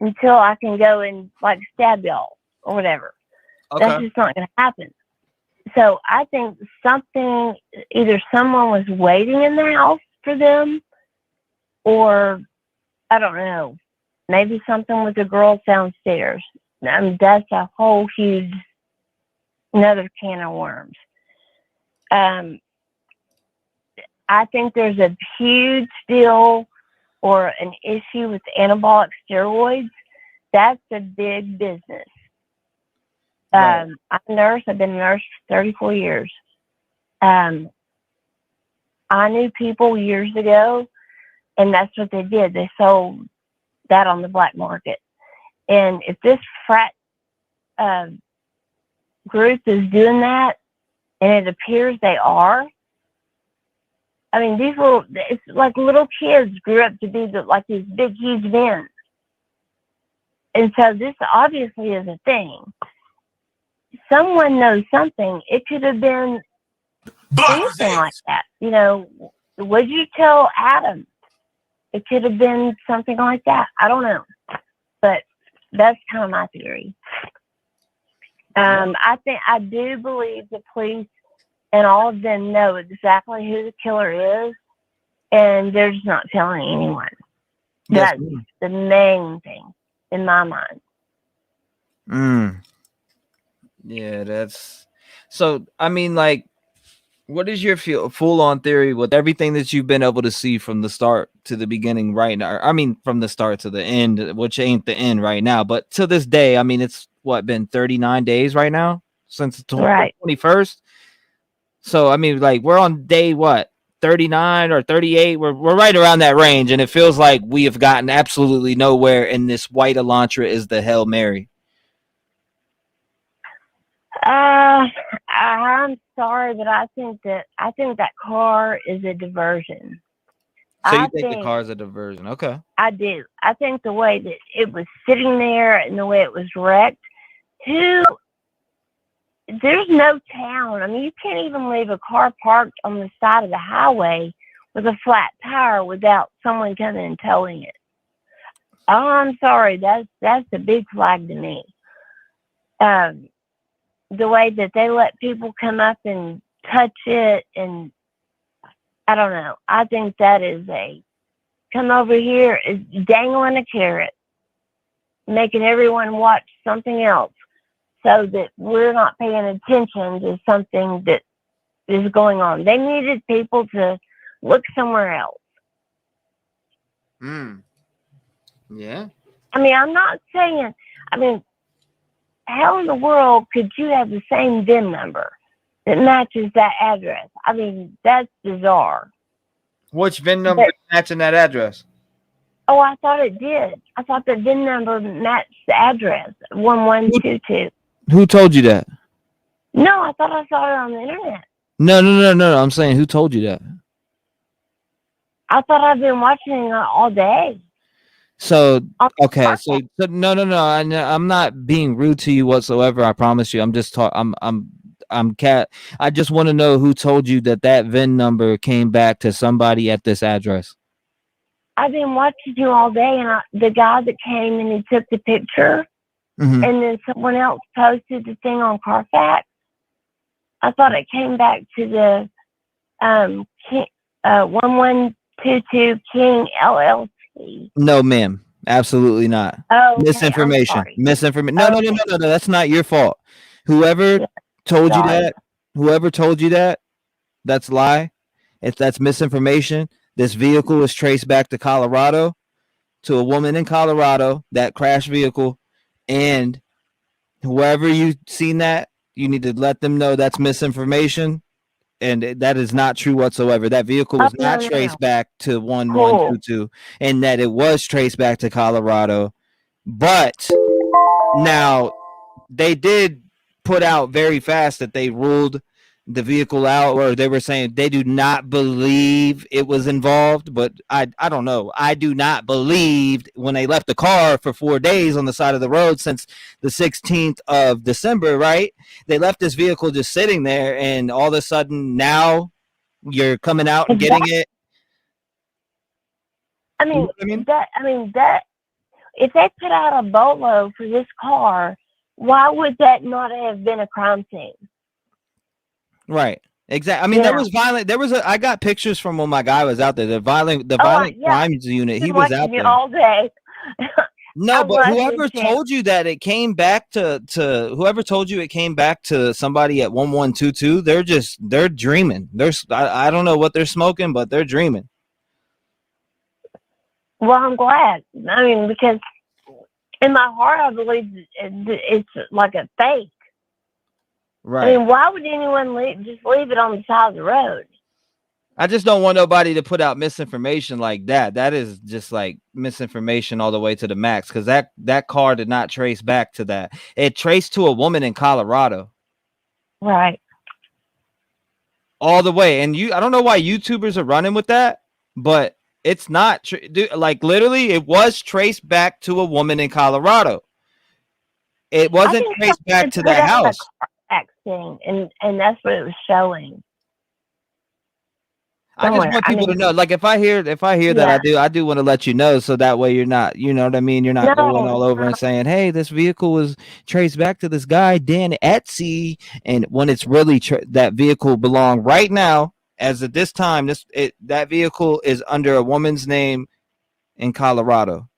until I can go and stab y'all or whatever. Okay. That's just not going to happen. So I think either someone was waiting in the house for them, or I don't know, maybe something with the girls downstairs. That's a whole huge, another can of worms. I think there's a huge deal or an issue with anabolic steroids. That's a big business. Right. I'm a nurse. I've been a nurse for 34 years. I knew people years ago, and that's what they did. They sold that on the black market. And if this frat group is doing that, and it appears they are, it's like little kids grew up to be these big, huge men. And so this obviously is a thing. Someone knows something. It could have been anything like that. Would you tell Adam? It could have been something like that. I don't know. But that's kind of my theory. I do believe the police and all of them know exactly who the killer is, and they're just not telling anyone. Yes. That's the main thing in my mind. Yeah, that's so. What is your full on theory with everything that you've been able to see from the start to the beginning right now? I mean, from the start to the end, which ain't the end right now, but to this day, I mean, it's been 39 days right now since the 21st. So, I mean, like, we're on day 39 or 38. We're right around that range, and it feels like we have gotten absolutely nowhere. And this white Elantra is the Hail Mary. I'm sorry, but I think that car is a diversion. So you think the car is a diversion? Okay. I do. I think the way that it was sitting there and the way it was wrecked, there's no town. I mean, you can't even leave a car parked on the side of the highway with a flat tire without someone coming and towing it. Oh, I'm sorry. That's a big flag to me. The way that they let people come up and touch it, and I don't know. I think that is come over here is dangling a carrot, making everyone watch something else so that we're not paying attention to something that is going on. They needed people to look somewhere else. Yeah. I mean, I'm not saying, how in the world could you have the same VIN number that matches that address? I mean, that's bizarre. Which VIN number is matching that address? Oh, I thought it did. I thought the VIN number matched the address, 1122. Who told you that? No, I thought I saw it on the internet. No. I'm saying, who told you that? I thought I've been watching it all day. So, okay. So no. I'm not being rude to you whatsoever. I promise you. I'm just talking. I'm Cat. I just want to know who told you that VIN number came back to somebody at this address. I've been watching you all day, and the guy that came and he took the picture, and then someone else posted the thing on Carfax. I thought it came back to the 1122 King LLC. No, ma'am. Absolutely not. Oh, okay, misinformation. Misinformation. No. That's not your fault. Whoever told you that, that's a lie. If that's misinformation, this vehicle was traced back to Colorado, to a woman in Colorado, that crashed vehicle, and whoever you seen that, you need to let them know that's misinformation. And that is not true whatsoever. That vehicle was not traced back to 1122, and that it was traced back to Colorado. But now they did put out very fast that they ruled the vehicle out, or they were saying they do not believe it was involved. But I don't know. I do not believe when they left the car for 4 days on the side of the road since the 16th of December, right? They left this vehicle just sitting there, and all of a sudden now you're coming out and getting it. That if they put out a bolo for this car, why would that not have been a crime scene? Right. Exactly. I mean, there was violent. I got pictures from when my guy was out there. The violent crimes unit. He was out there all day. No, but whoever told you that it came back to whoever told you it came back to somebody at 1122, they're dreaming. I don't know what they're smoking, but they're dreaming. Well, I'm glad. I mean, because in my heart, I believe it's like a fake. Right. I mean, why would anyone just leave it on the side of the road? I just don't want nobody to put out misinformation like that. That is just like misinformation all the way to the max, because that car did not trace back to that. It traced to a woman in Colorado. Right. All the way. And I don't know why YouTubers are running with that, but it's not like literally it was traced back to a woman in Colorado. It wasn't traced back to that house. Thing, and that's what it was showing. I just want people to know. Like if I hear that, I do want to let you know, so that way you're not, you know what I mean? You're not going all over and saying, "Hey, this vehicle was traced back to this guy Dan Etsy," and when it's really that vehicle belonged right now, as of this time, that vehicle is under a woman's name in Colorado.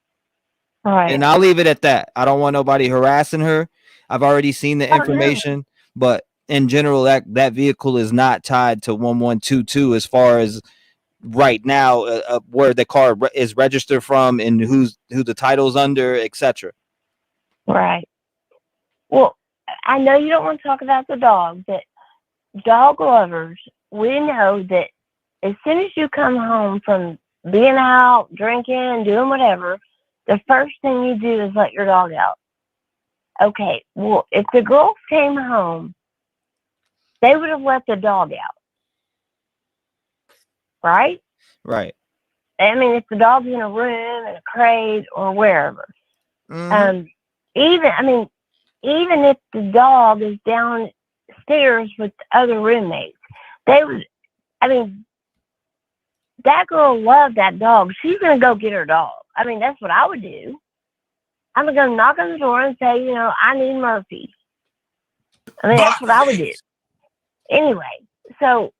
All right. And I'll leave it at that. I don't want nobody harassing her. I've already seen the information. But in general, that vehicle is not tied to 1122 as far as right now, where the car is registered from and who the title's under, etc. Right. Well, I know you don't want to talk about the dog, but dog lovers, we know that as soon as you come home from being out, drinking, doing whatever, the first thing you do is let your dog out. Okay, well, if the girls came home, they would have let the dog out. Right? Right. I mean, if the dog's in a room, in a crate, or wherever. Even if the dog is downstairs with other roommates, they would, I mean, that girl loved that dog. She's going to go get her dog. I mean, that's what I would do. I'm going to knock on the door and say, you know, I need Murphy. I mean, that's what I would do. Anyway, so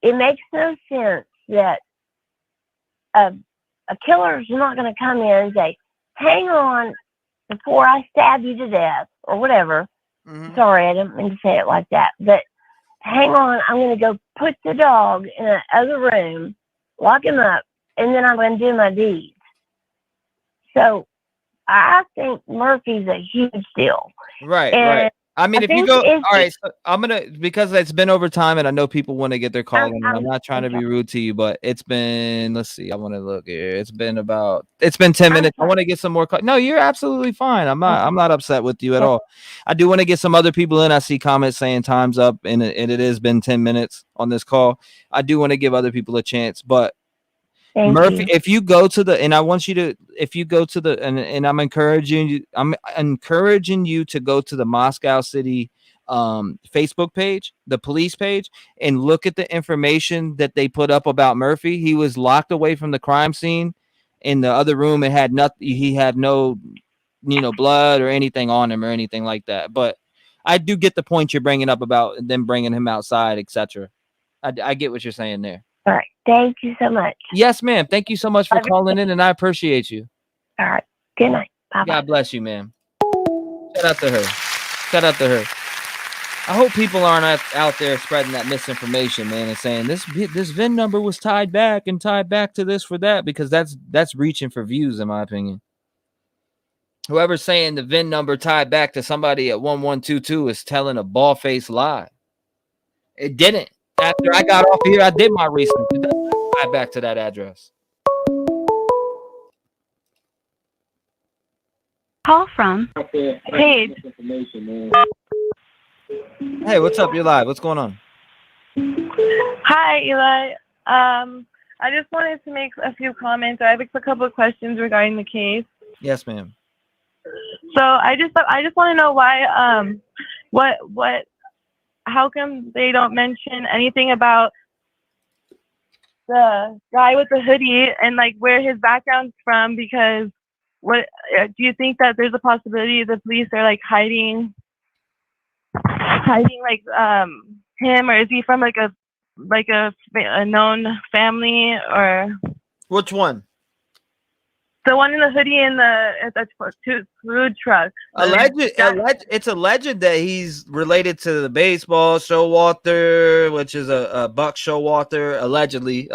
it makes no sense that a killer is not going to come in and say, hang on before I stab you to death or whatever. Sorry, I didn't mean to say it like that. But hang on, I'm going to go put the dog in another room, lock him up, and then I'm going to do my deeds. So I think Murphy's a huge deal. Right, and right. I mean, if you go, all right, so I'm going to, because it's been over time and I know people want to get their call in, and I'm not trying to be rude to you, but it's been, let's see, I want to look here. It's been 10 minutes. I want to get some more calls. No, you're absolutely fine. I'm not upset with you at all. I do want to get some other people in. I see comments saying time's up, and it has been 10 minutes on this call. I do want to give other people a chance, but Murphy, if you go to the, and I want you to, if you go to the, and I'm encouraging you to go to the Moscow City Facebook page, the police page, and look at the information that they put up about Murphy. He was locked away from the crime scene in the other room. It had nothing. He had no, blood or anything on him or anything like that. But I do get the point you're bringing up about them bringing him outside, etc. I get what you're saying there. All right. Thank you so much. Yes, ma'am. Thank you so much for calling in, and I appreciate you. All right. Good night. Bye-bye. God bless you, ma'am. Shout out to her. Shout out to her. I hope people aren't out there spreading that misinformation, man, and saying this VIN number was tied back to this for that, because that's reaching for views, in my opinion. Whoever's saying the VIN number tied back to somebody at 1122 is telling a bald-faced lie. It didn't. After I got off here, I did my research. It doesn't tie back to that address. Call from Paige. Hey, what's up? You're live. What's going on? Hi, Eli. I just wanted to make a few comments. I have a couple of questions regarding the case. Yes, ma'am. So I just want to know why how come they don't mention anything about the guy with the hoodie and like where his background's from? Because what do you think that there's a possibility the police are like hiding like him, or is he from like a known family? Or which one? The one in the hoodie in the food truck. It's alleged that he's related to the baseball Showalter, which is a Buck Showalter. Allegedly.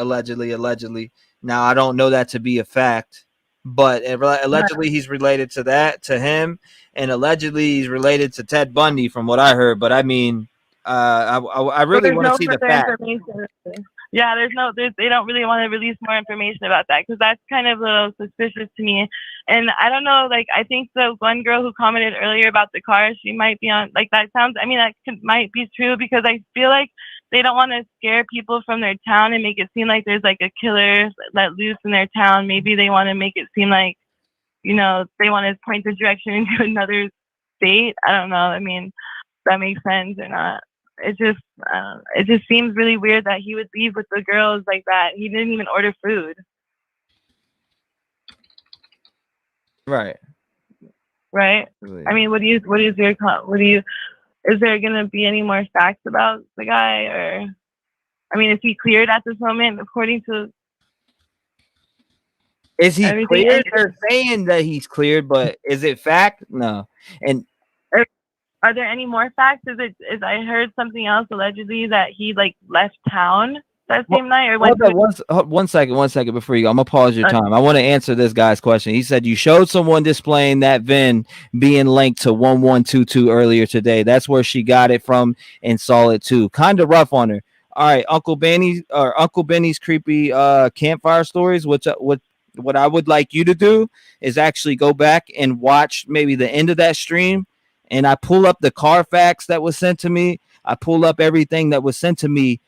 Now I don't know that to be a fact, but allegedly he's related to him, and allegedly he's related to Ted Bundy, from what I heard. But I mean, I really want to see the fact. Yeah, they don't really want to release more information about that, because that's kind of a little suspicious to me. And I don't know, like, I think the one girl who commented earlier about the car, she might be on, like, that sounds, I mean, might be true, because I feel like they don't want to scare people from their town and make it seem like there's like a killer let loose in their town. Maybe they want to make it seem like, they want to point the direction into another state. I don't know. I mean, if that makes sense or not. It just seems really weird that he would leave with the girls like that. He didn't even order food. Right. I mean, is there gonna be any more facts about the guy, or, I mean, is he cleared at this moment according to? Is he cleared? They're saying that he's cleared, but is it fact? No. And Are there any more facts? Is I heard something else allegedly that he like left town that same night or went Hold on, one second before you go. I'm gonna pause your time. I want to answer this guy's question. He said you showed someone displaying that VIN being linked to 1122 earlier today. That's where she got it from and saw it too. Kind of rough on her. All right, Uncle Benny's creepy campfire stories. What I would like you to do is actually go back and watch maybe the end of that stream, and I pull up the Carfax that was sent to me. I pull up everything that was sent to me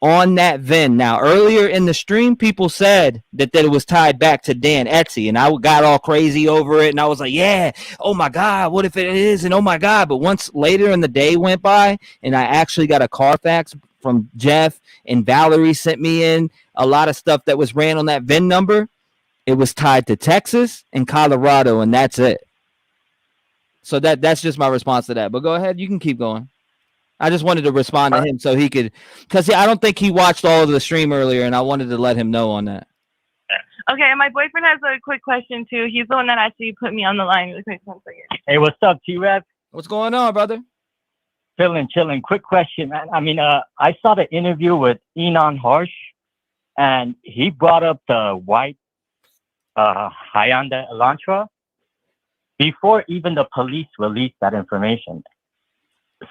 on that VIN. Now, earlier in the stream, people said that it was tied back to Dan Etsy, and I got all crazy over it, and I was like, yeah, oh my God, what if it is? And oh my God. But once later in the day went by, and I actually got a Carfax from Jeff, and Valerie sent me in a lot of stuff that was ran on that VIN number, it was tied to Texas and Colorado, and that's it. So that's just my response to that. But go ahead, you can keep going. I just wanted to respond to him so he could, because I don't think he watched all of the stream earlier, and I wanted to let him know on that. Okay, and my boyfriend has a quick question too. He's the one that actually put me on the line. Really quick, 1 second. Hey, what's up, T-REV? What's going on, brother? Chilling. Quick question, man. I mean, I saw the interview with Enon Harsh, and he brought up the white Hyundai Elantra before even the police released that information.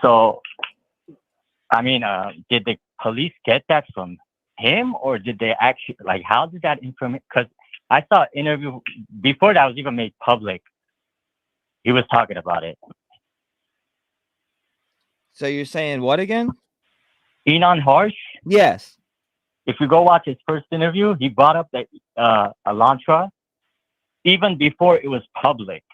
So, I mean, did the police get that from him, or did they actually, like, how did that information? Because I saw an interview before that was even made public. He was talking about it. So you're saying what again? Enon Harsh? Yes. If you go watch his first interview, he brought up the Elantra even before it was public.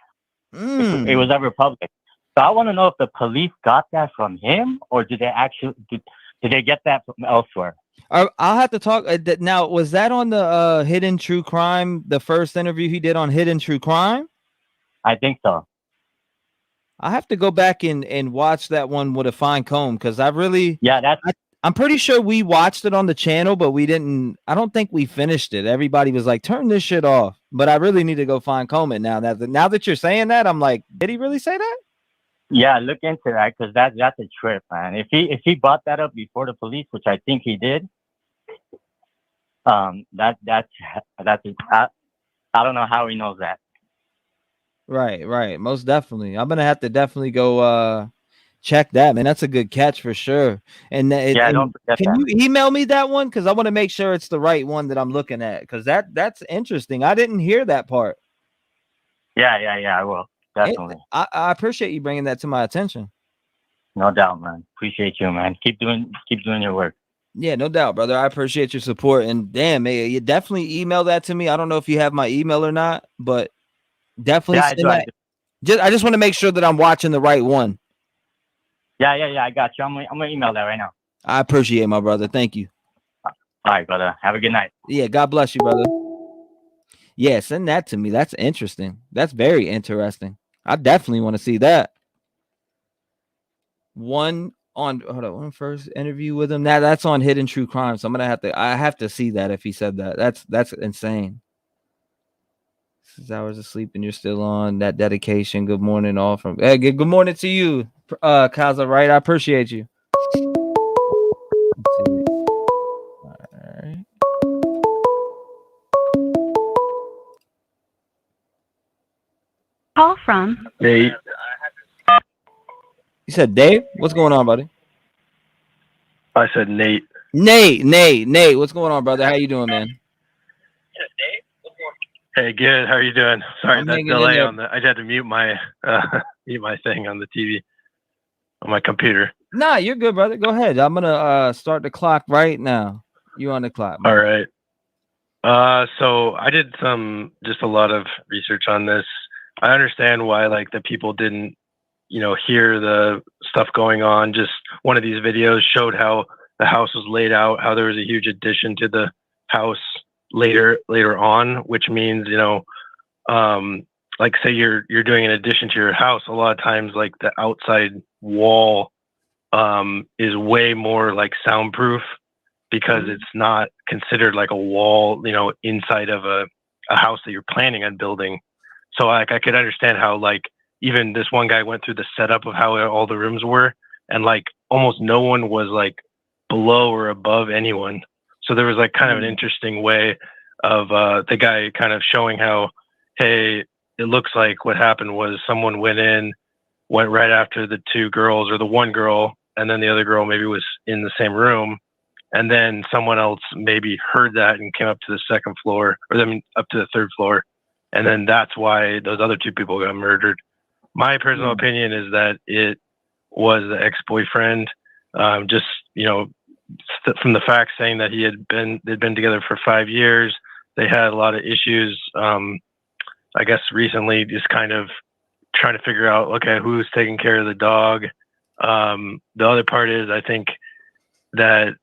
It was ever public. So I want to know if the police got that from him, or did they actually did they get that from elsewhere? I'll have to talk. Now, was that on the Hidden True Crime, the first interview he did on Hidden True Crime? I think so. I have to go back and watch that one with a fine comb, because I'm pretty sure we watched it on the channel, but I don't think we finished it. Everybody was like, turn this shit off. But I really need to go fine comb it now. Now that you're saying that, I'm like, did he really say that? Yeah, look into that, because that's a trip, man. If he brought that up before the police, which I think he did, I don't know how he knows that. Right. Most definitely. I'm gonna have to definitely go check that, man. That's a good catch for sure. And don't forget can that. you email me that one? Because I want to make sure it's the right one that I'm looking at. Because that's interesting. I didn't hear that part. Yeah, I will. Definitely. I appreciate you bringing that to my attention. No doubt, man. Appreciate you, man. Keep doing your work. Yeah, no doubt, brother. I appreciate your support. And damn, man, you definitely email that to me. I don't know if you have my email or not, but definitely send that. I just want to make sure that I'm watching the right one. Yeah. I got you. I'm gonna email that right now. I appreciate it, my brother. Thank you. All right, brother. Have a good night. Yeah, God bless you, brother. Yeah, send that to me. That's interesting. That's very interesting. I definitely want to see that. One first interview with him. Now that's on Hidden True Crime. So I have to see that if he said that. That's insane. 6 hours of sleep and you're still on. That dedication. Good morning, all from good morning to you, Kaza, right? I appreciate you. Let's see. All right. Call from Nate. You said Dave? What's going on, buddy? I said Nate. Nate. What's going on, brother? How you doing, man? Hey, good. How are you doing? Sorry, I'm that hanging in delay there. on the. I had to mute my thing on the TV on my computer. Nah, you're good, brother. Go ahead. I'm gonna start the clock right now. You on the clock, man. All right. So I did just a lot of research on this. I understand why like the people didn't, hear the stuff going on. Just one of these videos showed how the house was laid out, how there was a huge addition to the house later on, which means, like say you're doing an addition to your house, a lot of times like the outside wall is way more like soundproof because it's not considered like a wall, inside of a house that you're planning on building. So like I could understand how like even this one guy went through the setup of how all the rooms were, and like almost no one was like below or above anyone. So there was like kind of an interesting way of the guy kind of showing how, hey, it looks like what happened was someone went right after the two girls or the one girl, and then the other girl maybe was in the same room, and then someone else maybe heard that and came up to the second floor, or I mean up to the third floor, and then that's why those other two people got murdered. My personal opinion is that it was the ex-boyfriend, just, you know, from the facts saying that they'd been together for 5 years. They had a lot of issues, I guess recently, just kind of trying to figure out, okay, who's taking care of the dog. The other part is, I think that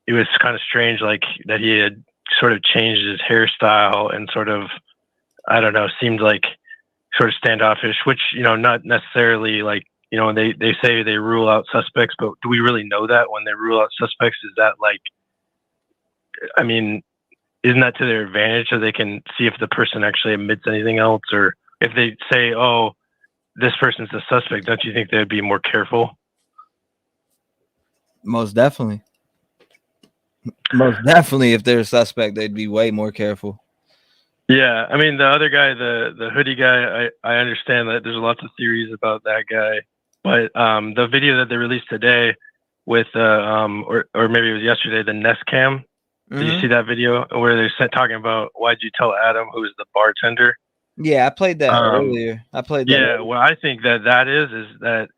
it was kind of strange, like that he had sort of changed his hairstyle and sort of, I don't know, seemed like sort of standoffish, which, you know, not necessarily like, you know, they say they rule out suspects, but do we really know that when they rule out suspects? Is that like, I mean, isn't that to their advantage so they can see if the person actually admits anything else? Or if they say, oh, this person's the suspect, don't you think they'd be more careful? Most definitely. Most definitely, if they're a suspect, they'd be way more careful. Yeah, I mean, the other guy, the hoodie guy, I understand that there's lots of theories about that guy, but the video that they released today with, or maybe it was yesterday, the Nest Cam. Did you see that video where they're talking about, why'd you tell Adam, who was the bartender? Yeah, I played that earlier. Yeah, what I think that is that,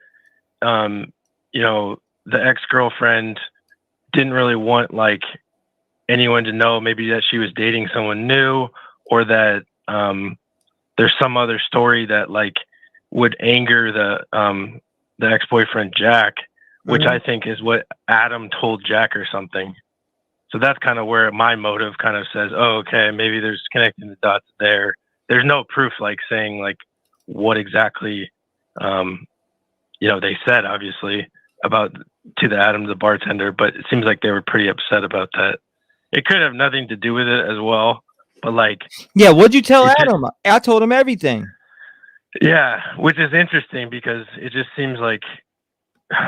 you know, the ex-girlfriend didn't really want like anyone to know maybe that she was dating someone new, or that there's some other story that like would anger the ex-boyfriend Jack, which I think is what Adam told Jack or something. So that's kind of where my motive kind of says, oh, okay, maybe there's connecting the dots there. There's no proof like saying like what exactly, you know, they said obviously about to the Adam, the bartender, but it seems like they were pretty upset about that. It could have nothing to do with it as well, but like, yeah, what'd you tell Adam? I told him everything. Yeah, which is interesting because it just seems like,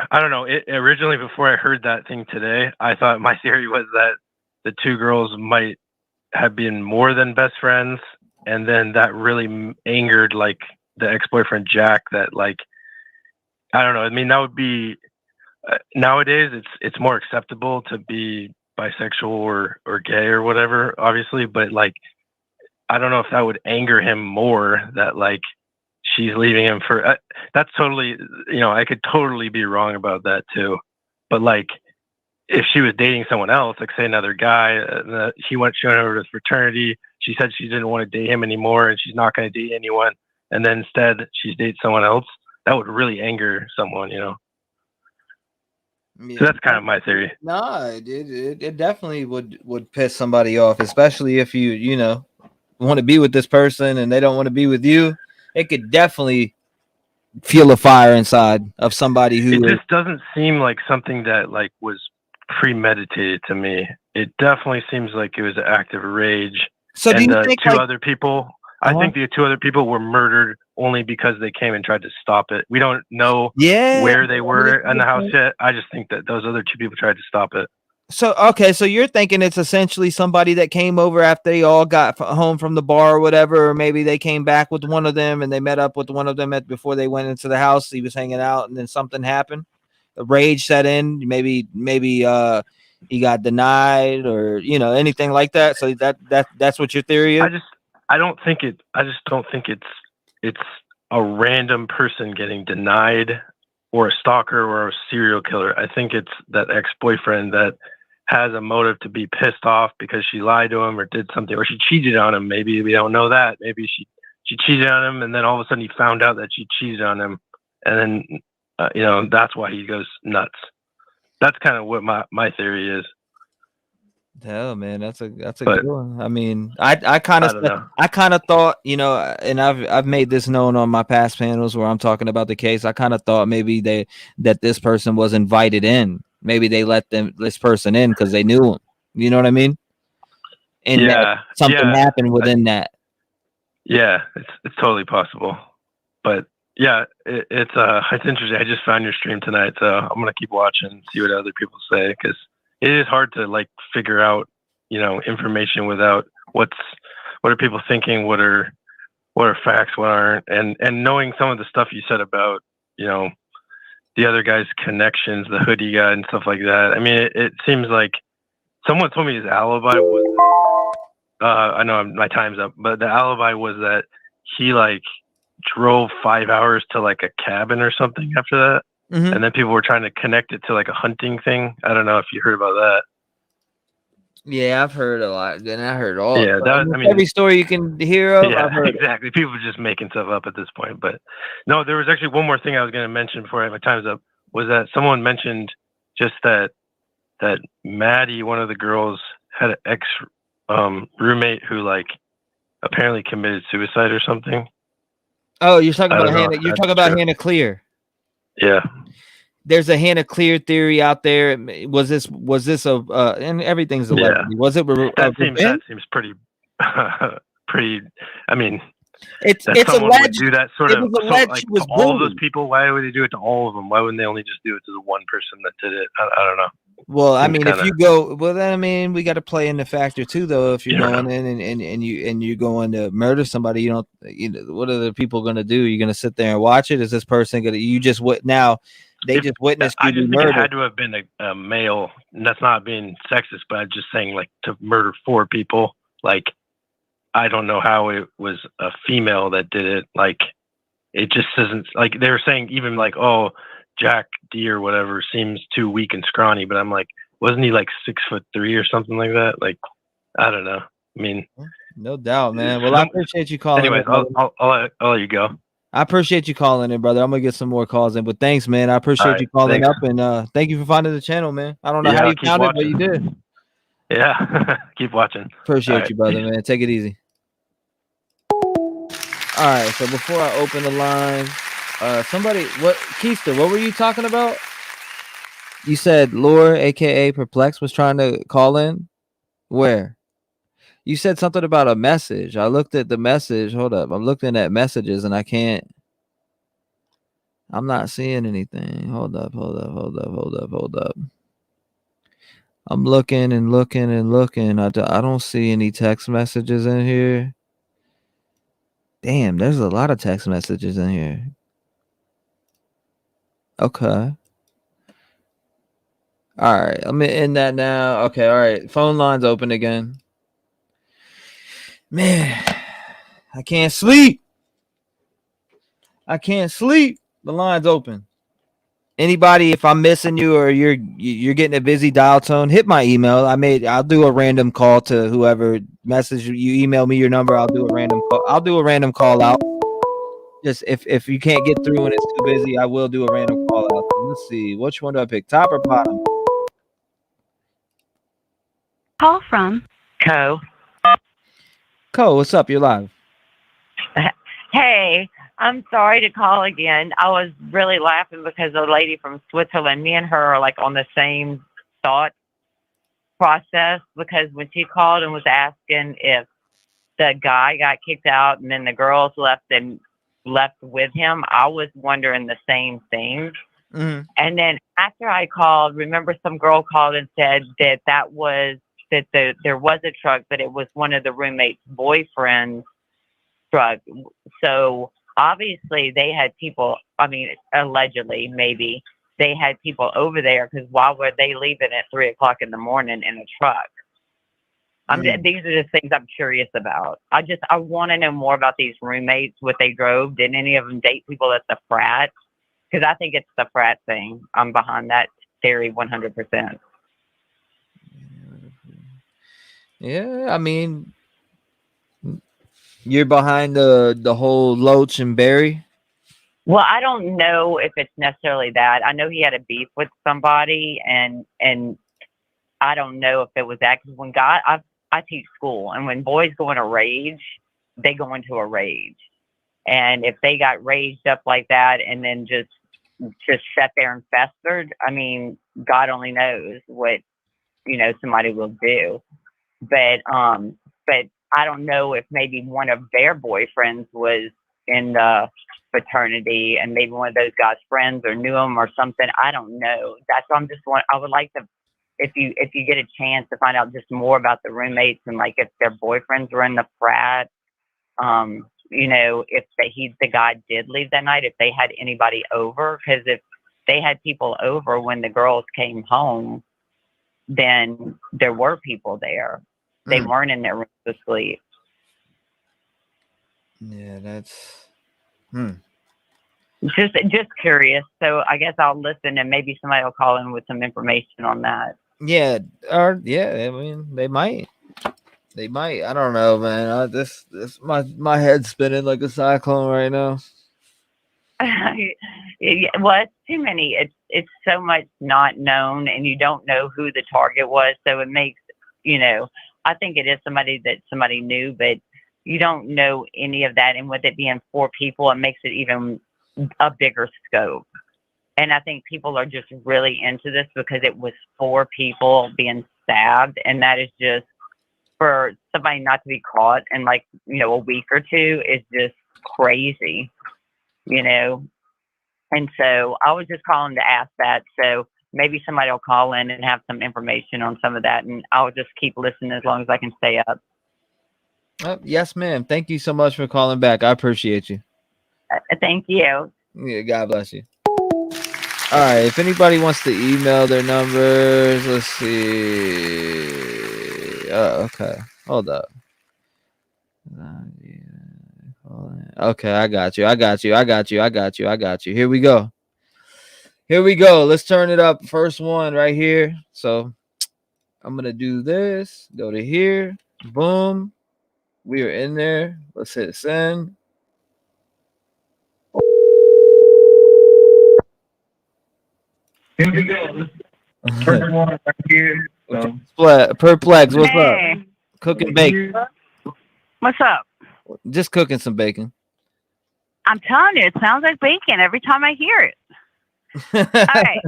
I don't know. Originally, before I heard that thing today, I thought my theory was that the two girls might have been more than best friends, and then that really angered like the ex-boyfriend Jack. That like, I don't know. I mean, that would be nowadays. It's more acceptable to be bisexual or gay or whatever, obviously. But like, I don't know if that would anger him more. That like, she's leaving him for that's totally, you know, I could totally be wrong about that too. But like, if she was dating someone else, like say another guy, she went over to fraternity. She said she didn't want to date him anymore, and she's not going to date anyone. And then instead, she dates someone else. That would really anger someone, you know. Yeah. So that's kind of my theory. No, it definitely would piss somebody off, especially if you know, want to be with this person and they don't want to be with you. It could definitely feel a fire inside of somebody who. It just doesn't seem like something that like was premeditated to me. It definitely seems like it was an act of rage. So do you think two other people? I think the two other people were murdered only because they came and tried to stop it. We don't know where they were in the house yet. I just think that those other two people tried to stop it. So, okay, so you're thinking it's essentially somebody that came over after they all got home from the bar or whatever, or maybe they came back with one of them and they met up with one of them before they went into the house. He was hanging out and then something happened. The rage set in. Maybe he got denied or, you know, anything like that. So that's what your theory is? I just don't think it's a random person getting denied or a stalker or a serial killer. I think it's that ex-boyfriend that has a motive to be pissed off because she lied to him or did something, or she cheated on him. Maybe we don't know that. Maybe she cheated on him, and then all of a sudden he found out that she cheated on him, and then you know, that's why he goes nuts. That's kind of what my theory is. Hell, man, that's a good one. I mean, I kind of thought, you know, and I've made this known on my past panels where I'm talking about the case. I kind of thought maybe that this person was invited in. Maybe they let this person in because they knew him. You know what I mean? And something happened within that. Yeah, it's totally possible, but Yeah, it's interesting. I just found your stream tonight, so I'm gonna keep watching, see what other people say, because it is hard to like figure out, information without what are people thinking, what are facts, what aren't, and knowing some of the stuff you said about, the other guy's connections, the hoodie guy and stuff like that. I mean, it seems like someone told me his alibi was. I know my time's up, but the alibi was that he like drove 5 hours to like a cabin or something after that. Mhm. And then people were trying to connect it to like a hunting thing. I don't know if you heard about that. Yeah, I've heard a lot. And I heard all. Yeah, every story you can hear of. Yeah, I've heard. exactly. People are just making stuff up at this point. But no, there was actually one more thing I was going to mention before my time's up. Was that someone mentioned just that Maddie, one of the girls, had an ex roommate who like apparently committed suicide or something. Oh, you're talking about Hannah. You're talking about Hannah Clear. Yeah. There's a Hannah Clear theory out there. Was this a and everything's allegedly. Yeah. Was it? That seems pretty pretty. I mean, it's someone alleged. would do that sort it of. was alleged like she was to all of those bullied. people. Why would they do it to all of them? Why wouldn't they only just do it to the one person that did it? I don't know. Well, I Seems mean, kinda- if you go, well, then I mean, we got to play in the factor too, though. If you're Yeah. going in and you're going to murder somebody, what are the people going to do? You're going to sit there and watch it? Is this person going to? You just what now? They just witnessed I you just be think it murdered. had to have been a male, and that's not being sexist, but I'm just saying, like, to murder 4 people, like, I don't know how it was a female that did it. Like, it just isn't, like, they were saying even like, oh, Jack D or whatever seems too weak and scrawny, but I'm like, wasn't he like 6'3" or something like that? Like, I don't know. I mean, No doubt, man. Well, I appreciate you calling. anyways, I'll let you go. I appreciate you calling in, brother. I'm gonna get some more calls in, but thanks, man. I appreciate All you right, calling thanks. up, and thank you for finding the channel, man. I don't know Yeah, how I'll you keep found it, but watching. you did. Yeah, keep watching. Appreciate All right, you, brother, peace. man. Take it easy. All right, so before I open the line, Keister, what were you talking about? You said Lore, aka Perplex, was trying to call in. Where? You said something about a message. I looked at the message. Hold up. I'm looking at messages and I'm not seeing anything. Hold up. I'm looking and looking and looking. I don't see any text messages in here. Damn, there's a lot of text messages in here. Okay. All right. I'm in that now. Okay. All right. Phone line's open again. Man, I can't sleep. The line's open. Anybody, if I'm missing you or you're getting a busy dial tone, hit my email. I'll do a random call to whoever message you. Email me your number. I'll do a random call out. Just if you can't get through and it's too busy, I will do a random call out. So let's see. Which one do I pick? Top or bottom? Call from Co. What's up? You're live. Hey, I'm sorry to call again. I was really laughing because the lady from Switzerland, me and her are like on the same thought process, because when she called and was asking if the guy got kicked out and then the girls left with him, I was wondering the same thing. Mm-hmm. And then after I called, remember some girl called and said that there was a truck, but it was one of the roommate's boyfriend's truck. So obviously they had people, I mean, allegedly, maybe they had people over there, because why were they leaving at 3 o'clock in the morning in a truck? These are the things I'm curious about. I want to know more about these roommates, what they drove. Did any of them date people at the frat? Because I think it's the frat thing. I'm behind that theory 100%. Yeah, I mean, you're behind the whole Loach and Barry. Well, I don't know if it's necessarily that. I know he had a beef with somebody, and I don't know if it was that. Because when I teach school, and when boys go in a rage, they go into a rage. And if they got raised up like that and then just sat there and festered, I mean, God only knows what, somebody will do. But I don't know if maybe one of their boyfriends was in the fraternity, and maybe one of those guys' friends or knew him or something. I don't know. That's why I would like to, if you get a chance to find out just more about the roommates and like if their boyfriends were in the frat, you know, if the guy did leave that night, if they had anybody over, because if they had people over when the girls came home, then there were people there. They weren't in their room to sleep. Yeah, that's just curious. So I guess I'll listen and maybe somebody will call in with some information on that. Yeah, or yeah, I mean they might. I don't know, man. This my head's spinning like a cyclone right now. Well, it's too many. It's so much not known, and you don't know who the target was. So it makes, you know, I think it is somebody that somebody knew, but you don't know any of that. And with it being 4 people, it makes it even a bigger scope. And I think people are just really into this because it was 4 people being stabbed, and that is just, for somebody not to be caught in like, you know, a week or 2 is just crazy, you know? And so I was just calling to ask that. So maybe somebody will call in and have some information on some of that, and I'll just keep listening as long as I can stay up. Yes, ma'am. Thank you so much for calling back. I appreciate you. Thank you. Yeah, God bless you. All right, if anybody wants to email their numbers, let's see. Okay, hold up. Okay, I got you. Here we go. Let's turn it up. First one right here. So I'm gonna do this. Go to here. Boom. We are in there. Let's hit send. Here we go. First one right here. So. Perplex, what's Hey. up? Cooking bacon. What's up? Just cooking some bacon. I'm telling you, it sounds like bacon every time I hear it. All right.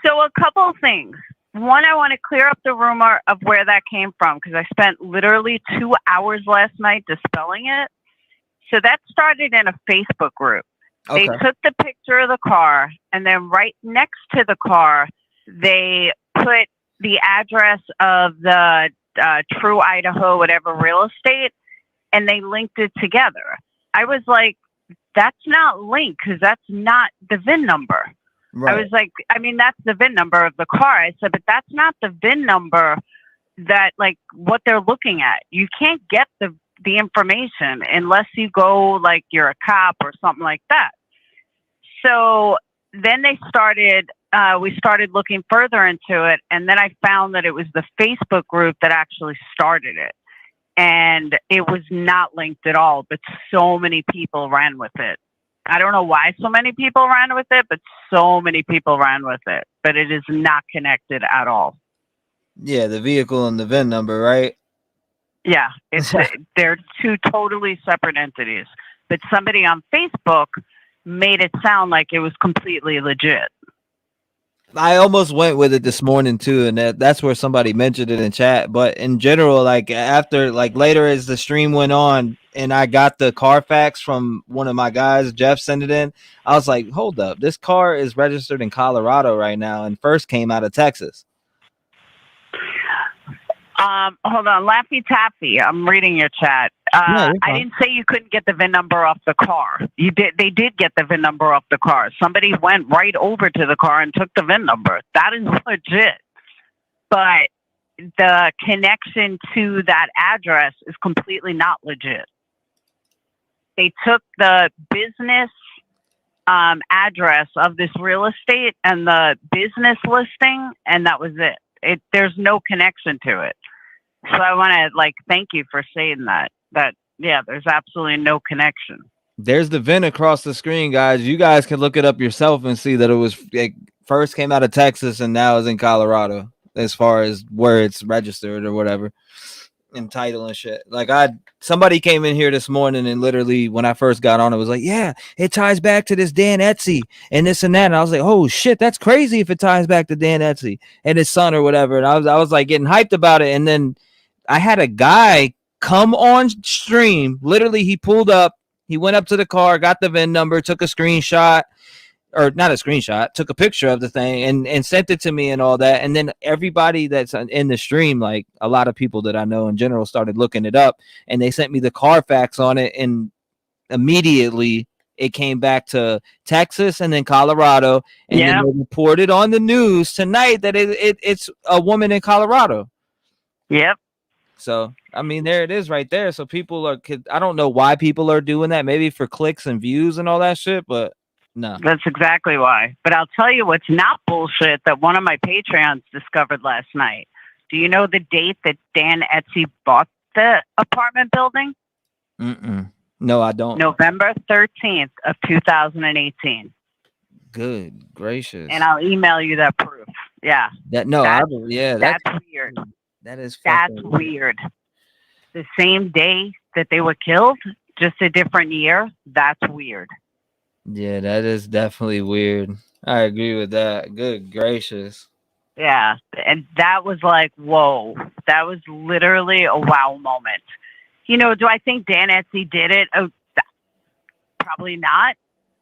So a couple of things. One, I want to clear up the rumor of where that came from because I spent literally 2 hours last night dispelling it. So that started in a Facebook group. Okay. They took the picture of the car, and then right next to the car, they put the address of the True Idaho, whatever real estate, and they linked it together. I was like, that's not linked because that's not the VIN number. Right. I was like, I mean, that's the VIN number of the car. I said, but that's not the VIN number that, like, what they're looking at. You can't get the information unless you go, like, you're a cop or something like that. So then they started, we started looking further into it, and then I found that it was the Facebook group that actually started it. And it was not linked at all, but so many people ran with it. I don't know why so many people ran with it, but so many people ran with it. But it is not connected at all. Yeah, the vehicle and the VIN number, right? Yeah, they're 2 totally separate entities. But somebody on Facebook made it sound like it was completely legit. I almost went with it this morning too, and that's where somebody mentioned it in chat. But in general, like after, like later as the stream went on, and I got the Carfax from one of my guys, Jeff sent it in. I was like, hold up, this car is registered in Colorado right now, and first came out of Texas. Hold on, Laffy Taffy. I'm reading your chat. I didn't say you couldn't get the VIN number off the car. You did. They did get the VIN number off the car. Somebody went right over to the car and took the VIN number. That is legit. But the connection to that address is completely not legit. They took the business address of this real estate and the business listing, and that was it. There's no connection to it. So I want to thank you for saying that. Yeah, there's absolutely no connection. There's the VIN across the screen, guys. You guys can look it up yourself and see that it was first came out of Texas and now is in Colorado as far as where it's registered or whatever and title and shit. Like somebody came in here this morning and literally when I first got on, it was like, yeah, it ties back to this Dan Etsy and this and that. And I was like, oh shit, that's crazy if it ties back to Dan Etsy and his son or whatever. And I was like getting hyped about it. And then I had a guy come on stream. Literally, he pulled up He went up to the car, got the VIN number, took a screenshot, or not a screenshot, took a picture of the thing and sent it to me and all that. And then everybody that's in the stream, like a lot of people that I know in general, started looking it up, and they sent me the Carfax on it, and immediately it came back to Texas and then Colorado, and then they reported on the news tonight that it's a woman in Colorado. Yep. So, I mean, there it is right there. So people are, I don't know why people are doing that, maybe for clicks and views and all that shit, but no. That's exactly why. But I'll tell you what's not bullshit that one of my Patreons discovered last night. Do you know the date that Dan Etsy bought the apartment building? No, I don't. November 13th of 2018. Good gracious. And I'll email you that proof. Yeah. That's weird. That is That's weird. The same day that they were killed, just a different year. That's weird. Yeah, that is definitely weird. I agree with that. Good gracious. Yeah. And that was like, whoa. That was literally a wow moment. You know, do I think Dan Etsy did it? Oh, probably not.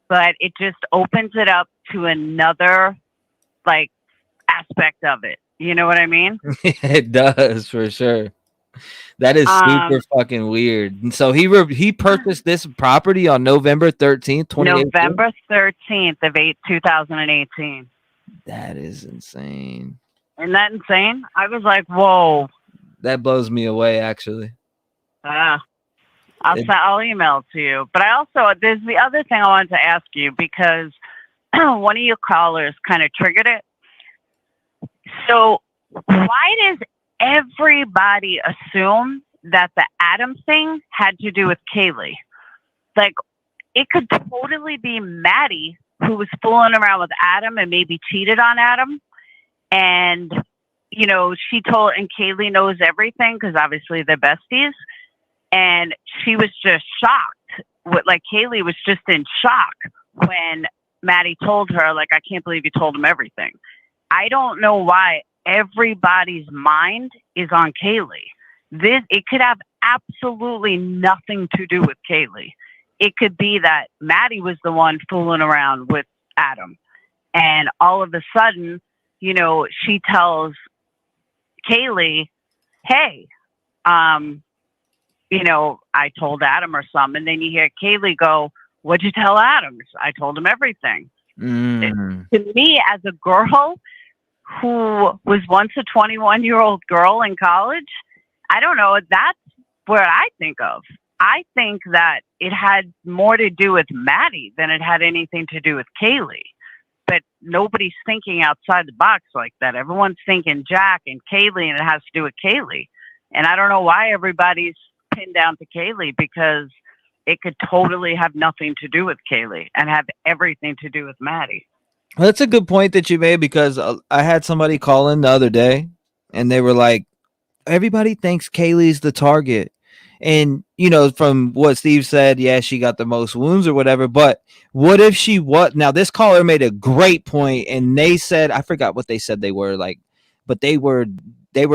But it just opens it up to another, like, aspect of it. You know what I mean? It does, for sure. That is super fucking weird. And so he purchased this property on November 13th, 2018. November 13th of 2018. That is insane. Isn't that insane? I was like, whoa. That blows me away, actually. I'll email it to you. But there's the other thing I wanted to ask you, because one of your callers kind of triggered it. So why does everybody assume that the Adam thing had to do with Kaylee? Like, it could totally be Maddie who was fooling around with Adam and maybe cheated on Adam. And, you know, and Kaylee knows everything because obviously they're besties. And she was just shocked. Kaylee was just in shock when Maddie told her, like, I can't believe you told him everything. I don't know why everybody's mind is on Kaylee. It could have absolutely nothing to do with Kaylee. It could be that Maddie was the one fooling around with Adam. And all of a sudden, you know, she tells Kaylee, hey, you know, I told Adam or something. And then you hear Kaylee go, what'd you tell Adam? I told him everything. To me, as a girl who was once a 21-year-old girl in college, I don't know. That's what I think of. I think that it had more to do with Maddie than it had anything to do with Kaylee. But nobody's thinking outside the box like that. Everyone's thinking Jack and Kaylee, and it has to do with Kaylee. And I don't know why everybody's pinned down to Kaylee, because it could totally have nothing to do with Kaylee and have everything to do with Maddie. Well, that's a good point that you made, because I had somebody call in the other day and they were like, everybody thinks Kaylee's the target. And, you know, from what Steve said, yeah, she got the most wounds or whatever. But what if she was? Now, this caller made a great point, and they said, I forgot what they said they were like, but they were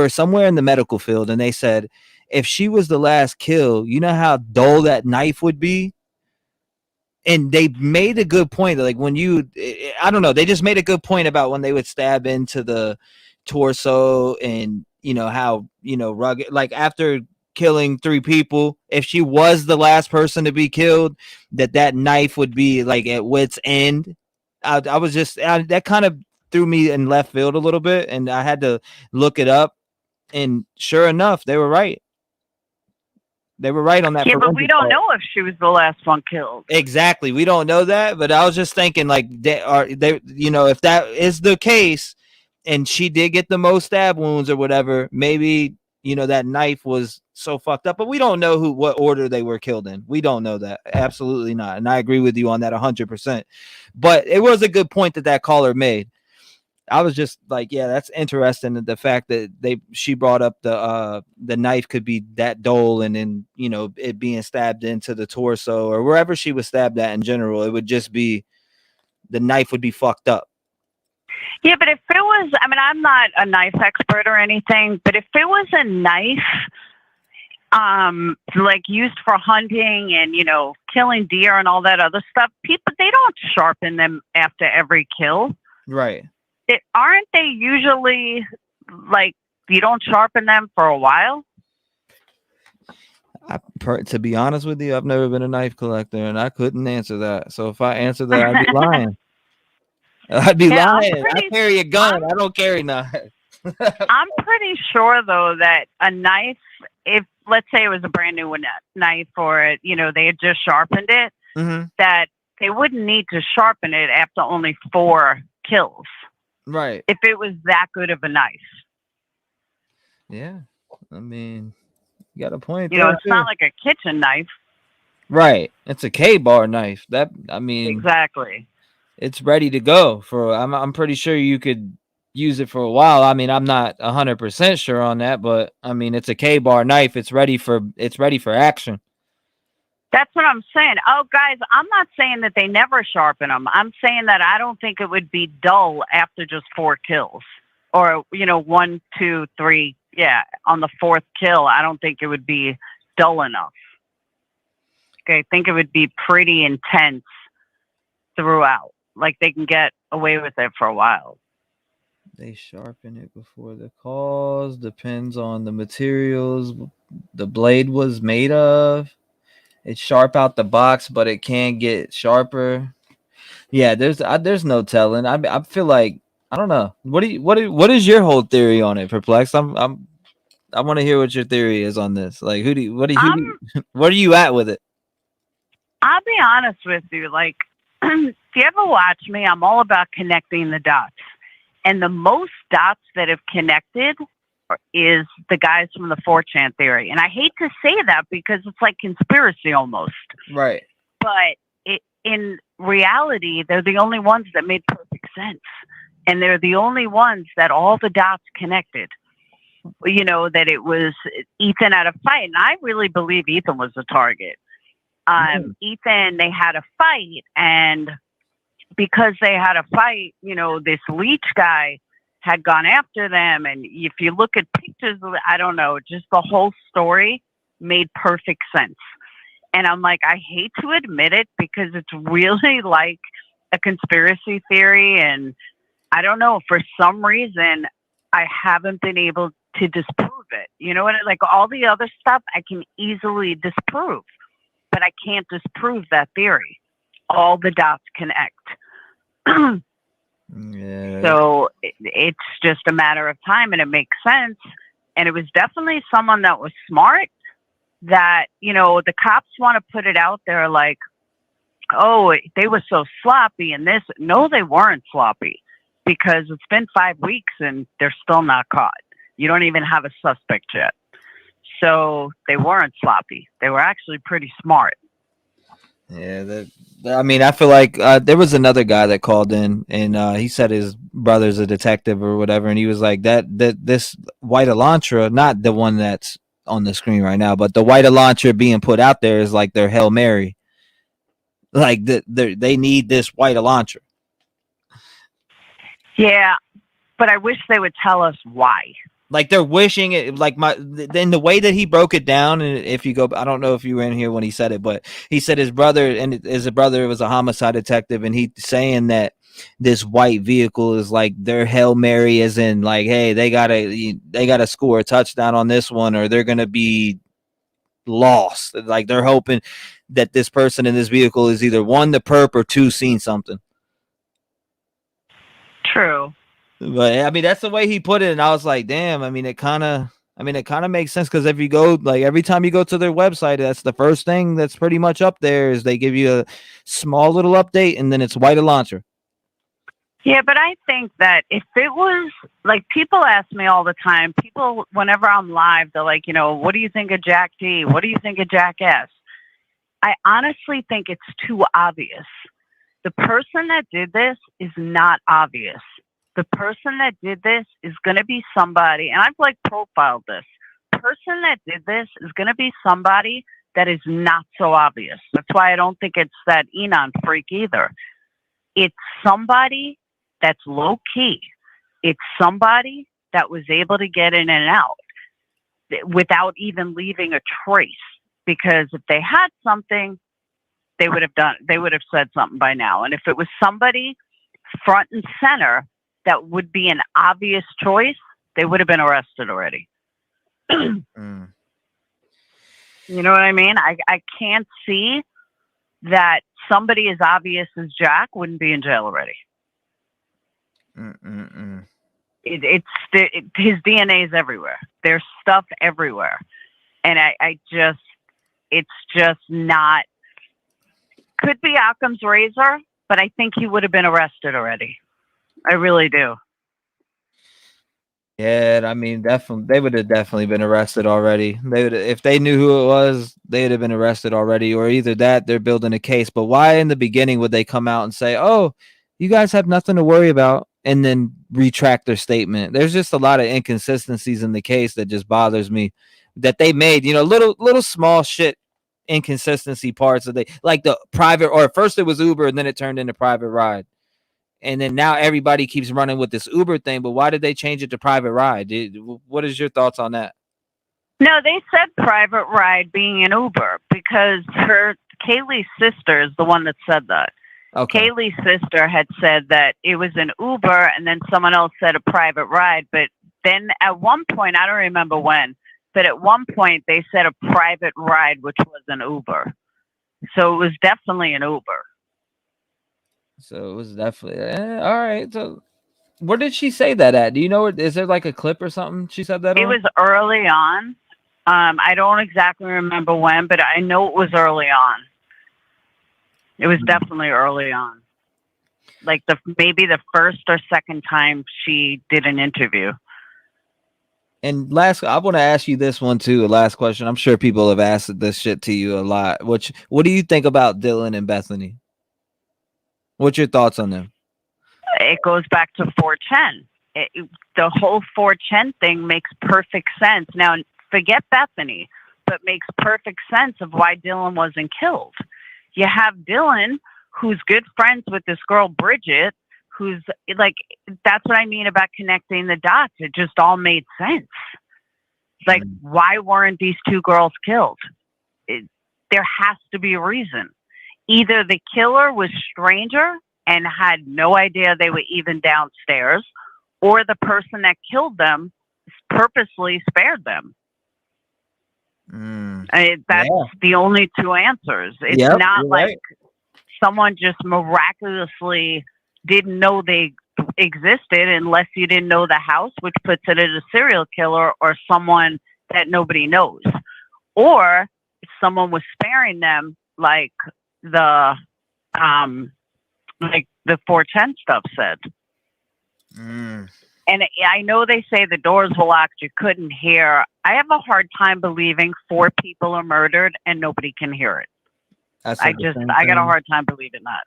somewhere in the medical field. And they said, if she was the last kill, you know how dull that knife would be? And they made a good point. Like when I don't know, they just made a good point about when they would stab into the torso, and, you know, how, you know, rugged, like after killing 3 people, if she was the last person to be killed, that knife would be like at wit's end. I was just, that kind of threw me in left field a little bit, and I had to look it up, and sure enough, they were right. They were right on that. Yeah, but we don't know if she was the last one killed. Exactly. We don't know that, but I was just thinking, like, they, you know, if that is the case and she did get the most stab wounds or whatever, maybe, you know, that knife was so fucked up, but we don't know what order they were killed in. We don't know that. Absolutely not. And I agree with you on that 100%. But it was a good point that caller made. I was just like, yeah, that's interesting. The fact that she brought up the knife could be that dull, and then, you know, it being stabbed into the torso or wherever she was stabbed at in general, it would just be, the knife would be fucked up. Yeah, but if it was, I mean, I'm not a knife expert or anything, but if it was a knife, like used for hunting and, you know, killing deer and all that other stuff, people, they don't sharpen them after every kill. Right. Aren't they usually like, you don't sharpen them for a while? To be honest with you, I've never been a knife collector, and I couldn't answer that. So if I answered that, I'd be lying. I'd be lying. I carry a gun. I don't carry knives. I'm pretty sure, though, that a knife, if let's say it was a brand new knife or, you know, they had just sharpened it, that they wouldn't need to sharpen it after only 4 kills. Right. If it was that good of a knife. Yeah. I mean, you got a point. You know, it's not like a kitchen knife. Right. It's a K-bar knife. That, I mean, exactly. It's ready to go for. I'm pretty sure you could use it for a while. I mean, I'm not 100% sure on that, but I mean, it's a K-bar knife. It's ready for action. That's what I'm saying. Oh, guys, I'm not saying that they never sharpen them. I'm saying that I don't think it would be dull after just 4 kills, or, you know, 1, 2, 3. Yeah, on the 4th kill, I don't think it would be dull enough. Okay, I think it would be pretty intense throughout. Like they can get away with it for a while. They sharpen it before the cause. Depends on the materials the blade was made of. It's sharp out the box, but it can get sharper. Yeah, there's no telling. I feel like, I don't know. What is your whole theory on it, Perplexed? I want to hear what your theory is on this. Like, what are you at with it? I'll be honest with you. Like, if you ever watch me, I'm all about connecting the dots. And the most dots that have connected is the guys from the 4chan theory. And I hate to say that because it's like conspiracy almost. Right. But in reality, they're the only ones that made perfect sense. And they're the only ones that all the dots connected. You know, that it was Ethan at a fight. And I really believe Ethan was the target. Ethan, they had a fight. And because they had a fight, you know, this leech guy had gone after them. And if you look at pictures, I don't know, just the whole story made perfect sense. And I'm like, I hate to admit it because it's really like a conspiracy theory. And I don't know, for some reason, I haven't been able to disprove it. You know what? Like all the other stuff I can easily disprove, but I can't disprove that theory. All the dots connect. Yeah. So it's just a matter of time, and it makes sense. And it was definitely someone that was smart, that, you know, the cops want to put it out there like, oh, they were so sloppy and this. No, they weren't sloppy, because it's been 5 weeks and they're still not caught. You don't even have a suspect yet. So they weren't sloppy. They were actually pretty smart. Yeah, I mean, I feel like there was another guy that called in, and he said his brother's a detective or whatever, and he was like that this white Elantra, not the one that's on the screen right now, but the white Elantra being put out there is like their Hail Mary. Like they need this white Elantra. Yeah, but I wish they would tell us why. Like they're wishing it, like in the way that he broke it down. And if you go, I don't know if you were in here when he said it, but he said his brother was a homicide detective, and he's saying that this white vehicle is like their Hail Mary, as in like, hey, they gotta score a touchdown on this one, or they're gonna be lost. Like they're hoping that this person in this vehicle is either 1, the perp, or 2, seen something. True. But I mean, that's the way he put it, and I was like, "Damn!" I mean, it kind of makes sense, because if you go, like, every time you go to their website, that's the first thing that's pretty much up there is they give you a small little update, and then it's white Elantra. Yeah, but I think that if it was like, people ask me all the time. People, whenever I'm live, they're like, you know, what do you think of Jack D? What do you think of Jack S? I honestly think it's too obvious. The person that did this is not obvious. The person that did this is going to be somebody, and I've like profiled this. The person that did this is going to be somebody that is not so obvious. That's why I don't think it's that Enon freak either. It's somebody that's low key. It's somebody that was able to get in and out. without even leaving a trace. Because if they had something, they would have said something by now. And if it was somebody front and center that would be an obvious choice, they would have been arrested already. Mm. You know what I mean? I can't see that somebody as obvious as Jack wouldn't be in jail already. His DNA is everywhere. There's stuff everywhere. And it's just not, could be Occam's razor, but I think he would have been arrested already. I really do. Yeah, I mean, definitely, they would have definitely been arrested already. They would, if they knew who it was, they would have been arrested already. Or either that, they're building a case. But why in the beginning would they come out and say, "Oh, you guys have nothing to worry about," and then retract their statement? There's just a lot of inconsistencies in the case that just bothers me. That they made, little small shit inconsistency parts of like the private, or at first it was Uber and then it turned into private ride. And then now everybody keeps running with this Uber thing, but why did they change it to private ride? What is your thoughts on that? No, they said private ride being an Uber because Kaylee's sister is the one that said that. Okay. Kaylee's sister had said that it was an Uber and then someone else said a private ride. But then at one point, I don't remember when, but at one point they said a private ride, which was an Uber. So it was definitely an Uber. So it was definitely all right. So where did she say that at? Do you know? Is there like a clip or something she said that It on? was early on. I don't exactly remember when, but I know it was early on. It was definitely early on. Like maybe the first or second time she did an interview. And last, I want to ask you this one too. A last question. I'm sure people have asked this shit to you a lot. What do you think about Dylan and Bethany? What's your thoughts on them? It goes back to 4chan. The whole 4chan thing makes perfect sense. Now, forget Bethany, but makes perfect sense of why Dylan wasn't killed. You have Dylan, who's good friends with this girl, Bridget, who's like, that's what I mean about connecting the dots. It just all made sense. Like, why weren't these two girls killed? There has to be a reason. Either the killer was stranger and had no idea they were even downstairs, or the person that killed them purposely spared them. That's the only two answers. It's not like someone just miraculously didn't know they existed, unless you didn't know the house, which puts it as a serial killer, or someone that nobody knows, or someone was sparing them, like the 4chan stuff said. And I know they say the doors were locked, you couldn't hear. I have a hard time believing 4 people are murdered and nobody can hear it. I got a hard time believing that.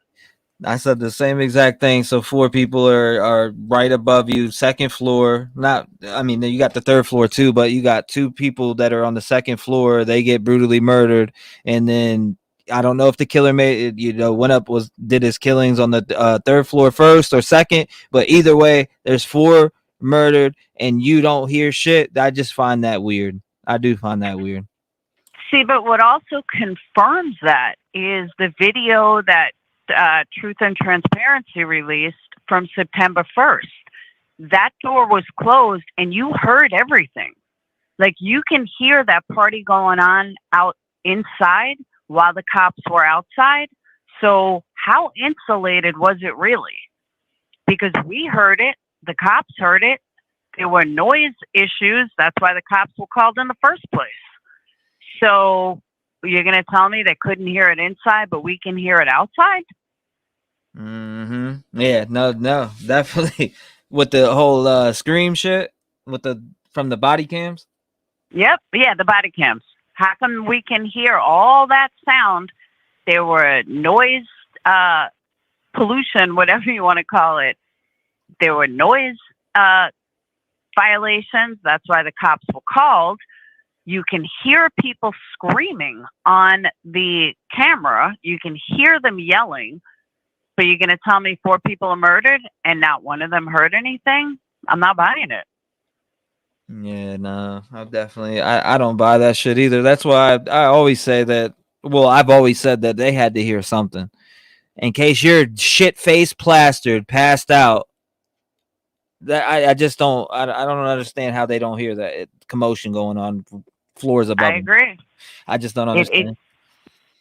I said the same exact thing. So 4 people are right above you, second floor. You got the third floor too, but you got 2 people that are on the second floor. They get brutally murdered, and then I don't know if the killer did his killings on the third floor first or second, but either way, there's 4 murdered, and you don't hear shit. I just find that weird. I do find that weird. See, but what also confirms that is the video that Truth and Transparency released from September 1st. That door was closed and you heard everything. Like, you can hear that party going on out inside while the cops were outside. So how insulated was it really? Because we heard it, the cops heard it, there were noise issues. That's why the cops were called in the first place. So you're going to tell me they couldn't hear it inside, but we can hear it outside? Yeah, no, definitely. With the whole scream shit from the body cams. Yep. Yeah, the body cams. How come we can hear all that sound? There were noise pollution, whatever you want to call it. There were noise violations. That's why the cops were called. You can hear people screaming on the camera. You can hear them yelling. But you're going to tell me 4 people are murdered and not one of them heard anything? I'm not buying it. Yeah, no, I don't buy that shit either. That's why I always say that. Well, I've always said that they had to hear something in case you're shit face plastered, passed out. That I just I don't understand how they don't hear that commotion going on floors above I them. agree. I just don't It, understand.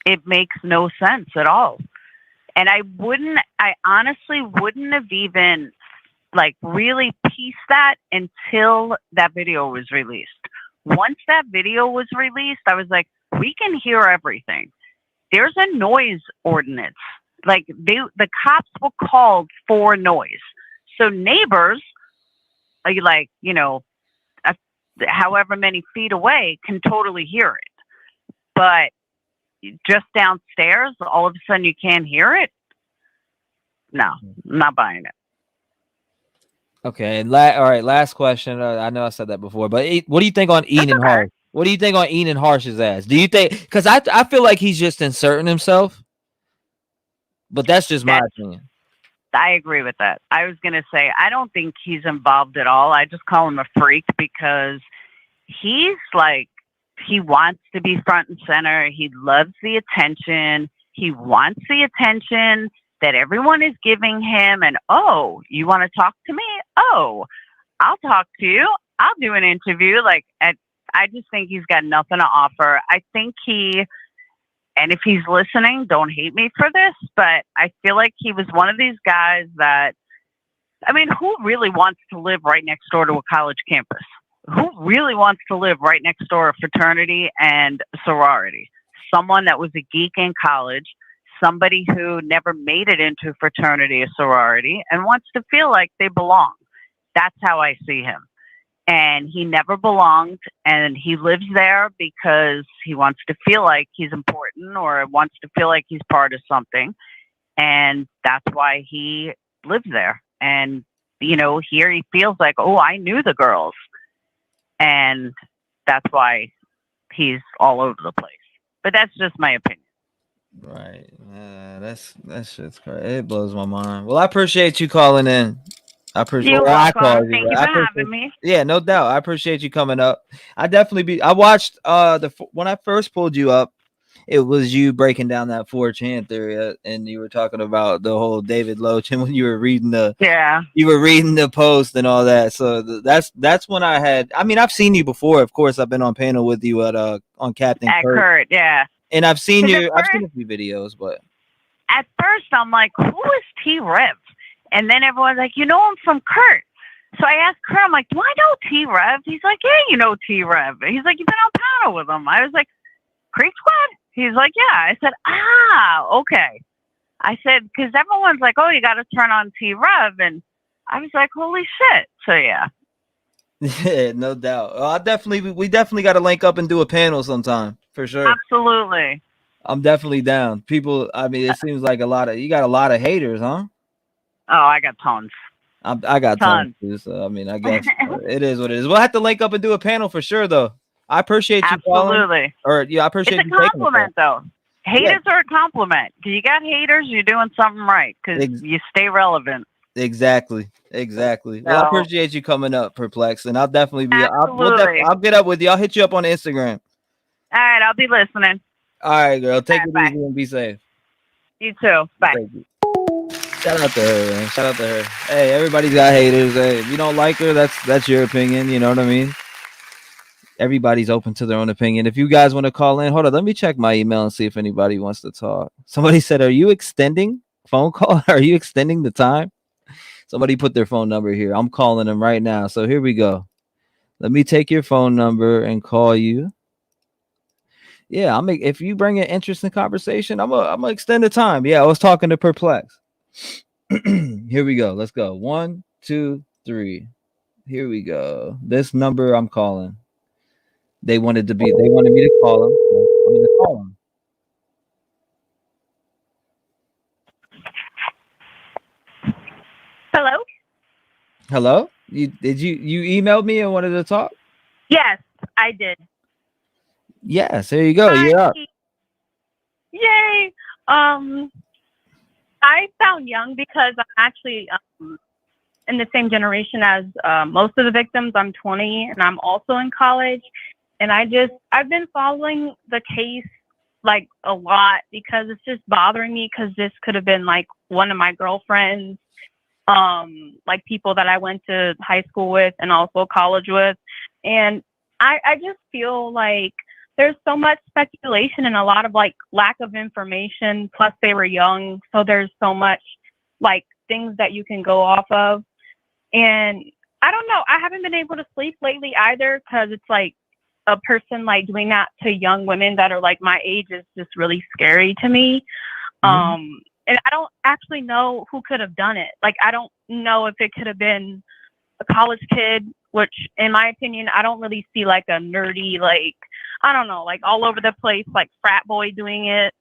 it makes no sense at all. And I honestly wouldn't have even like really pieced that until that video was released. Once that video was released, I was like, we can hear everything. There's a noise ordinance. Like the cops were called for noise. So neighbors, like, however many feet away can totally hear it. But just downstairs, all of a sudden you can't hear it. No, I'm not buying it. Okay, and all right, last question. I know I said that before, but what do you think on Ian Harsh? What do you think on Ian Harsh's ass? Do you think? Because I feel like he's just inserting himself, but that's just my opinion. I agree with that. I was going to say, I don't think he's involved at all. I just call him a freak because he's like, he wants to be front and center. He loves the attention. He wants the attention that everyone is giving him. And, oh, you want to talk to me? Oh, I'll talk to you. I'll do an interview. Like, I just think he's got nothing to offer. I think and if he's listening, don't hate me for this, but I feel like he was one of these guys that, I mean, who really wants to live right next door to a college campus? Who really wants to live right next door to a fraternity and sorority? Someone that was a geek in college, somebody who never made it into fraternity or sorority and wants to feel like they belong. That's how I see him. And he never belonged, and he lives there because he wants to feel like he's important or wants to feel like he's part of something. And that's why he lives there. And, here he feels like, oh, I knew the girls. And that's why he's all over the place. But that's just my opinion. Right. That shit's crazy. It blows my mind. Well, I appreciate you calling in. I appreciate. You're I welcome. called you. Thank you for having me. Yeah, no doubt. I appreciate you coming up. I watched when I first pulled you up, it was you breaking down that 4chan theory, and you were talking about the whole David Loach, and when you were reading the post and all that. So that's when I had. I mean, I've seen you before. Of course, I've been on panel with you on Captain Kurt. Yeah. And I've seen I've seen a few videos, but at first I'm like, who is T-REV? And then everyone's like, I'm from Kurt. So I asked Kurt, I'm like, do I know T-REV? He's like, yeah, you know T-REV. He's like, you've been on panel with him. I was like, Creek Squad? He's like, yeah. I said, okay. I said, because everyone's like, oh, you got to turn on T-REV. And I was like, holy shit. So yeah. Yeah, no doubt. We definitely got to link up and do a panel sometime for sure. Absolutely. I'm definitely down. People, I mean, it seems like you got a lot of haters, huh? Oh, I got tons. I got tons too, so I mean, I guess it is what it is. We'll have to link up and do a panel for sure, though. I appreciate you calling. Absolutely. I appreciate it's you a compliment, though. Haters are a compliment. Because you got haters, you're doing something right. Because you stay relevant. Exactly. Well, I appreciate you coming up, Perplex, and I'll definitely be. I'll get up with you. I'll hit you up on Instagram. All right, I'll be listening. All right, girl. Take it easy and be safe. You too. Bye. Shout out to her, man. Shout out to her. Hey, everybody's got haters. Hey, if you don't like her, that's your opinion. You know what I mean? Everybody's open to their own opinion. If you guys want to call in, hold on. Let me check my email and see if anybody wants to talk. Somebody said, "Are you extending phone call? Are you extending the time?" Somebody put their phone number here. I'm calling them right now. So here we go. Let me take your phone number and call you. Yeah, if you bring an interesting conversation, I'm gonna extend the time. Yeah, I was talking to Perplex. Here we go. Let's go. 1, 2, 3. Here we go. This number I'm calling. They wanted me to call them. So I'm gonna call them. Hello? You emailed me and wanted to talk? Yes, I did. Yes, there you go. You're up. Yay. I found Young because I'm actually in the same generation as most of the victims. I'm 20 and I'm also in college. And I've been following the case like a lot because it's just bothering me because this could have been like one of my girlfriends, like people that I went to high school with and also college with. And I just feel like there's so much speculation and a lot of like lack of information. Plus they were young. So there's so much like things that you can go off of. And I don't know. I haven't been able to sleep lately either because it's like a person like doing that to young women that are like my age is just really scary to me. And I don't actually know who could have done it. Like, I don't know if it could have been a college kid, which in my opinion, I don't really see like a nerdy, like, I don't know, like all over the place, like frat boy doing it.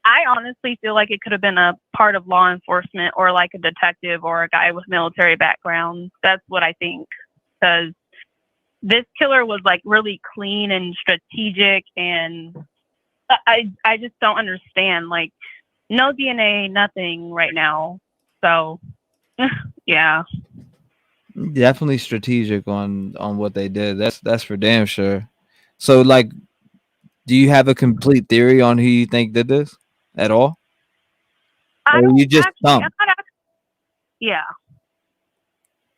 I honestly feel like it could have been a part of law enforcement or like a detective or a guy with military background. That's what I think. Because this killer was like really clean and strategic, and I just don't understand. Like, no DNA, nothing right now. So, yeah. Definitely strategic on what they did. That's for damn sure. So, like, do you have a complete theory on who you think did this at all? I Or don't you just actually. stumped? Yeah.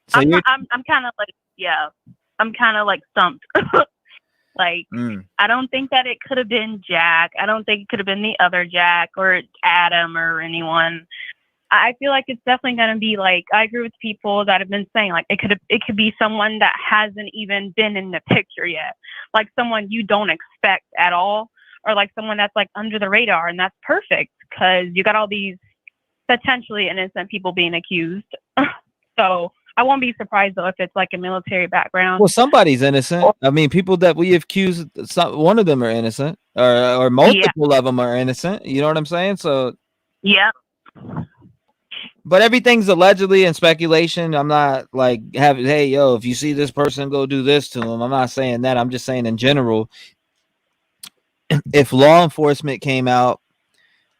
So you're I'm kind of like, yeah. I'm kind of like stumped. Like, I don't think that it could have been Jack. I don't think it could have been the other Jack or Adam or anyone. I feel like it's definitely going to be like, I agree with people that have been saying like it could be someone that hasn't even been in the picture yet, like someone you don't expect at all, or like someone that's like under the radar, and that's perfect because you got all these potentially innocent people being accused. So I won't be surprised though if it's like a military background. well, somebody's innocent. I mean, people that we accuse, one of them are innocent, or multiple of them are innocent. You know what I'm saying? So, yeah. But everything's allegedly and speculation. I'm not like hey, yo, if you see this person, go do this to him. I'm not saying that. I'm just saying in general, if law enforcement came out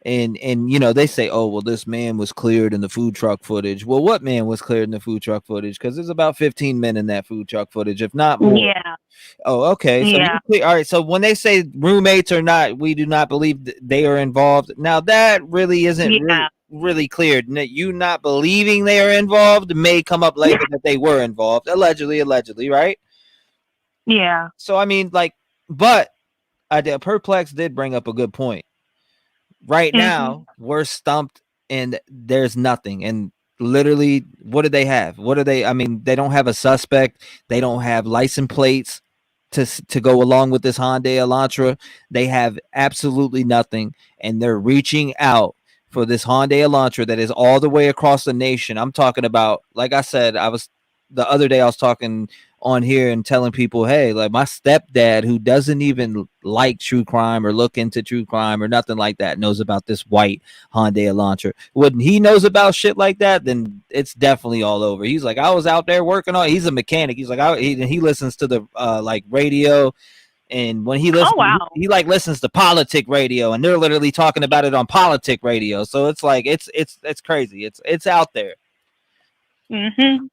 and you know, they say, oh, well, this man was cleared in the food truck footage. Well, what man was cleared in the food truck footage? Because there's about 15 men in that food truck footage, if not more. Yeah. Oh, okay. So Yeah. all right. So when they say roommates or not, we do not believe they are involved. Now that really isn't really cleared. You not believing they are involved may come up later that they were involved, allegedly, right? Yeah. So I mean, like, but Perplex did bring up a good point. Right now, we're stumped and there's nothing. And literally, what do they have? What do they? I mean, they don't have a suspect. They don't have license plates to go along with this Hyundai Elantra. They have absolutely nothing, and they're reaching out for this Hyundai Elantra that is all the way across the nation. I'm talking about, like I said, the other day I was talking on here and telling people, hey, like my stepdad, who doesn't even like true crime or look into true crime or nothing like that, knows about this white Hyundai Elantra. When he knows about shit like that, then it's definitely all over. He's like, I was out there working on. He's a mechanic. He's like, he listens to the like radio. And when he listens, he like listens to politic radio, and they're literally talking about it on politic radio. So it's like it's crazy. It's out there. Mm-hmm.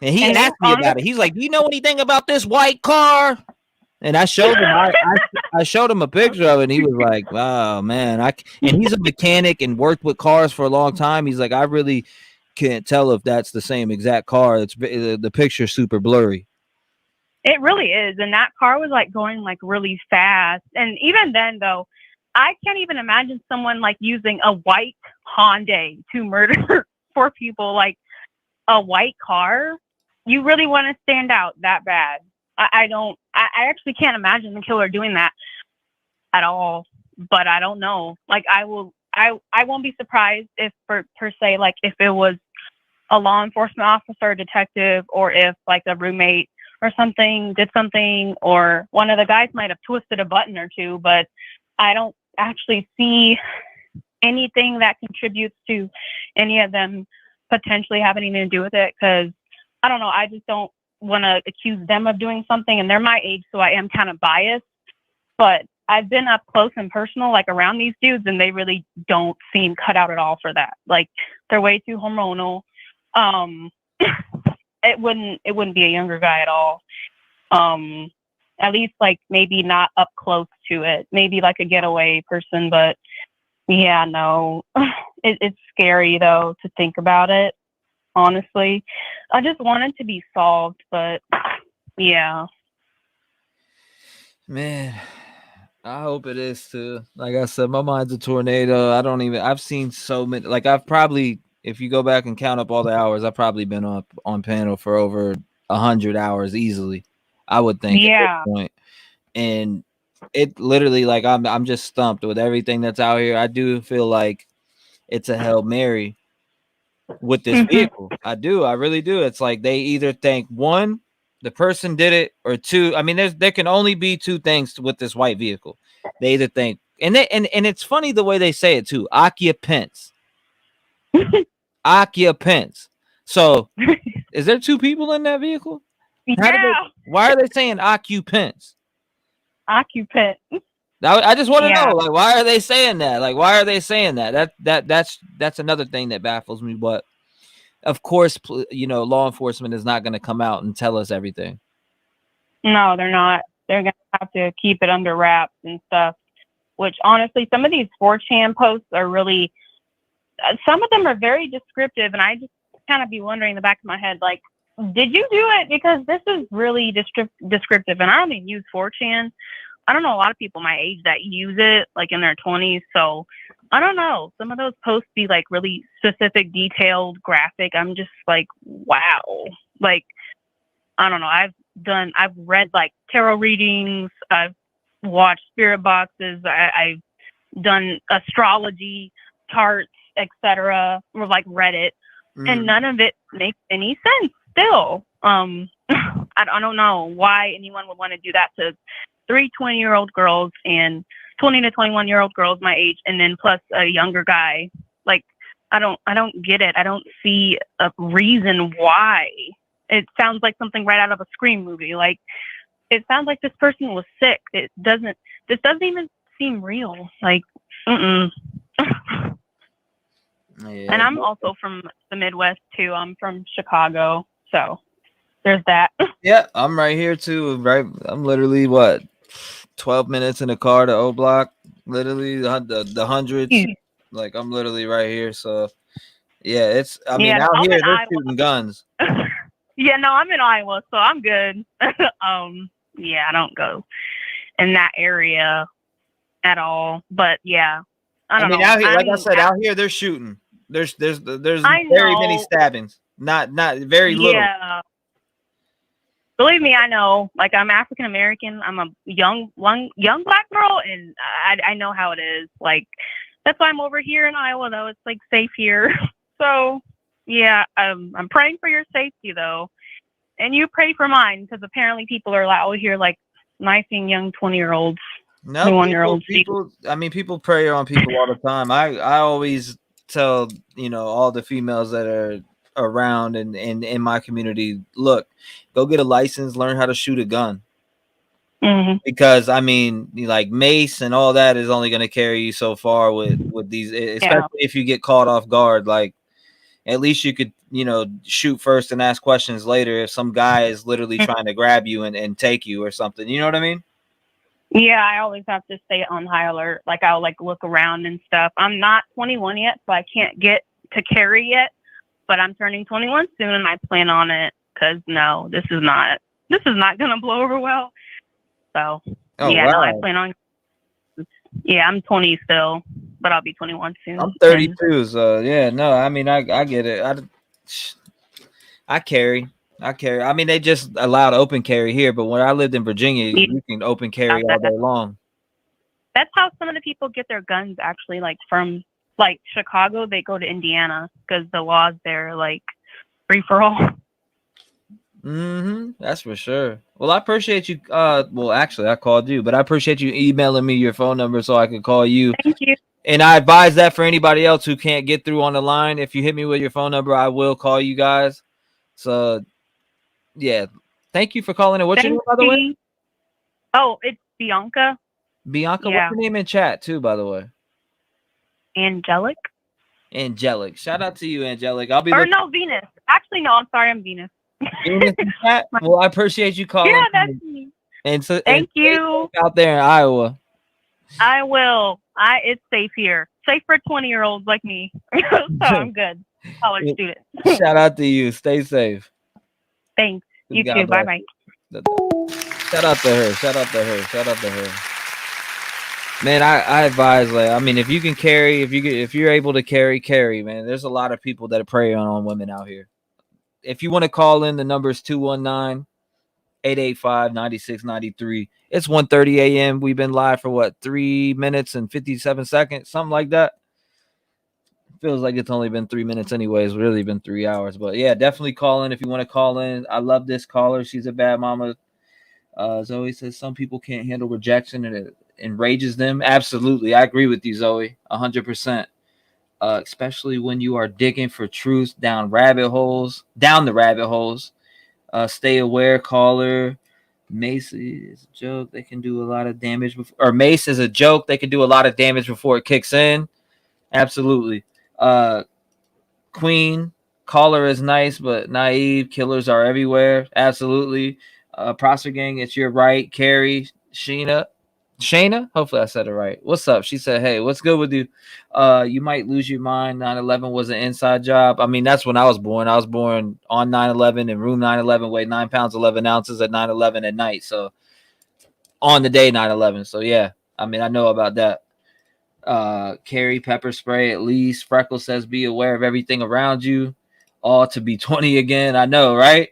And he asked me about it. He's like, "Do you know anything about this white car?" And I showed him. I showed him a picture of it, and he was like, "Wow, man!" And he's a mechanic and worked with cars for a long time. He's like, "I really can't tell if that's the same exact car. It's the picture's super blurry." It really is, and that car was like going like really fast. And even then, though, I can't even imagine someone like using a white Hyundai to murder 4 people. Like a white car. You really want to stand out that bad? I actually can't imagine the killer doing that at all. But I don't know. Like I won't be surprised if per se, like if it was a law enforcement officer, detective, or if like a roommate or something did something, or one of the guys might have twisted a button or two. But I don't actually see anything that contributes to any of them potentially having anything to do with it, because I don't know, I just don't want to accuse them of doing something, and they're my age, so I am kind of biased, but I've been up close and personal, like around these dudes, and they really don't seem cut out at all for that. Like they're way too hormonal. It wouldn't be a younger guy at all. At least like maybe not up close to it. Maybe like a getaway person, but yeah, no. It's scary though to think about it. Honestly, I just want it to be solved, but yeah. Man, I hope it is too. Like I said, my mind's a tornado. I've seen so many. Like I've probably, if you go back and count up all the hours, I've probably been on panel for over 100 hours easily. I would think at Yeah. this point. And it literally, like I'm just stumped with everything that's out here. I do feel like it's a Hail Mary with this vehicle. I really do. It's like they either think one, the person did it, or two. I mean, there can only be two things with this white vehicle. They either think, and it's funny the way they say it too. Occupants. Occupants. So, is there two people in that vehicle? Yeah. Why are they saying occupants? Occupant. I just want to Yeah. know, like, why are they saying that? Like, why are they saying that? That's another thing that baffles me. But of course, law enforcement is not going to come out and tell us everything. No, they're not. They're gonna have to keep it under wraps and stuff. Which honestly, some of these 4chan posts are really. Some of them are very descriptive, and I just kind of be wondering in the back of my head, like, did you do it? Because this is really descriptive, and I don't even use 4chan. I don't know a lot of people my age that use it, like in their 20s. So I don't know. Some of those posts be like really specific, detailed, graphic. I'm just like, wow. Like, I don't know. I've read like tarot readings. I've watched spirit boxes. I've done astrology charts, etc. Or like read it, and none of it makes any sense. Still, I don't know why anyone would want to do that to 3 20-year-old girls and 20 to 21-year-old girls my age, and then plus a younger guy. Like, I don't get it. I don't see a reason why. It sounds like something right out of a Scream movie. Like, it sounds like this person was sick. This doesn't even seem real. Like, Yeah. And I'm also from the Midwest too. I'm from Chicago, so there's that. Yeah, I'm right here too. Right, I'm literally 12 minutes in the car to O Block. Literally the hundreds. Like, I'm literally right here. So yeah, I mean, out I'm here in they're Iowa. shooting guns. Yeah, no, I'm in Iowa, so I'm good. Yeah, I don't go in that area at all. But yeah, I don't know. Out here, like I said, out here they're shooting. There's very many stabbings. Not very little. Yeah. Believe me, I know. Like, I'm African American. I'm a young black girl, and I know how it is. Like, that's why I'm over here in Iowa, though. It's like safe here. So yeah, I'm praying for your safety though, and you pray for mine, because apparently people are out here like knifing young 20-year-olds, No, 21-year-olds. people prey on people all the time. I always tell all the females that are around and in my community, look, go get a license, learn how to shoot a gun. Because I mean, like mace and all that is only going to carry you so far with these, especially if you get caught off guard. Like, at least you could shoot first and ask questions later if some guy is literally trying to grab you and take you or something. You know what I mean? Yeah, I always have to stay on high alert. Like, I'll like look around and stuff. I'm not 21 yet, so I can't get to carry yet, but I'm turning 21 soon, and I plan on it, because no, this is not going to blow over well. So no, I plan on. Yeah, I'm 20 still, but I'll be 21 soon. I'm 32, so yeah, no, I mean, I get it. I carry. I mean, they just allowed open carry here, but when I lived in Virginia, you can open carry all day long. That's how some of the people get their guns, actually. Like, from like Chicago, they go to Indiana because the laws there are like free for all. That's for sure. Well, I appreciate you. Well, actually, I called you, but I appreciate you emailing me your phone number so I could call you. Thank you. And I advise that for anybody else who can't get through on the line. If you hit me with your phone number, I will call you guys. So, yeah, thank you for calling in. What's your name, by the way? Oh, it's Bianca. Bianca, what's your name in chat too, by the way? Angelic. Angelic. Shout out to you, Angelic. I'll be. No, Venus. Actually, no. I'm sorry. I'm Venus. Venus and Cat? Well, I appreciate you calling. Yeah, that's me. And so, Thank and you. out there in Iowa. I will. It's safe here. Safe for 20-year-olds like me. So I'm good. College student. Shout out to you. Stay safe. Thanks. You God too. Bye bless. bye. Shout out to her. Shout out to her. Shout out to her. Man, I advise, like, I mean, if you can carry, if you're able to carry, man. There's a lot of people that are preying on women out here. If you want to call in, the number is 219-885-9693. It's 1:30 a.m. We've been live for what, 3 minutes and 57 seconds, something like that. Feels like it's only been 3 minutes anyways. Really been 3 hours. But yeah, definitely call in if you want to call in. I love this caller. She's a bad mama. Zoe says some people can't handle rejection and it enrages them. Absolutely. I agree with you, Zoe. 100%. Especially when you are digging for truth down the rabbit holes. Stay aware, caller. Mace is a joke. They can do a lot of damage Mace is a joke. They can do a lot of damage before it kicks in. Absolutely. Queen, caller is nice but naive. Killers are everywhere. Absolutely. Prosper Gang, it's your right. Carrie, Shayna, hopefully I said it right. What's up? She said, hey, what's good with you? You might lose your mind. 9/11 was an inside job. I mean, that's when I was born. I was born on 9/11 in room 9/11, weighed 9 pounds 11 ounces at 9/11 at night. So on the day 9/11. So yeah, I mean, I know about that. Carry pepper spray at least. Freckles says be aware of everything around you. All to be 20 again. I know, right?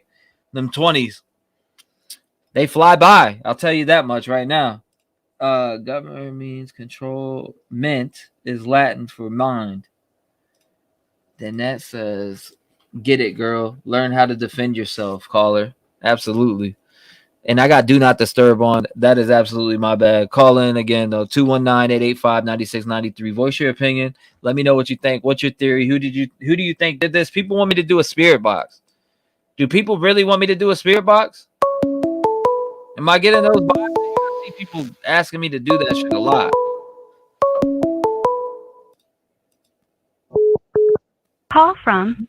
Them 20s. They fly by. I'll tell you that much right now. Governor means control. Ment is Latin for mind. Then that says, get it, girl. Learn how to defend yourself, caller. Absolutely. And I got do not disturb on. That is absolutely my bad. Call in again, though. 219-885-9693. Voice your opinion. Let me know what you think. What's your theory? Who do you think did this? People want me to do a spirit box. Do people really want me to do a spirit box? Am I getting those boxes? I see people asking me to do that shit a lot. Call from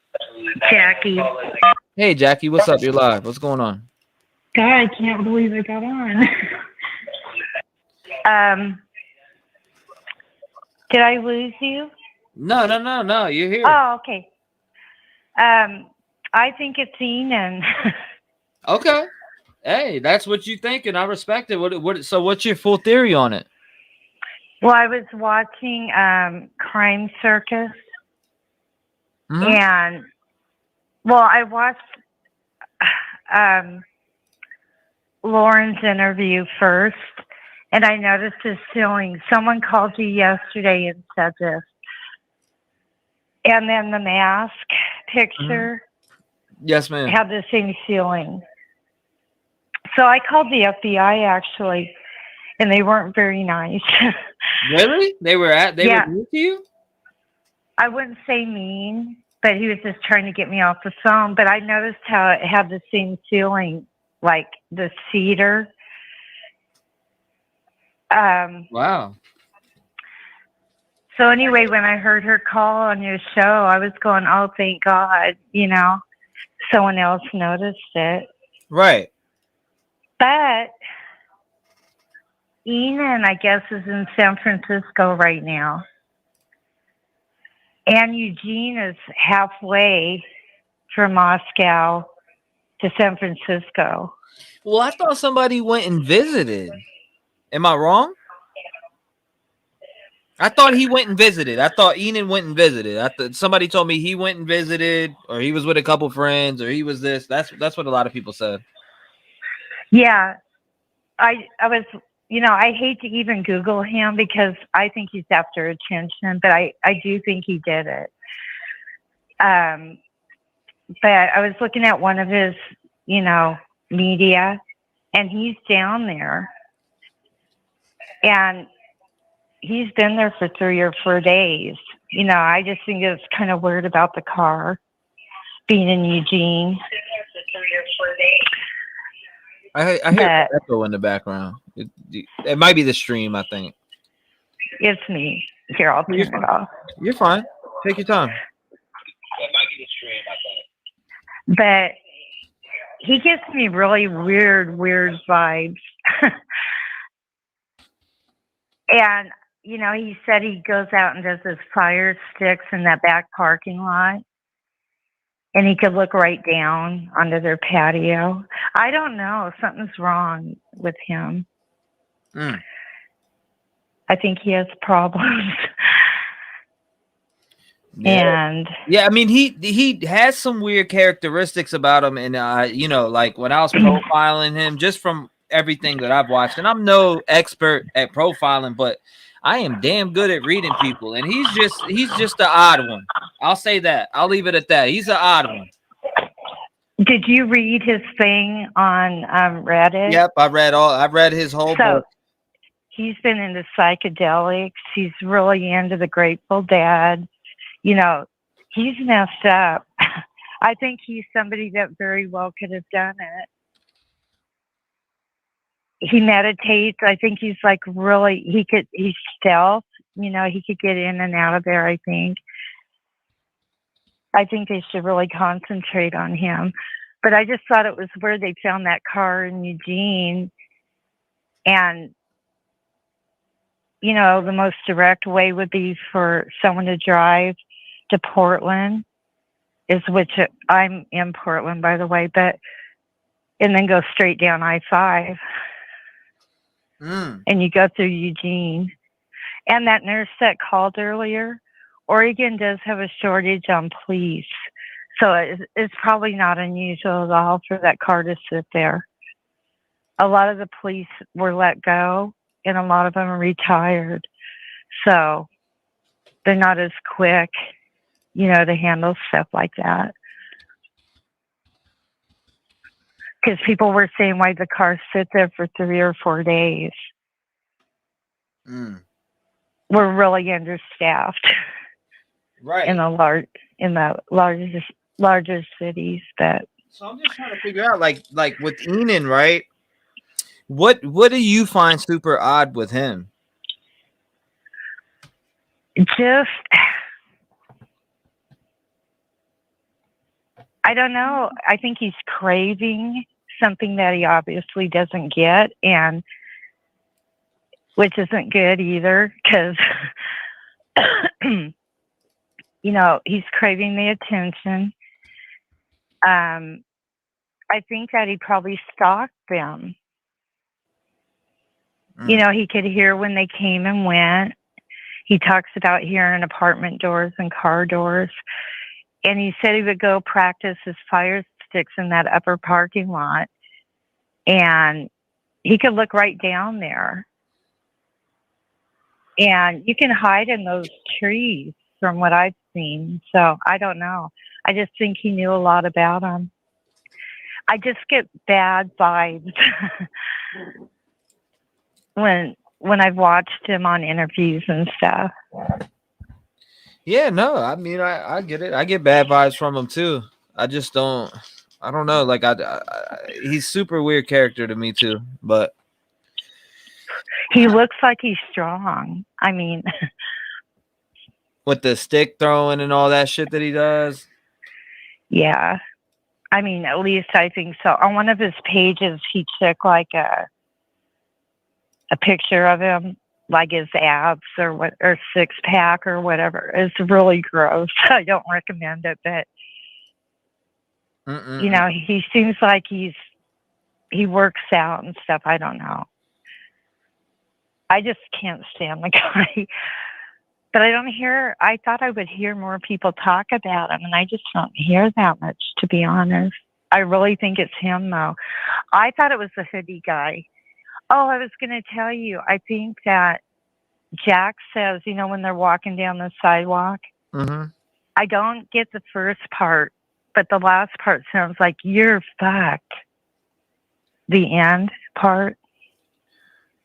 Jackie. Hey, Jackie, what's up? You're live. What's going on? God, I can't believe it got on. Did I lose you? No. You're here. Oh, okay. I think it's Enan. Okay. Hey, that's what you think, and I respect it. So what's your full theory on it? Well, I was watching Crime Circus, and I watched Lauren's interview first, and I noticed his ceiling. Someone called you yesterday and said this. And then the mask picture Yes, ma'am. had the same ceiling. So I called the FBI actually, and they weren't very nice. Really? They were mean to you? I wouldn't say mean, but he was just trying to get me off the phone. But I noticed how it had the same ceiling, like the cedar. Wow. So anyway, when I heard her call on your show, I was going, oh, thank God, someone else noticed it. Right. But Enan, I guess, is in San Francisco right now. And Eugene is halfway from Moscow to San Francisco. Well, I thought somebody went and visited. Am I wrong? I thought he went and visited. I thought Enan went and visited. I thought somebody told me he went and visited, or he was with a couple friends, or he was this. That's what a lot of people said. Yeah. I was, I hate to even Google him because I think he's after attention, but I do think he did it. But I was looking at one of his, media, and he's down there. And he's been there for 3 or 4 days. I just think it's kind of weird about the car being in Eugene. I hear an echo in the background. It might be the stream, I think. It's me. Here, I'll turn it off. You're fine. Take your time. but he gives me really weird vibes. And, you know, he said he goes out and does his fire sticks in that back parking lot. And he could look right down onto their patio. I don't know. Something's wrong with him. Mm. I think he has problems. Yeah. And yeah, I mean he has some weird characteristics about him, and you know, like when I was profiling him, just from everything that I've watched, and I'm no expert at profiling, but I am damn good at reading people, and he's just the odd one. I'll say that. I'll leave it at that. He's an odd one. did you read his thing on Reddit? Yep, I've read his whole book. He's been into psychedelics. He's really into the Grateful Dead. You know, he's messed up. I think he's somebody that very well could have done it. He meditates. I think he's like really, he's stealth. You know, he could get in and out of there, I think. I think they should really concentrate on him. But I just thought it was where they found that car in Eugene. And, you know, the most direct way would be for someone to drive to Portland, which I'm in Portland, by the way, and then go straight down I-5. And you go through Eugene. And that nurse that called earlier, Oregon does have a shortage on police. So it's probably not unusual at all for that car to sit there. A lot of the police were let go, and a lot of them are retired. So they're not as quick, you know, to handle stuff like that. Because people were saying why the cars sit there for 3 or 4 days. We're really understaffed, right? In the larger cities. But so I'm just trying to figure out, like with Enan, right? What do you find super odd with him? Just, I don't know. I think he's craving something that he obviously doesn't get, and which isn't good either, because you know, he's craving the attention. I think that he probably stalked them. You know, he could hear when they came and went. He talks about hearing apartment doors and car doors. And he said he would go practice his fire sticks in that upper parking lot. And he could look right down there. And you can hide in those trees from what I've seen. So I don't know. I just think he knew a lot about them. I just get bad vibes when I've watched him on interviews and stuff. Yeah, no, I mean, I get it. I get bad vibes from him too. I just don't. I don't know. Like he's super weird character to me too. But he looks like he's strong. I mean, with the stick throwing and all that shit that he does. Yeah. I mean, at least I think so. On one of his pages, he took like a picture of him, like his abs or 6-pack or whatever. It's really gross. I don't recommend it, but you know, he seems like he works out and stuff. I don't know. I just can't stand the guy. But I thought I would hear more people talk about him, and I just don't hear that much, to be honest. I really think it's him, though. I thought it was the hoodie guy. Oh, I was going to tell you, I think that Jack says, you know, when they're walking down the sidewalk, I don't get the first part, but the last part sounds like you're fucked. The end part.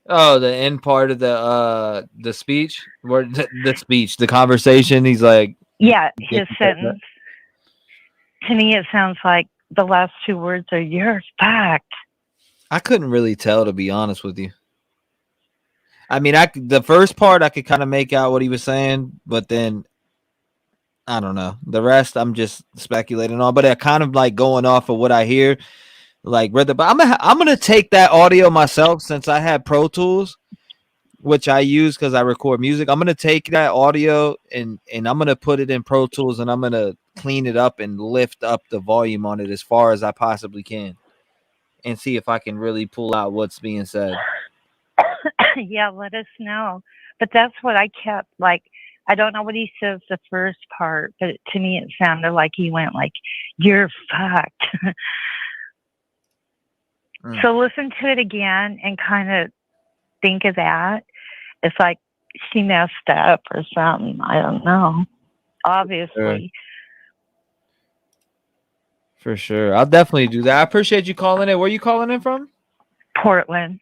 Oh, the end part of the speech, where the conversation. He's like, yeah, his sentence. To me, it sounds like the last 2 words are "you're fucked." I couldn't really tell, to be honest with you. I mean, the first part I could kind of make out what he was saying, but then I don't know. The rest I'm just speculating on, but I kind of like going off of what I hear. Like, but I'm gonna take that audio myself since I have Pro Tools, which I use because I record music. I'm gonna take that audio and I'm gonna put it in Pro Tools and I'm gonna clean it up and lift up the volume on it as far as I possibly can, and see if I can really pull out what's being said. Yeah, let us know. But that's what I kept like. I don't know what he says the first part, but to me it sounded like he went like, "You're fucked." So listen to it again and kind of think of that. It's like she messed up or something. I don't know. Obviously. For sure. I'll definitely do that. I appreciate you calling in. Where are you calling in from? Portland.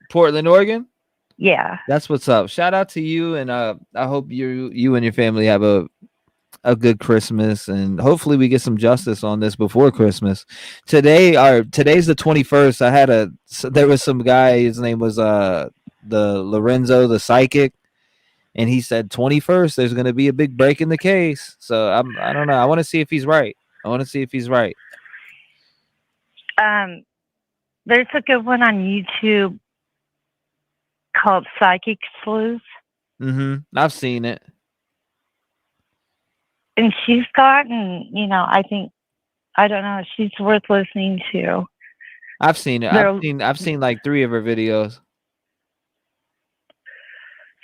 Portland, Oregon? Yeah. That's what's up. Shout out to you, and I hope you and your family have a good Christmas, and hopefully we get some justice on this before Christmas. Today's the 21st. There was some guy, his name was the Lorenzo, the psychic, and he said 21st there's going to be a big break in the case. So I don't know. I want to see if he's right. There's a good one on YouTube called Psychic Sleuth. I've seen it. And she's gotten, I think, I don't know, she's worth listening to. I've seen it. I've seen like 3 of her videos.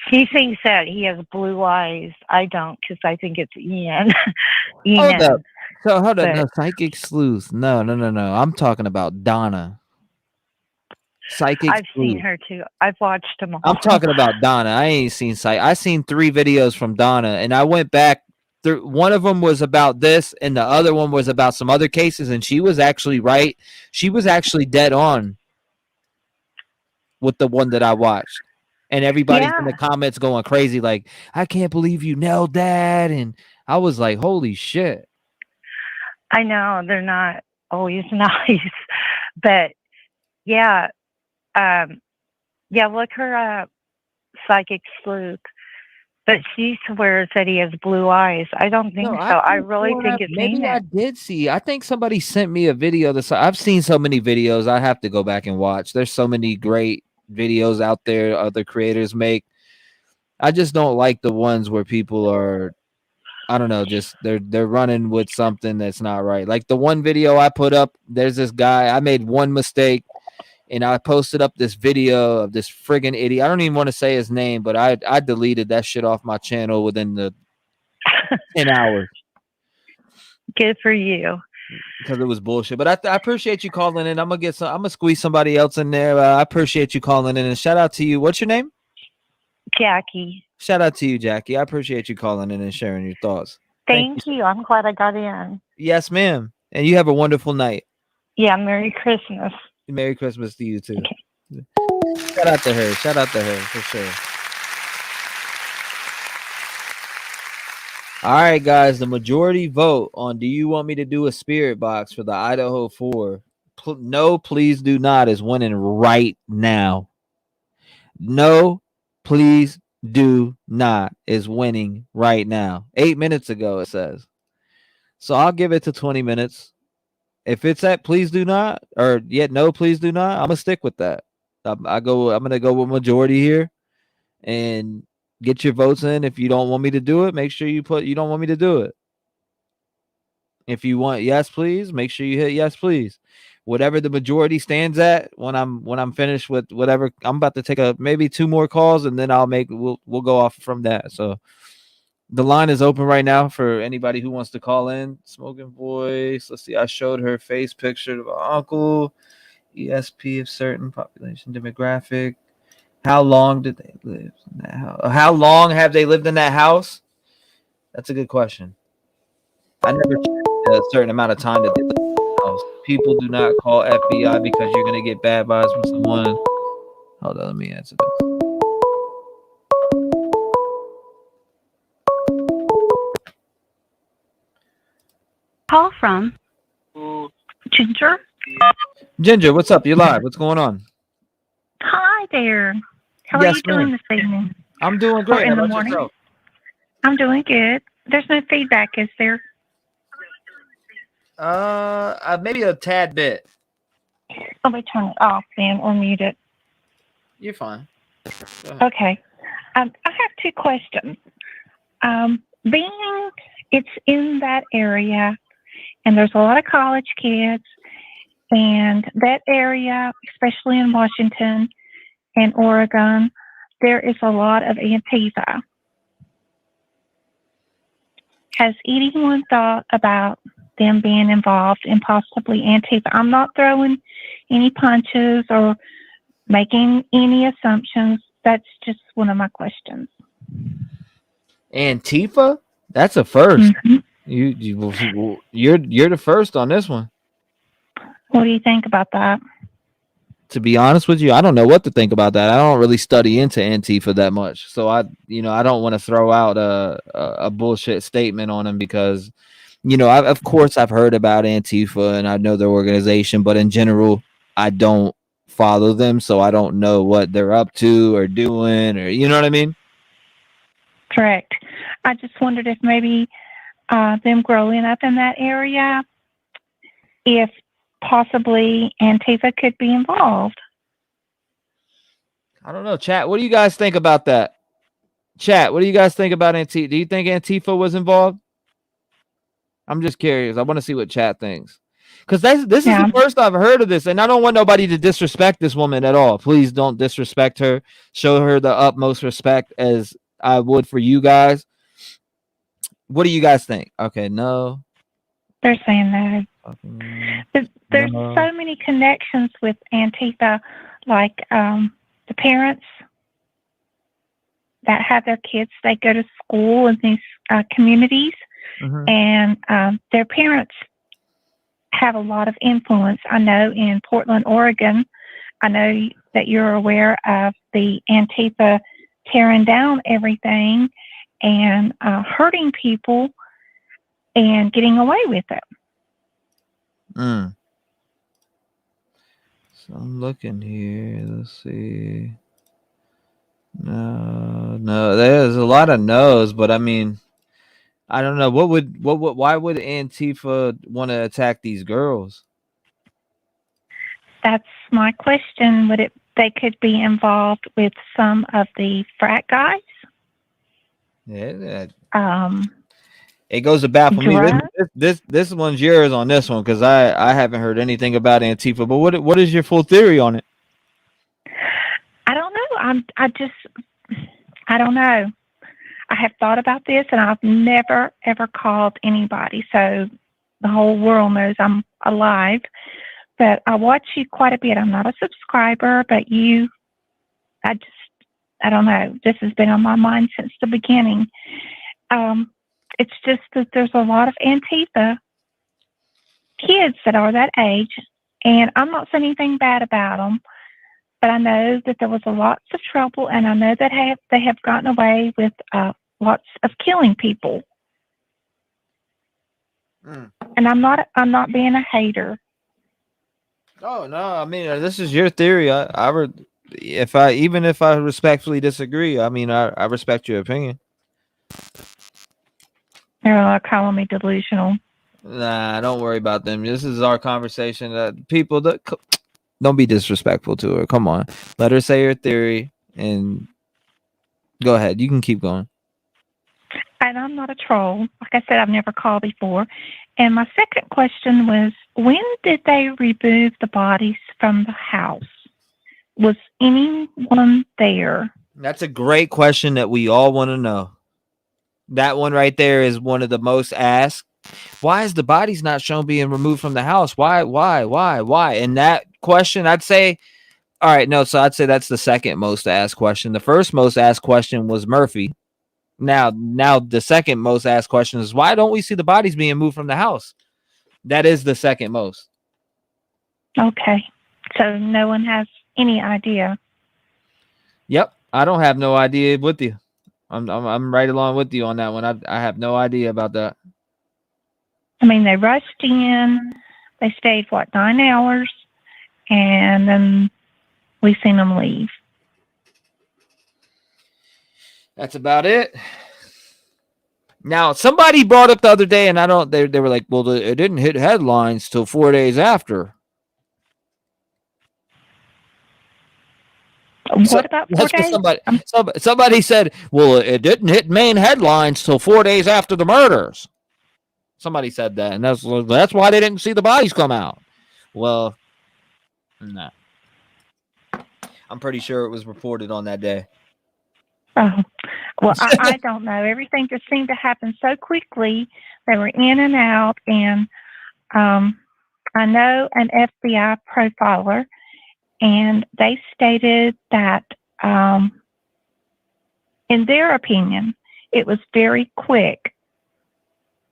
She thinks that he has blue eyes. I don't, because I think it's Ian. Hold up. So hold up. No, Psychic Sleuth. No. I'm talking about Donna. Psychic I've Sleuth. seen her too. I've watched them all. I'm talking about Donna. I ain't seen I seen 3 videos from Donna, and I went back through. One of them was about this, and the other one was about some other cases, and she was actually right. She was actually dead on with the one that I watched. And everybody's in the comments going crazy, like, I can't believe you nailed that. And I was like, holy shit. I know they're not always nice, but yeah. Look her up, Psychic Sleuth. But she swears that he has blue eyes. I don't think so. I really think it's maybe Ian. I did see. I think somebody sent me a video. I've seen so many videos. I have to go back and watch. There's so many great videos out there other creators make. I just don't like the ones where people are, I don't know, just they're running with something that's not right. Like the one video I put up, there's this guy, I made one mistake and I posted up this video of this friggin' idiot. I don't even want to say his name, but I deleted that shit off my channel within the 10 hours. Good for you. Because it was bullshit. But I appreciate you calling in. I'm gonna squeeze somebody else in there. I appreciate you calling in, and shout out to you. What's your name? Jackie. Shout out to you, Jackie. I appreciate you calling in and sharing your thoughts. Thank you. I'm glad I got in. Yes, ma'am. And you have a wonderful night. Yeah, Merry Christmas. Merry Christmas to you too. Okay. Shout out to her. Shout out to her for sure. All right, guys. The majority vote on do you want me to do a spirit box for the Idaho 4? No, please do not is winning right now. No, please do not is winning right now. 8 minutes ago, it says. So I'll give it to 20 minutes. If it's at please do not, or yet no, please do not, I'm gonna stick with that. I'm gonna go with majority here, and get your votes in. If you don't want me to do it, make sure you put you don't want me to do it. If you want yes, please, make sure you hit yes, please. Whatever the majority stands at when I'm finished with whatever, I'm about to take maybe 2 more calls, and then we'll go off from that. So the line is open right now for anybody who wants to call in. Smoking voice. Let's see. I showed her face picture of my uncle. ESP of certain population demographic. How long did they live in that house? How long have they lived in that house? That's a good question. I never checked a certain amount of time that they lived in the house. People do not call FBI because you're gonna get bad vibes from someone. Hold on, let me answer this. Call from Ginger. Ginger, what's up? You're live. What's going on? Hi there. How are Yes, you doing ma'am. this evening? I'm doing great. Or in How the about morning? yourself? I'm doing good. There's no feedback, is there? Maybe a tad bit. Let me turn it off then or mute it. You're fine. Okay. I have two questions. Being it's in that area, and there's a lot of college kids, and that area, especially in Washington and Oregon, there is a lot of Antifa. Has anyone thought about them being involved in possibly Antifa? I'm not throwing any punches or making any assumptions. That's just one of my questions. Antifa? That's a first. You're the first on this one. What do you think about that? To be honest with you, I don't know what to think about that. I don't really study into Antifa that much, so I don't want to throw out a bullshit statement on them because, of course I've heard about Antifa and I know their organization, but in general, I don't follow them, so I don't know what they're up to or doing, or you know what I mean? Correct. I just wondered if maybe them growing up in that area, if possibly Antifa could be involved. I don't know. Chat, what do you guys think about that? Chat, what do you guys think about Antifa? Do you think Antifa was involved? I'm just curious. I want to see what chat thinks. Because this is the first I've heard of this, and I don't want nobody to disrespect this woman at all. Please don't disrespect her. Show her the utmost respect as I would for you guys. What do you guys think? Okay, no. They're saying that. There's so many connections with Antifa, like the parents that have their kids, they go to school in these communities, and their parents have a lot of influence. I know in Portland, Oregon, I know that you're aware of the Antifa tearing down everything and hurting people and getting away with it. So I'm looking here. Let's see. No, there's a lot of no's, but I mean, I don't know. Why would Antifa want to attack these girls? That's my question. They could be involved with some of the frat guys? Yeah. It goes to baffle me. This one's yours on this one because I haven't heard anything about Antifa. But what is your full theory on it? I don't know. I don't know. I have thought about this, and I've never ever called anybody, so the whole world knows I'm alive. But I watch you quite a bit. I'm not a subscriber, but I don't know. This has been on my mind since the beginning. It's just that there's a lot of Antifa kids that are that age, and I'm not saying anything bad about them, but I know that there was lots of trouble, and I know that they have gotten away with lots of killing people. And I'm not being a hater. Oh no, I mean this is your theory. If I respectfully disagree, I mean I respect your opinion. They're calling me delusional. Nah, don't worry about them. This is our conversation. People don't be disrespectful to her. Come on, let her say her theory and go ahead. You can keep going. And I'm not a troll. Like I said, I've never called before. And my second question was, when did they remove the bodies from the house? Was anyone there? That's a great question that we all want to know. That one right there is one of the most asked. Why is the bodies not shown being removed from the house? Why? And that question, I'd say, all right, no, so I'd say that's the second most asked question. The first most asked question was Murphy. Now the second most asked question is, why don't we see the bodies being moved from the house? That is the second most. Okay. So no one has any idea. Yep. I don't have no idea with you. I'm right along with you on that one. I have no idea about that. I mean, they rushed in. They stayed, 9 hours? And then we seen them leave. That's about it. Now, somebody brought up the other day, and they were like, well, it didn't hit headlines till 4 days after. What about 4 days? Somebody said, well, it didn't hit main headlines till 4 days after the murders. Somebody said that, and that's why they didn't see the bodies come out. Well, no. I'm pretty sure it was reported on that day. Oh, well, I don't know. Everything just seemed to happen so quickly. They were in and out, and I know an FBI profiler, and they stated that, in their opinion, it was very quick.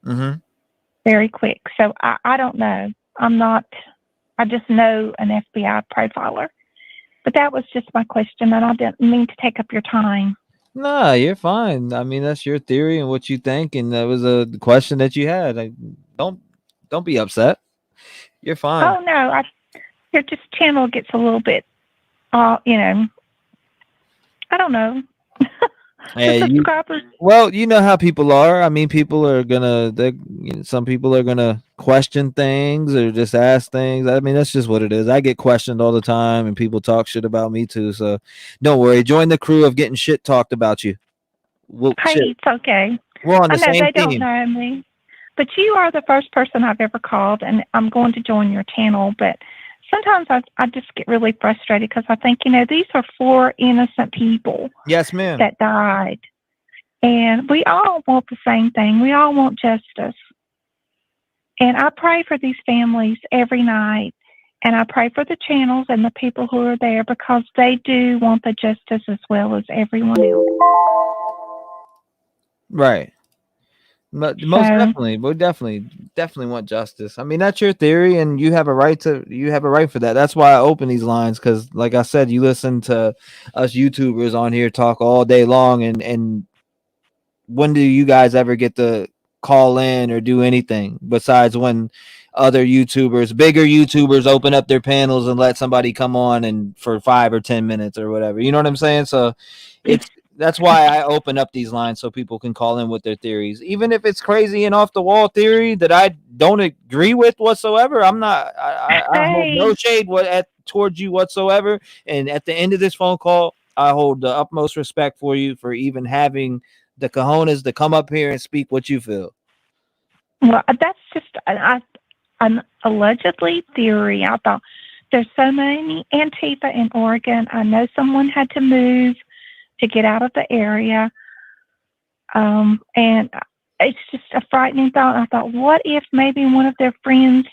Mm-hmm. Very quick. So I don't know. I just know an FBI profiler. But that was just my question, and I didn't mean to take up your time. No, you're fine. I mean, that's your theory and what you think, and that was a question that you had. Don't be upset. You're fine. Oh no, your just channel gets a little bit, I don't know. Hey, subscribers. Well, you know how people are. I mean, people are gonna. Some people are gonna question things or just ask things. I mean, that's just what it is. I get questioned all the time, and people talk shit about me too. So, don't worry. Join the crew of getting shit talked about you. Hey, it's okay. We're on the I know same they team. don't know me, but you are the first person I've ever called, and I'm going to join your channel. But sometimes I just get really frustrated because I think, these are 4 innocent people. Yes, ma'am. That died. And we all want the same thing. We all want justice. And I pray for these families every night. And I pray for the channels and the people who are there because they do want the justice as well as everyone else. Right. But most definitely, we definitely want justice. I mean, that's your theory, and you have a right for that. That's why I open these lines, because, like I said, you listen to us YouTubers on here talk all day long, and when do you guys ever get to call in or do anything besides when other YouTubers, bigger YouTubers, open up their panels and let somebody come on and for 5 or 10 minutes or whatever? You know what I'm saying? So that's why I open up these lines so people can call in with their theories, even if it's crazy and off the wall theory that I don't agree with whatsoever. I'm not. I hold no shade towards you whatsoever. And at the end of this phone call, I hold the utmost respect for you for even having the cojones to come up here and speak what you feel. Well, that's just an allegedly theory. I thought there's so many Antifa in Oregon. I know someone had to move to get out of the area. And it's just a frightening thought. I thought, what if maybe one of their friends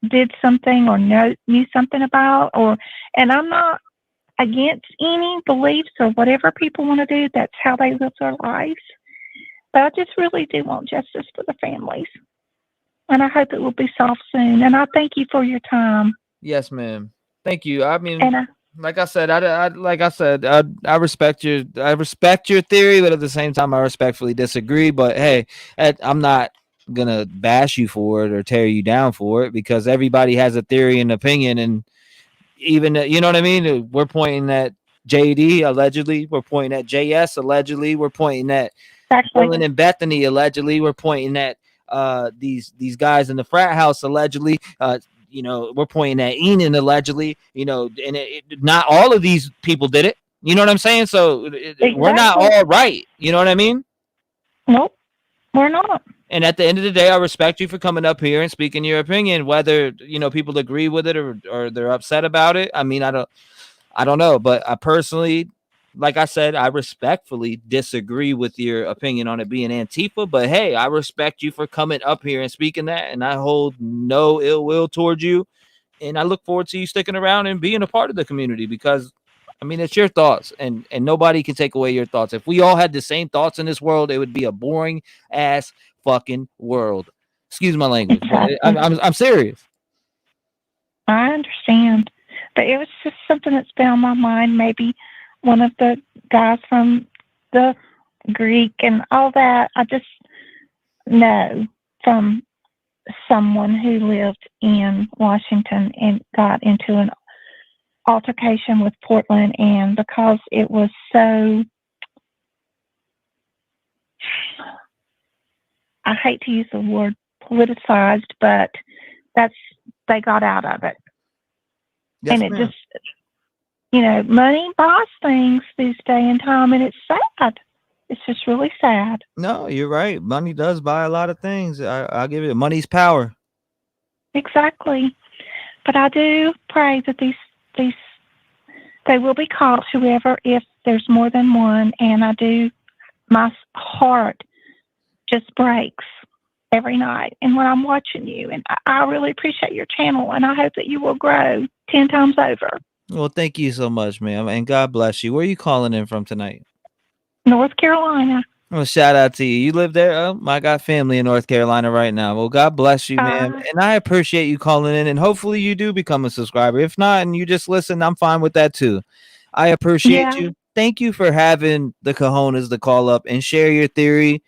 did something or knew something about, and I'm not against any beliefs or whatever people want to do. That's how they live their lives. But I just really do want justice for the families. And I hope it will be solved soon. And I thank you for your time. Yes, ma'am. Thank you. I mean, like I said, I respect your theory, but at the same time, I respectfully disagree. But hey, I'm not gonna bash you for it or tear you down for it, because everybody has a theory and opinion, and even you know what I mean. We're pointing at JD allegedly. We're pointing at JS allegedly. We're pointing at Dylan and Bethany allegedly. We're pointing at these guys in the frat house allegedly. We're pointing at Enon allegedly. And not all of these people did it. You know what I'm saying? So we're not all right. You know what I mean? Nope, we're not. And at the end of the day, I respect you for coming up here and speaking your opinion, whether people agree with it or they're upset about it. I mean, I don't know, but I personally, like I said, I respectfully disagree with your opinion on it being Antifa. But hey, I respect you for coming up here and speaking that, and I hold no ill will towards you. And I look forward to you sticking around and being a part of the community, because I mean, it's your thoughts, and nobody can take away your thoughts. If we all had the same thoughts in this world, it would be a boring ass fucking world. Excuse my language. Exactly. I'm serious. I understand, but it was just something that's been on my mind. Maybe one of the guys from the Greek and all that. I just know from someone who lived in Washington and got into an altercation with Portland, and because it was so I hate to use the word politicized, but they got out of it. Yes, And it ma'am. just, money buys things this day and time, and it's sad. It's just really sad. No, you're right. Money does buy a lot of things. I'll give it. Money's power. Exactly. But I do pray that these they will be caught, whoever, if there's more than one. And my heart just breaks every night. And when I'm watching you, and I really appreciate your channel, and I hope that you will grow 10 times over. Well, thank you so much, ma'am, and God bless you. Where are you calling in from tonight? North Carolina. Well, shout out to you. You live there? Oh, I got family in North Carolina right now. Well, God bless you, ma'am. And I appreciate you calling in, and hopefully you do become a subscriber. If not, and you just listen, I'm fine with that too. I appreciate you. Thank you for having the cojones to call up and share your theory.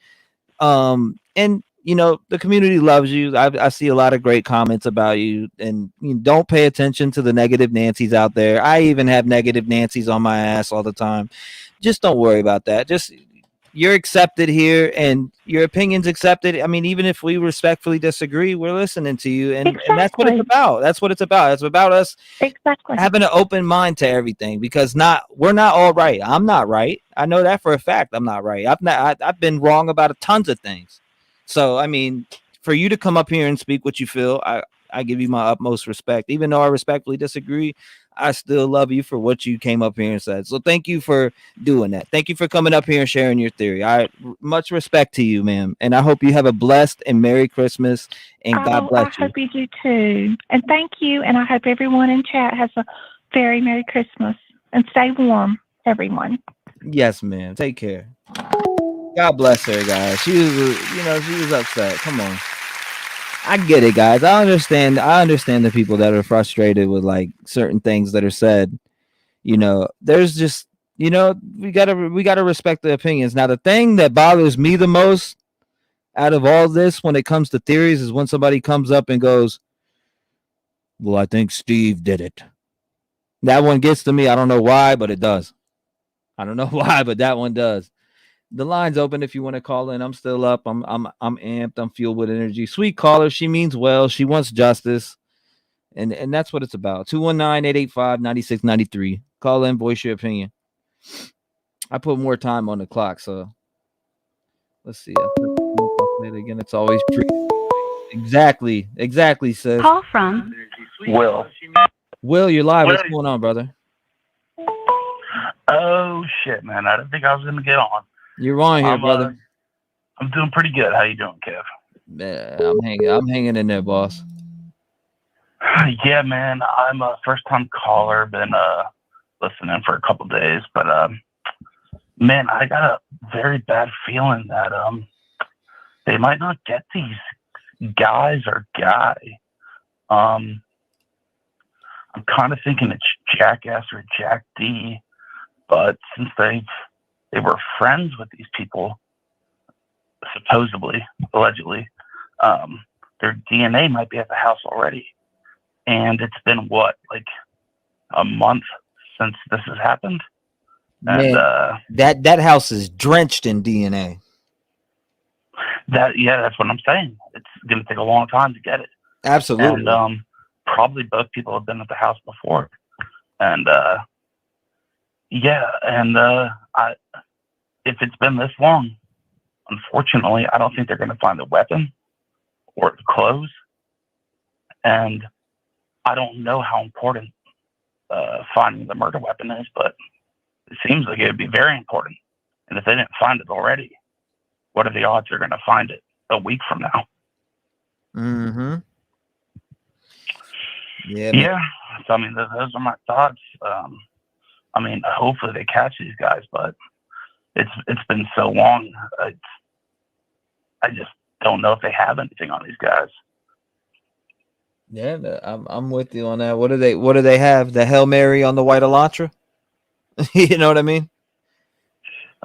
And the community loves you. I see a lot of great comments about you, and don't pay attention to the negative Nancy's out there. I even have negative Nancy's on my ass all the time. Just don't worry about that. Just you're accepted here, and your opinion's accepted. I mean, even if we respectfully disagree, we're listening to you, and that's what it's about. That's what it's about. It's about us having an open mind to everything, because we're not all right. I'm not right. I know that for a fact. I'm not right. I've been wrong about tons of things. So, I mean, for you to come up here and speak what you feel, I give you my utmost respect. Even though I respectfully disagree, I still love you for what you came up here and said. So thank you for doing that. Thank you for coming up here and sharing your theory. Much respect to you, ma'am. And I hope you have a blessed and Merry Christmas, and God bless I hope you do too. And thank you. And I hope everyone in chat has a very Merry Christmas, and stay warm, everyone. Yes, ma'am. Take care. God bless her, guys. She was upset. Come on. I get it, guys. I understand the people that are frustrated with like certain things that are said. There's just, we gotta respect the opinions. Now, the thing that bothers me the most out of all this when it comes to theories is when somebody comes up and goes, well, I think Steve did it. That one gets to me. I don't know why, but it does. I don't know why, but that one does. The line's open if you want to call in. I'm still up. I'm amped. I'm fueled with energy. Sweet caller. She means well. She wants justice. And that's what it's about. 219-885-9693. Call in, voice your opinion. I put more time on the clock, so let's see. Again, it's always exactly, sis. Call from Will, you're live. What's going on, brother? Oh shit, man! I didn't think I was gonna get on. You're on here, brother. I'm doing pretty good. How you doing, Kev? I'm hanging in there, boss. Yeah, man. I'm a first-time caller. Been listening for a couple days, but man, I got a very bad feeling that they might not get these guys or guy. I'm kind of thinking it's Jackass or Jack D, but since they were friends with these people, supposedly, allegedly, their DNA might be at the house already. And it's been like a month since this has happened. Man, and that house is drenched in DNA. That's what I'm saying. It's gonna take a long time to get it. Absolutely. And probably both people have been at the house before. And if it's been this long, unfortunately, I don't think they're gonna find the weapon or the clothes. And I don't know how important finding the murder weapon is, but it seems like it would be very important. And if they didn't find it already, what are the odds they're going to find it a week from now? Mm-hmm. Yeah. Yeah. So, I mean, those are my thoughts. I mean, hopefully they catch these guys, but it's been so long. I just don't know if they have anything on these guys. Yeah, I'm with you on that. What do they have? The Hail Mary on the white Elantra? You know what I mean?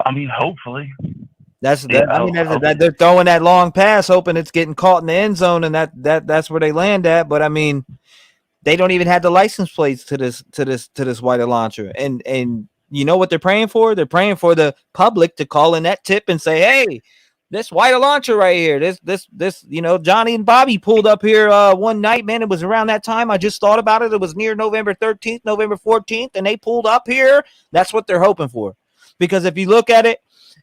I mean, hopefully. They're throwing that long pass, hoping it's getting caught in the end zone, and that's where they land at. But I mean, they don't even have the license plates to this white Elantra. And you know what they're praying for? They're praying for the public to call in that tip and say, "Hey, This white Elantra right here. This, you know, Johnny and Bobby pulled up here one night, man. It was around that time. I just thought about it. It was near November 13th, November 14th, and they pulled up here. That's what they're hoping for. Because if you look at it,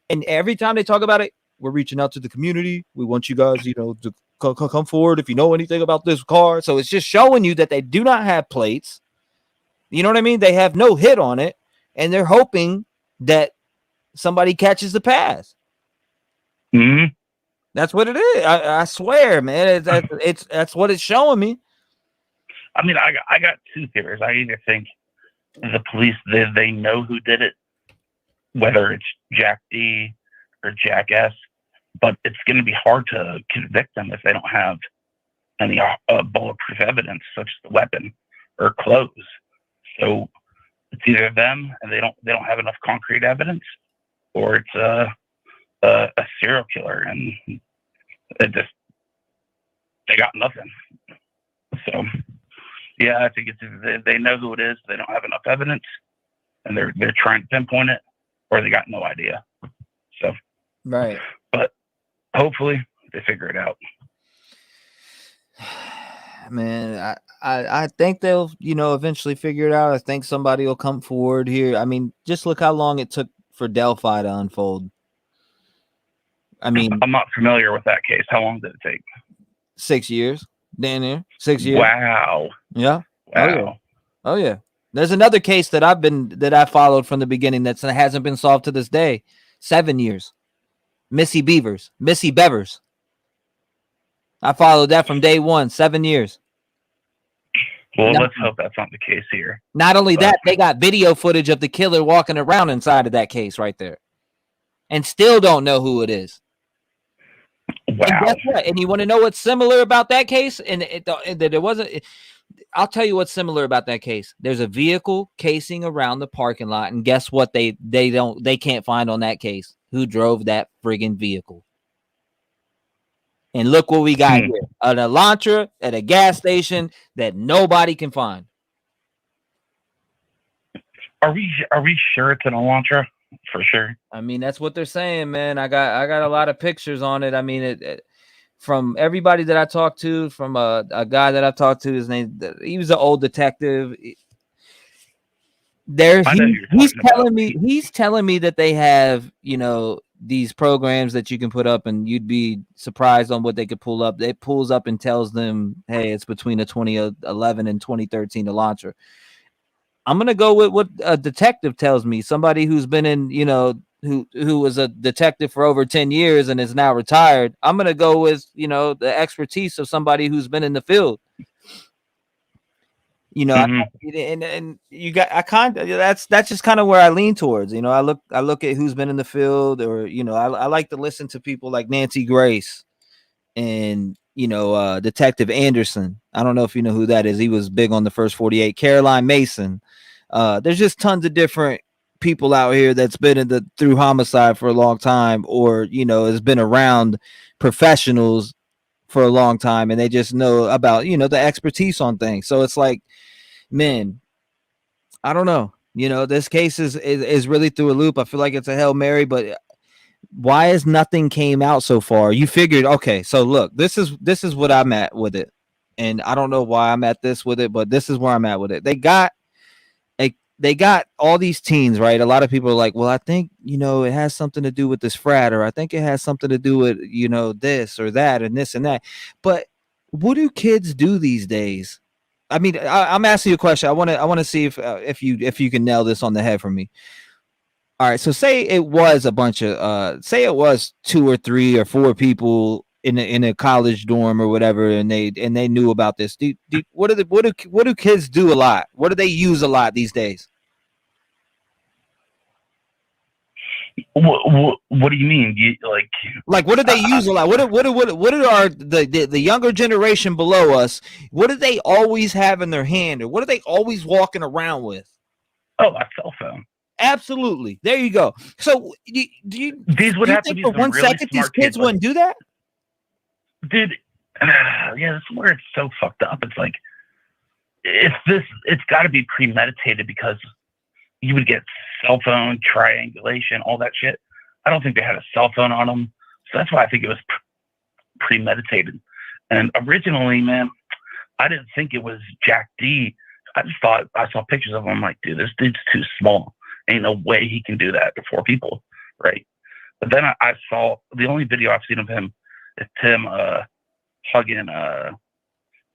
and every time they talk about it, we're reaching out to the community. We want you guys, you know, to come forward if you know anything about this car. So it's just showing you that they do not have plates. You know what I mean? They have no hit on it, and they're hoping that somebody catches the pass. Mm-hmm. That's what it is. I swear, man. That's what it's showing me. I mean, I got two theories. I either think the police they know who did it, whether it's Jack D or Jack S, but it's going to be hard to convict them if they don't have any bulletproof evidence, such as the weapon or clothes. So it's either them and they don't have enough concrete evidence, or it's a serial killer and they got nothing. So yeah, I think it's they know who it is, they don't have enough evidence, and they're trying to pinpoint it, or they got no idea. So right, but hopefully they figure it out. Man, I think they'll, you know, eventually figure it out. I think somebody will come forward here. I mean, just look how long it took for Delphi to unfold. I mean, I'm not familiar with that case. How long did it take? 6 years. Dan there. 6 years. Wow. Yeah. Wow. Oh yeah. There's another case that I followed from the beginning that hasn't been solved to this day. 7 years. Missy Bevers. I followed that from day one. 7 years. Well, let's hope that's not the case here. Not only that, they got video footage of the killer walking around inside of that case right there, and still don't know who it is. Wow. And guess what? And you want to know what's similar about that case? And that it wasn't. I'll tell you what's similar about that case. There's a vehicle casing around the parking lot, and guess what? They can't find on that case who drove that friggin' vehicle. And look what we got here. An Elantra at a gas station that nobody can find. Are we sure it's an Elantra? For sure. I mean, that's what they're saying, man. I got a lot of pictures on it. I mean, it from everybody that I talked to, from a guy that I talked to, his name, he was an old detective. He's telling me that they have, you know, these programs that you can put up, and you'd be surprised on what they could pull up. It pulls up and tells them, hey, it's between a 2011 and 2013 Elantra. I'm gonna go with what a detective tells me. Somebody who's been in, you know, who was a detective for over 10 years and is now retired. I'm gonna go with, you know, the expertise of somebody who's been in the field. You know, and you got that's just kind of where I lean towards. You know, I look at who's been in the field, or you know, I like to listen to people like Nancy Grace and, you know, Detective Anderson. I don't know if you know who that is. He was big on the First 48. Caroline Mason. There's just tons of different people out here that's been through homicide for a long time, or, you know, has been around professionals for a long time, and they just know about, you know, the expertise on things. So it's like, man, I don't know. You know, this case is really through a loop. I feel like it's a Hail Mary, but why has nothing came out so far? You figured, okay, so look, this is what I'm at with it. And I don't know why I'm at this with it, but this is where I'm at with it. They got all these teens, right? A lot of people are like, well, I think, you know, it has something to do with this frat, or I think it has something to do with, you know, this or that and this and that. But what do kids do these days? I mean, I'm asking you a question. I want to see if you can nail this on the head for me. All right. So say it was a bunch of say it was 2 or 3 or 4 people in a college dorm or whatever, and they knew about this. What do kids do a lot? What do they use a lot these days? What do you mean? Like what do they use a lot? What are the younger generation below us? What do they always have in their hand, or what are they always walking around with? Oh, a cell phone. Absolutely. There you go. So these would have think to be for some 1 really second these smart kids kids, wouldn't do that? Dude, yeah, that's where it's so fucked up. It's like, it's got to be premeditated, because you would get cell phone triangulation, all that shit. I don't think they had a cell phone on them. So that's why I think it was premeditated. And originally, man, I didn't think it was Jack D. I just thought, I saw pictures of him. I'm like, dude, this dude's too small. Ain't no way he can do that to 4 people, right? But then I saw, the only video I've seen of him is Tim hugging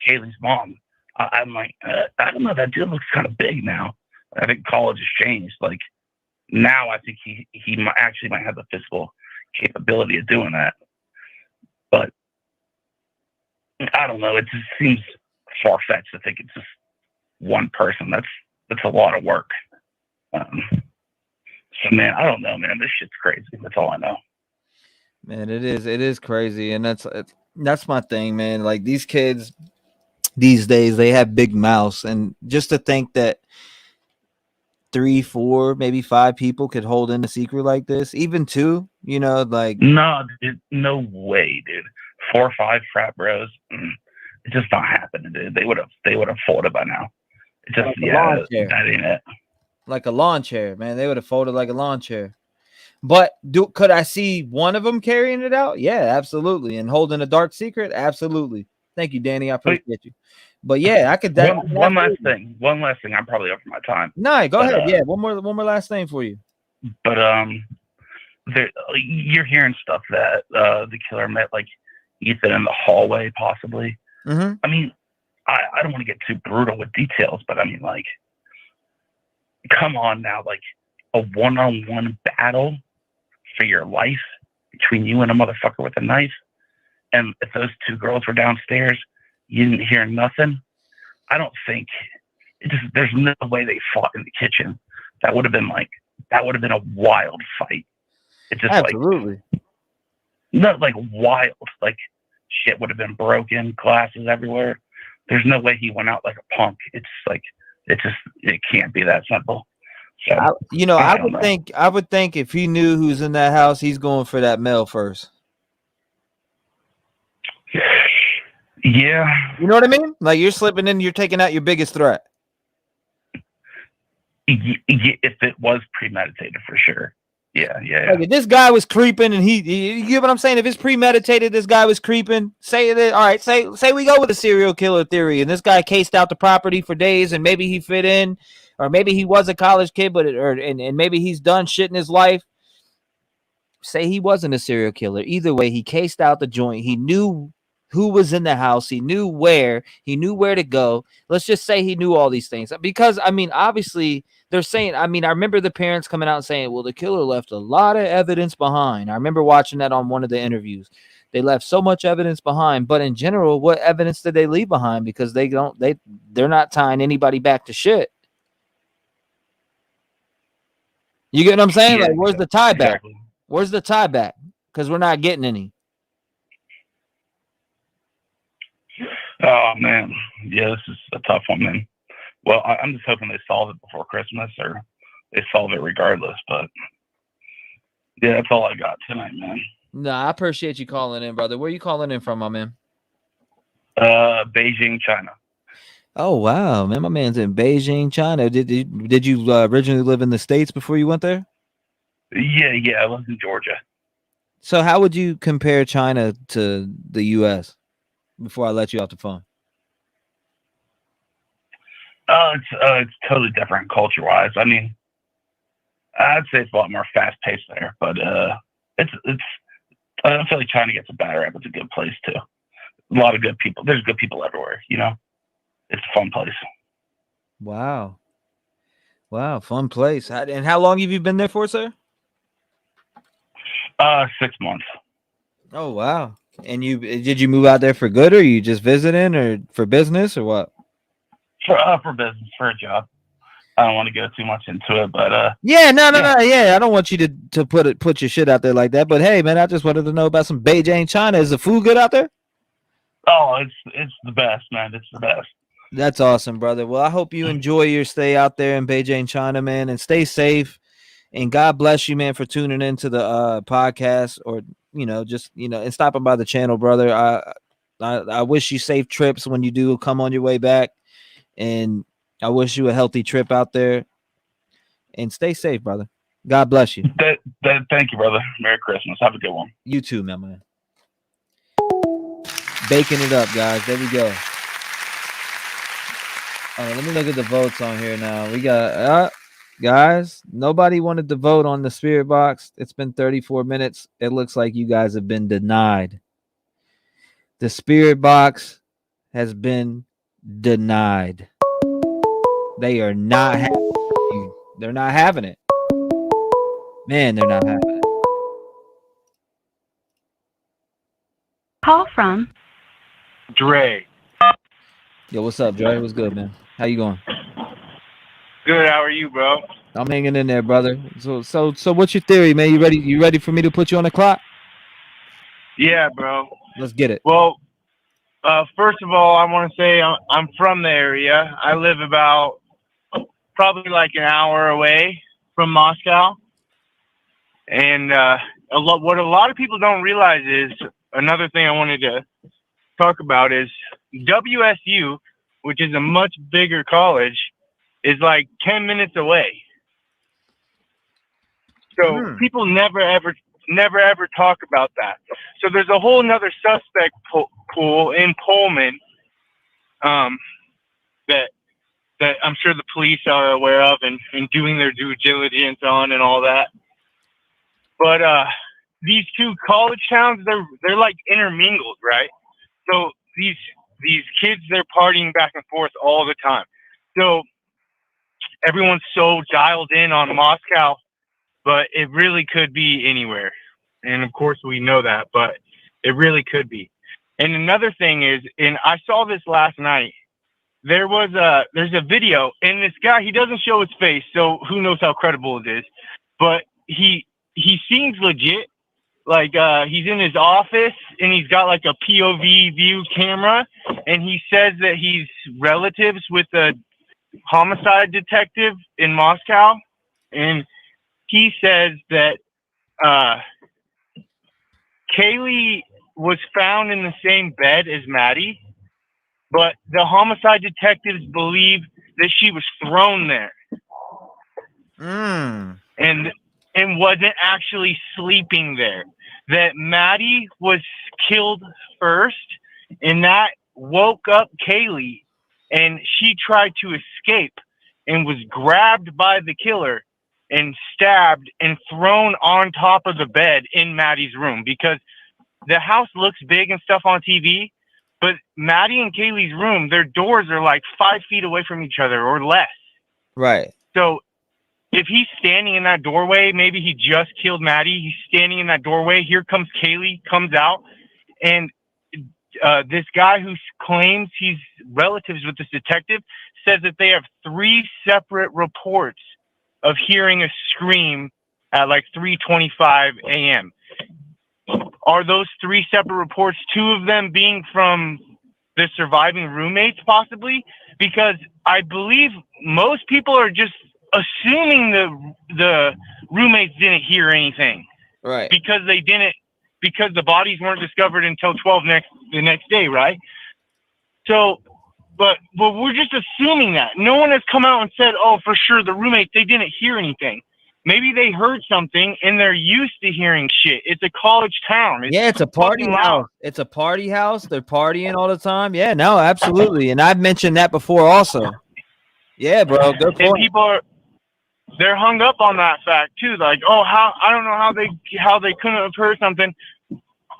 Kaylee's mom. I'm like, I don't know, that dude looks kind of big now. I think college has changed. Like, now I think he actually might have the physical capability of doing that. But I don't know. It just seems far-fetched to think it's just one person. That's a lot of work. So, man, I don't know, man. This shit's crazy. That's all I know. Man, it is crazy, and that's my thing, man. Like, these kids these days, they have big mouths, and just to think that 3, 4, maybe 5 people could hold in a secret like this, even 2, you know, like, no, dude, no way, dude. 4 or 5 frat bros, it's just not happening, dude. They would have folded by now. It just, like that ain't it. Like a lawn chair, man. They would have folded like a lawn chair. But could I see one of them carrying it out? Yeah, absolutely. And holding a dark secret? Absolutely. Thank you, Danny. I appreciate you. But yeah, I could. One last thing. I'm probably over my time. No, go ahead. Yeah, one more last thing for you. But you're hearing stuff that the killer met like Ethan in the hallway, possibly. Mm-hmm. I mean, I don't want to get too brutal with details, but I mean, like, come on now, like a one-on-one battle for your life between you and a motherfucker with a knife. And if those 2 girls were downstairs, you didn't hear nothing. I don't think there's no way they fought in the kitchen. That would have been a wild fight. It's just absolutely like wild, like shit would have been broken, glasses everywhere. There's no way he went out like a punk. It's like, it can't be that simple. So, I would think if he knew who's in that house, he's going for that male first. Yeah. You know what I mean? Like, you're slipping in, you're taking out your biggest threat. If it was premeditated, for sure. Yeah. Like, if this guy was creeping and you get what I'm saying? If it's premeditated, this guy was creeping, say that, all right, say we go with a serial killer theory and this guy cased out the property for days and maybe he fit in, or maybe he was a college kid, and maybe he's done shit in his life. Say he wasn't a serial killer. Either way, he cased out the joint. He knew who was in the house. He knew where to go. Let's just say he knew all these things. Because, I mean, obviously, they're saying, I mean, I remember the parents coming out and saying, well, the killer left a lot of evidence behind. I remember watching that on one of the interviews. They left so much evidence behind. But in general, what evidence did they leave behind? Because they're not tying anybody back to shit. You get what I'm saying? Yeah, like, where's the tie back? exactly. Where's the tie back? Because we're not getting any. Oh, man. Yeah, this is a tough one, man. Well, I'm just hoping they solve it before Christmas, or they solve it regardless. But, yeah, that's all I got tonight, man. No, I appreciate you calling in, brother. Where you calling in from, my man? Beijing, China. Oh, wow, man. My man's in Beijing, China. Did you originally live in the States before you went there? Yeah, I lived in Georgia. So how would you compare China to the U.S. before I let you off the phone? It's totally different culture-wise. I mean, I'd say it's a lot more fast-paced there, but it's. I feel like China gets a bad rap. It's a good place too. A lot of good people. There's good people everywhere. You know, it's a fun place. Wow, fun place. And how long have you been there for, sir? 6 months. Oh, wow. And did you move out there for good, or you just visiting, or for business, or what? For business, for a job. I don't want to go too much into it, but no. Yeah, I don't want you to put your shit out there like that. But hey, man, I just wanted to know about some Beijing, China. Is the food good out there? Oh, it's the best, man. It's the best. That's awesome, brother. Well, I hope you enjoy your stay out there in Beijing, China, man, and stay safe. And God bless you, man, for tuning into the podcast, or just and stopping by the channel, brother. I wish you safe trips when you do come on your way back, and I wish you a healthy trip out there. And stay safe, brother. God bless you. Thank you, brother. Merry Christmas. Have a good one. You too, man. Baking it up, guys. There we go. Let me look at the votes on here now. We got guys, nobody wanted to vote on the spirit box. It's been 34 minutes. It looks like you guys have been denied. The spirit box has been denied. They are not they're not having it. Man, they're not having it. Call from Dre. Yo, what's up, Dre? What's good, man? How you going? Good. How are you, bro? I'm hanging in there, brother. So what's your theory, man? You ready for me to put you on the clock? Yeah, bro. Let's get it. Well, first of all, I want to say I'm from the area. I live about probably like an hour away from Moscow. And what a lot of people don't realize is another thing I wanted to talk about is WSU, which is a much bigger college, is like 10 minutes away. So people never ever talk about that. So there's a whole nother suspect pool in Pullman that I'm sure the police are aware of and doing their due diligence on and all that. But these two college towns, they're like intermingled, right? So these kids, they're partying back and forth all the time. So everyone's so dialed in on Moscow, but it really could be anywhere. And of course we know that, but it really could be. And another thing is, and I saw this last night, there's a video, and this guy, he doesn't show his face, so who knows how credible it is, but he seems legit. Like he's in his office and he's got like a POV view camera, and he says that he's relatives with a homicide detective in Moscow, and he says that Kaylee was found in the same bed as Maddie, but the homicide detectives believe that she was thrown there. And wasn't actually sleeping there. That Maddie was killed first, and that woke up Kaylee, and she tried to escape and was grabbed by the killer and stabbed and thrown on top of the bed in Maddie's room, because the house looks big and stuff on TV, but Maddie and Kaylee's room, their doors are like 5 feet away from each other or less. Right. So if he's standing in that doorway, maybe he just killed Maddie. He's standing in that doorway. Here comes Kaylee, comes out. And this guy who claims he's relatives with this detective says that they have 3 separate reports of hearing a scream at like 3:25 a.m. Are those 3 separate reports, 2 of them being from the surviving roommates possibly? Because I believe most people are just assuming the roommates didn't hear anything, right? Because the bodies weren't discovered until the next day, right? So, but we're just assuming that. No one has come out and said, "Oh, for sure, the roommates, they didn't hear anything." Maybe they heard something and they're used to hearing shit. It's a college town. It's a party house. It's a party house. They're partying all the time. Yeah, no, absolutely. And I've mentioned that before also. Yeah, bro, good point. And people they're hung up on that fact too. Like, oh, I don't know how they couldn't have heard something.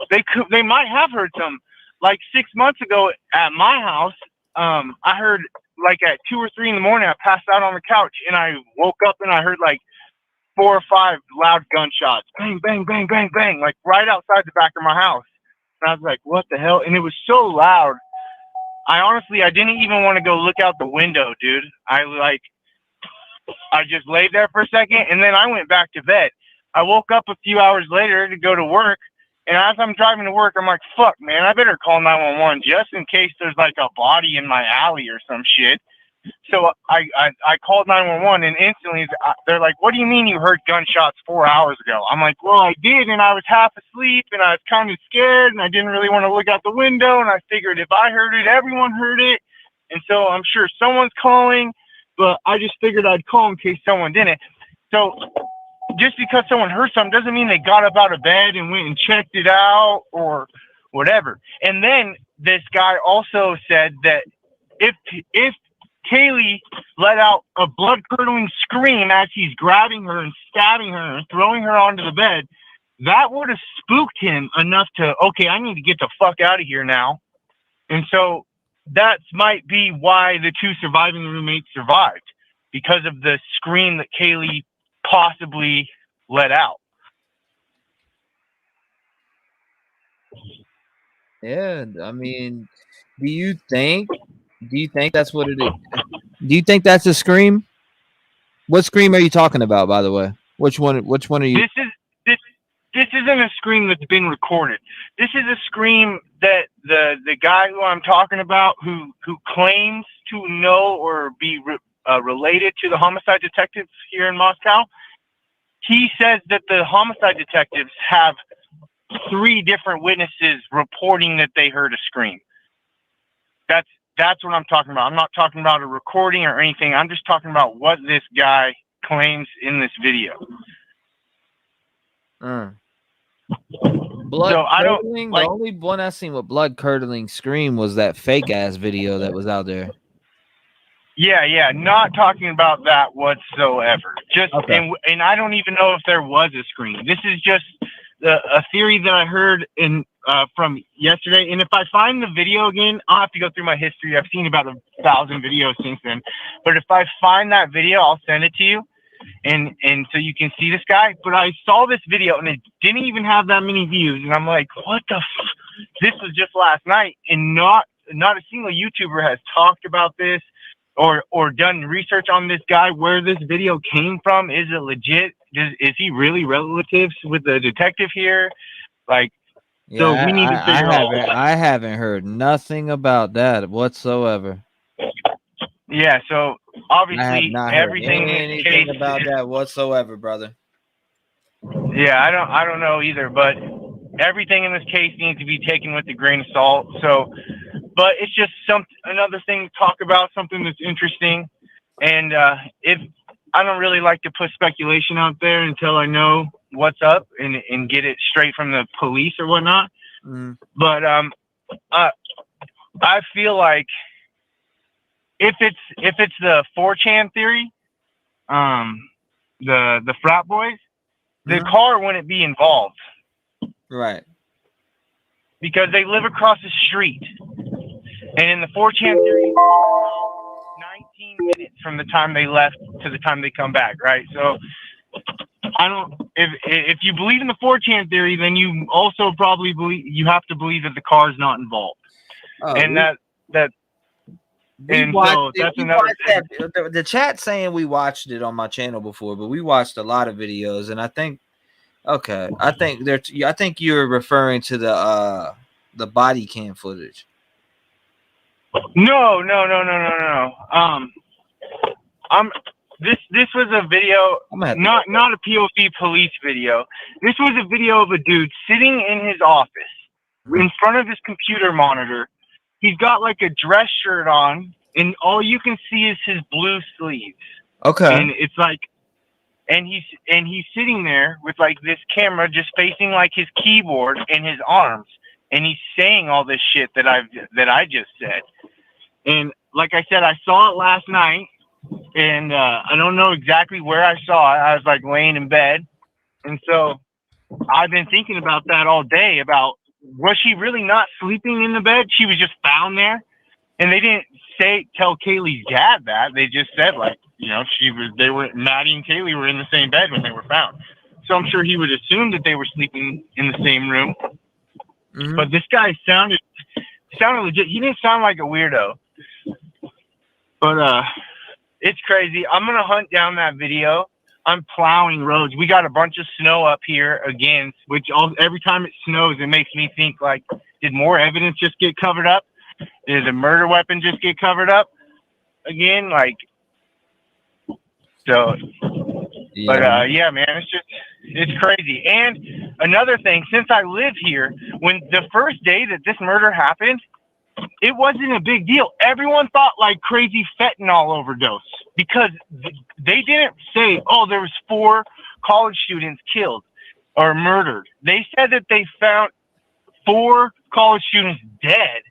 They might have heard some. Like 6 months ago at my house, I heard like at 2 or 3 in the morning. I passed out on the couch and I woke up and I heard like 4 or 5 loud gunshots, bang, bang, bang, bang, bang, like right outside the back of my house. And I was like, what the hell? And it was so loud. I didn't even want to go look out the window, dude. I just laid there for a second, and then I went back to bed. I woke up a few hours later to go to work, and as I'm driving to work, I'm like, fuck, man, I better call 911 just in case there's like a body in my alley or some shit. So I called 911, and instantly they're like, what do you mean you heard gunshots 4 hours ago? I'm like, well, I did, and I was half asleep, and I was kind of scared, and I didn't really want to look out the window, and I figured if I heard it, everyone heard it, and so I'm sure someone's calling, but I just figured I'd call in case someone didn't. So just because someone heard something doesn't mean they got up out of bed and went and checked it out or whatever. And then this guy also said that if Kaylee let out a blood-curdling scream as he's grabbing her and stabbing her and throwing her onto the bed, that would have spooked him enough to, okay, I need to get the fuck out of here now. And so that might be why the two surviving roommates survived, because of the scream that Kaylee possibly let out. Yeah, I mean, do you think that's what it is? Do you think that's a scream? What scream are you talking about, by the way? Which one are you? This isn't a scream that's been recorded. This is a scream that the guy who I'm talking about, who claims to know or be related to the homicide detectives here in Moscow, he says that the homicide detectives have 3 different witnesses reporting that they heard a scream. That's what I'm talking about. I'm not talking about a recording or anything. I'm just talking about what this guy claims in this video. Blood So I don't curdling. like. The only one I seen with blood curdling scream was that fake ass video that was out there. Yeah, not talking about that whatsoever. Just Okay. and I don't even know if there was a scream. This is just a theory that I heard from yesterday. And if I find the video again, I'll have to go through my history. I've seen about 1,000 videos since then. But if I find that video, I'll send it to you, and so you can see this guy. But I saw this video and it didn't even have that many views, and I'm like, what the? This was just last night, and not a single YouTuber has talked about this or done research on this guy, where this video came from. Is it legit? Is he really relatives with the detective here? Like, Yeah, so we need to figure out. I haven't heard nothing about that whatsoever. Yeah, so I have obviously not everything heard in this anything case about that whatsoever, brother. Yeah, I don't know either, but everything in this case needs to be taken with a grain of salt. So, but it's just another thing to talk about, something that's interesting. And if I don't really like to put speculation out there until I know what's up and get it straight from the police or whatnot. But I feel like if it's the 4chan theory, the frat boys, the car wouldn't be involved. Right. Because they live across the street. And in the 4chan theory, 19 minutes from the time they left to the time they come back, right? So I don't, if you believe in the 4chan theory, then you also probably you have to believe that the car is not involved. And that's another thing. The chat saying we watched it on my channel before, but we watched a lot of videos, and I think you're referring to the body cam footage. No. This was a video, not a POV police video. This was a video of a dude sitting in his office in front of his computer monitor. He's got like a dress shirt on, and all you can see is his blue sleeves. Okay. And it's like, and he's sitting there with like this camera just facing like his keyboard and his arms, and he's saying all this shit that I just said. And like I said, I saw it last night, and I don't know exactly where I saw it. I was like laying in bed, and so I've been thinking about that all day. About, was she really not sleeping in the bed? She was just found there, and they didn't tell Kaylee's dad that. They just said, like, you know, Maddie and Kaylee were in the same bed when they were found. So I'm sure he would assume that they were sleeping in the same room. But this guy sounded legit. He didn't sound like a weirdo. But it's crazy. I'm gonna hunt down that video. I'm plowing roads. We got a bunch of snow up here again, which every time it snows, it makes me think, like, did more evidence just get covered up? Did a murder weapon just get covered up again? Like, so. Yeah. But yeah, man, it's crazy. And another thing, since I live here, when the first day that this murder happened, it wasn't a big deal. Everyone thought like crazy fentanyl overdose, because they didn't say, oh, there was 4 college students killed or murdered. They said that they found 4 college students dead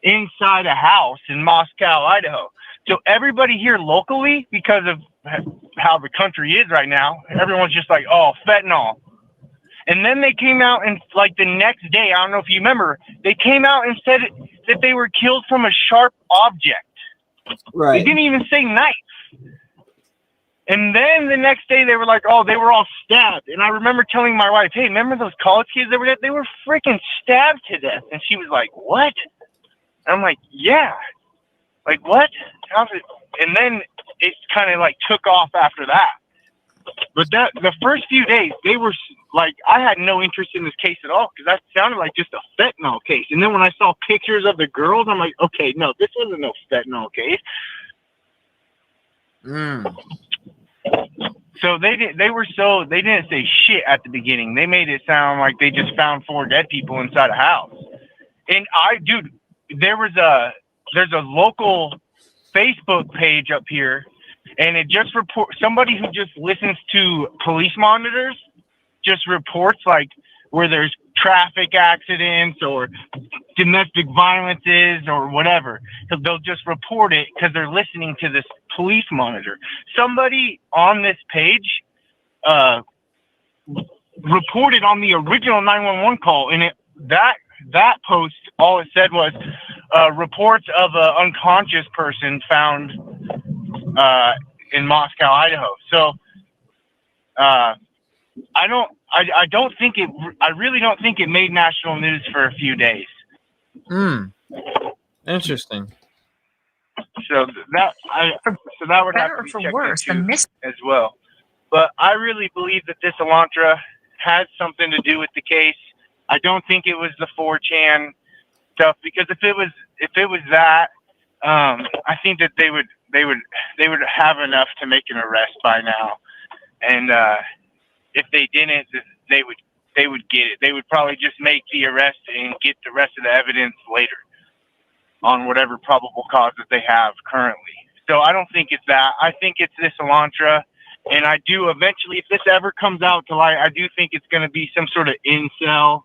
inside a house in Moscow, Idaho. So everybody here locally, because of how the country is right now, everyone's just like, oh, fentanyl. And then they came out and like the next day, I don't know if you remember, they came out and said that they were killed from a sharp object. Right. They didn't even say knife. And then the next day they were like, oh, they were all stabbed. And I remember telling my wife, hey, remember those college kids that were dead? They were freaking stabbed to death. And she was like, what? And I'm like, yeah. Like, what? How's it? And then it kind of like took off after that. But that the first few days, they were like, I had no interest in this case at all because that sounded like just a fentanyl case. And then when I saw pictures of the girls, I'm like, okay, no, this wasn't no fentanyl case. So they didn't say shit at the beginning. They made it sound like they just found 4 dead people inside a house. And there's a local Facebook page up here, and it just somebody who just listens to police monitors just reports like where there's traffic accidents or domestic violences or whatever. So they'll just report it because they're listening to this police monitor. Somebody on this page reported on the original 911 call, and that post, all it said was reports of an unconscious person found in Moscow, Idaho. So I really don't think it made national news for a few days. Interesting. So that would have to be checked into as well. But I really believe that this Elantra had something to do with the case. I don't think it was the 4chan stuff, because if it was that, I think that they would have enough to make an arrest by now. And if they didn't, they would get it. They would probably just make the arrest and get the rest of the evidence later on whatever probable cause that they have currently. So I don't think it's that. I think it's this Elantra. And I do eventually, if this ever comes out to light, I do think it's going to be some sort of incel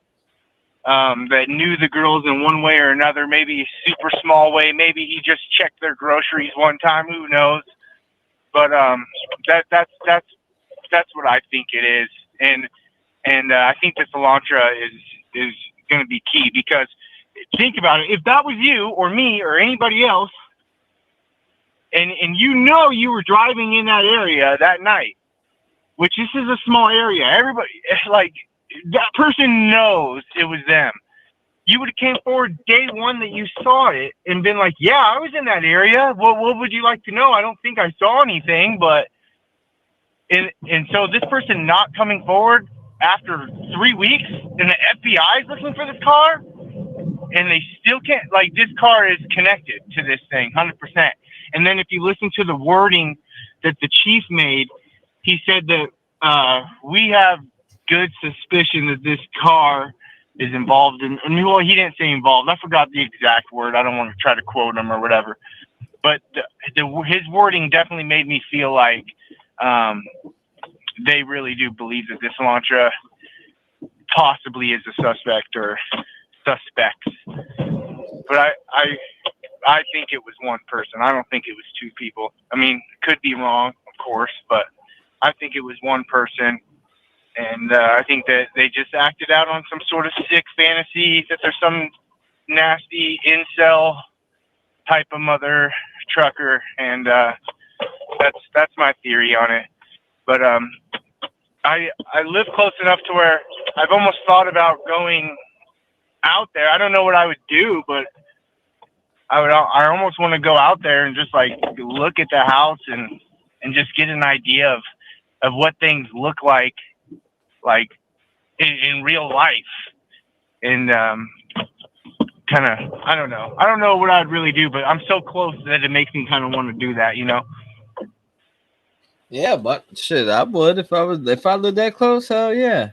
that knew the girls in one way or another, maybe a super small way. Maybe he just checked their groceries one time. Who knows? But that's what I think it is. And I think this Elantra is going to be key, because think about it. If that was you or me or anybody else, and you were driving in that area that night, which this is a small area, everybody, like, that person knows it was them. You would have came forward day one that you saw it and been like, yeah, I was in that area. Well, what would you like to know? I don't think I saw anything, but and so this person not coming forward after 3 weeks, and the FBI is looking for this car, and they still can't, like, this car is connected to this thing 100%. And then if you listen to the wording that the chief made, he said that we have good suspicion that this car is involved in, well, he didn't say involved. I forgot the exact word. I don't want to try to quote him or whatever. But his wording definitely made me feel like they really do believe that this Elantra possibly is a suspect or suspects. But I think it was one person. I don't think it was 2 people. I mean, could be wrong, of course, but I think it was one person. And I think that they just acted out on some sort of sick fantasy that there's some nasty incel type of mother trucker. And that's my theory on it. But I live close enough to where I've almost thought about going out there. I don't know what I would do, but I almost want to go out there and just like look at the house and just get an idea of what things look like in real life. And kind of, I don't know what I'd really do, but I'm so close that it makes me kind of want to do that, you know? Yeah, but shit, I would if I lived that close. Hell yeah.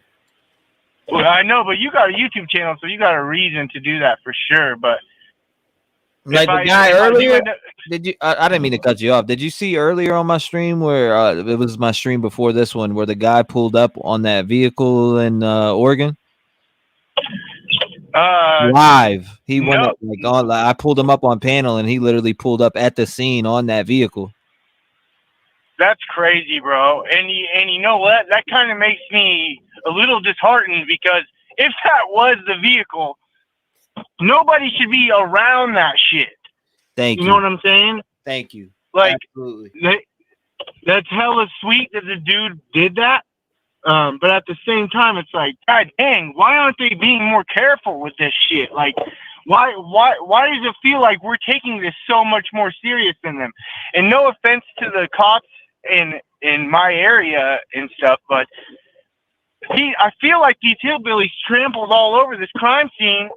Well, I know, but you got a YouTube channel, so you got a reason to do that for sure. But Like the guy earlier. Did you? I didn't mean to cut you off. Did you see earlier on my stream where it was my stream before this one where the guy pulled up on that vehicle in Oregon? Live. He went up like on. I pulled him up on panel, and he literally pulled up at the scene on that vehicle. That's crazy, bro. And you know what? That kind of makes me a little disheartened because if that was the vehicle, nobody should be around that shit. Thank you. You know what I'm saying? Thank you. Like, absolutely. That's hella sweet that the dude did that. But at the same time, it's like, God dang, why aren't they being more careful with this shit? Like, why does it feel like we're taking this so much more serious than them? And no offense to the cops in my area and stuff, but I feel like these hillbillies trampled all over this crime scene,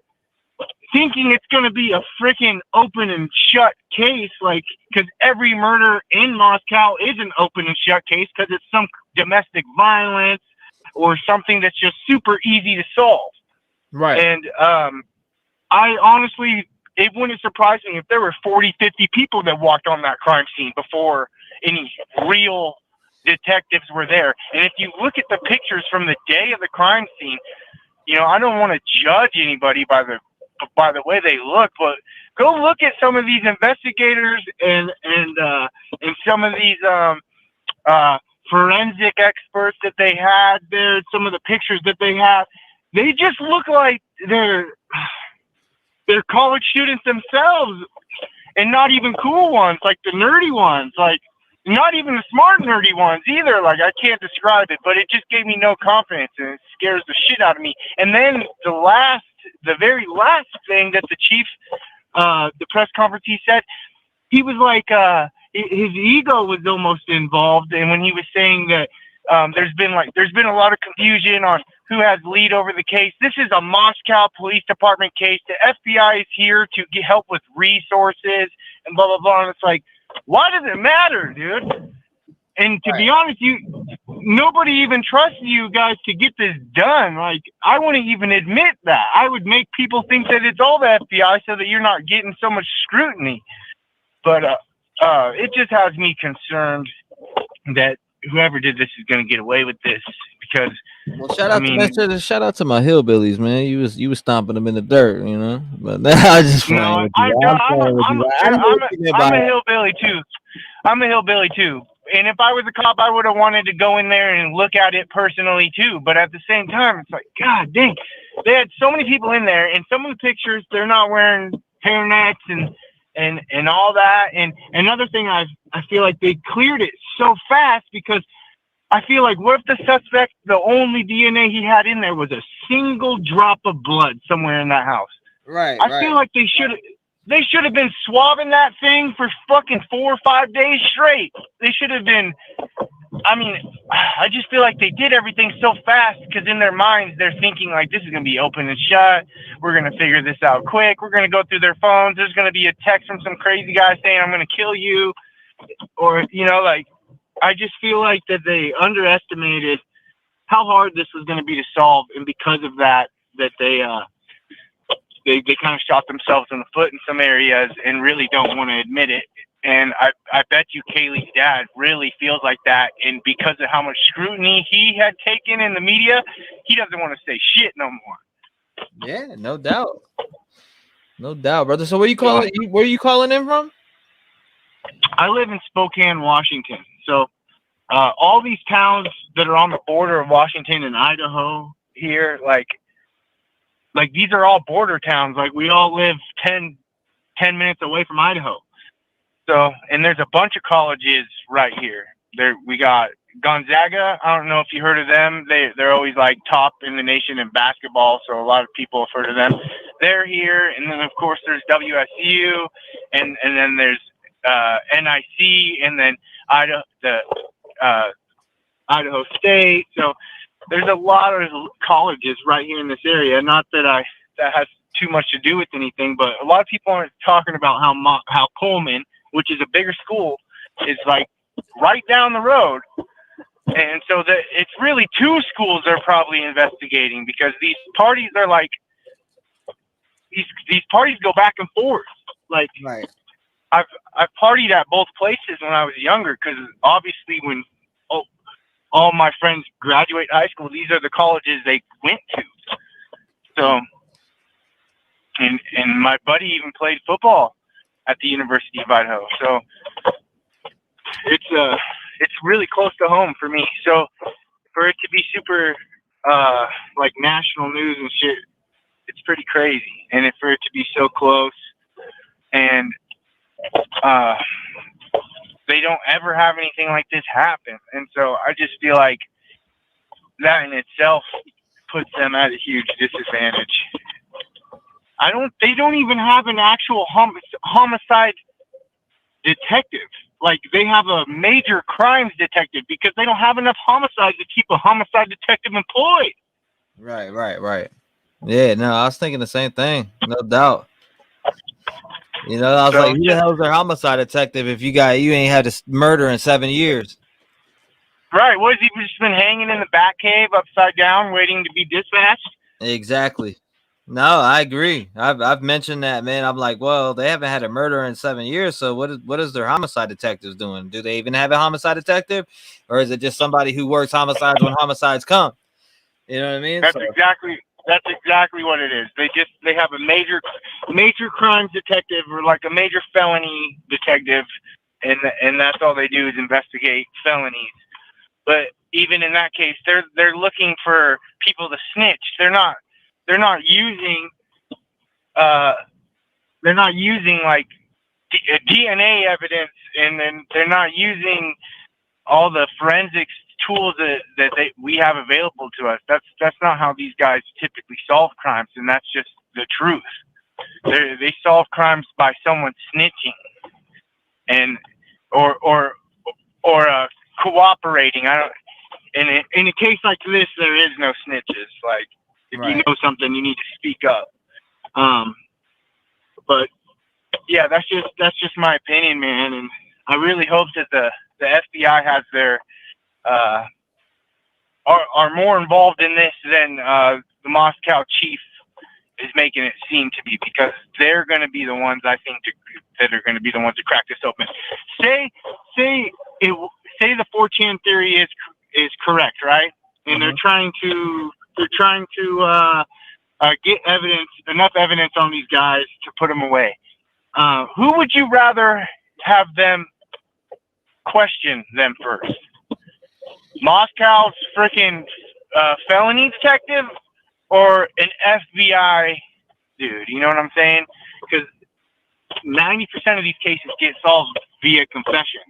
thinking it's going to be a freaking open and shut case, like, because every murder in Moscow is an open and shut case because it's some domestic violence or something that's just super easy to solve. Right. And I honestly, it wouldn't surprise me if there were 40, 50 people that walked on that crime scene before any real detectives were there. And if you look at the pictures from the day of the crime scene, you know, I don't want to judge anybody by the way they look, but go look at some of these investigators and some of these forensic experts that they had there. Some of the pictures that they have, they just look like they're college students themselves, and not even cool ones, like the nerdy ones, like not even the smart nerdy ones either. Like, I can't describe it, but it just gave me no confidence, and it scares the shit out of me. And then the very last thing that the chief, the press conference, he said, he was like, his ego was almost involved. And when he was saying that there's been a lot of confusion on who has lead over the case. This is a Moscow Police Department case. The FBI is here to help with resources and blah, blah, blah. And it's like, why does it matter, dude? And to be honest, nobody even trusts you guys to get this done. Like, I wouldn't even admit that. I would make people think that it's all the FBI so that you're not getting so much scrutiny. But it just has me concerned that whoever did this is going to get away with this because. Well, shout out to my hillbillies, man. You was stomping them in the dirt, you know. But I just I'm a hillbilly too. I'm a hillbilly too. And if I was a cop, I would have wanted to go in there and look at it personally too. But at the same time, it's like, God dang, they had so many people in there, and some of the pictures they're not wearing hairnets and all that. And another thing, I feel like they cleared it so fast because I feel like, what if the suspect, the only DNA he had in there was a single drop of blood somewhere in that house? Right. I feel like they should have been swabbing that thing for fucking 4 or 5 days straight. They should have been. I mean, I just feel like they did everything so fast because in their minds they're thinking like, this is gonna be open and shut. We're gonna figure this out quick. We're gonna go through their phones. There's gonna be a text from some crazy guy saying I'm gonna kill you, or like. I just feel like that they underestimated how hard this was going to be to solve, and because of that they kind of shot themselves in the foot in some areas and really don't want to admit it. And I bet you Kaylee's dad really feels like that, and because of how much scrutiny he had taken in the media, he doesn't want to say shit no more. Yeah, no doubt, brother. So where you calling in from? I live in Spokane, Washington. So all these towns that are on the border of Washington and Idaho here, like these are all border towns. Like, we all live 10 minutes away from Idaho. So, and there's a bunch of colleges right here. We got Gonzaga. I don't know if you heard of them. They're always like top in the nation in basketball. So a lot of people have heard of them. They're here. And then of course there's WSU and then there's NIC, and then Idaho State. So there's a lot of colleges right here in this area. Not that that has too much to do with anything, but a lot of people aren't talking about how Pullman, which is a bigger school, is like right down the road. And so it's really two schools they're probably investigating, because these parties are like, these parties go back and forth. Like, right. I've partied at both places when I was younger, because obviously when all my friends graduate high school, these are the colleges they went to. So, and my buddy even played football at the University of Idaho. So it's really close to home for me. So for it to be super like national news and shit, it's pretty crazy. And for it to be so close, and they don't ever have anything like this happen. And so I just feel like that in itself puts them at a huge disadvantage. They don't even have an actual homicide detective. Like, they have a major crimes detective, because they don't have enough homicides to keep a homicide detective employed. Right. Yeah, no, I was thinking the same thing, no doubt. You know, I was like, who the hell's their homicide detective if you ain't had a murder in 7 years? Right. What, has he just been hanging in the bat cave upside down waiting to be dispatched? Exactly. No, I agree. I've mentioned that, man. I'm like, well, they haven't had a murder in 7 years, so what is their homicide detectives doing? Do they even have a homicide detective, or is it just somebody who works homicides when homicides come? You know what I mean? That's exactly what it is. They have a major crimes detective, or like a major felony detective, and that's all they do is investigate felonies. But even in that case, they're looking for people to snitch. They're not using like DNA evidence, and then they're not using all the forensics tools that we have available to us. That's not how these guys typically solve crimes, and that's just the truth. They solve crimes by someone snitching and or cooperating. In a case like this, there is no snitches. Like, if you know something, you need to speak up. But yeah, that's just my opinion, man. And I really hope that the FBI has their are more involved in this than the Moscow chief is making it seem to be, because they're going to be the ones, I think, that are going to be the ones to crack this open. Say the 4chan theory is correct, right? And they're trying to get enough evidence on these guys to put them away. Who would you rather have them question them first? Moscow's freaking felony detective, or an FBI dude? You know what I'm saying? Because 90% of these cases get solved via confession.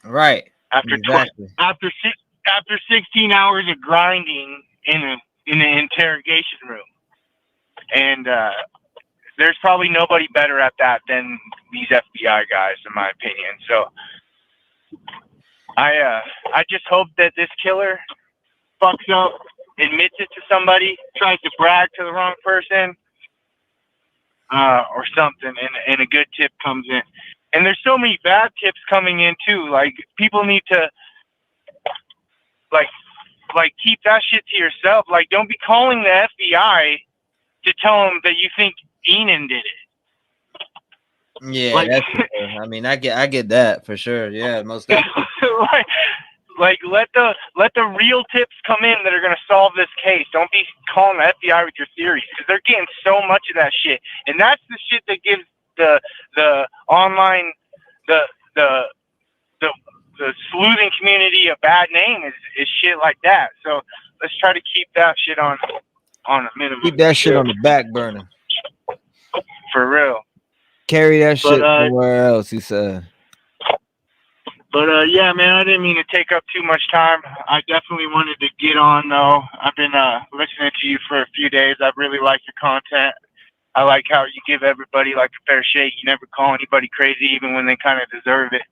Right. After 16 hours of grinding in an interrogation room, and there's probably nobody better at that than these FBI guys, in my opinion. So I just hope that this killer fucks up, admits it to somebody, tries to brag to the wrong person, or something, and a good tip comes in. And there's so many bad tips coming in too. Like, people need to like keep that shit to yourself. Like, don't be calling the FBI to tell them that you think Enan did it. Yeah, that's for sure. I mean, I get that for sure. Yeah, most definitely. like let the real tips come in that are going to solve this case. Don't be calling the FBI with your theories, because they're getting so much of that shit, and that's the shit that gives the online the sleuthing community a bad name is shit like that. So let's try to keep that shit on a minimum. Keep that shit on the back burner. For real. Carry that shit somewhere else, he said. But yeah, man, I didn't mean to take up too much time. I definitely wanted to get on, though. I've been listening to you for a few days. I really like your content. I like how you give everybody like a fair shake. You never call anybody crazy, even when they kind of deserve it.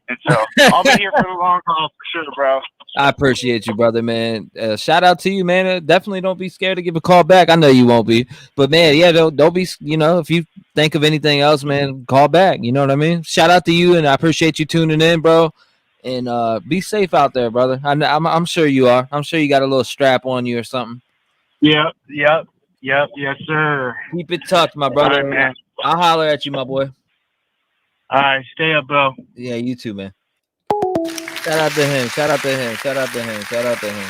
And so I'll be here for the long haul for sure, bro. I appreciate you, brother, man. Shout out to you, man. Definitely don't be scared to give a call back. I know you won't be, but man, yeah, don't be. You know, if you think of anything else, man, call back. You know what I mean? Shout out to you, and I appreciate you tuning in, bro. And be safe out there, brother. I'm sure you are. I'm sure you got a little strap on you or something. Yep, yes, sir. Keep it tucked, my brother. All right, man. I'll holler at you, my boy. All right, stay up, bro. Yeah, you too, man. Shout out to him. Shout out to him. Shout out to him. Shout out to him.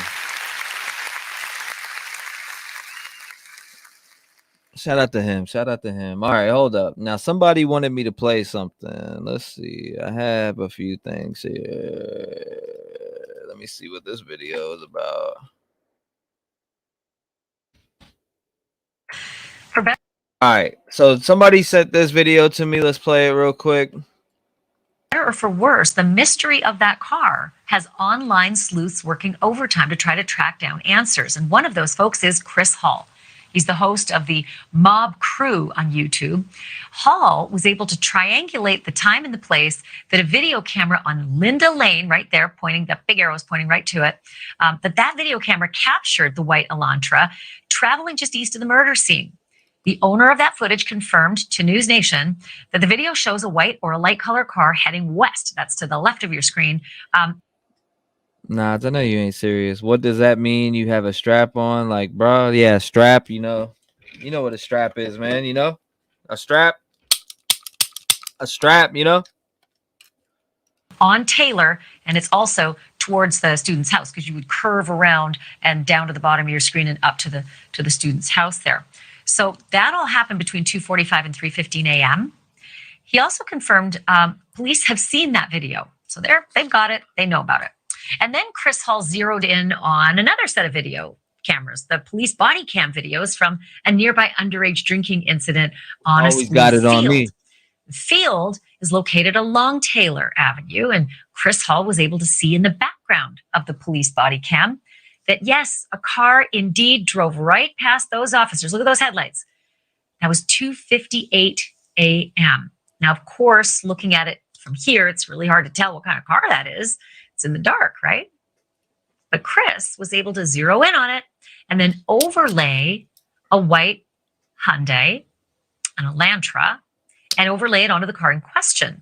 Shout out to him. Shout out to him. All right, hold up. Now, somebody wanted me to play something. Let's see. I have a few things here. Let me see what this video is about. All right. So somebody sent this video to me. Let's play it real quick. Or for worse, the mystery of that car has online sleuths working overtime to try to track down answers. And one of those folks is Chris Hall. He's the host of the Mob Crew on YouTube. Hall was able to triangulate the time and the place that a video camera on Linda Lane, right there, pointing, the big arrow is pointing right to it, that video camera captured the white Elantra traveling just east of the murder scene. The owner of that footage confirmed to News Nation that the video shows a white or a light color car heading west. That's to the left of your screen. Nah, I know you ain't serious. What does that mean? You have a strap on? Like, bro, yeah, strap, you know what a strap is, man, you know? A strap, you know? On Taylor, and it's also towards the student's house because you would curve around and down to the bottom of your screen and up to the student's house there. So that all happened between 2:45 and 3:15 a.m. He also confirmed police have seen that video. So they've got it. They know about it. And then Chris Hall zeroed in on another set of video cameras, the police body cam videos from a nearby underage drinking incident on a Always got it on field. me. The field is located along Taylor Avenue, and Chris Hall was able to see in the background of the police body cam that, yes, a car indeed drove right past those officers. Look at those headlights. That was 2:58 a.m. Now, of course, looking at it from here, it's really hard to tell what kind of car that is. It's in the dark, right? But Chris was able to zero in on it and then overlay a white Hyundai, an Elantra, and overlay it onto the car in question.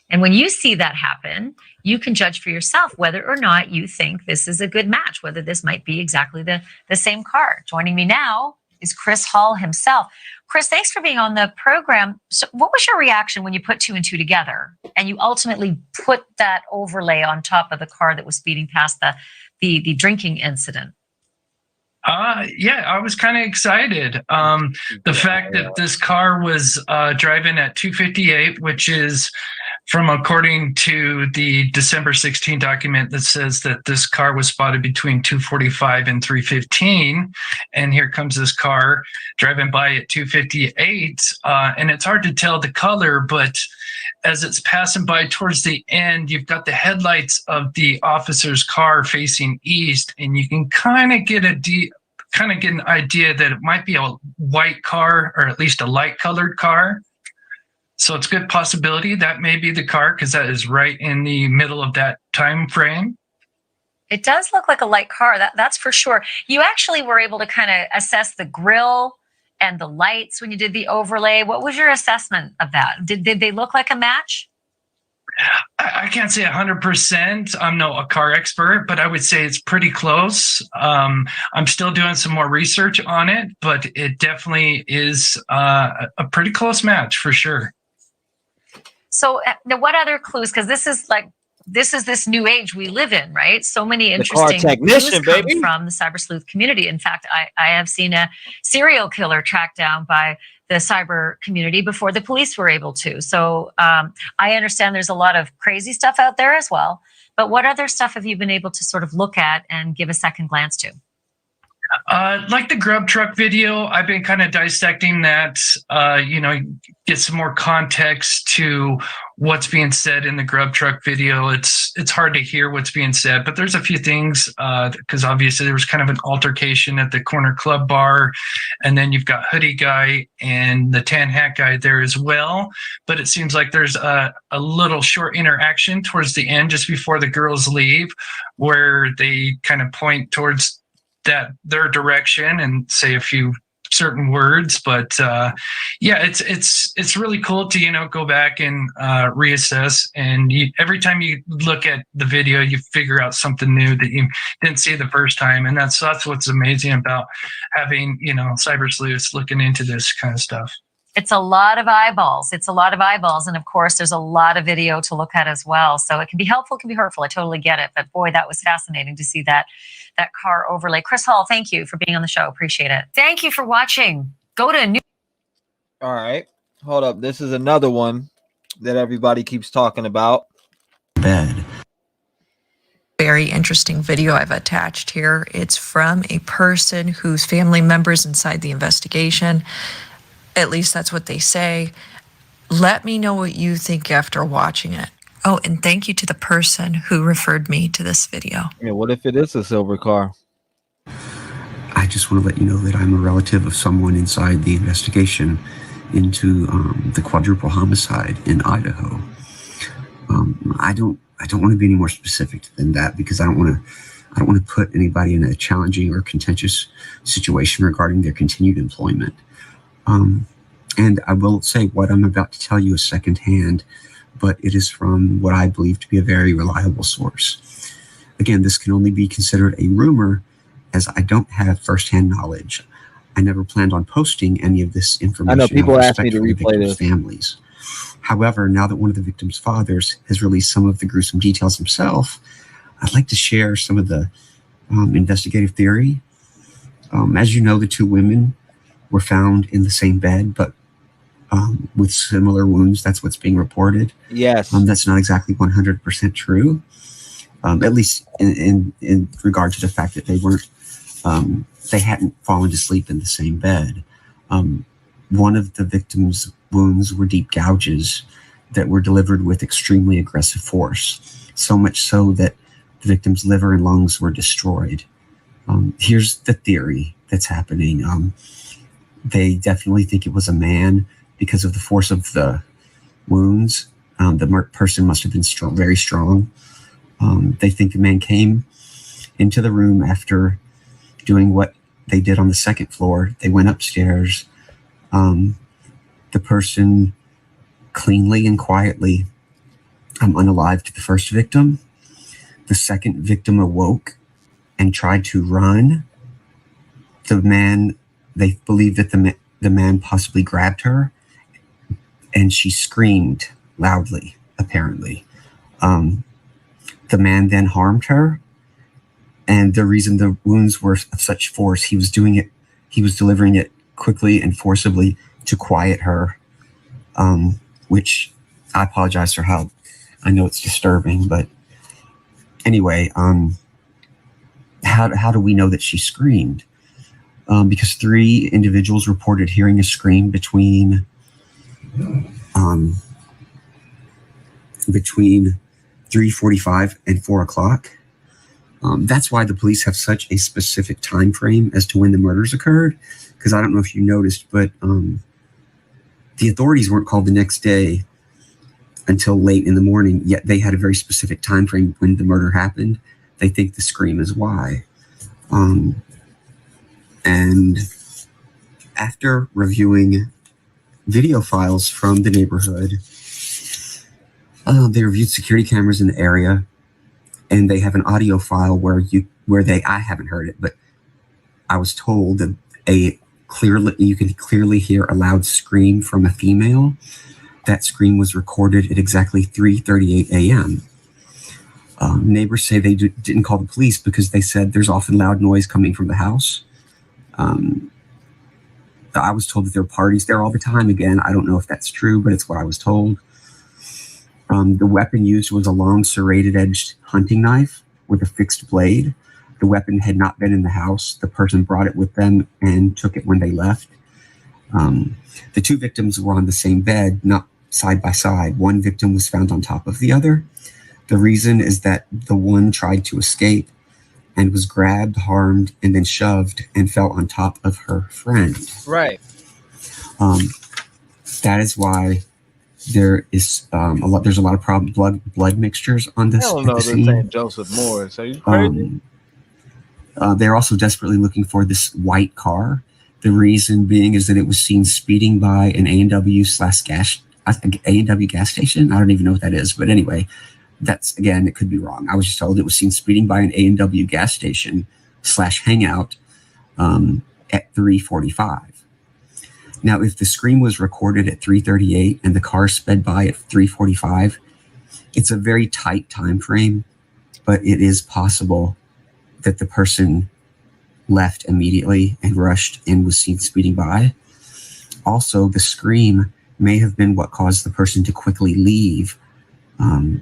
And when you see that happen, you can judge for yourself whether or not you think this is a good match, whether this might be exactly the same car. Joining me now is Chris Hall himself. Chris, thanks for being on the program. So what was your reaction when you put two and two together and you ultimately put that overlay on top of the car that was speeding past the drinking incident? Yeah, I was kind of excited. The fact that this car was driving at 2:58, which is from according to the December 16 document that says that this car was spotted between 2:45 and 3:15. And here comes this car driving by at 2:58. And it's hard to tell the color, but as it's passing by towards the end, you've got the headlights of the officer's car facing east, and you can kind of get an idea that it might be a white car or at least a light colored car. So it's a good possibility that may be the car because that is right in the middle of that time frame. It does look like a light car, that's for sure. You actually were able to kind of assess the grille and the lights when you did the overlay. What was your assessment of that? Did they look like a match? I can't say 100%. I'm no a car expert, but I would say it's pretty close. I'm still doing some more research on it, but it definitely is a pretty close match for sure. So now what other clues? Because this is this new age we live in, right? So many interesting clues come from the cyber sleuth community. In fact, I have seen a serial killer tracked down by the cyber community before the police were able to. So I understand there's a lot of crazy stuff out there as well. But what other stuff have you been able to sort of look at and give a second glance to? Like the grub truck video, I've been kind of dissecting that, get some more context to what's being said in the grub truck video. It's hard to hear what's being said, but there's a few things because obviously there was kind of an altercation at the corner club bar, and then you've got Hoodie Guy and the tan hat guy there as well. But it seems like there's a little short interaction towards the end, just before the girls leave, where they kind of point towards their direction and say a few certain words. But yeah, it's really cool to go back and reassess, and every time you look at the video you figure out something new that you didn't see the first time, and that's what's amazing about having cyber sleuths looking into this kind of stuff. It's a lot of eyeballs. It's a lot of eyeballs. And of course, there's a lot of video to look at as well. So it can be helpful, it can be hurtful. I totally get it. But boy, that was fascinating to see that car overlay. Chris Hall, thank you for being on the show. Appreciate it. Thank you for watching. Go to new. All right. Hold up. This is another one that everybody keeps talking about. Bed. Very interesting video I've attached here. It's from a person whose family members inside the investigation. At least that's what they say. Let me know what you think after watching it. Oh, and thank you to the person who referred me to this video. Yeah, what if it is a silver car? I just want to let you know that I'm a relative of someone inside the investigation into the quadruple homicide in Idaho. I don't want to be any more specific than that because I don't want to put anybody in a challenging or contentious situation regarding their continued employment. And I will say what I'm about to tell you is secondhand, but it is from what I believe to be a very reliable source. Again, this can only be considered a rumor as I don't have firsthand knowledge. I never planned on posting any of this information. I know people ask me to replay this. Families. However, now that one of the victim's fathers has released some of the gruesome details himself, I'd like to share some of the investigative theory. As you know, the two women were found in the same bed, but with similar wounds. That's what's being reported. Yes. That's not exactly 100% true, at least in regard to the fact that they weren't, they hadn't fallen to sleep in the same bed. One of the victim's wounds were deep gouges that were delivered with extremely aggressive force, so much so that the victim's liver and lungs were destroyed. Here's the theory that's happening. They definitely think it was a man because of the force of the wounds. The person must have been strong, very strong. They think the man came into the room after doing what they did on the second floor. They went upstairs. The person cleanly and quietly unalived the first victim. The second victim awoke and tried to run. The man, they believe that the man possibly grabbed her and she screamed loudly, apparently. The man then harmed her. And the reason the wounds were of such force, he was delivering it quickly and forcibly to quiet her, which I apologize for how I know it's disturbing, but anyway, how do we know that she screamed? Because 3 individuals reported hearing a scream between 3:45 and 4 o'clock. That's why the police have such a specific time frame as to when the murders occurred. Because I don't know if you noticed, but the authorities weren't called the next day until late in the morning, yet they had a very specific time frame when the murder happened. They think the scream is why. And after reviewing video files from the neighborhood, they reviewed security cameras in the area, and they have an audio file where I haven't heard it, but I was told that you can clearly hear a loud scream from a female. That scream was recorded at exactly 3:38 a.m. Neighbors say they didn't call the police because they said there's often loud noise coming from the house. I was told that there are parties there all the time. Again, I don't know if that's true, but it's what I was told. The weapon used was a long serrated-edged hunting knife with a fixed blade. The weapon had not been in the house. The person brought it with them and took it when they left. The 2 victims were on the same bed, not side by side. One victim was found on top of the other. The reason is that the one tried to escape and was grabbed, harmed, and then shoved and fell on top of her friend. Right. That is why there is there's a lot of blood mixtures on this. Hell no, they're saying Joseph Morris. Are you crazy? They're also desperately looking for this white car. The reason being is that it was seen speeding by an A&W gas station. I don't even know what that is, but anyway, that's, again, it could be wrong. I was just told it was seen speeding by an A&W gas station / hangout at 3:45. Now, if the scream was recorded at 3:38 and the car sped by at 3:45, it's a very tight time frame, but it is possible that the person left immediately and rushed and was seen speeding by. Also, the scream may have been what caused the person to quickly leave.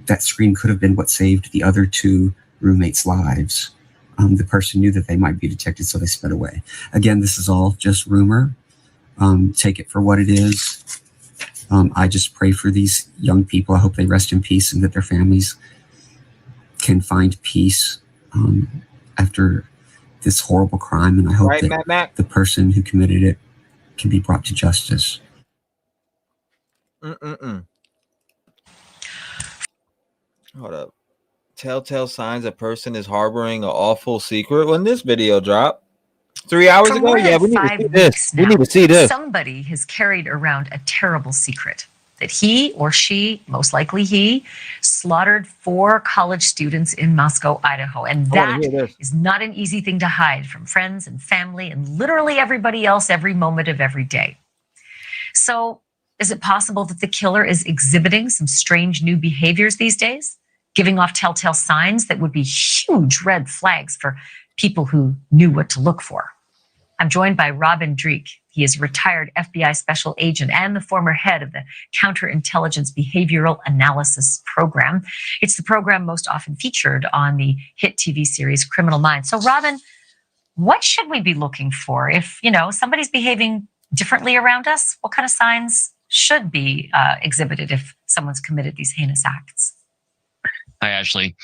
That scream could have been what saved the other two roommates' lives. The person knew that they might be detected, so they sped away. Again, this is all just rumor. Take it for what it is. I just pray for these young people. I hope they rest in peace and that their families can find peace after this horrible crime. And I hope that Mac? the person who committed it can be brought to justice. Hold up. Telltale signs a person is harboring an awful secret. When this video dropped 3 hours For ago, more yeah, than we need to 5 see this. weeks We now, need to see this. somebody has carried around a terrible secret that he or she, most likely he, slaughtered 4 college students in Moscow, Idaho. And that is not an easy thing to hide from friends and family and literally everybody else every moment of every day. So is it possible that the killer is exhibiting some strange new behaviors these days, giving off telltale signs that would be huge red flags for people who knew what to look for? I'm joined by Robin Dreek. He is a retired FBI special agent and the former head of the Counterintelligence Behavioral Analysis Program. It's the program most often featured on the hit TV series Criminal Minds. So, Robin, what should we be looking for if, somebody's behaving differently around us? What kind of signs should be exhibited if someone's committed these heinous acts? Hi, Ashley.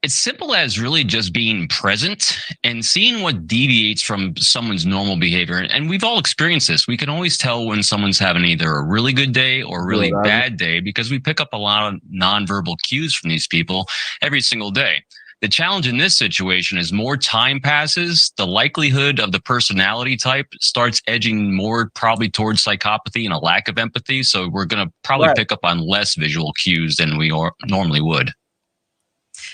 It's simple as really just being present and seeing what deviates from someone's normal behavior. And we've all experienced this. We can always tell when someone's having either a really good day or a really bad day because we pick up a lot of nonverbal cues from these people every single day. The challenge in this situation is more time passes, the likelihood of the personality type starts edging more probably towards psychopathy and a lack of empathy. So we're going to probably pick up on less visual cues than we normally would.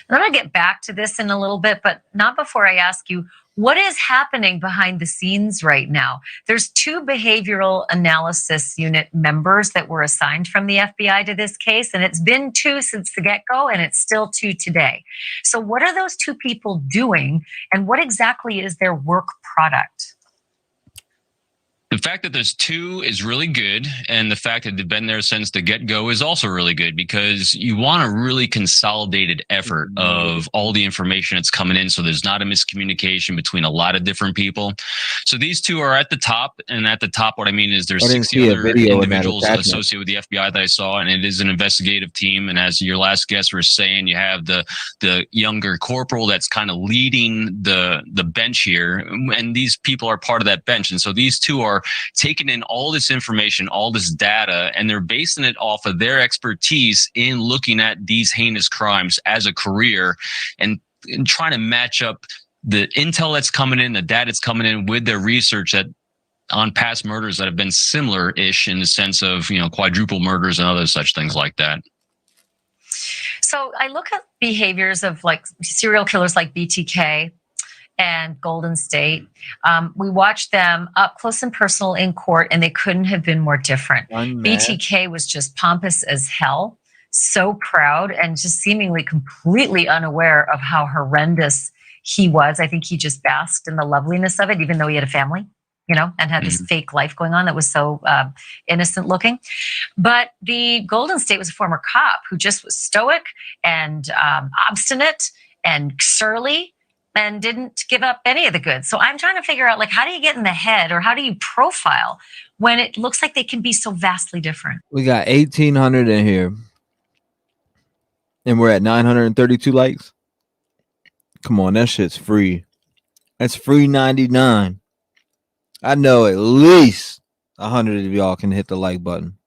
I'm going to get back to this in a little bit, but not before I ask you, what is happening behind the scenes right now? There's 2 behavioral analysis unit members that were assigned from the FBI to this case, and it's been 2 since the get-go, and it's still 2 today. So what are those 2 people doing, and what exactly is their work product? The fact that there's 2 is really good. And the fact that they've been there since the get-go is also really good because you want a really consolidated effort of all the information that's coming in. So there's not a miscommunication between a lot of different people. So these 2 are at the top. And at the top, what I mean is there's 60 other individuals associated with the FBI that I saw. And it is an investigative team. And as your last guest was saying, you have the younger corporal that's kind of leading the bench here. And these people are part of that bench. And so these 2 are taking in all this information, all this data, and they're basing it off of their expertise in looking at these heinous crimes as a career and trying to match up the intel that's coming in, the data that's coming in with their research that on past murders that have been similar-ish in the sense of, quadruple murders and other such things like that. So I look at behaviors of like serial killers like BTK and Golden State. We watched them up close and personal in court, and they couldn't have been more different. BTK was just pompous as hell, so proud, and just seemingly completely unaware of how horrendous he was. I think he just basked in the loveliness of it, even though he had a family, and had this fake life going on that was so innocent looking. But the Golden State was a former cop who just was stoic and obstinate and surly, and didn't give up any of the goods. So I'm trying to figure out, how do you get in the head or how do you profile when it looks like they can be so vastly different? We got 1,800 in here. And we're at 932 likes. Come on, that shit's free. That's free 99. I know at least 100 of y'all can hit the like button.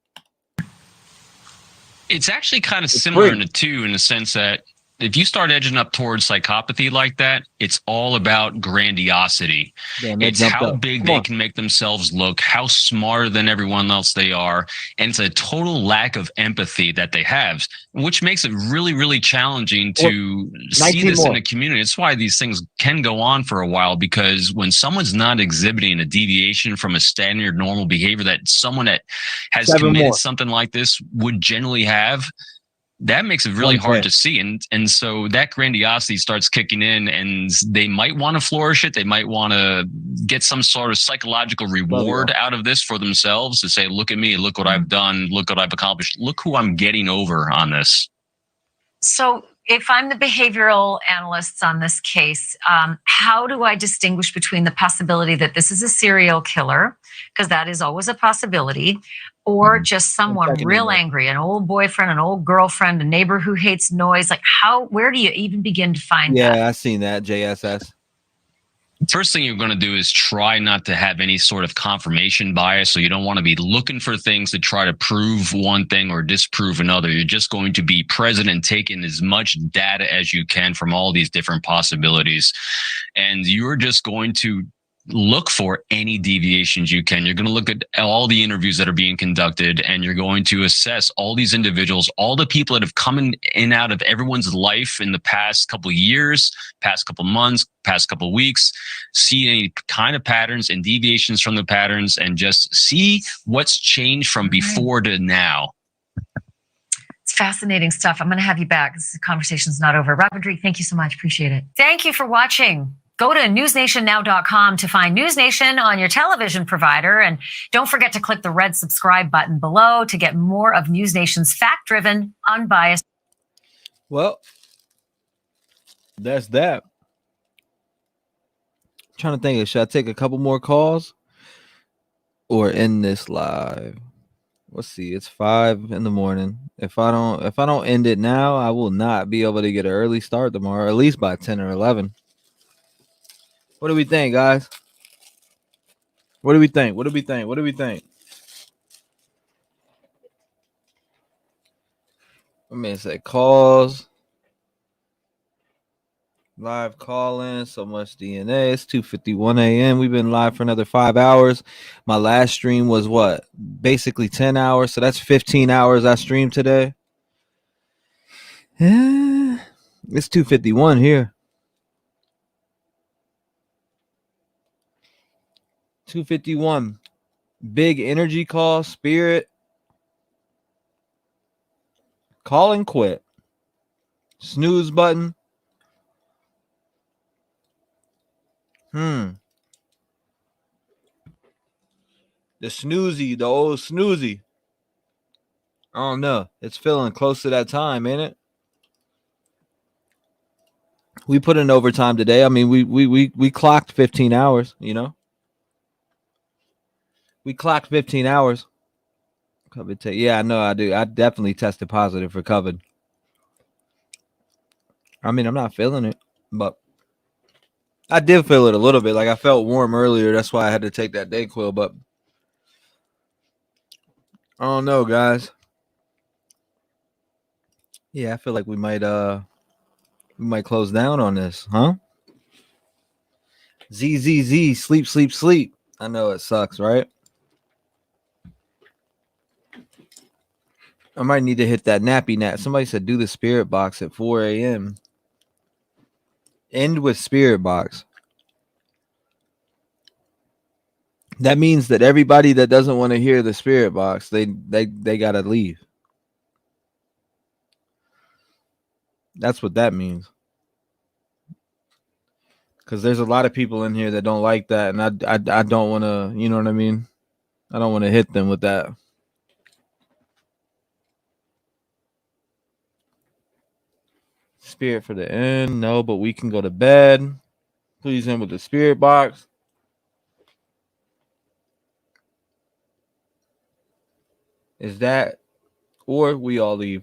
It's actually kind of similar in the 2 in the sense that if you start edging up towards psychopathy like that, it's all about grandiosity. Damn, they It's jumped how up. big Come they on. can make themselves look, how smarter than everyone else they are. And it's a total lack of empathy that they have, which makes it really, really challenging to see 19 this in more. a community. It's why these things can go on for a while, because when someone's not exhibiting a deviation from a standard normal behavior that someone that has 7 committed more. something like this would generally have, that makes it really hard to see. And so that grandiosity starts kicking in, and they might want to flourish it. They might want to get some sort of psychological reward out of this for themselves to say, look at me, look what I've done, look what I've accomplished, look who I'm getting over on this. So if I'm the behavioral analysts on this case, how do I distinguish between the possibility that this is a serial killer, because that is always a possibility, or just someone real angry, an old boyfriend, an old girlfriend, a neighbor who hates noise? Like, where do you even begin to find that? Yeah, I seen that, JSS. First thing you're going to do is try not to have any sort of confirmation bias. So you don't want to be looking for things to try to prove one thing or disprove another. You're just going to be present and take in as much data as you can from all these different possibilities. And you're just going to look for any deviations you can. You're going to look at all the interviews that are being conducted, and you're going to assess all these individuals, all the people that have come in and out of everyone's life in the past couple of years, past couple of months, past couple of weeks, see any kind of patterns and deviations from the patterns, and just see what's changed from before to now. It's fascinating stuff. I'm going to have you back. This conversation's not over. Robert Drake, thank you so much. Appreciate it. Thank you for watching. Go to newsnationnow.com to find News Nation on your television provider. And don't forget to click the red subscribe button below to get more of News Nation's fact-driven, unbiased. Well, that's that. I'm trying to think, should I take a couple more calls or end this live? Let's see. It's 5 a.m. If I don't end it now, I will not be able to get an early start tomorrow, at least by 10 or 11. What do we think, guys? What do we think? What do we think? What do we think? I mean, say calls, live call-in, so much DNA. It's 2:51 a.m. We've been live for another 5 hours. My last stream was what? Basically 10 hours. So that's 15 hours I streamed today. Yeah, it's 2:51 here. 2:51. Big energy call, Spirit. Call and quit. Snooze button. The old snoozy. I don't know. It's feeling close to that time, ain't it? We put in overtime today. I mean, we clocked 15 hours, you know. We clocked 15 hours. COVID yeah, I know I do. I definitely tested positive for COVID. I mean, I'm not feeling it, but I did feel it a little bit. Like I felt warm earlier. That's why I had to take that Dayquil, but I don't know, guys. Yeah, I feel like we might close down on this, huh? ZZZ, sleep, sleep, sleep. I know it sucks, right? I might need to hit that nappy nap. Somebody said do the spirit box at 4 a.m. End with spirit box. That means that everybody that doesn't want to hear the spirit box, they gotta leave. That's what that means. Because there's a lot of people in here that don't like that, and I don't want to, you know what I mean? I don't want to hit them with that. Spirit for the end. No, but we can go to bed. Please end with the spirit box. Is that, or we all leave?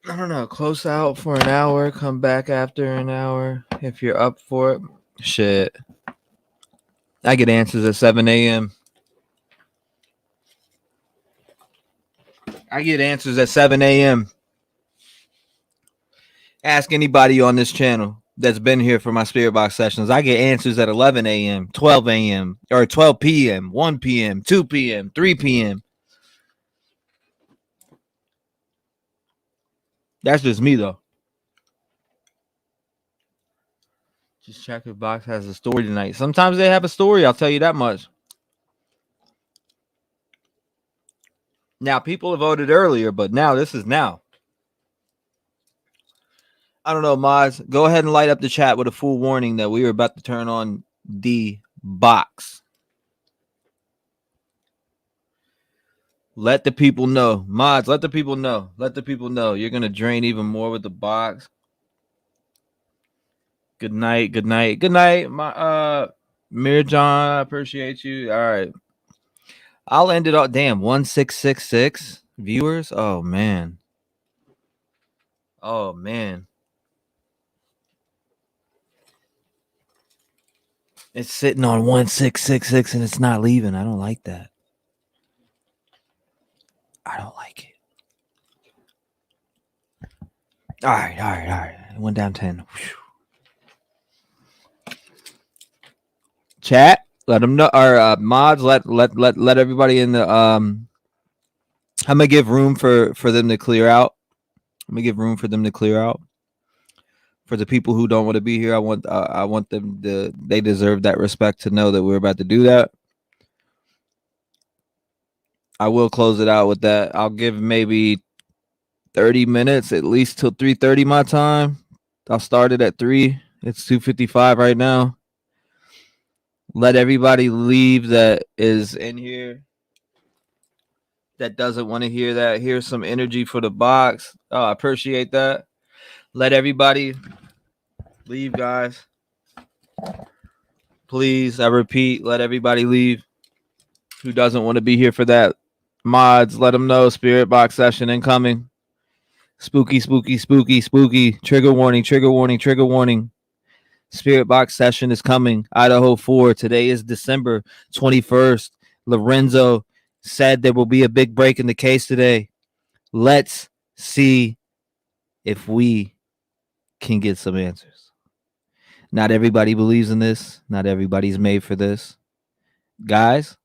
I don't know. Close out for an hour. Come back after an hour if you're up for it. Shit. I get answers at 7 a.m. I get answers at 7 a.m. Ask anybody on this channel that's been here for my spirit box sessions. I get answers at 11 a.m., 12 a.m., or 12 p.m., 1 p.m., 2 p.m., 3 p.m. That's just me, though. Just check if box has a story tonight. Sometimes they have a story, I'll tell you that much. Now, people have voted earlier, but now this is now. I don't know, Mods. Go ahead and light up the chat with a full warning that we are about to turn on the box. Let the people know. Mods, let the people know. Let the people know. You're going to drain even more with the box. Good night. Good night. Good night. Mir John, I appreciate you. All right. I'll end it all. Damn, 1666 viewers. Oh man. Oh man. It's sitting on 1666 and it's not leaving. I don't like that. I don't like it. All right. It went down 10. Whew. Chat, let them know. Or mods, let everybody in the I'm gonna give room for them to clear out. I'm gonna give room for them to clear out. For the people who don't want to be here, I want them to. They deserve that respect to know that we're about to do that. I will close it out with that. I'll give maybe 30 minutes, at least till 3:30 my time. I'll start it at 3. It's 2:55 right now. Let everybody leave that is in here that doesn't want to hear that. Here's some energy for the box. Oh, I appreciate that. Let everybody leave, guys. Please, I repeat, let everybody leave who doesn't want to be here for that. Mods, let them know. Spirit box session incoming. Spooky. Trigger warning. Spirit box session is coming. Idaho 4. Today is December 21st. Lorenzo said there will be a big break in the case today. Let's see if we can get some answers. Not everybody believes in this. Not everybody's made for this. Guys,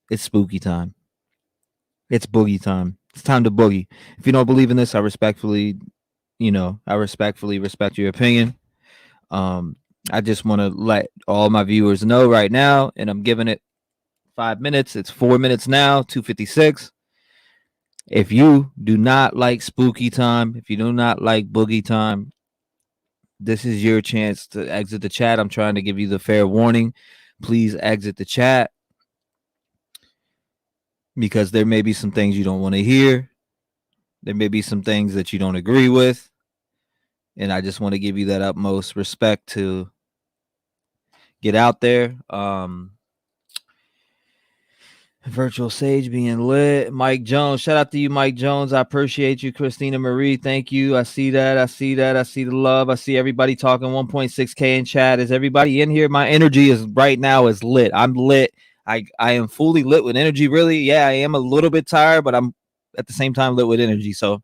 it's spooky time. It's boogie time. It's time to boogie. If you don't believe in this, I respectfully respect your opinion. I just want to let all my viewers know right now, and I'm giving it 5 minutes. It's 4 minutes now, 2:56. If you do not like spooky time, if you do not like boogie time, this is your chance to exit the chat. I'm trying to give you the fair warning. Please exit the chat because there may be some things you don't want to hear. There may be some things that you don't agree with. And I just want to give you that utmost respect to get out there. Virtual Sage being lit. Mike Jones. Shout out to you, Mike Jones. I appreciate you. Christina Marie. Thank you. I see that. I see the love. I see everybody talking. 1.6K in chat. Is everybody in here? My energy is right now is lit. I'm lit. I am fully lit with energy. Really. Yeah, I am a little bit tired, but I'm at the same time lit with energy. So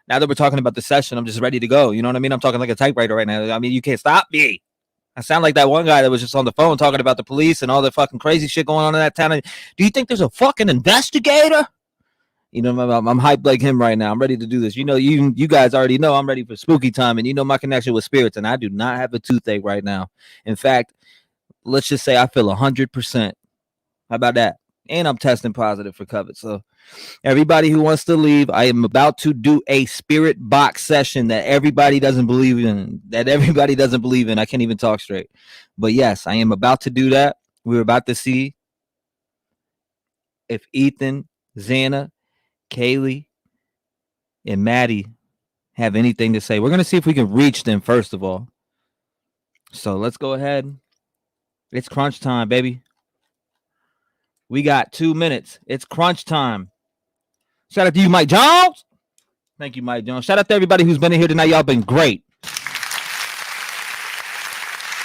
now that we're talking about the session, I'm just ready to go. You know what I mean? I'm talking like a typewriter right now. I mean, you can't stop me. I sound like that one guy that was just on the phone talking about the police and all the fucking crazy shit going on in that town. Do you think there's a fucking investigator? You know, I'm hyped like him right now. I'm ready to do this. You know, you guys already know I'm ready for spooky time, and you know my connection with spirits, and I do not have a toothache right now. In fact, let's just say I feel 100%. How about that? And I'm testing positive for COVID. So everybody who wants to leave, I am about to do a spirit box session that everybody doesn't believe in. I can't even talk straight. But yes, I am about to do that. We're about to see if Ethan, Xana, Kaylee, and Maddie have anything to say. We're going to see if we can reach them, first of all. So let's go ahead. It's crunch time, baby. We got 2 minutes. It's crunch time. Shout out to you, Mike Jones. Thank you, Mike Jones. Shout out to everybody who's been in here tonight. Y'all been great.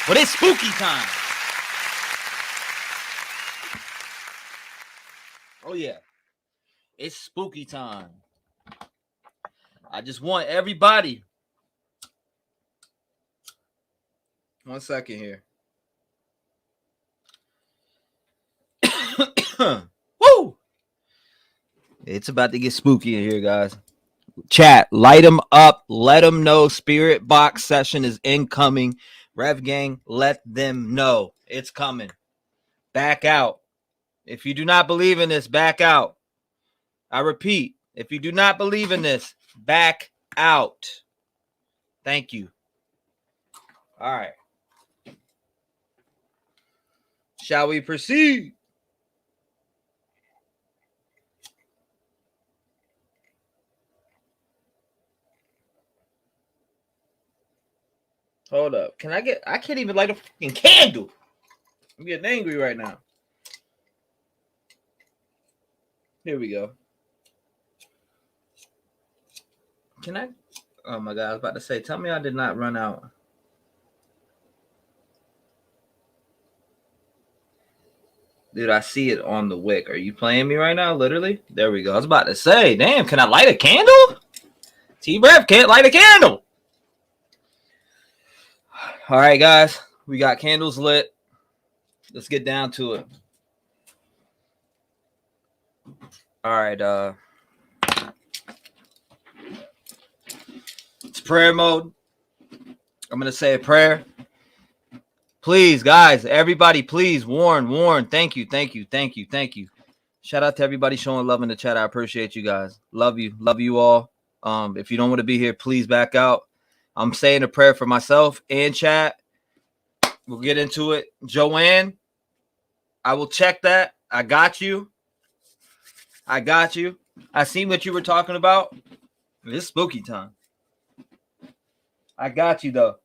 But it's spooky time. Oh, yeah. It's spooky time. I just want everybody. 1 second here. Woo! It's about to get spooky in here, guys. Chat, light them up. Let them know Spirit Box session is incoming. Rev Gang, let them know it's coming. Back out. If you do not believe in this, back out. I repeat, if you do not believe in this, back out. Thank you. All right. Shall we proceed? Hold up. I can't even light a fucking candle. I'm getting angry right now. Here we go. Can I? Oh my God, I was about to say, tell me I did not run out. Dude, I see it on the wick. Are you playing me right now? Literally? There we go. I was about to say, damn, can I light a candle? T-REV can't light a candle. All right, guys. We got candles lit. Let's get down to it. All right. It's prayer mode. I'm going to say a prayer. Please, guys, everybody, please, Warren, thank you. Shout out to everybody showing love in the chat. I appreciate you guys. Love you all. If you don't want to be here, please back out. I'm saying a prayer for myself and chat. We'll get into it. Joanne, I will check that. I got you. I seen what you were talking about. It's spooky time. I got you, though.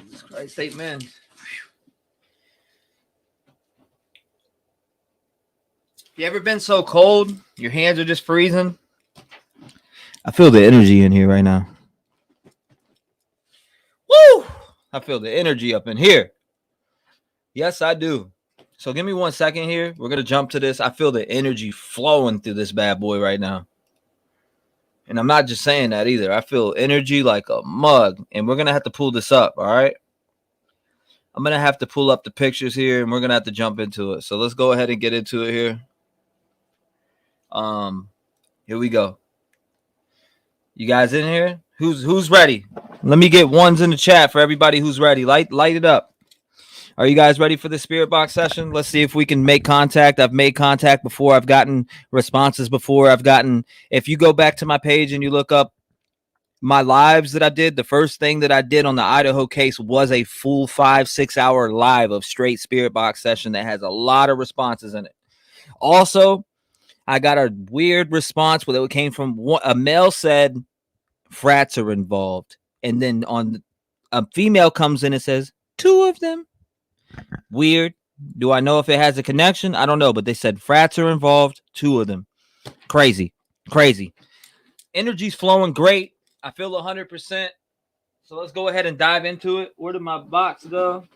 Jesus Christ, amen. You ever been so cold, your hands are just freezing? I feel the energy in here right now. Woo! I feel the energy up in here. Yes, I do. So give me 1 second here. We're going to jump to this. I feel the energy flowing through this bad boy right now. And I'm not just saying that either. I feel energy like a mug. And we're going to have to pull this up, all right? I'm going to have to pull up the pictures here, and we're going to have to jump into it. So let's go ahead and get into it here. Here we go. You guys in here? Who's ready? Let me get ones in the chat for everybody who's ready. Light it up. Are you guys ready for the Spirit Box session? Let's see if we can make contact. I've made contact before. I've gotten responses before. If you go back to my page and you look up my lives that I did, the first thing that I did on the Idaho case was a full 5-6 hour live of straight Spirit Box session that has a lot of responses in it. Also, I got a weird response where it came from a male said frats are involved. And then on a female comes in and says 2 of them. Weird. Do I know if it has a connection? I don't know, but they said frats are involved, 2 of them. Crazy. Energy's flowing great. I feel 100%. So let's go ahead and dive into it. Where did my box go?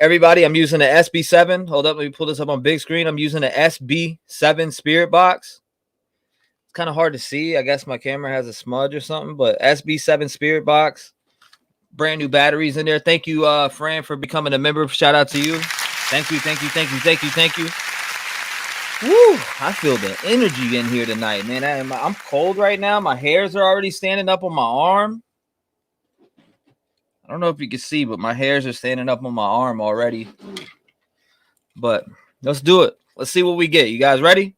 Everybody, I'm using the SB7. Hold up, let me pull this up on big screen. I'm using the SB7 Spirit Box. It's kind of hard to see. I guess my camera has a smudge or something, but SB7 Spirit Box. Brand new batteries in there. Thank you, Fran, for becoming a member. Shout out to you. Thank you. Woo! I feel the energy in here tonight, man. I'm cold right now. My hairs are already standing up on my arm. I don't know if you can see, but my hairs are standing up on my arm already. But let's do it. Let's see what we get. You guys ready?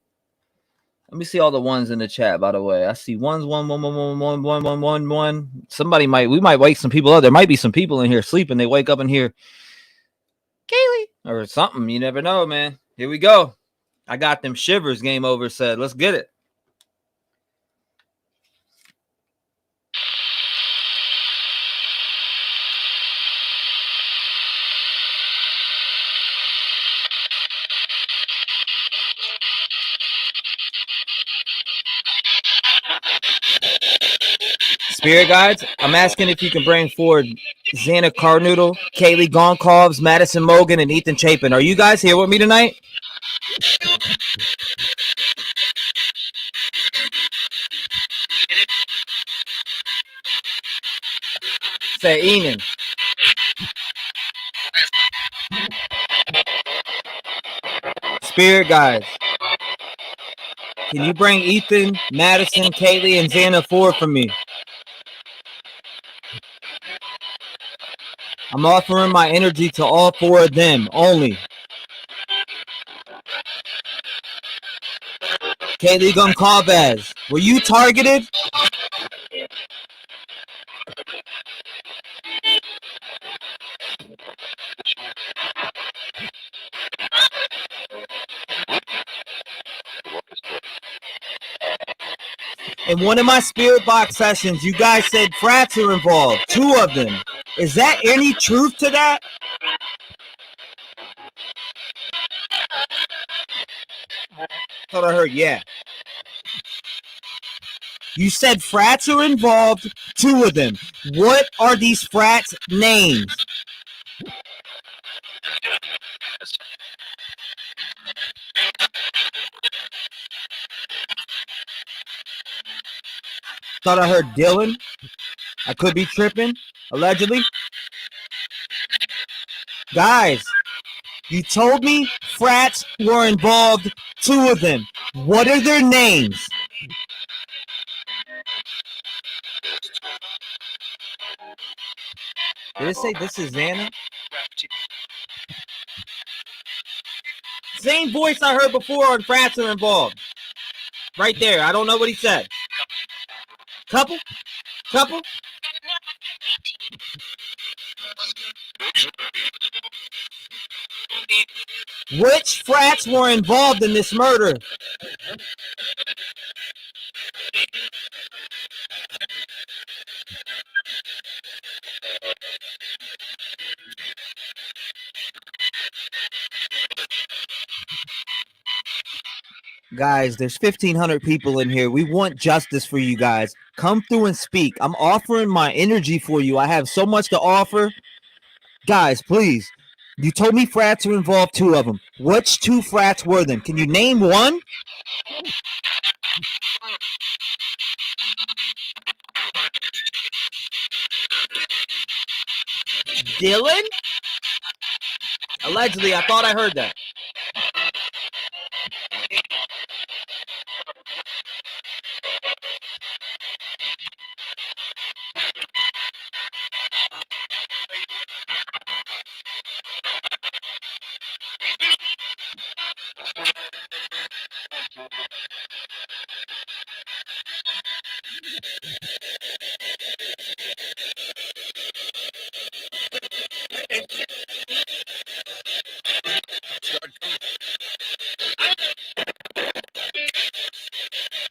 Let me see all the ones in the chat, by the way. I see ones, one. We might wake some people up. There might be some people in here sleeping. They wake up in here Kaylee, or something. You never know, man. Here we go. I got them shivers. Game over said, let's get it. Spirit guides, I'm asking if you can bring forward Xana Carnoodle, Kaylee Gonkovs, Madison Mogan, and Ethan Chapin. Are you guys here with me tonight? Say Enan. Spirit guides, can you bring Ethan, Madison, Kaylee, and Xana forward for me? I'm offering my energy to all four of them only. Kaylee Goncalves, were you targeted? In one of my spirit box sessions, you guys said frats are involved, 2 of them. Is that any truth to that? Thought I heard, yeah. You said frats are involved, 2 of them. What are these frats' names? Thought I heard Dylan. I could be tripping, allegedly. Guys, you told me frats were involved, 2 of them. What are their names? Did it say this is Xana? Same voice I heard before on frats are involved. Right there. I don't know what he said. Couple? Couple? Which frats were involved in this murder? Guys, there's 1,500 people in here. We want justice for you guys. Come through and speak. I'm offering my energy for you. I have so much to offer. Guys, please. You told me frats were involved, 2 of them. Which 2 frats were them? Can you name one? Dylan? Allegedly, I thought I heard that.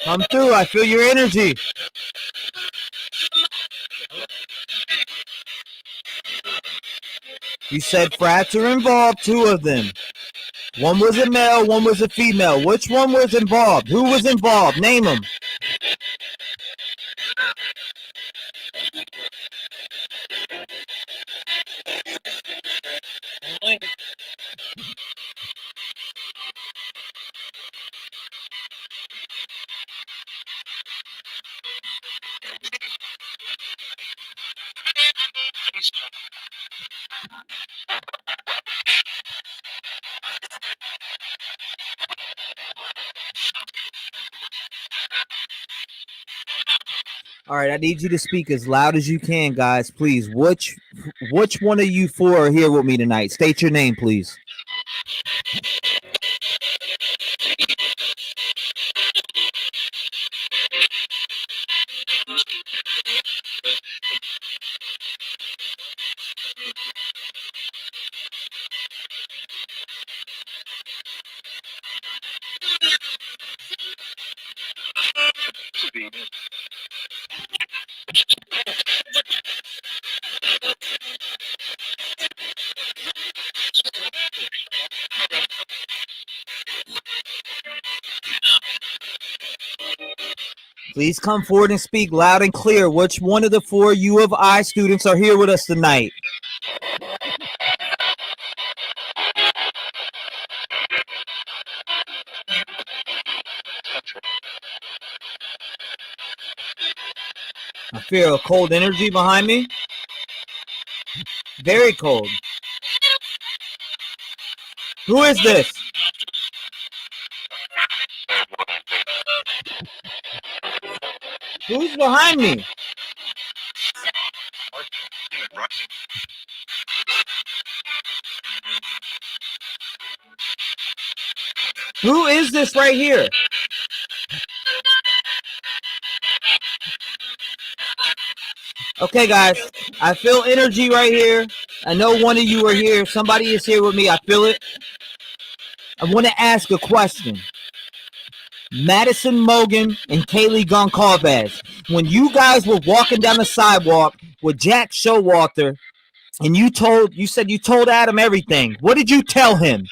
Come through. I feel your energy. You said frats are involved, 2 of them. One was a male, one was a female. Which one was involved? Who was involved? Name them. All right, I need you to speak as loud as you can, guys. Please. Which one of you 4 are here with me tonight? State your name, please. Please come forward and speak loud and clear. Which one of the 4 U of I students are here with us tonight? I feel a cold energy behind me. Very cold. Who is this? Who's behind me? Who is this right here? Okay, guys, I feel energy right here. I know one of you are here. Somebody is here with me. I feel it. I want to ask a question. Madison Mogan and Kaylee Goncalves, when you guys were walking down the sidewalk with Jack Showalter, and you said you told Adam everything. What did you tell him?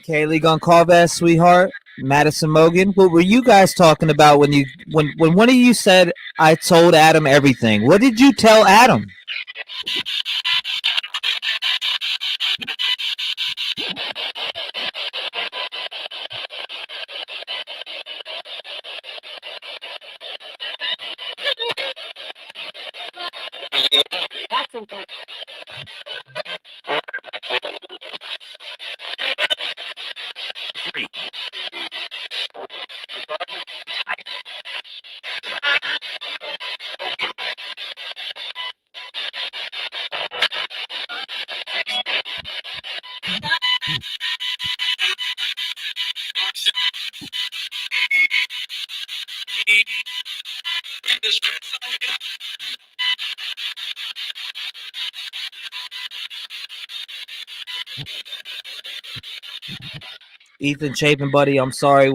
Kaylee Goncalves, sweetheart, Madison Mogan. What were you guys talking about when one of you said I told Adam everything? What did you tell Adam? Ethan Chapin, buddy, I'm sorry.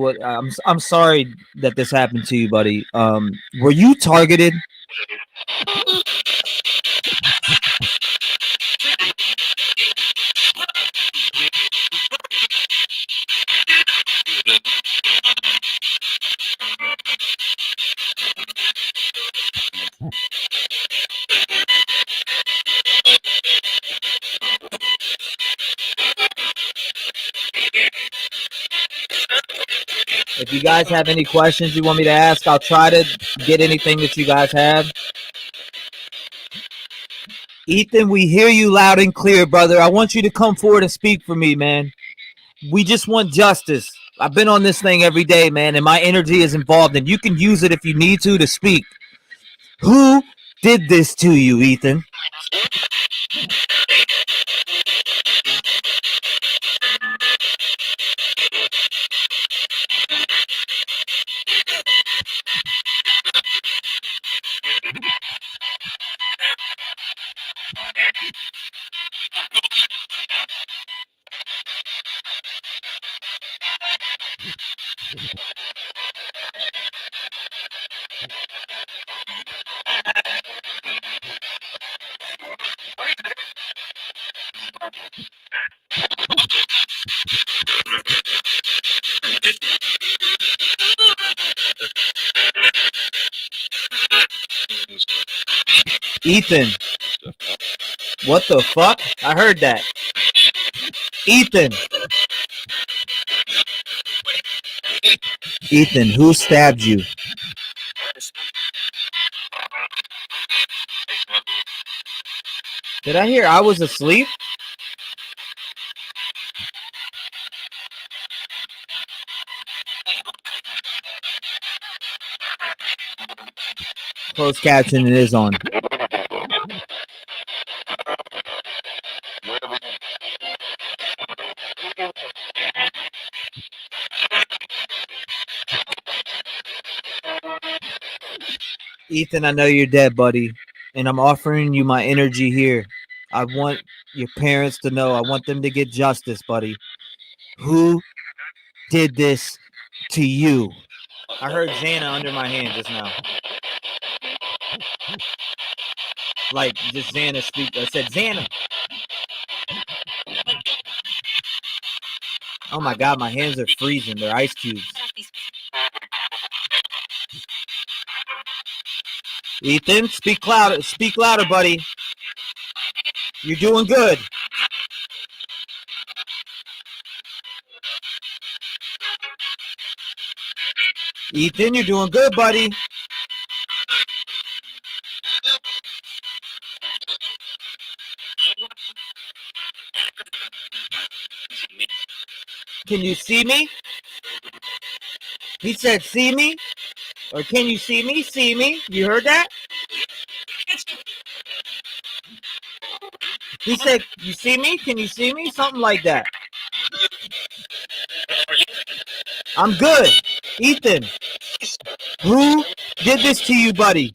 I'm sorry that this happened to you, buddy. Were you targeted? If you guys have any questions you want me to ask, I'll try to get anything that you guys have. Ethan, we hear you loud and clear, brother. I want you to come forward and speak for me, man. We just want justice. I've been on this thing every day, man, and my energy is involved, and you can use it if you need to speak. Who did this to you, Ethan? Ethan. What the fuck? I heard that. Ethan. Ethan, who stabbed you? Did I hear I was asleep? Closed captioning is on. Ethan, I know you're dead, buddy, and I'm offering you my energy here. I want your parents to know. I want them to get justice, buddy. Who did this to you? I heard Xana under my hand just now. Like, just Xana speak. I said, Xana. Oh my God, my hands are freezing. They're ice cubes. Ethan, speak louder. Speak louder, buddy. You're doing good. Ethan, you're doing good, buddy. Can you see me? He said, see me? Or can you see me? See me? You heard that? He said, you see me? Can you see me? Something like that. I'm good. Ethan, who did this to you, buddy?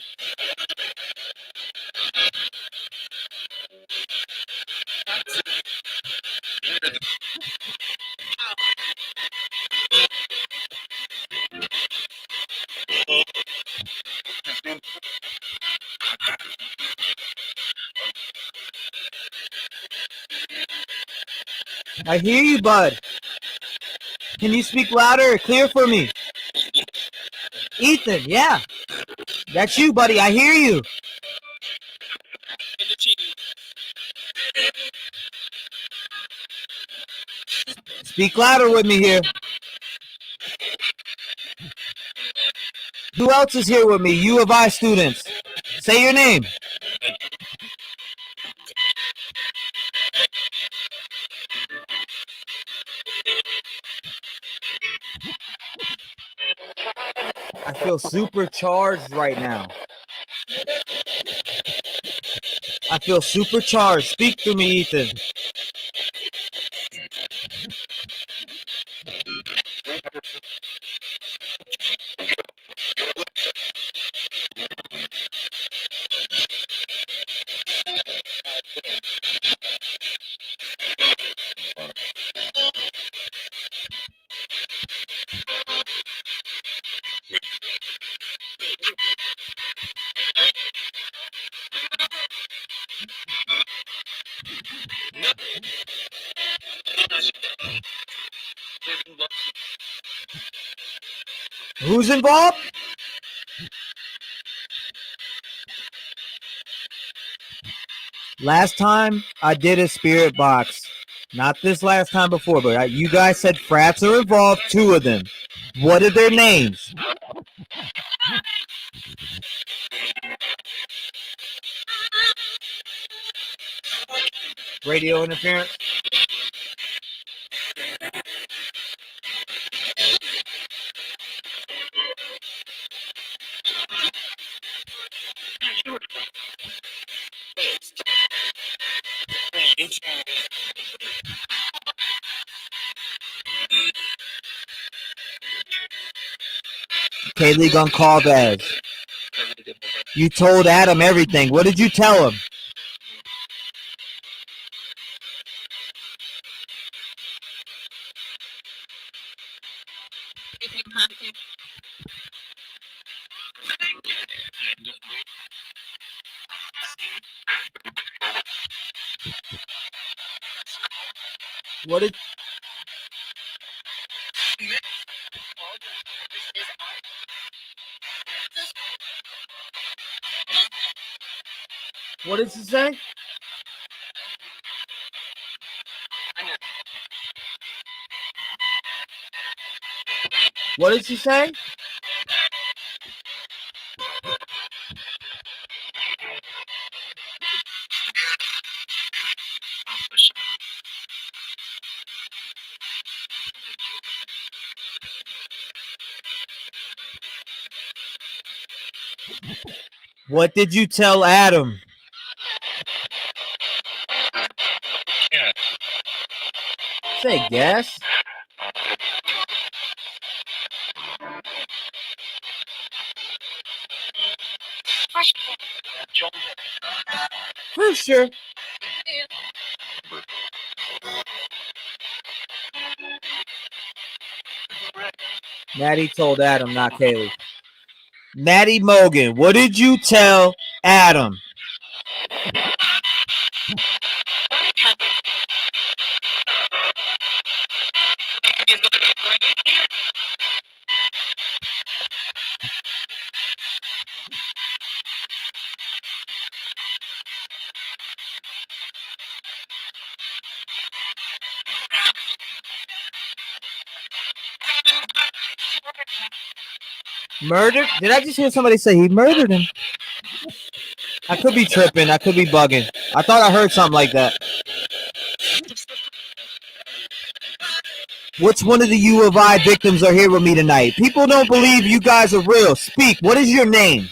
I hear you, bud. Can you speak louder or clear for me? Ethan, yeah. That's you, buddy. I hear you. Speak louder with me here. Who else is here with me? U of I students. Say your name. I feel supercharged right now. I feel supercharged. Speak to me, Ethan. Who's involved? Last time I did a spirit box. Not this last time before, but you guys said frats are involved, 2 of them. What are their names? Radio interference? K-League on call badge. You told Adam everything. What did you tell him? What did What did she say? What did she say? What did you tell Adam? Say gas. For sure. Maddie told Adam, not Kaylee. Maddie Mogan, what did you tell Adam? Murdered? Did I just hear somebody say he murdered him? I could be tripping. I could be bugging. I thought I heard something like that. Which one of the U of I victims are here with me tonight? People don't believe you guys are real. Speak. What is your name?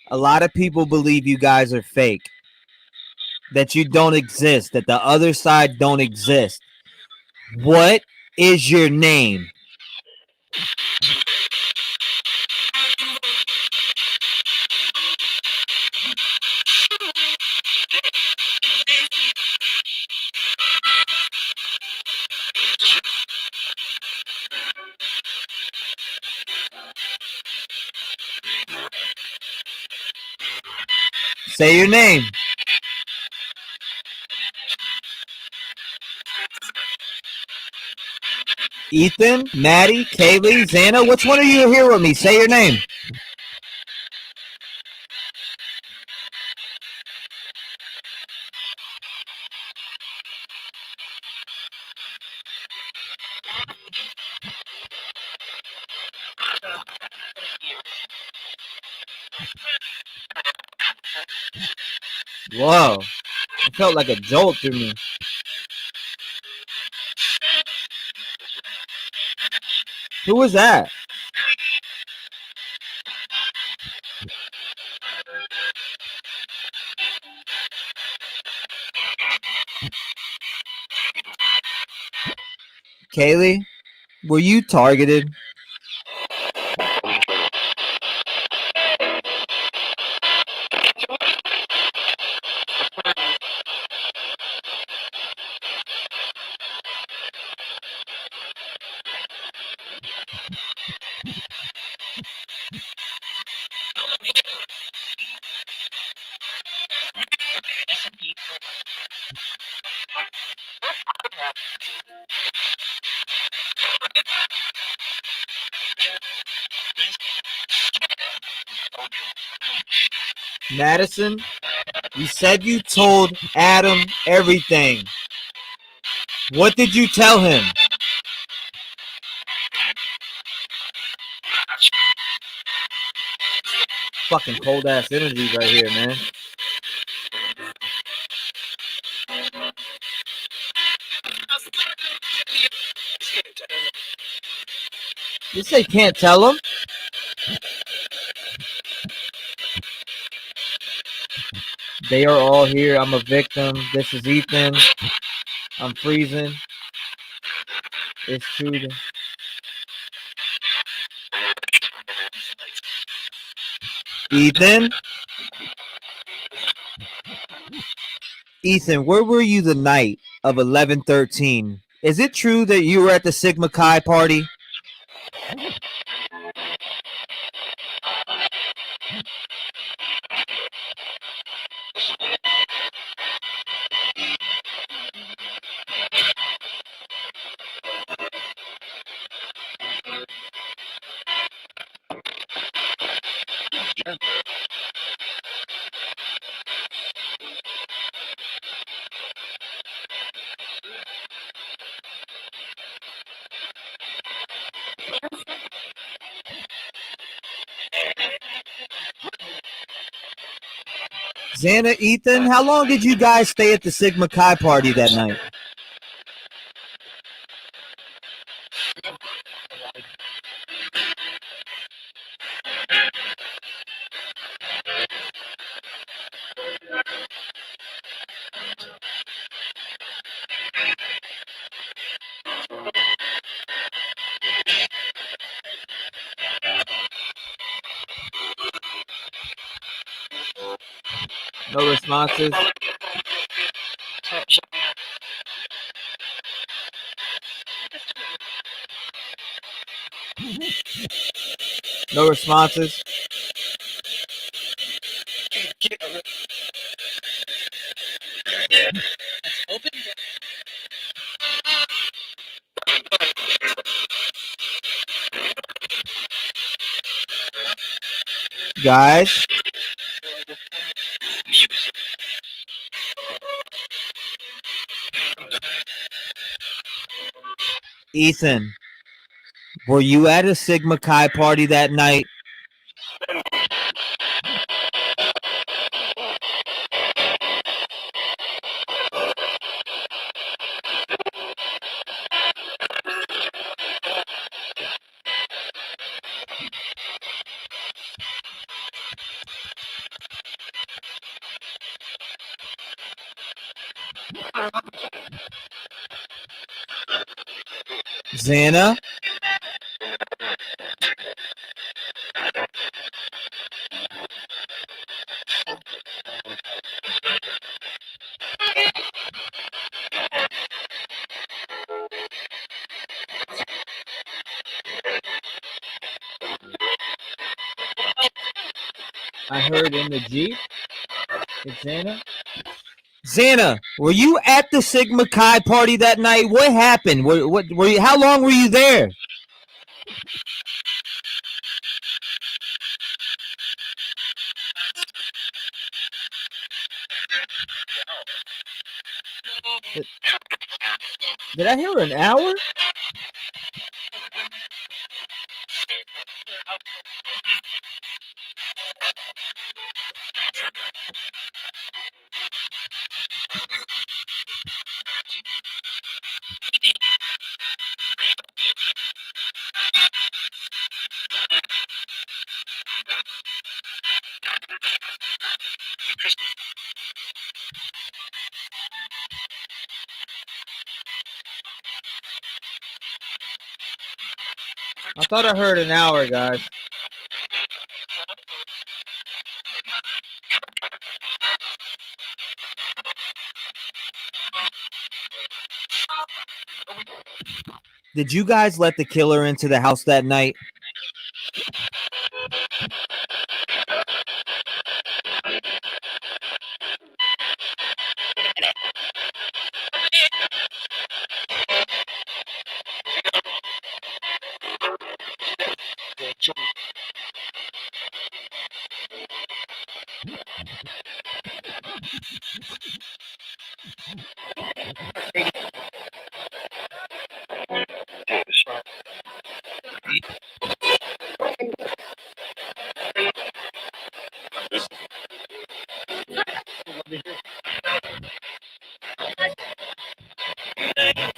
A lot of people believe you guys are fake. That you don't exist. That the other side don't exist. What is your name? Say your name. Ethan, Maddie, Kaylee, Xana, which one of you are here with me? Say your name. Whoa. It felt like a jolt through me. Who was that? Kaylee, were you targeted? Madison, you said you told Adam everything. What did you tell him? Fucking cold ass energy right here, man. You say can't tell him? They are all here. I'm a victim. This is Ethan. I'm freezing. It's true. Ethan? Ethan, where were you the night of 11/13? Is it true that you were at the Sigma Chi party? Xana, Ethan, how long did you guys stay at the Sigma Chi party that night? No responses. No responses. Guys. Ethan, were you at a Sigma Chi party that night? Xana? I heard in the Jeep. It's Xana. Xana, were you at the Sigma Chi party that night? What happened? What were you? How long were you there? Did I hear an hour? I thought I heard an hour, guys. Did you guys let the killer into the house that night?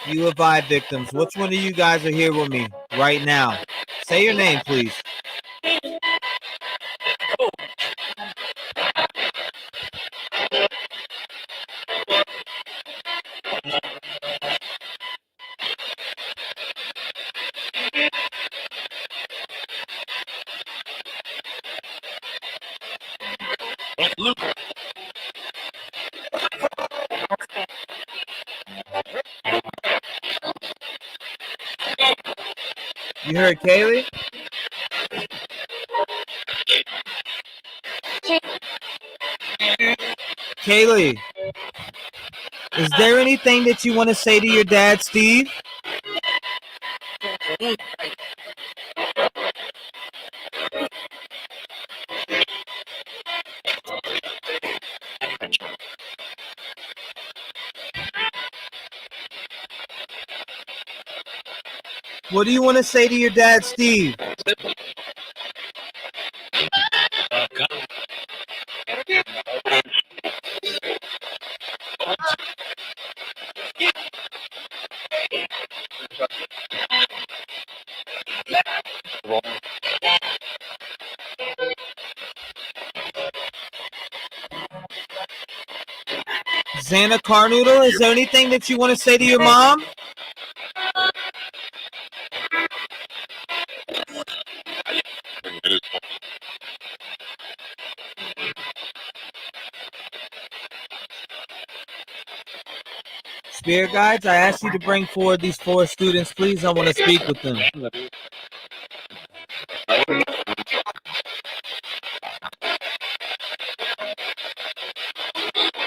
You Revive victims, which one of you guys are here with me right now? Say your name, please. You heard Kaylee? Kaylee, is there anything that you want to say to your dad, Steve? What do you want to say to your dad, Steve? Xana Carnoodle, is there anything that you want to say to your mom? Spirit guides, I ask you to bring forward these 4 students, please. I want to speak with them.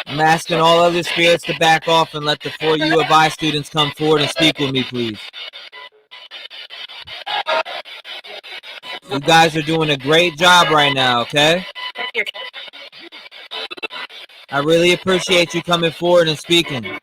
I'm asking all other spirits to back off and let the 4 U of I students come forward and speak with me, please. You guys are doing a great job right now, okay? I really appreciate you coming forward and speaking.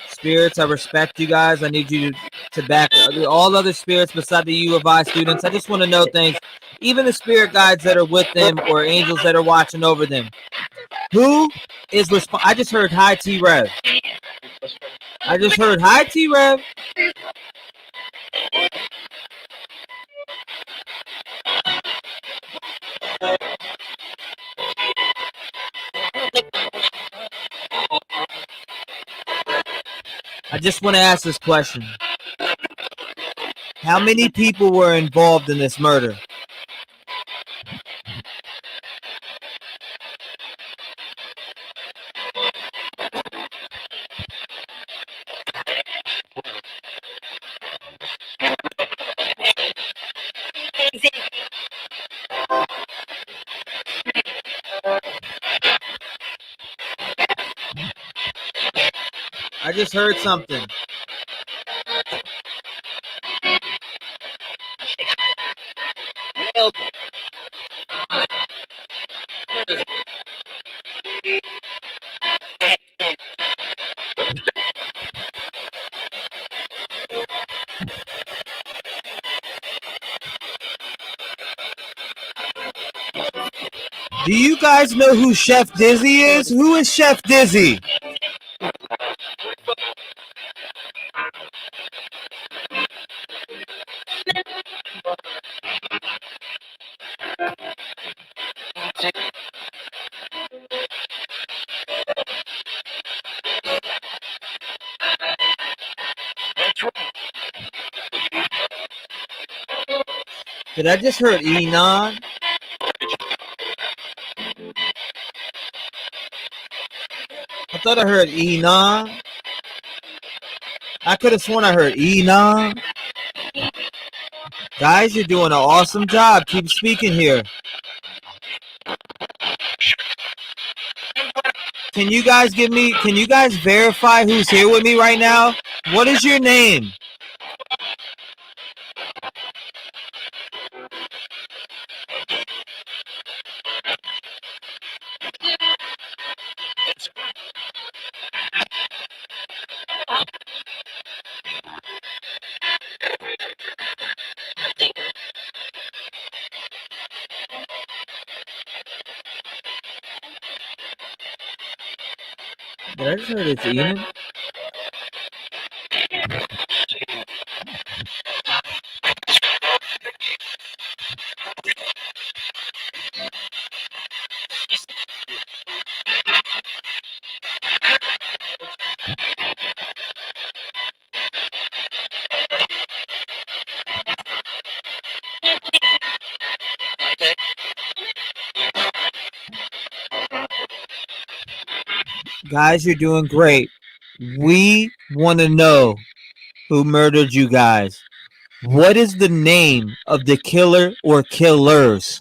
Spirits, I respect you guys. I need you to back all other spirits beside the U of I students. I just want to know things. Even the spirit guides that are with them or angels that are watching over them. Who is I just heard hi T-REV. I just heard hi T-REV. I just want to ask this question. How many people were involved in this murder? I just heard something. Do you guys know who Chef Dizzy is? Who is Chef Dizzy? Did I just heard Enon? I thought I heard Enon. I could have sworn I heard Enon. Guys, you're doing an awesome job. Keep speaking here. Can you guys verify who's here with me right now? What is your name? Did I just heard it's Enon? Guys, you're doing great. We want to know who murdered you guys. What is the name of the killer or killers?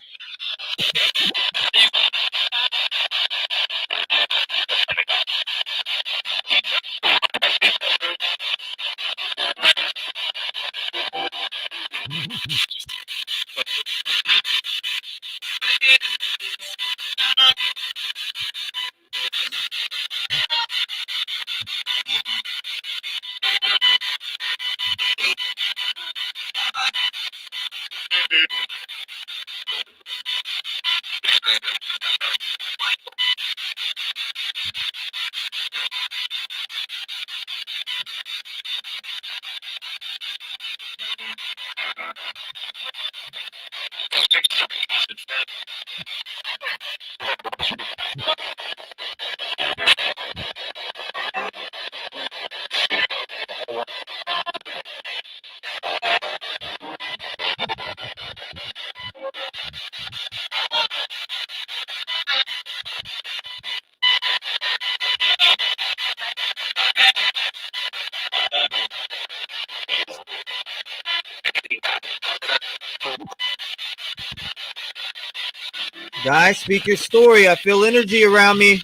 Guys, speak your story. I feel energy around me.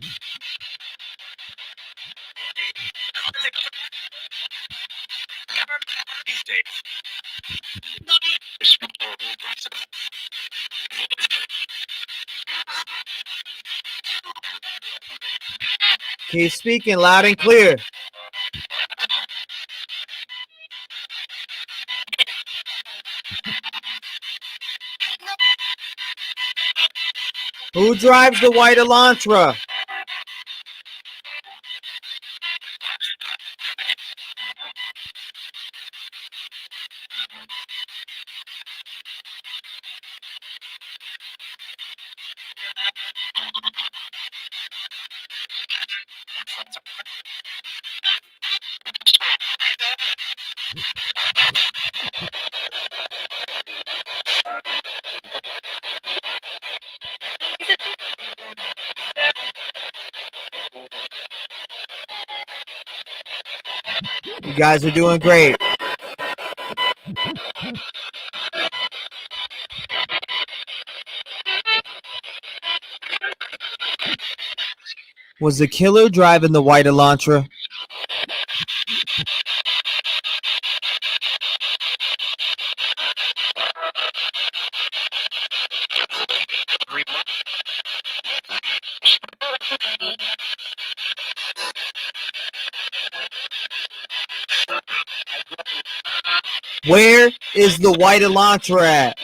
Keep speaking loud and clear. Who drives the white Elantra? You guys are doing great. Was the killer driving the white Elantra? Where is the white Elantra at?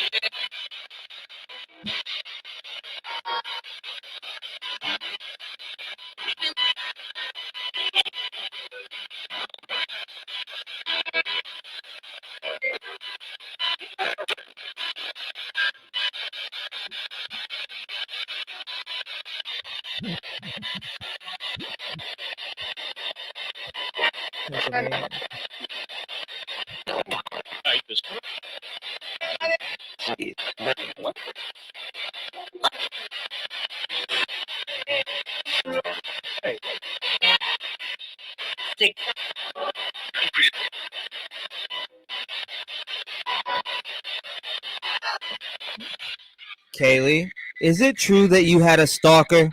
Kaylee, is it true that you had a stalker?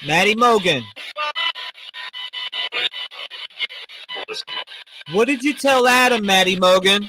Maddie Mogan. What did you tell Adam, Maddie Mogan?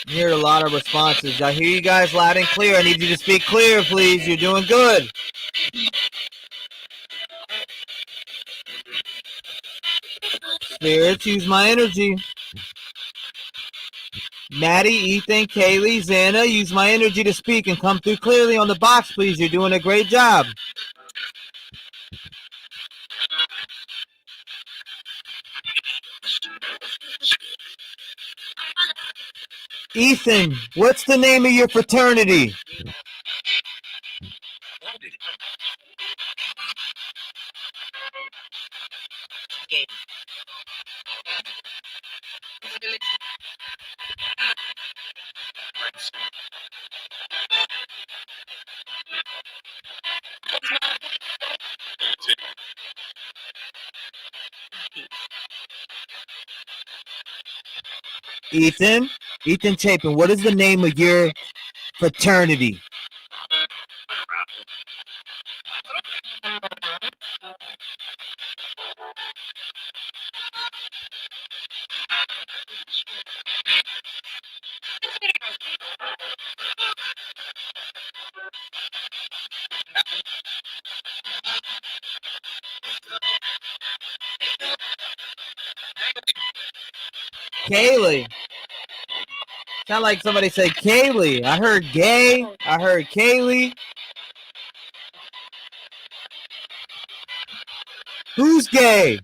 I hear a lot of responses. I hear you guys loud and clear. I need you to speak clear, please. You're doing good. Spirits, use my energy. Maddie, Ethan, Kaylee, Xana, use my energy to speak and come through clearly on the box, please. You're doing a great job. Ethan, what's the name of your fraternity? Ethan Chapin, what is the name of your fraternity? Kaylee. Sound like somebody said Kaylee. I heard gay. I heard Kaylee. Who's gay?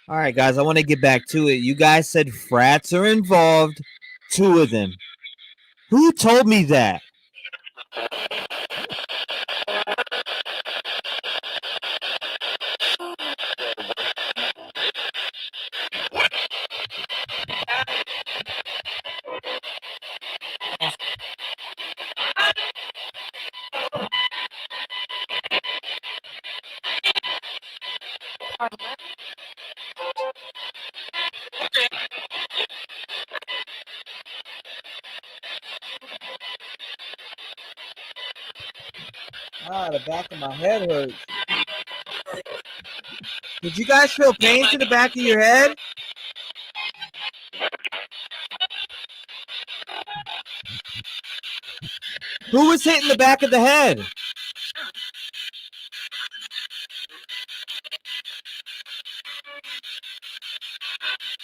All right, guys, I want to get back to it. You guys said frats are involved, 2 of them. Who told me that? Ah, the back of my head hurts. Did you guys feel pain to the back of your head? Who was hitting the back of the head?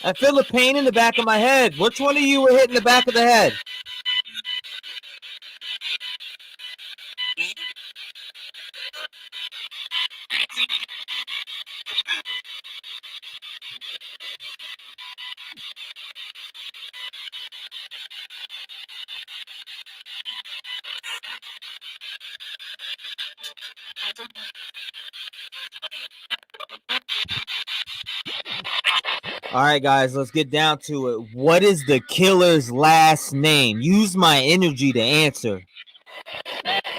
I feel the pain in the back of my head. Which one of you were hitting the back of the head? All right, guys, let's get down to it. What is the killer's last name? Use my energy to answer. I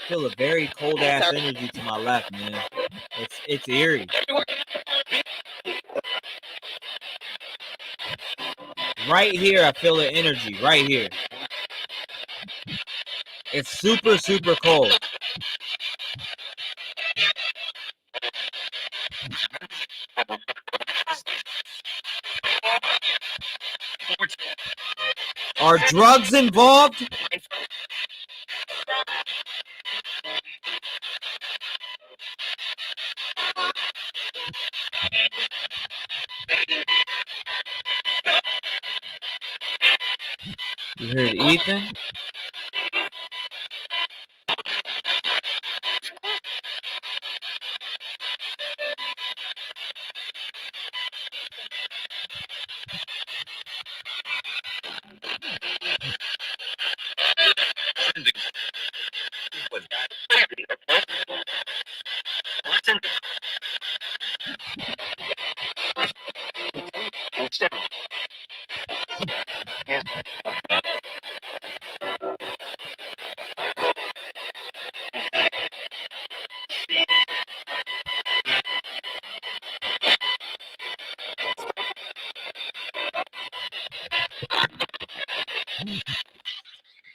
feel a very cold ass energy to my left, man. It's eerie. Right here, I feel the energy. Right here. It's super, super cold. Are drugs involved? You heard Ethan?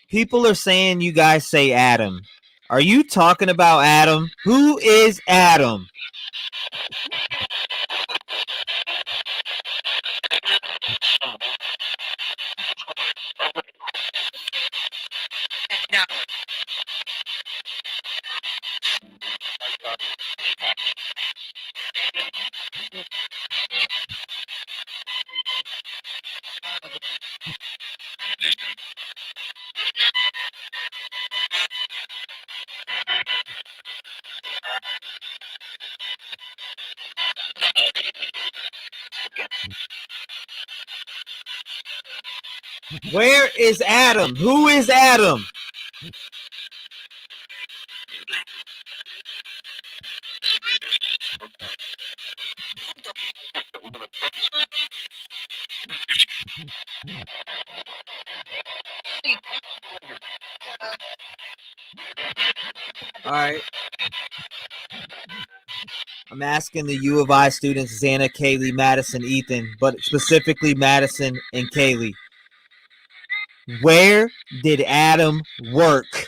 People are saying you guys say Adam. Are you talking about Adam? Who is Adam? Where is Adam? Who is Adam? All right. I'm asking the U of I students, Xana, Kaylee, Madison, Ethan, but specifically Madison and Kaylee. Where did Adam work?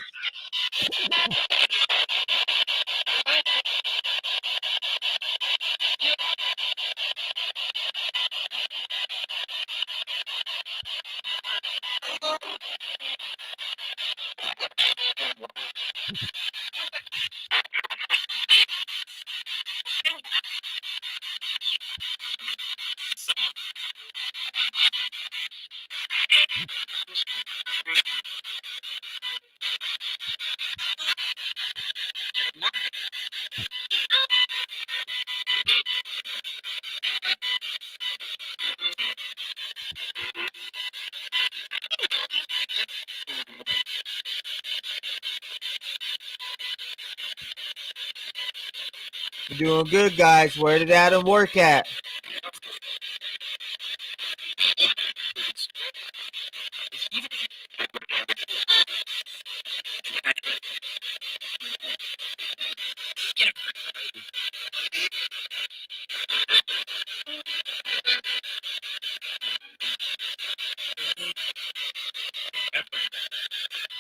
You're doing good, guys. Where did Adam work at?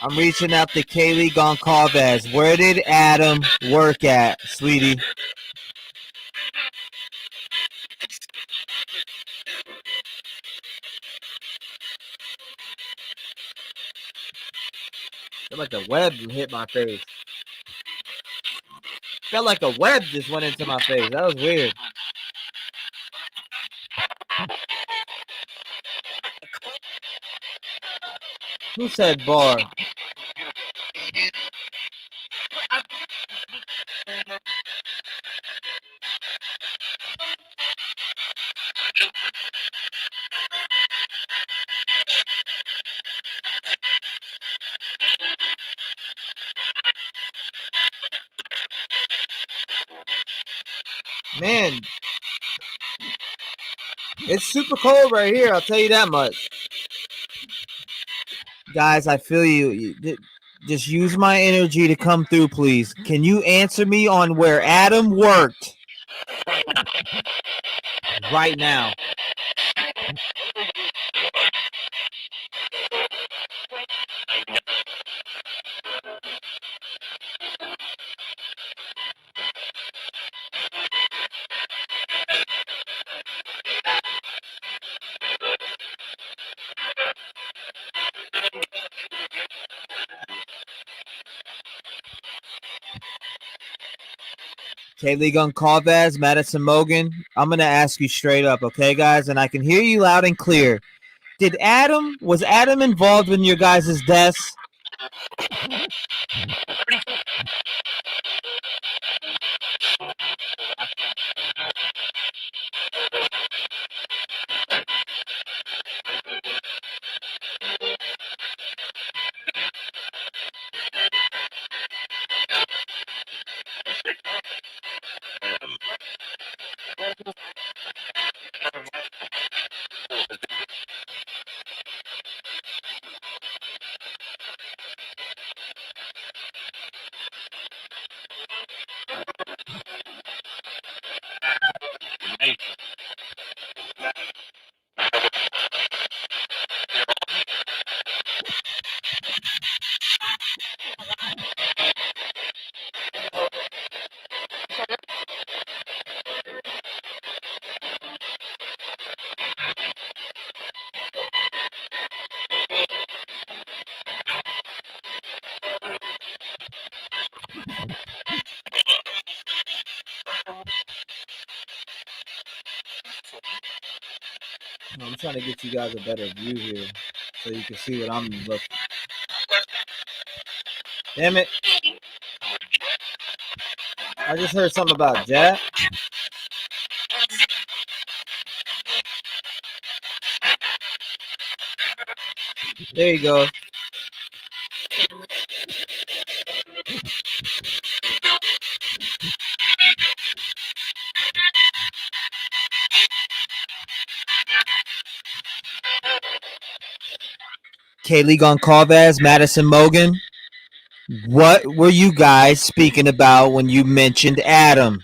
I'm reaching out to Kaylee Goncalves. Where did Adam work at, sweetie? Felt like a web hit my face. Felt like a web just went into my face. That was weird. Who said bar? Man, it's super cold right here. I'll tell you that much. Guys, I feel you. Just use my energy to come through, please. Can you answer me on where Adam worked right now? Kaylee Goncalves, Madison Mogan, I'm going to ask you straight up, okay, guys? And I can hear you loud and clear. Was Adam involved in your guys' deaths? I'm trying to get you guys a better view here so you can see what I'm looking. Damn it. I just heard something about Jack. There you go. Kaylee Goncalves, Madison Mogan. What were you guys speaking about when you mentioned Adam?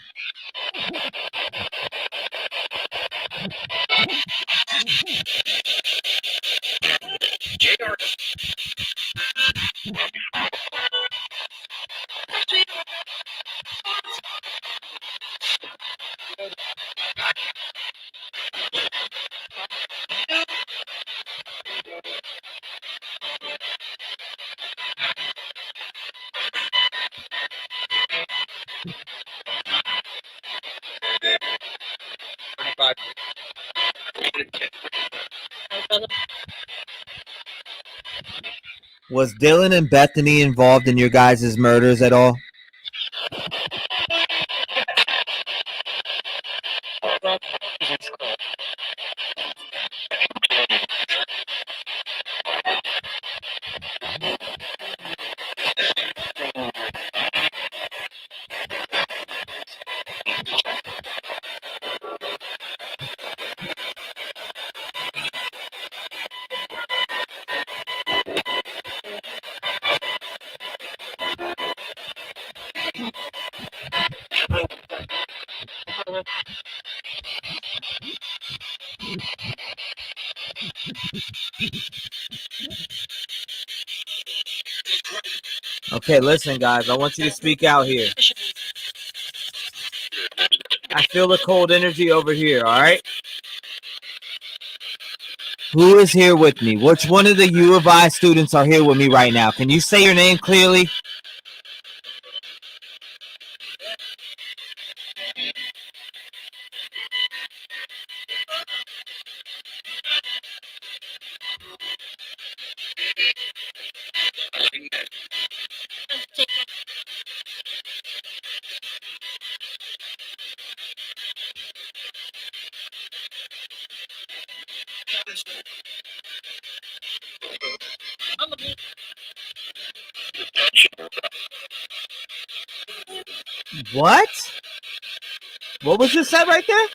Was Dylan and Bethany involved in your guys' murders at all? Okay, listen, guys. I want you to speak out here. I feel the cold energy over here, all right? Who is here with me? Which one of the U of I students are here with me right now? Can you say your name clearly? What? What was you said right there?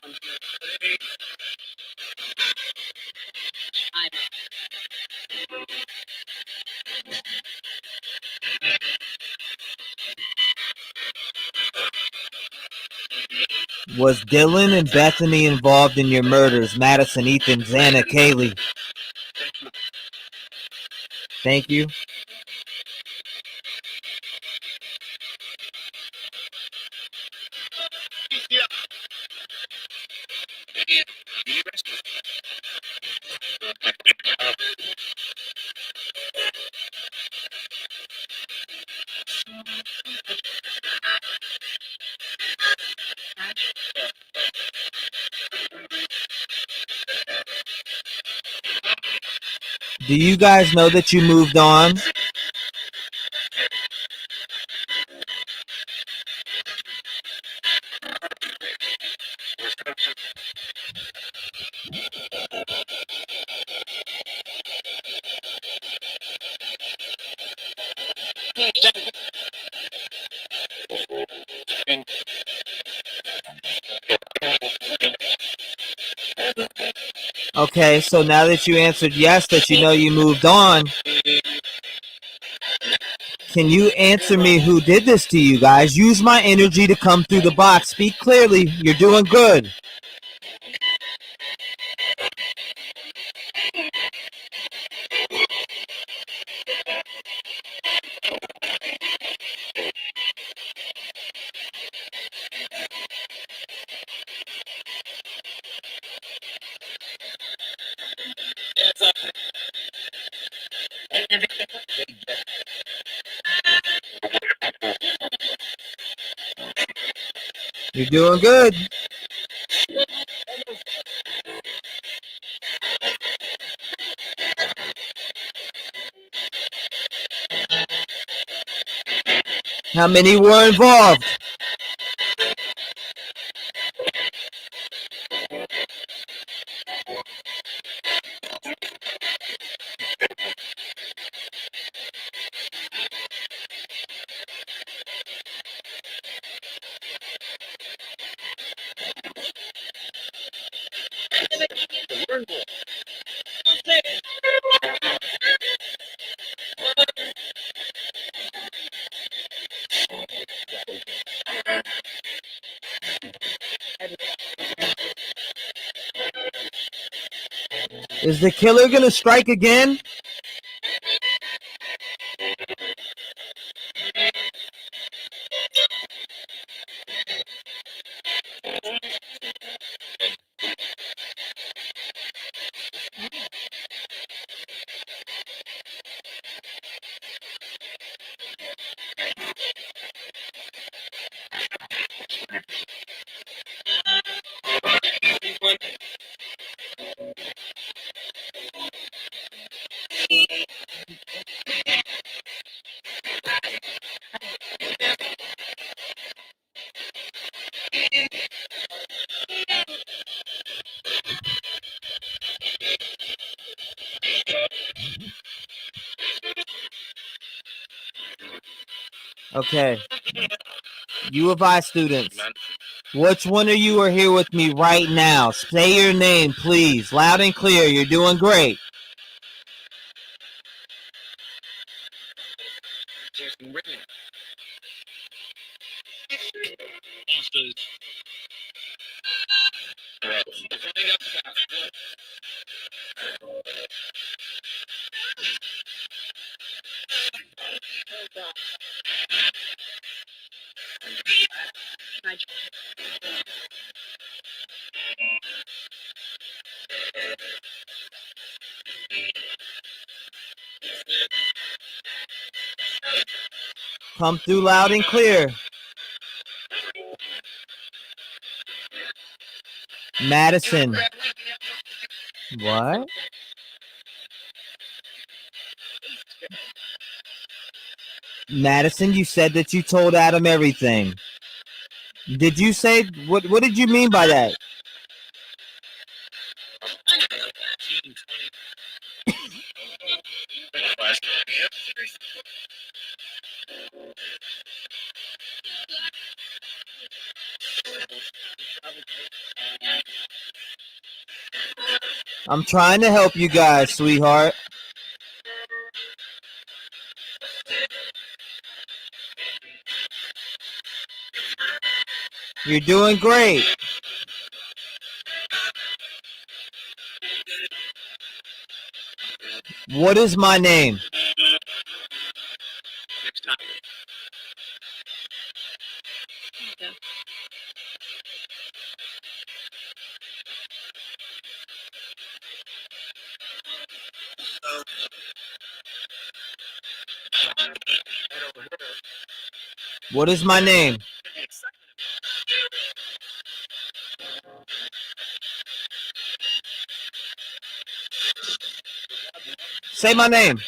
Was Dylan and Bethany involved in your murders? Madison, Ethan, Xana, Kaylee. Thank you. Do you guys know that you moved on? Okay, so now that you answered yes, that you know you moved on, can you answer me who did this to you guys? Use my energy to come through the box. Speak clearly. You're doing good. You're doing good. How many were involved? Is the killer gonna strike again? Okay. U of I students. Which one of you are here with me right now? Say your name, please. Loud and clear. You're doing great. Come through loud and clear. Madison. What? Madison, you said that you told Adam everything. Did you say what did you mean by that? I'm trying to help you guys, sweetheart. You're doing great. What is my name? What is my name? Say my name.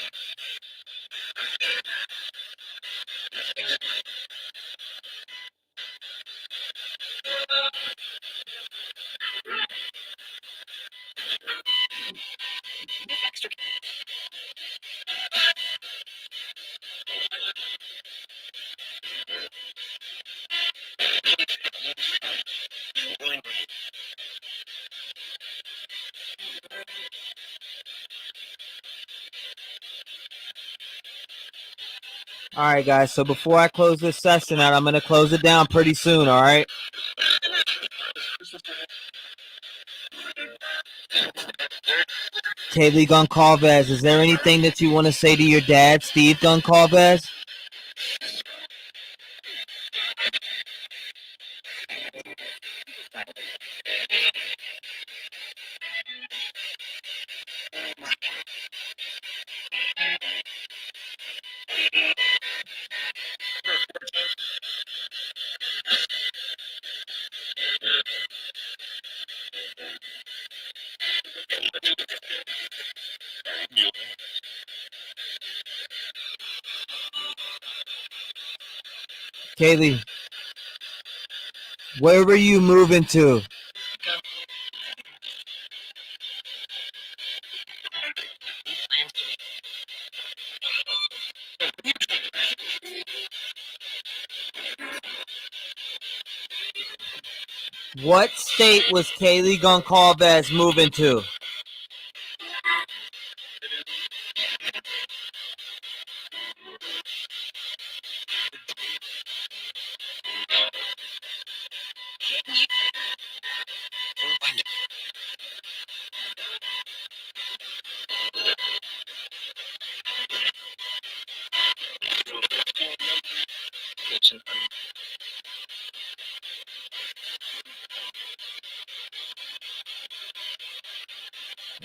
All right, guys. So before I close this session out, I'm going to close it down pretty soon, all right? Kaylee Goncalves, is there anything that you want to say to your dad, Steve Goncalves? Kaylee, where were you moving to? What state was Kaylee Goncalves moving to? I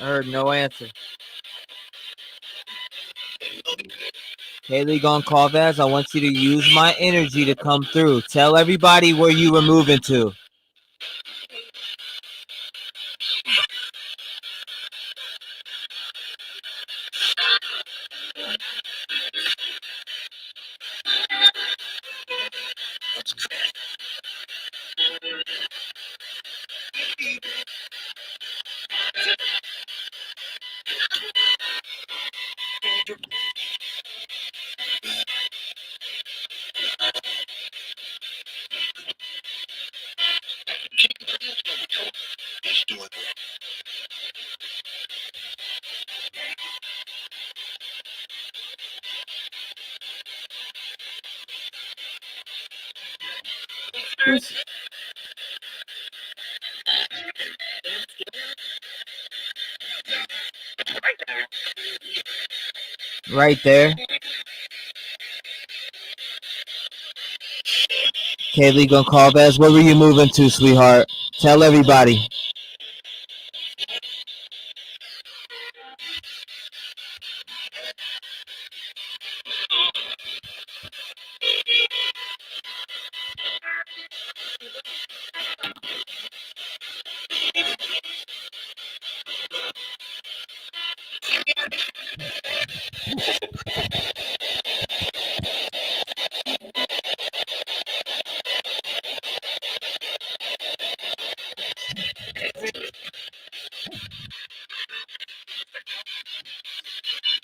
heard no answer. Kaylee Goncalves, I want you to use my energy to come through. Tell everybody where you were moving to. Right there. Kaylee Goncalves, where were you moving to, sweetheart? Tell everybody.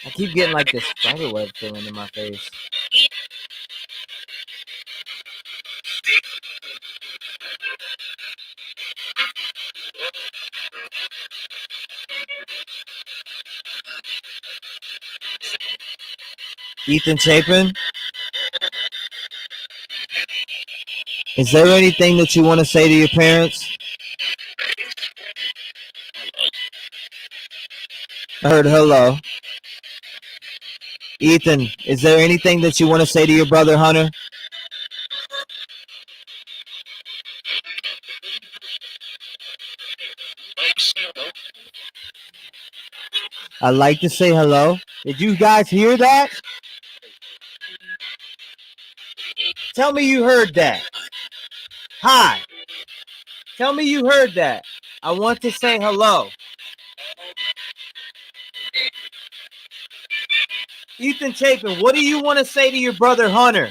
I keep getting like this spider web feeling in my face. Ethan Chapin, is there anything that you want to say to your parents? I heard hello. Ethan, is there anything that you want to say to your brother Hunter? I'd like to say hello. Did you guys hear that? Tell me you heard that. Hi. Tell me you heard that. I want to say hello. Ethan Chapin, what do you want to say to your brother Hunter?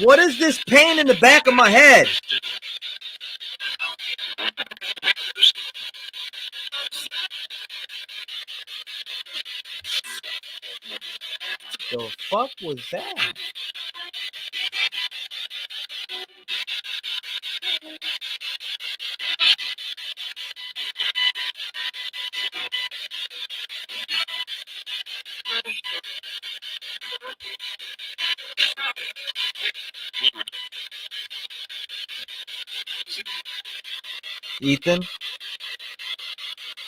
What is this pain in the back of my head? The fuck was that? Ethan,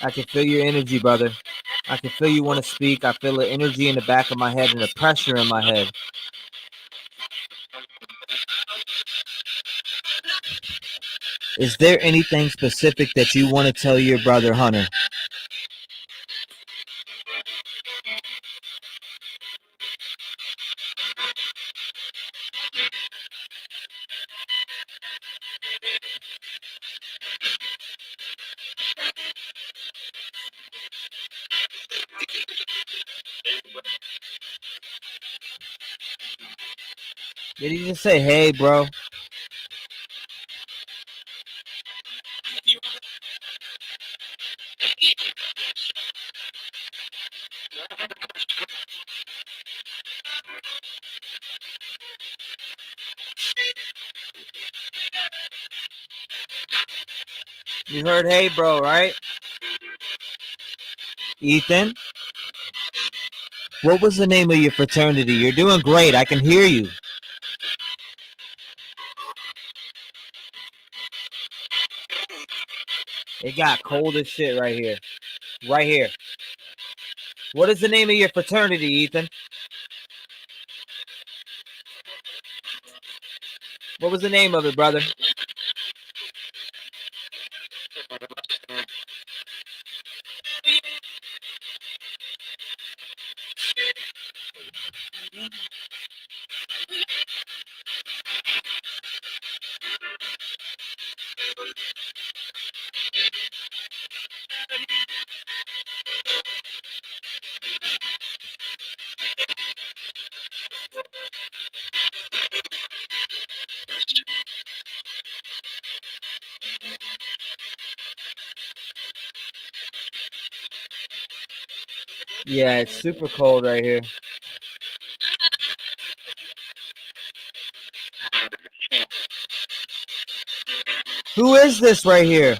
I can feel your energy, brother. I can feel you want to speak. I feel the energy in the back of my head and the pressure in my head. Is there anything specific that you want to tell your brother Hunter? Did he just say, hey, bro? You heard, hey, bro, right? Ethan, what was the name of your fraternity? You're doing great. I can hear you. It got cold as shit right here. Right here. What is the name of your fraternity, Ethan? What was the name of it, brother? Yeah, it's super cold right here. Who is this right here?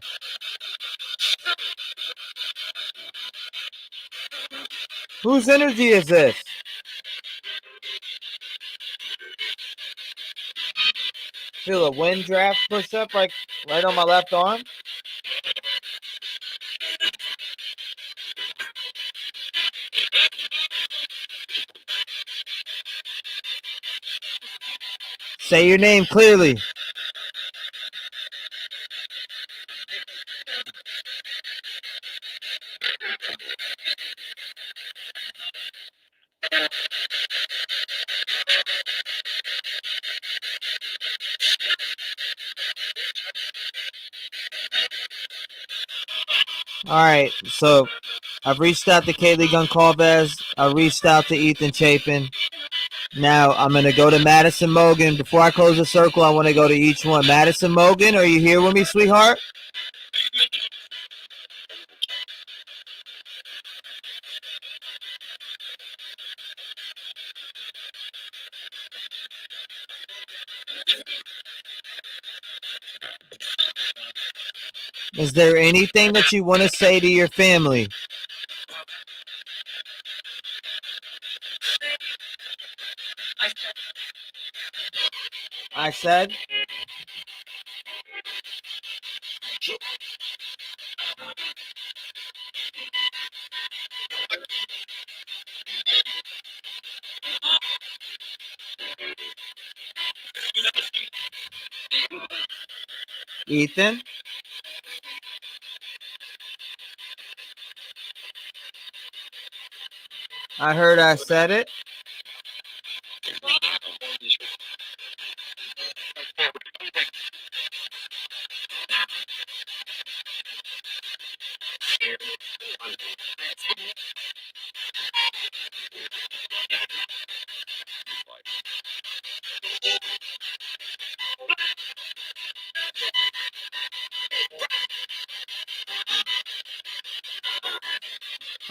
Whose energy is this? Feel a wind draft push up right on my left arm. Say your name clearly. All right, so I've reached out to Kaylee Goncalves. I reached out to Ethan Chapin. Now I'm going to go to Madison Mogan. Before I close the circle, I want to go to each one. Madison Mogan, are you here with me, sweetheart? Is there anything that you want to say to your family? I said? Ethan? I heard I said it.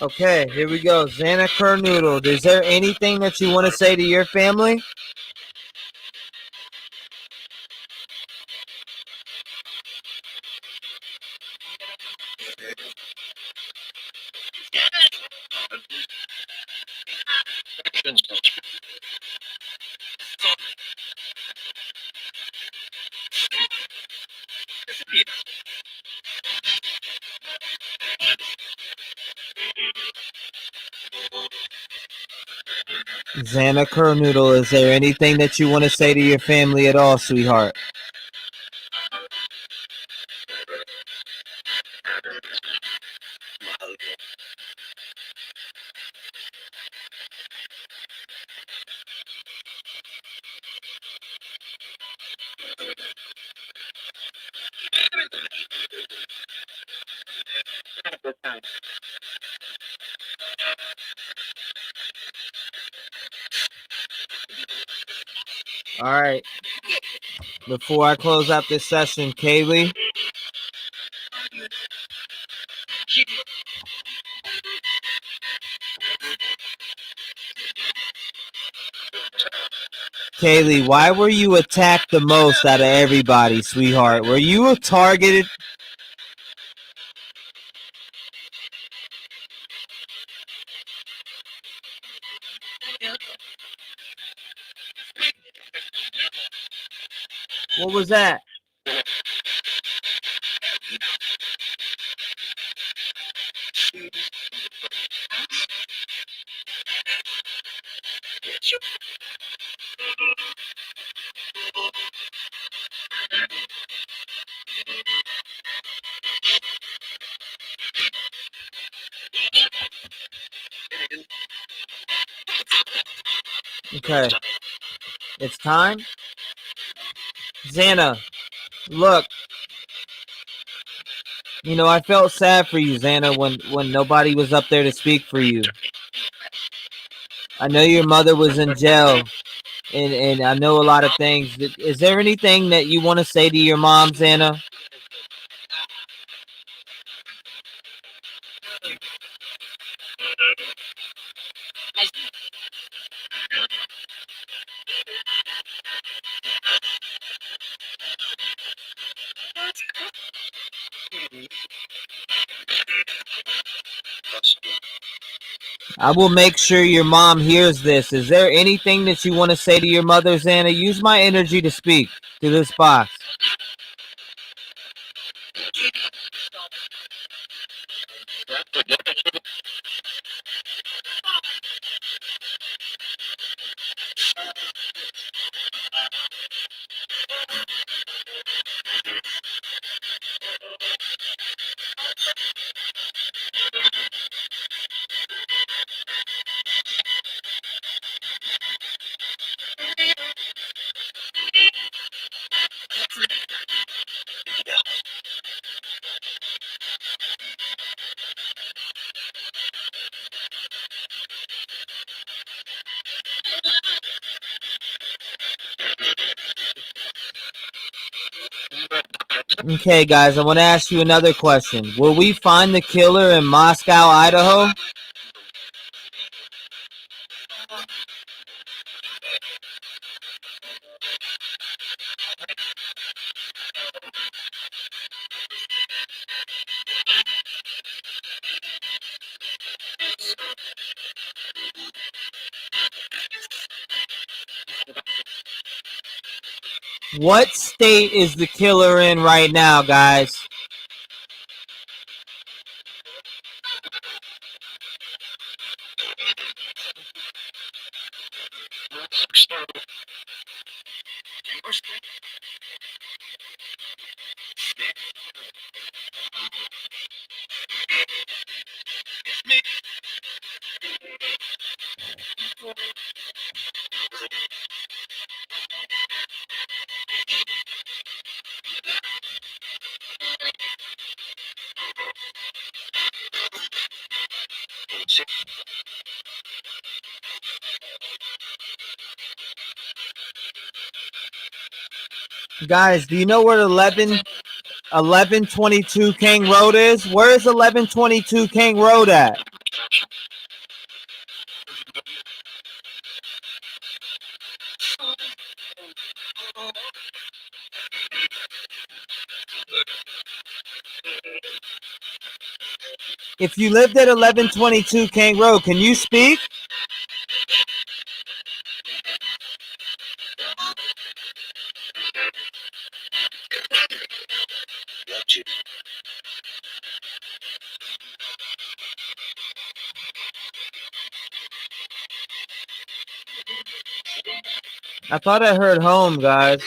Okay, here we go. Xana Kernoodle, is there anything that you want to say to your family? Xana Kernoodle, is there anything that you want to say to your family at all, sweetheart? All right. Before I close out this session, Kaylee. Kaylee, why were you attacked the most out of everybody, sweetheart? Were you targeted? What was that? Okay. It's time. Xana, look. You know, I felt sad for you, Xana, when nobody was up there to speak for you. I know your mother was in jail, and I know a lot of things. Is there anything that you want to say to your mom, Xana? I will make sure your mom hears this. Is there anything that you want to say to your mother, Xana? Use my energy to speak to this box. Okay, guys, I want to ask you another question. Will we find the killer in Moscow, Idaho? What state is the killer in right now, guys? Guys, do you know where 1122 King Road is? Where is 1122 King Road at? If you lived at 1122 King Road, can you speak? I thought I heard home, guys.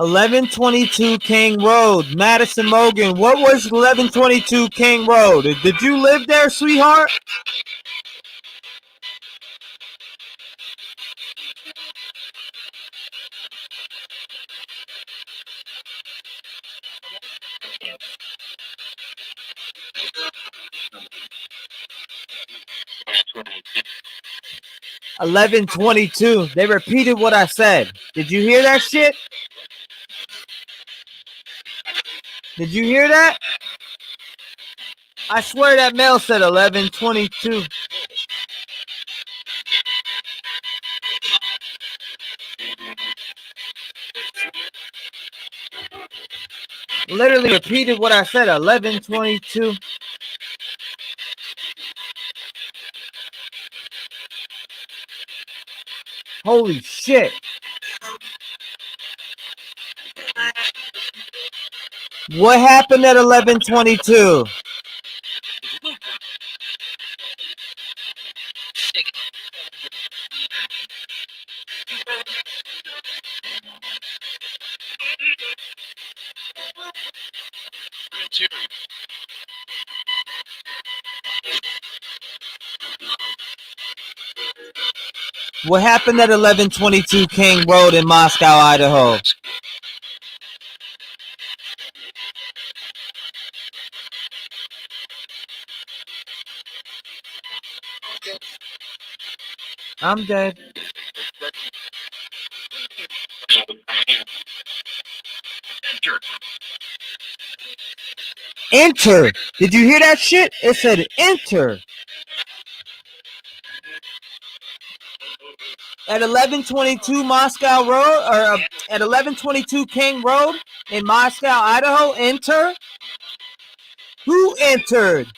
Eleven 22 King Road, Madison Mogan. What was 1122 King Road? Did you live there, sweetheart? $11.22. They repeated what I said. Did you hear that shit? Did you hear that? I swear that mail said 11:22. Literally repeated what I said. 11:22. Holy shit. What happened at 11:22? What happened at 11:22 King Road in Moscow, Idaho? I'm dead. Enter. Did you hear that shit? It said enter. At 11:22 Moscow Road, or at 11:22 King Road in Moscow, Idaho, enter? Who entered?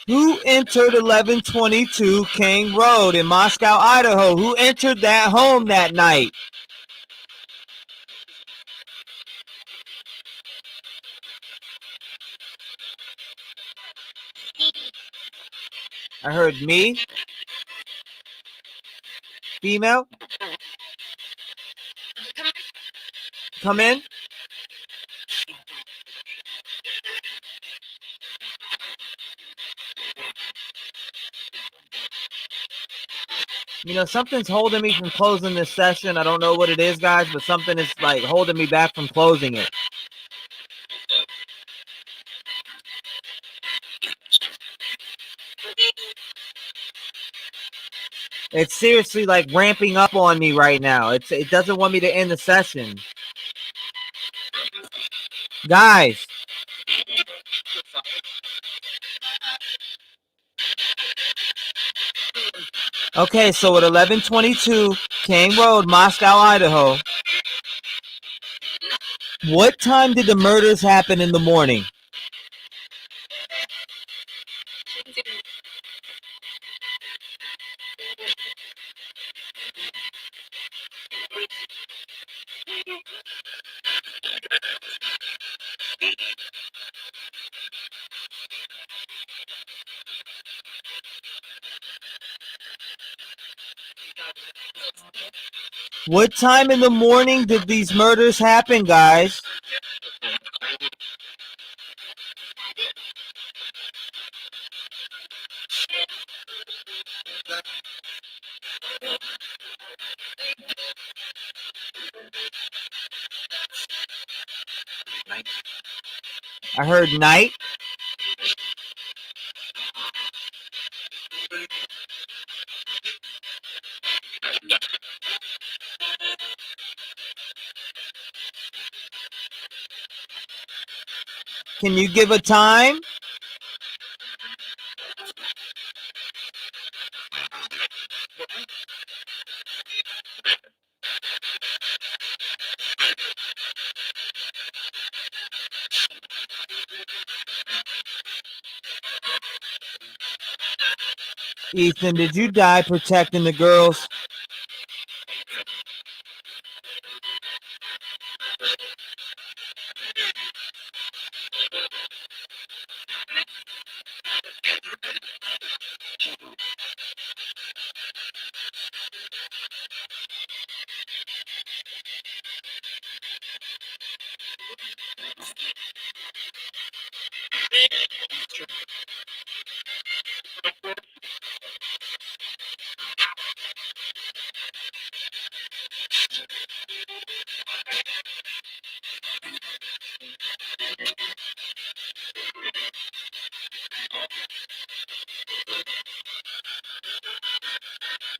Who entered 11:22 King Road in Moscow, Idaho? Who entered that home that night? I heard me. Female. Come in. You know, something's holding me from closing this session. I don't know what it is, guys, but something is like holding me back from closing it. It's seriously like ramping up on me right now. It doesn't want me to end the session. Guys. Okay, so at 11:22 King Road, Moscow, Idaho. What time did the murders happen in the morning? What time in the morning did these murders happen, guys? I heard night. Can you give a time? Ethan, did you die protecting the girls?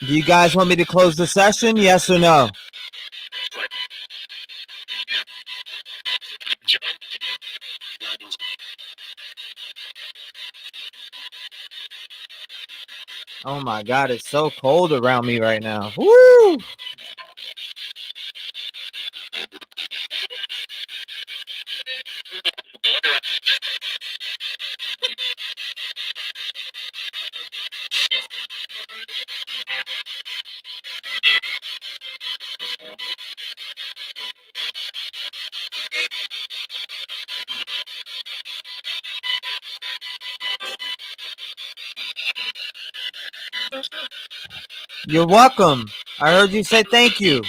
Do you guys want me to close the session? Yes or no? Oh my God, it's so cold around me right now. Woo! You're welcome. I heard you say thank you.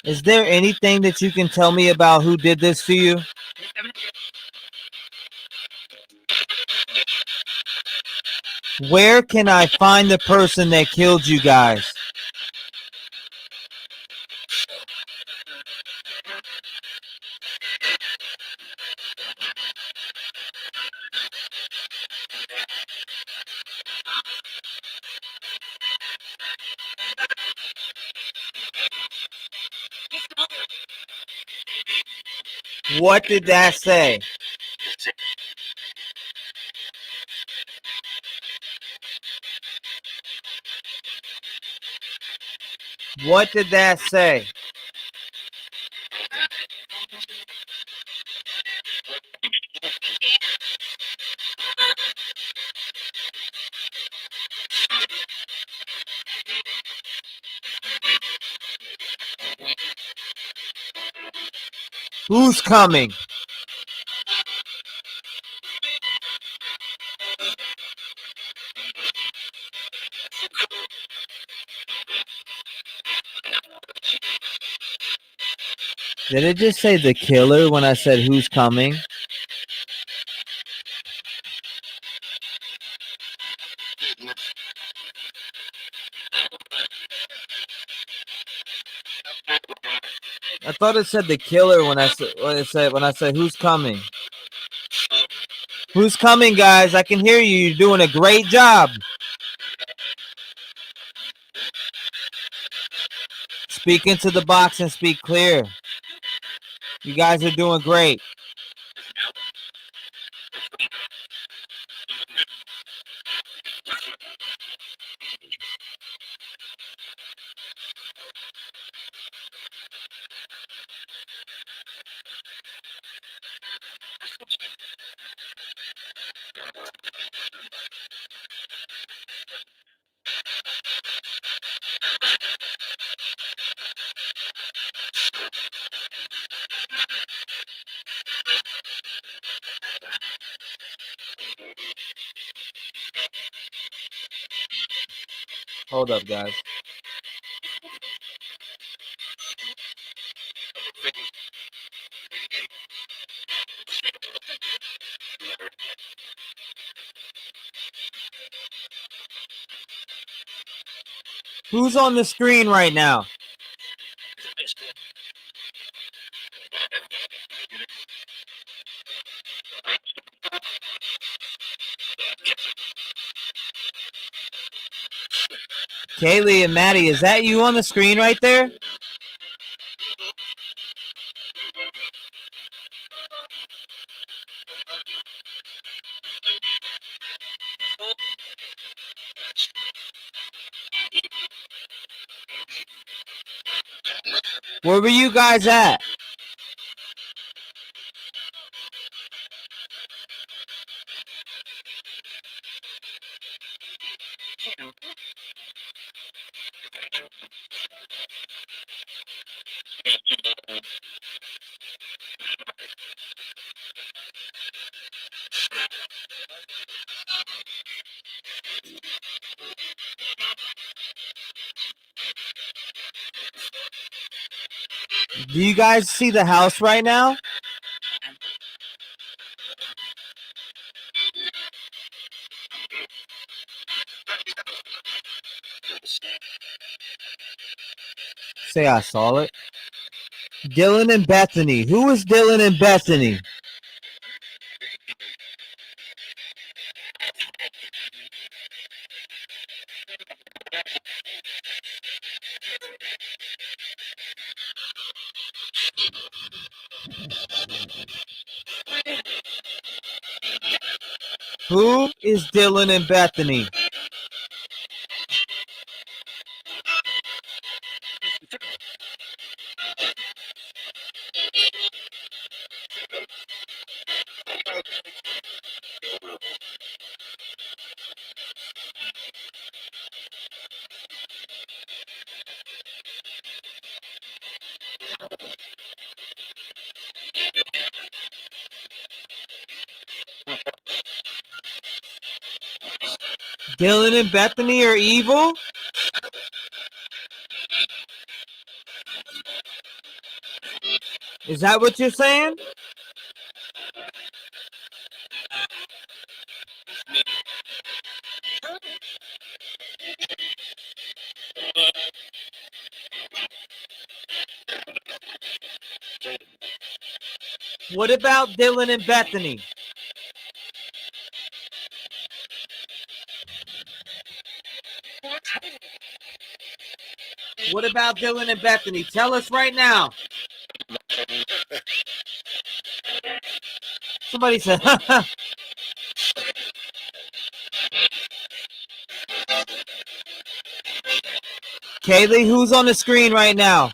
Is there anything that you can tell me about who did this to you? Where can I find the person that killed you guys? What did that say? What did that say? Who's coming? Did it just say the killer when I said who's coming? I thought it said the killer when I said who's coming. Who's coming, guys? I can hear you. You're doing a great job. Speak into the box and speak clear. You guys are doing great. Hold up, guys. Who's on the screen right now? Kaylee and Maddie, is that you on the screen right there? Where were you guys at? Do you guys see the house right now? Say I saw it. Dylan and Bethany. Who is Dylan and Bethany? Who is Dylan and Bethany? Dylan and Bethany are evil? Is that what you're saying? What about Dylan and Bethany? What about Dylan and Bethany? Tell us right now. Somebody said, Kaylee, who's on the screen right now?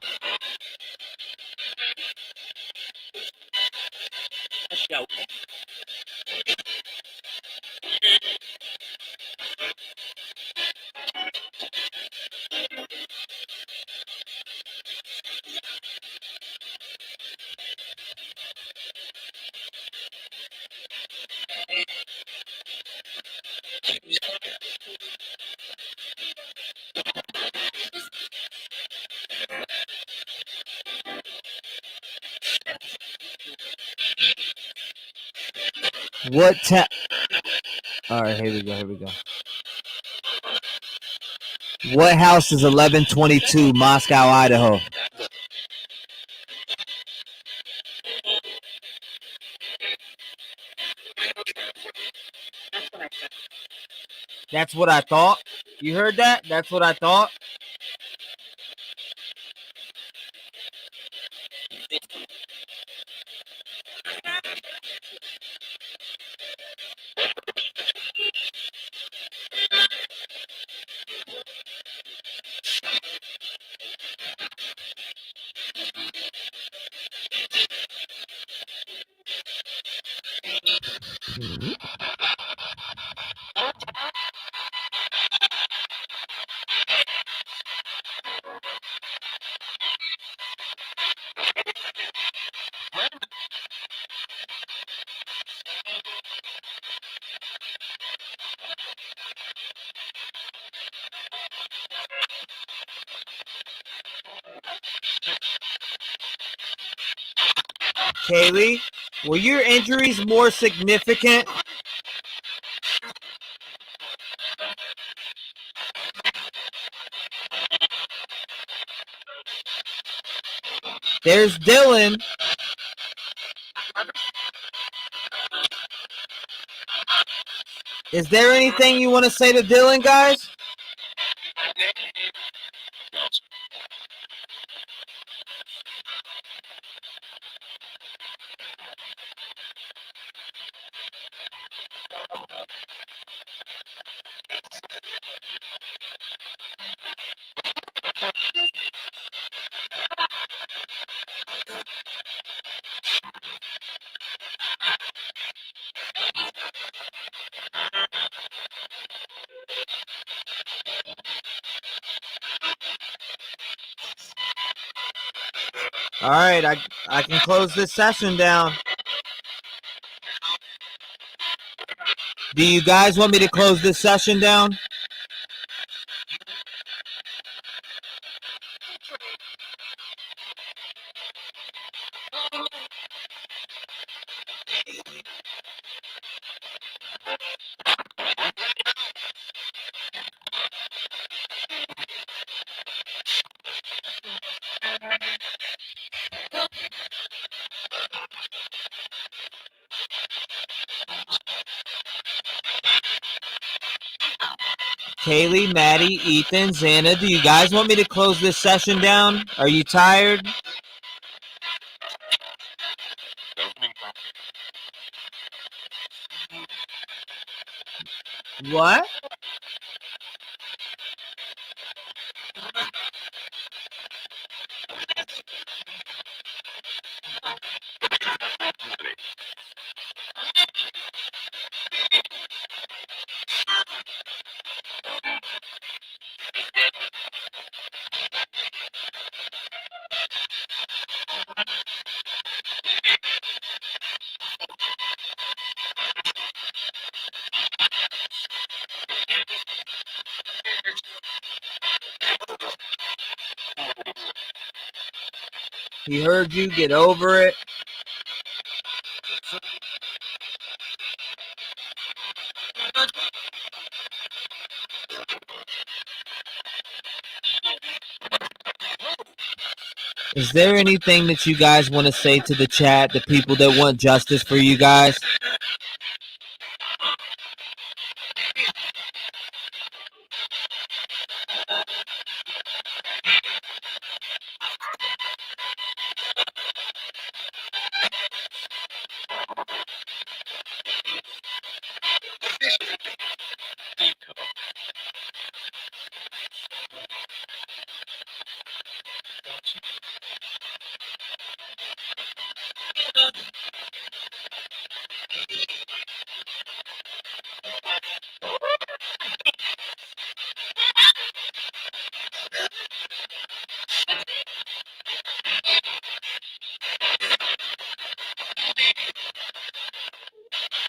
What all right, here we go. What house is 1122 Moscow, Idaho? That's what I thought. You heard that? That's what I thought. Kaylee, were your injuries more significant? There's Dylan. Is there anything you want to say to Dylan, guys? All right, I can close this session down. Do you guys want me to close this session down? Kaylee, Maddie, Ethan, Xana, do you guys want me to close this session down? Are you tired? What? He heard you. Get over it. Is there anything that you guys want to say to the chat, the people that want justice for you guys?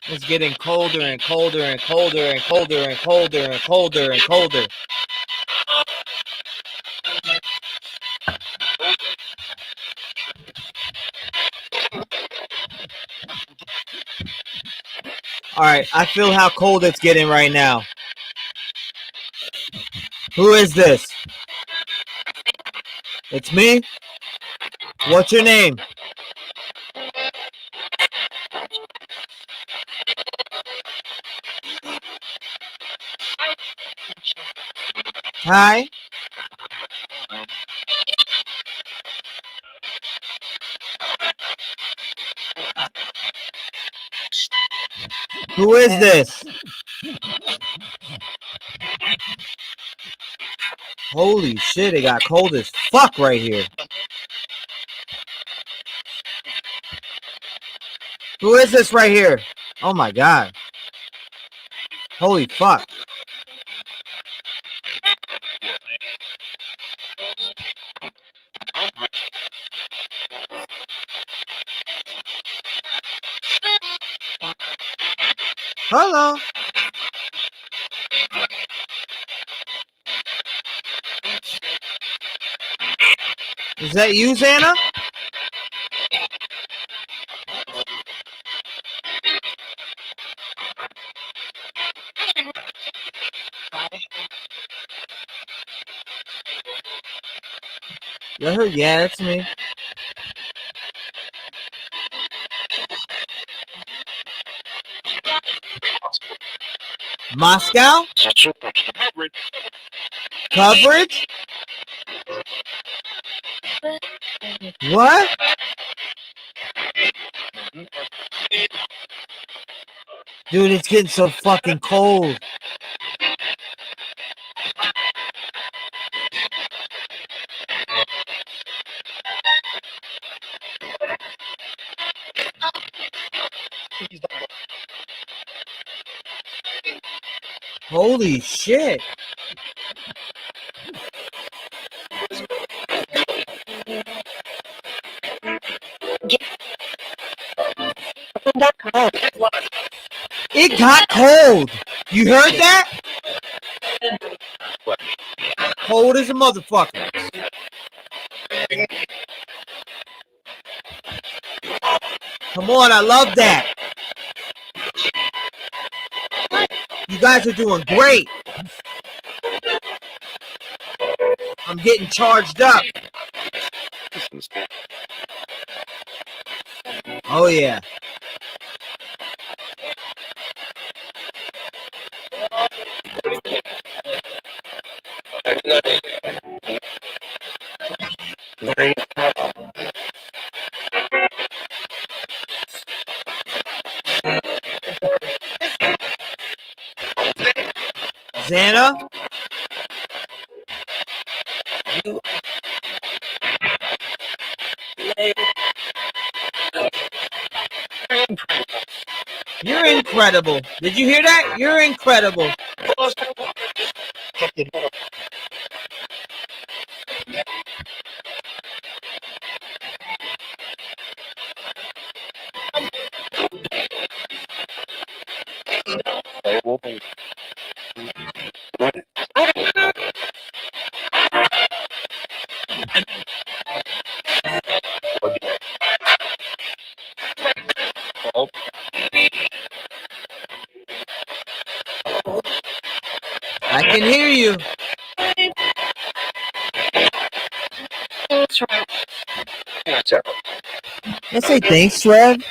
It's getting colder and colder and colder and colder and colder and colder and colder. All right, I feel how cold it's getting right now. Who is this? It's me? What's your name? Hi? Who is this? Holy shit, it got cold as fuck right here. Who is this right here? Oh my god. Holy fuck. Hello. Is that you, Xana? You heard? Yeah, that's me. Moscow? Coverage? What? Dude, it's getting so fucking cold. Holy shit. It got cold. You heard that? Cold as a motherfucker. Come on, I love that. You guys are doing great. I'm getting charged up. Oh yeah. Xana? You're incredible. Did you hear that? You're incredible. I can hear you. Let's say thanks, Trev.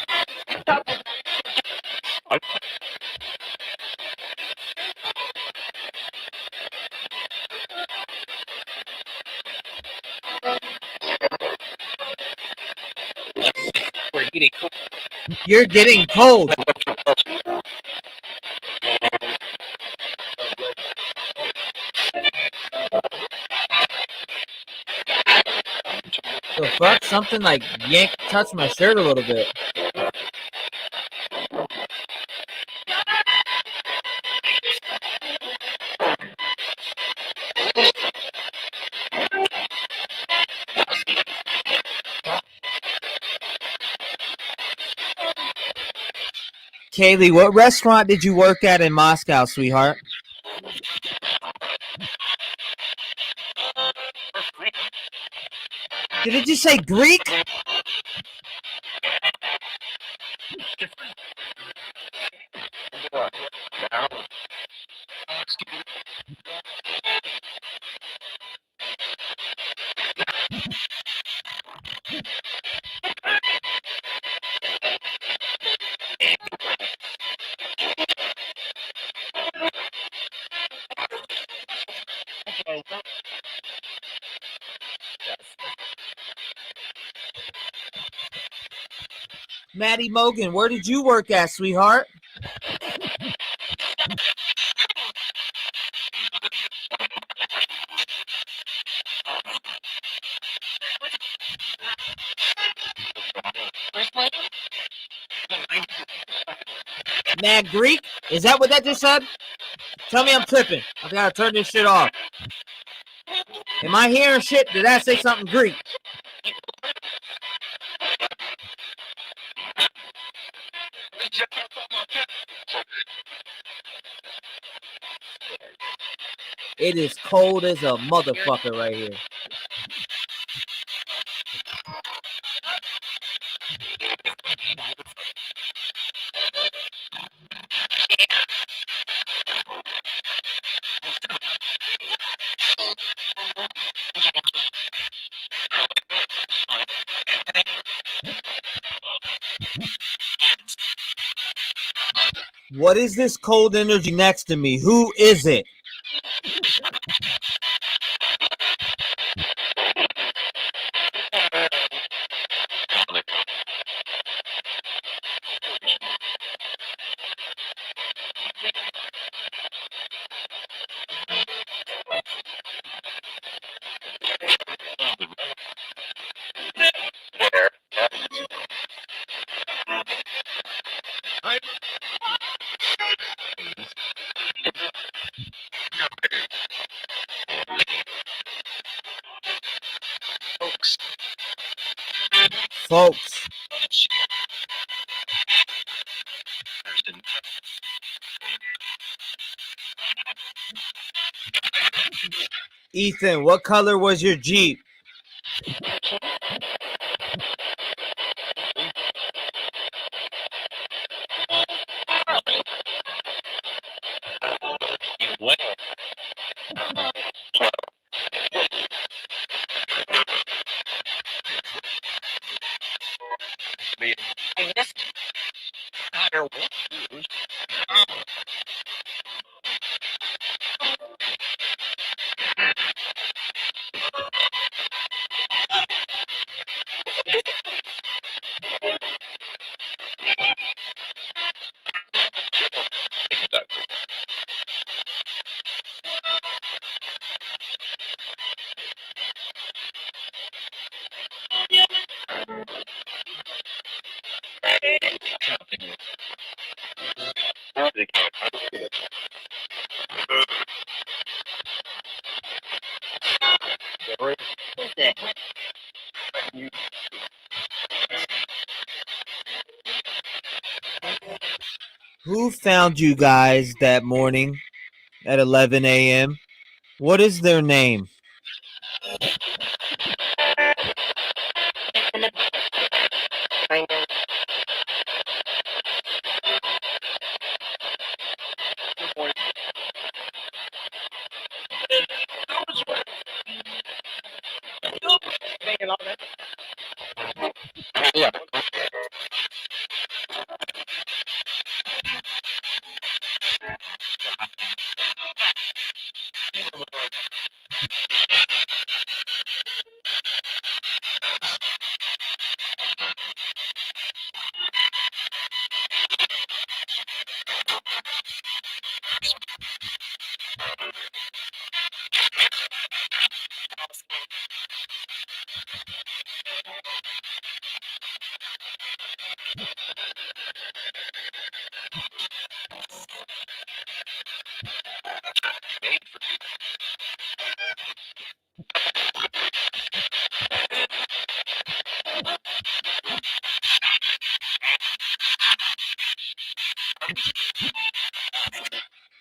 You're getting cold. The fuck? Something like touched my shirt a little bit. Kaylee, what restaurant did you work at in Moscow, sweetheart? Did it just say Greek? Maddie Mogan, where did you work at, sweetheart? Mad Greek? Is that what that just said? Tell me I'm tripping. I gotta turn this shit off. Am I hearing shit? Did that say something Greek? It is cold as a motherfucker right here. What is this cold energy next to me? Who is it? Folks. Ethan, what color was your Jeep? What? Who found you guys that morning at 11 a.m.? What is their name?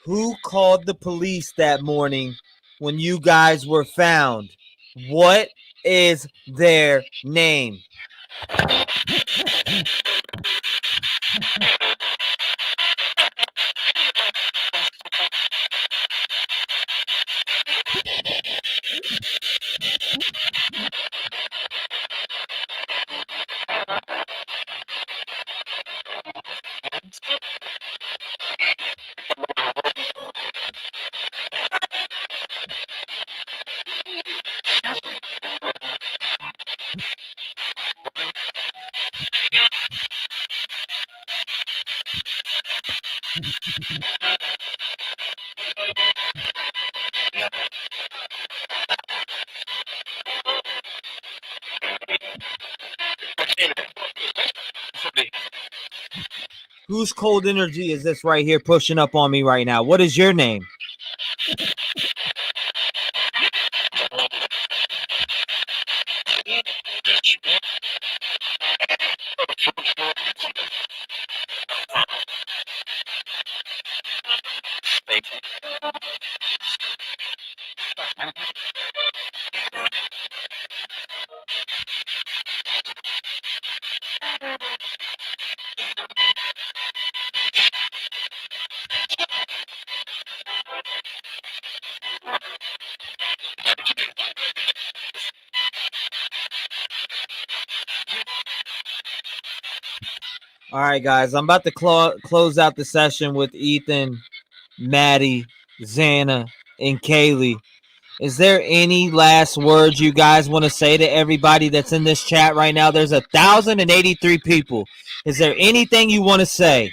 Who called the police that morning when you guys were found? What is their name? Whose cold energy is this right here pushing up on me right now? What is your name? All right, guys, I'm about to close out the session with Ethan, Maddie, Xana, and Kaylee. Is there any last words you guys want to say to everybody that's in this chat right now? There's 1,083 people. Is there anything you want to say?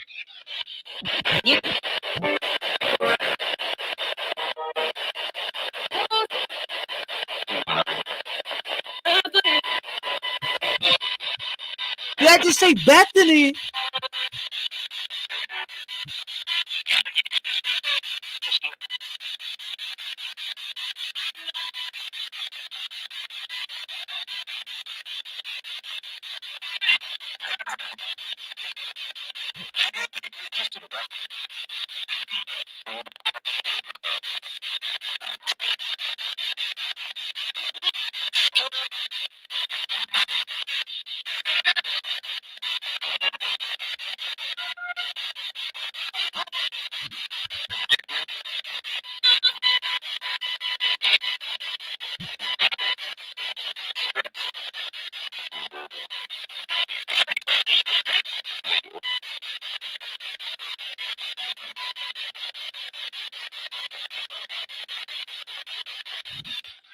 Did I just say Bethany?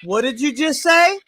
What did you just say?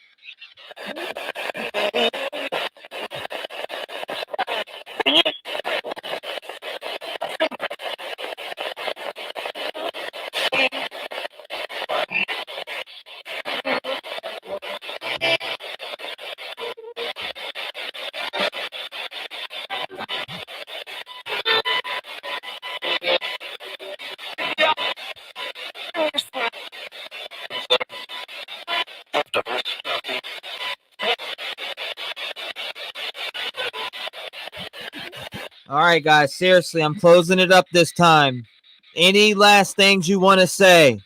All right, guys. Seriously, I'm closing it up this time. Any last things you want to say?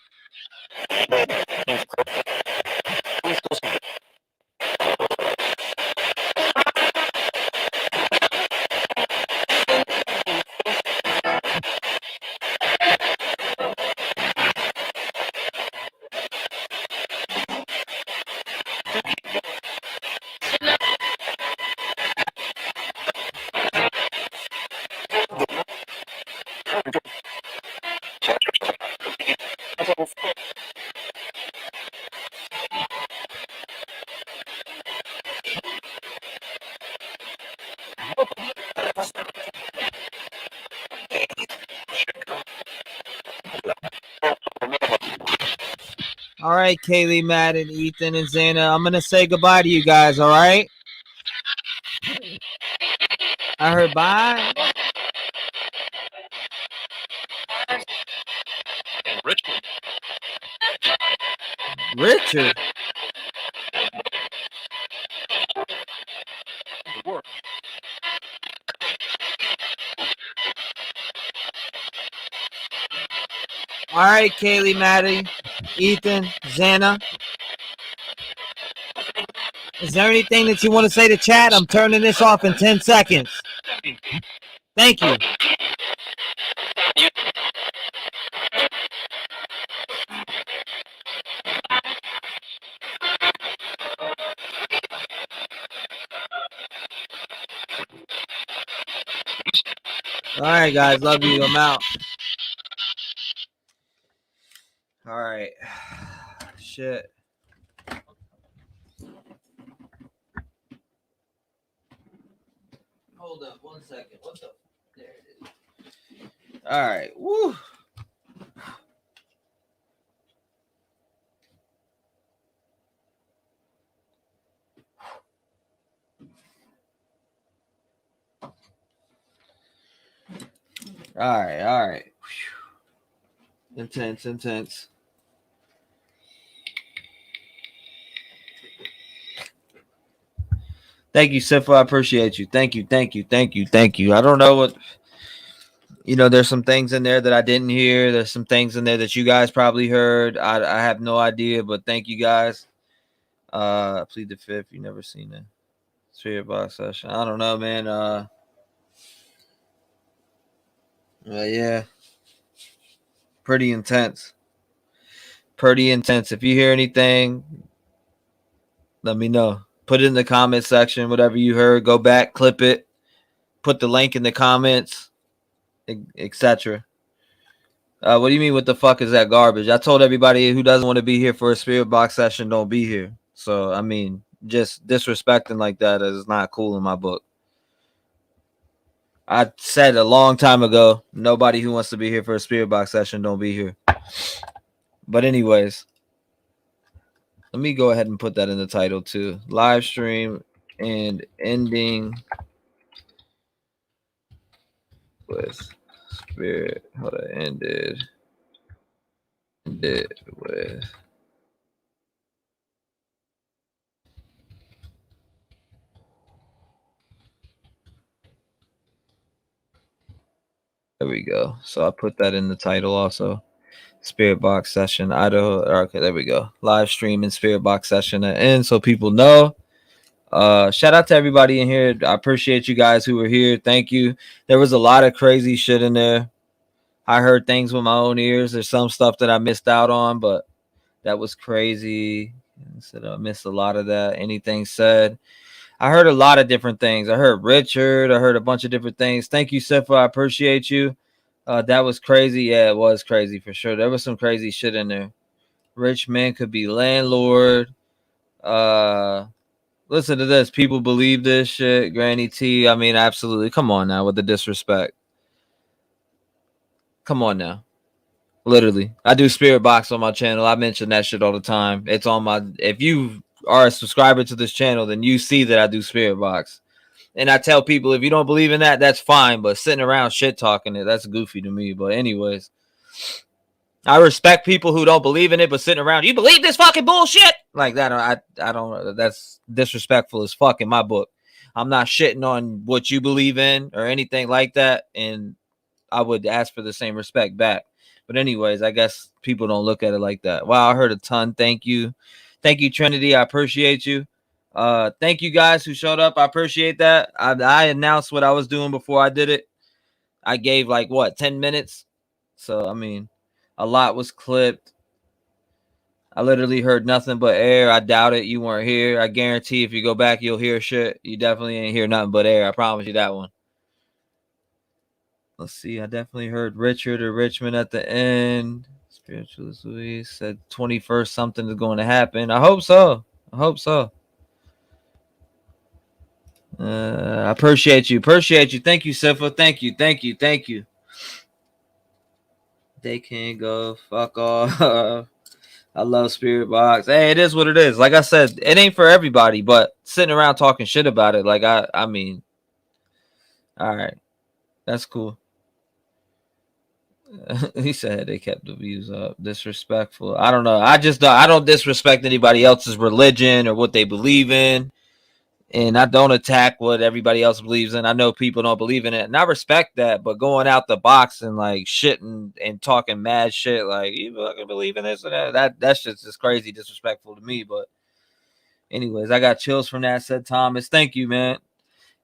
All right, Kaylee, Madden, Ethan, and Zana. I'm going to say goodbye to you guys, all right? I heard bye. Richard. All right, Kaylee, Maddie, Ethan, Xana. Is there anything that you want to say to chat? I'm turning this off in 10 seconds. Thank you. All right, guys. Love you. I'm out. All right. Shit. Hold up 1 second. What the? There it is. All right. Woo. All right. All right. Whew. Intense. Intense. Thank you, Sifa. I appreciate you. Thank you. Thank you. Thank you. Thank you. I don't know what, there's some things in there that I didn't hear. There's some things in there that you guys probably heard. I have no idea, but thank you guys. Plead the fifth. You never seen that Spirit Box session. I don't know, man. Yeah. Pretty intense. Pretty intense. If you hear anything, let me know. Put it in the comment section, whatever you heard. Go back, clip it, put the link in the comments, etc. What do you mean? What the fuck is that garbage? I told everybody who doesn't want to be here for a Spirit Box session, don't be here. So, I mean, just disrespecting like that is not cool in my book. I said a long time ago, nobody who wants to be here for a Spirit Box session, don't be here. But anyways, let me go ahead and put that in the title too. Live stream and ending with Spirit. Hold on, ended with. There we go. So I put that in the title also. Spirit Box session, Idaho. Okay, there we go. Live stream and Spirit Box session at end, so people know. Shout out to everybody in here. I appreciate you guys who were here. Thank you. There was a lot of crazy shit in there. I heard things with my own ears. There's some stuff that I missed out on, but that was crazy. I missed a lot of that. Anything said. I heard a lot of different things. I heard Richard. I heard a bunch of different things. Thank you, Sifa. I appreciate you. That was crazy. Yeah, it was crazy for sure. There was some crazy shit in there. Rich man could be landlord. Listen to this. People believe this shit. Granny T. I mean, absolutely. Come on now with the disrespect. Come on now. Literally. I do Spirit Box on my channel. I mention that shit all the time. It's on my... If you are a subscriber to this channel, then you see that I do Spirit Box. And I tell people, if you don't believe in that, that's fine. But sitting around shit talking it, that's goofy to me. But anyways, I respect people who don't believe in it, but sitting around, you believe this fucking bullshit? Like that, I don't, that's disrespectful as fuck in my book. I'm not shitting on what you believe in or anything like that, and I would ask for the same respect back. But anyways, I guess people don't look at it like that. Wow, I heard a ton. Thank you, Trinity. I appreciate you. Thank you guys who showed up. I appreciate that. I announced what I was doing before I did it. I gave like 10 minutes. So I mean, a lot was clipped. I literally heard nothing but air. I doubt it. You weren't here. I guarantee if you go back, you'll hear shit. You definitely ain't hear nothing but air. I promise you that one. Let's see. I definitely heard Richard or Richmond at the end. Spiritualist Louise said 21st something is going to happen. I hope so. I appreciate you. Thank you, Sifa. Thank you. They can go fuck off. I love Spirit Box. Hey, it is what it is. Like I said, it ain't for everybody, but sitting around talking shit about it, like I mean, all right, that's cool. He said they kept the views up. Disrespectful. I don't know. I don't disrespect anybody else's religion or what they believe in. And I don't attack what everybody else believes in. I know people don't believe in it, and I respect that. But going out the box and like shitting and talking mad shit, like you fucking believe in this or that's just crazy disrespectful to me. But anyways, I got chills from that. Said Thomas, thank you, man.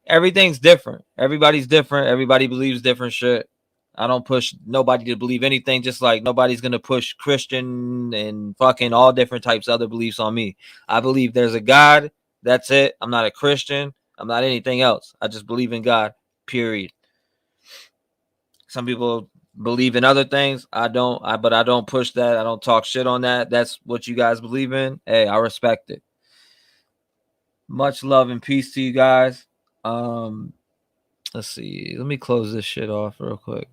Everything's different. Everybody's different. Everybody believes different shit. I don't push nobody to believe anything, just like nobody's gonna push Christian and fucking all different types of other beliefs on me. I believe there's a God. That's it. I'm not a Christian. I'm not anything else. I just believe in God, period. Some people believe in other things. But I don't push that. I don't talk shit on that. That's what you guys believe in. Hey, I respect it. Much love and peace to you guys. Let's see. Let me close this shit off real quick.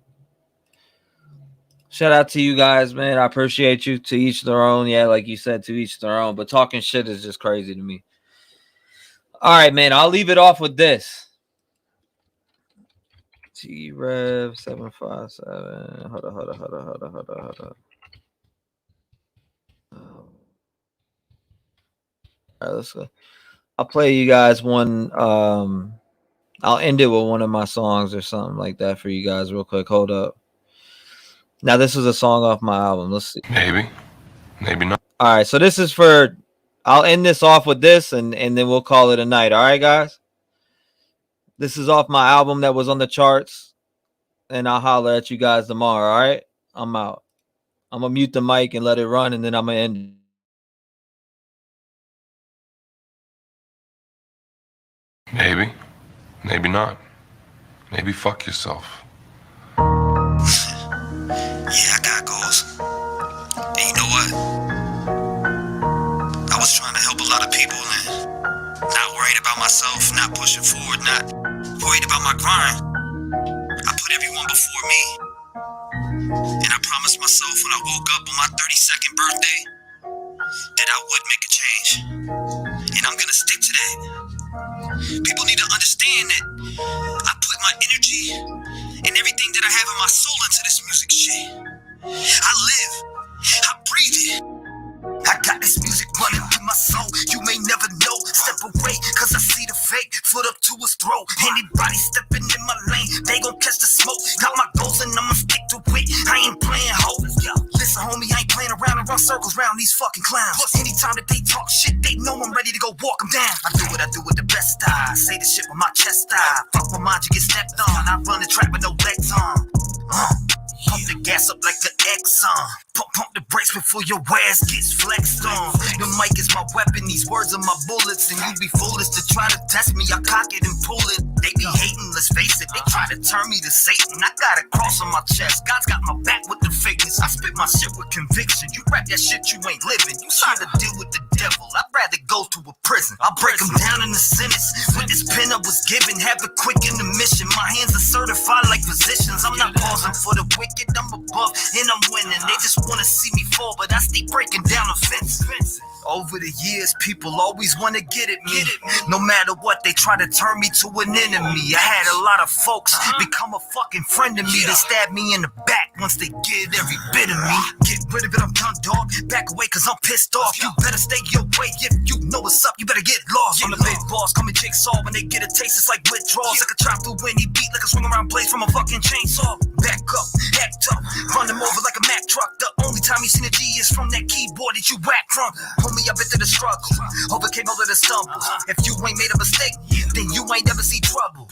Shout out to you guys, man. I appreciate you. To each their own. Yeah, like you said, to each their own. But talking shit is just crazy to me. All right, man. I'll leave it off with this. T-REV 757. Hold on. All right, let's go. I'll play you guys one. I'll end it with one of my songs or something like that for you guys real quick. Hold up. Now, this is a song off my album. Let's see. Maybe not. All right, so this is for... I'll end this off with this, and then we'll call it a night. All right, guys? This is off my album that was on the charts, and I'll holler at you guys tomorrow, all right? I'm out. I'm going to mute the mic and let it run, and then I'm going to end. Maybe not. Maybe fuck yourself. Yeah, I got goals. And you know what? I was trying to help a lot of people and not worried about myself, not pushing forward, not worried about my grind. I put everyone before me. And I promised myself when I woke up on my 32nd birthday that I would make a change. And I'm gonna stick to that. People need to understand that I put my energy and everything that I have in my soul into this music shit. I live, I breathe it. I got this music running through my soul. You may never know. Step away, cause I see the fake. Foot up to his throat. Anybody stepping in my lane, they gon' catch the smoke. Got my goals and I'ma stick to it. I ain't playing hoes. Listen, homie, I ain't playing around and run circles around these fucking clowns. Plus, anytime that they talk shit, they know I'm ready to go walk them down. I do what I do with the best I say this shit with my chest I fuck my mind, you get stepped on. I run the track with no legs on. Pump the gas up like the Exxon. Pump the brakes before your ass gets flexed on. The mic is my weapon, these words are my bullets. And you'd be foolish to try to test me, I cock it and pull it. They be hating, let's face it, they try to turn me to Satan. I got a cross on my chest, God's got my back with the fakeness. I spit my shit with conviction, you rap that shit you ain't living. You signed a deal with the devil, I'd rather go to a prison. I'll break them down in the sentence. With this pen I was given, have it quick in the mission. My hands are certified like physicians. I'm not pausing for the wicked, I'm above and I'm winning. They just wanna see me fall, but I stay breaking down the fence. Over the years, people always want to get at me. No matter what, they try to turn me to an enemy. I had a lot of folks become a fucking friend of me. They stab me in the back once they get every bit of me. Get rid of it, I'm done, dog. Back away, cause I'm pissed off. You better stay your way. If you know what's up, you better get lost. I'm the big boss, call me Jigsaw. When they get a taste, it's like withdrawals. I can chop through any beat like a swing around blades from a fucking chainsaw. Back up, act up, run them over like a Mack truck. The only time you seen a G is from that keyboard that you whack from. Homie, I've been through the struggle, overcame all of the stumble. If you ain't made a mistake, then you ain't never see trouble.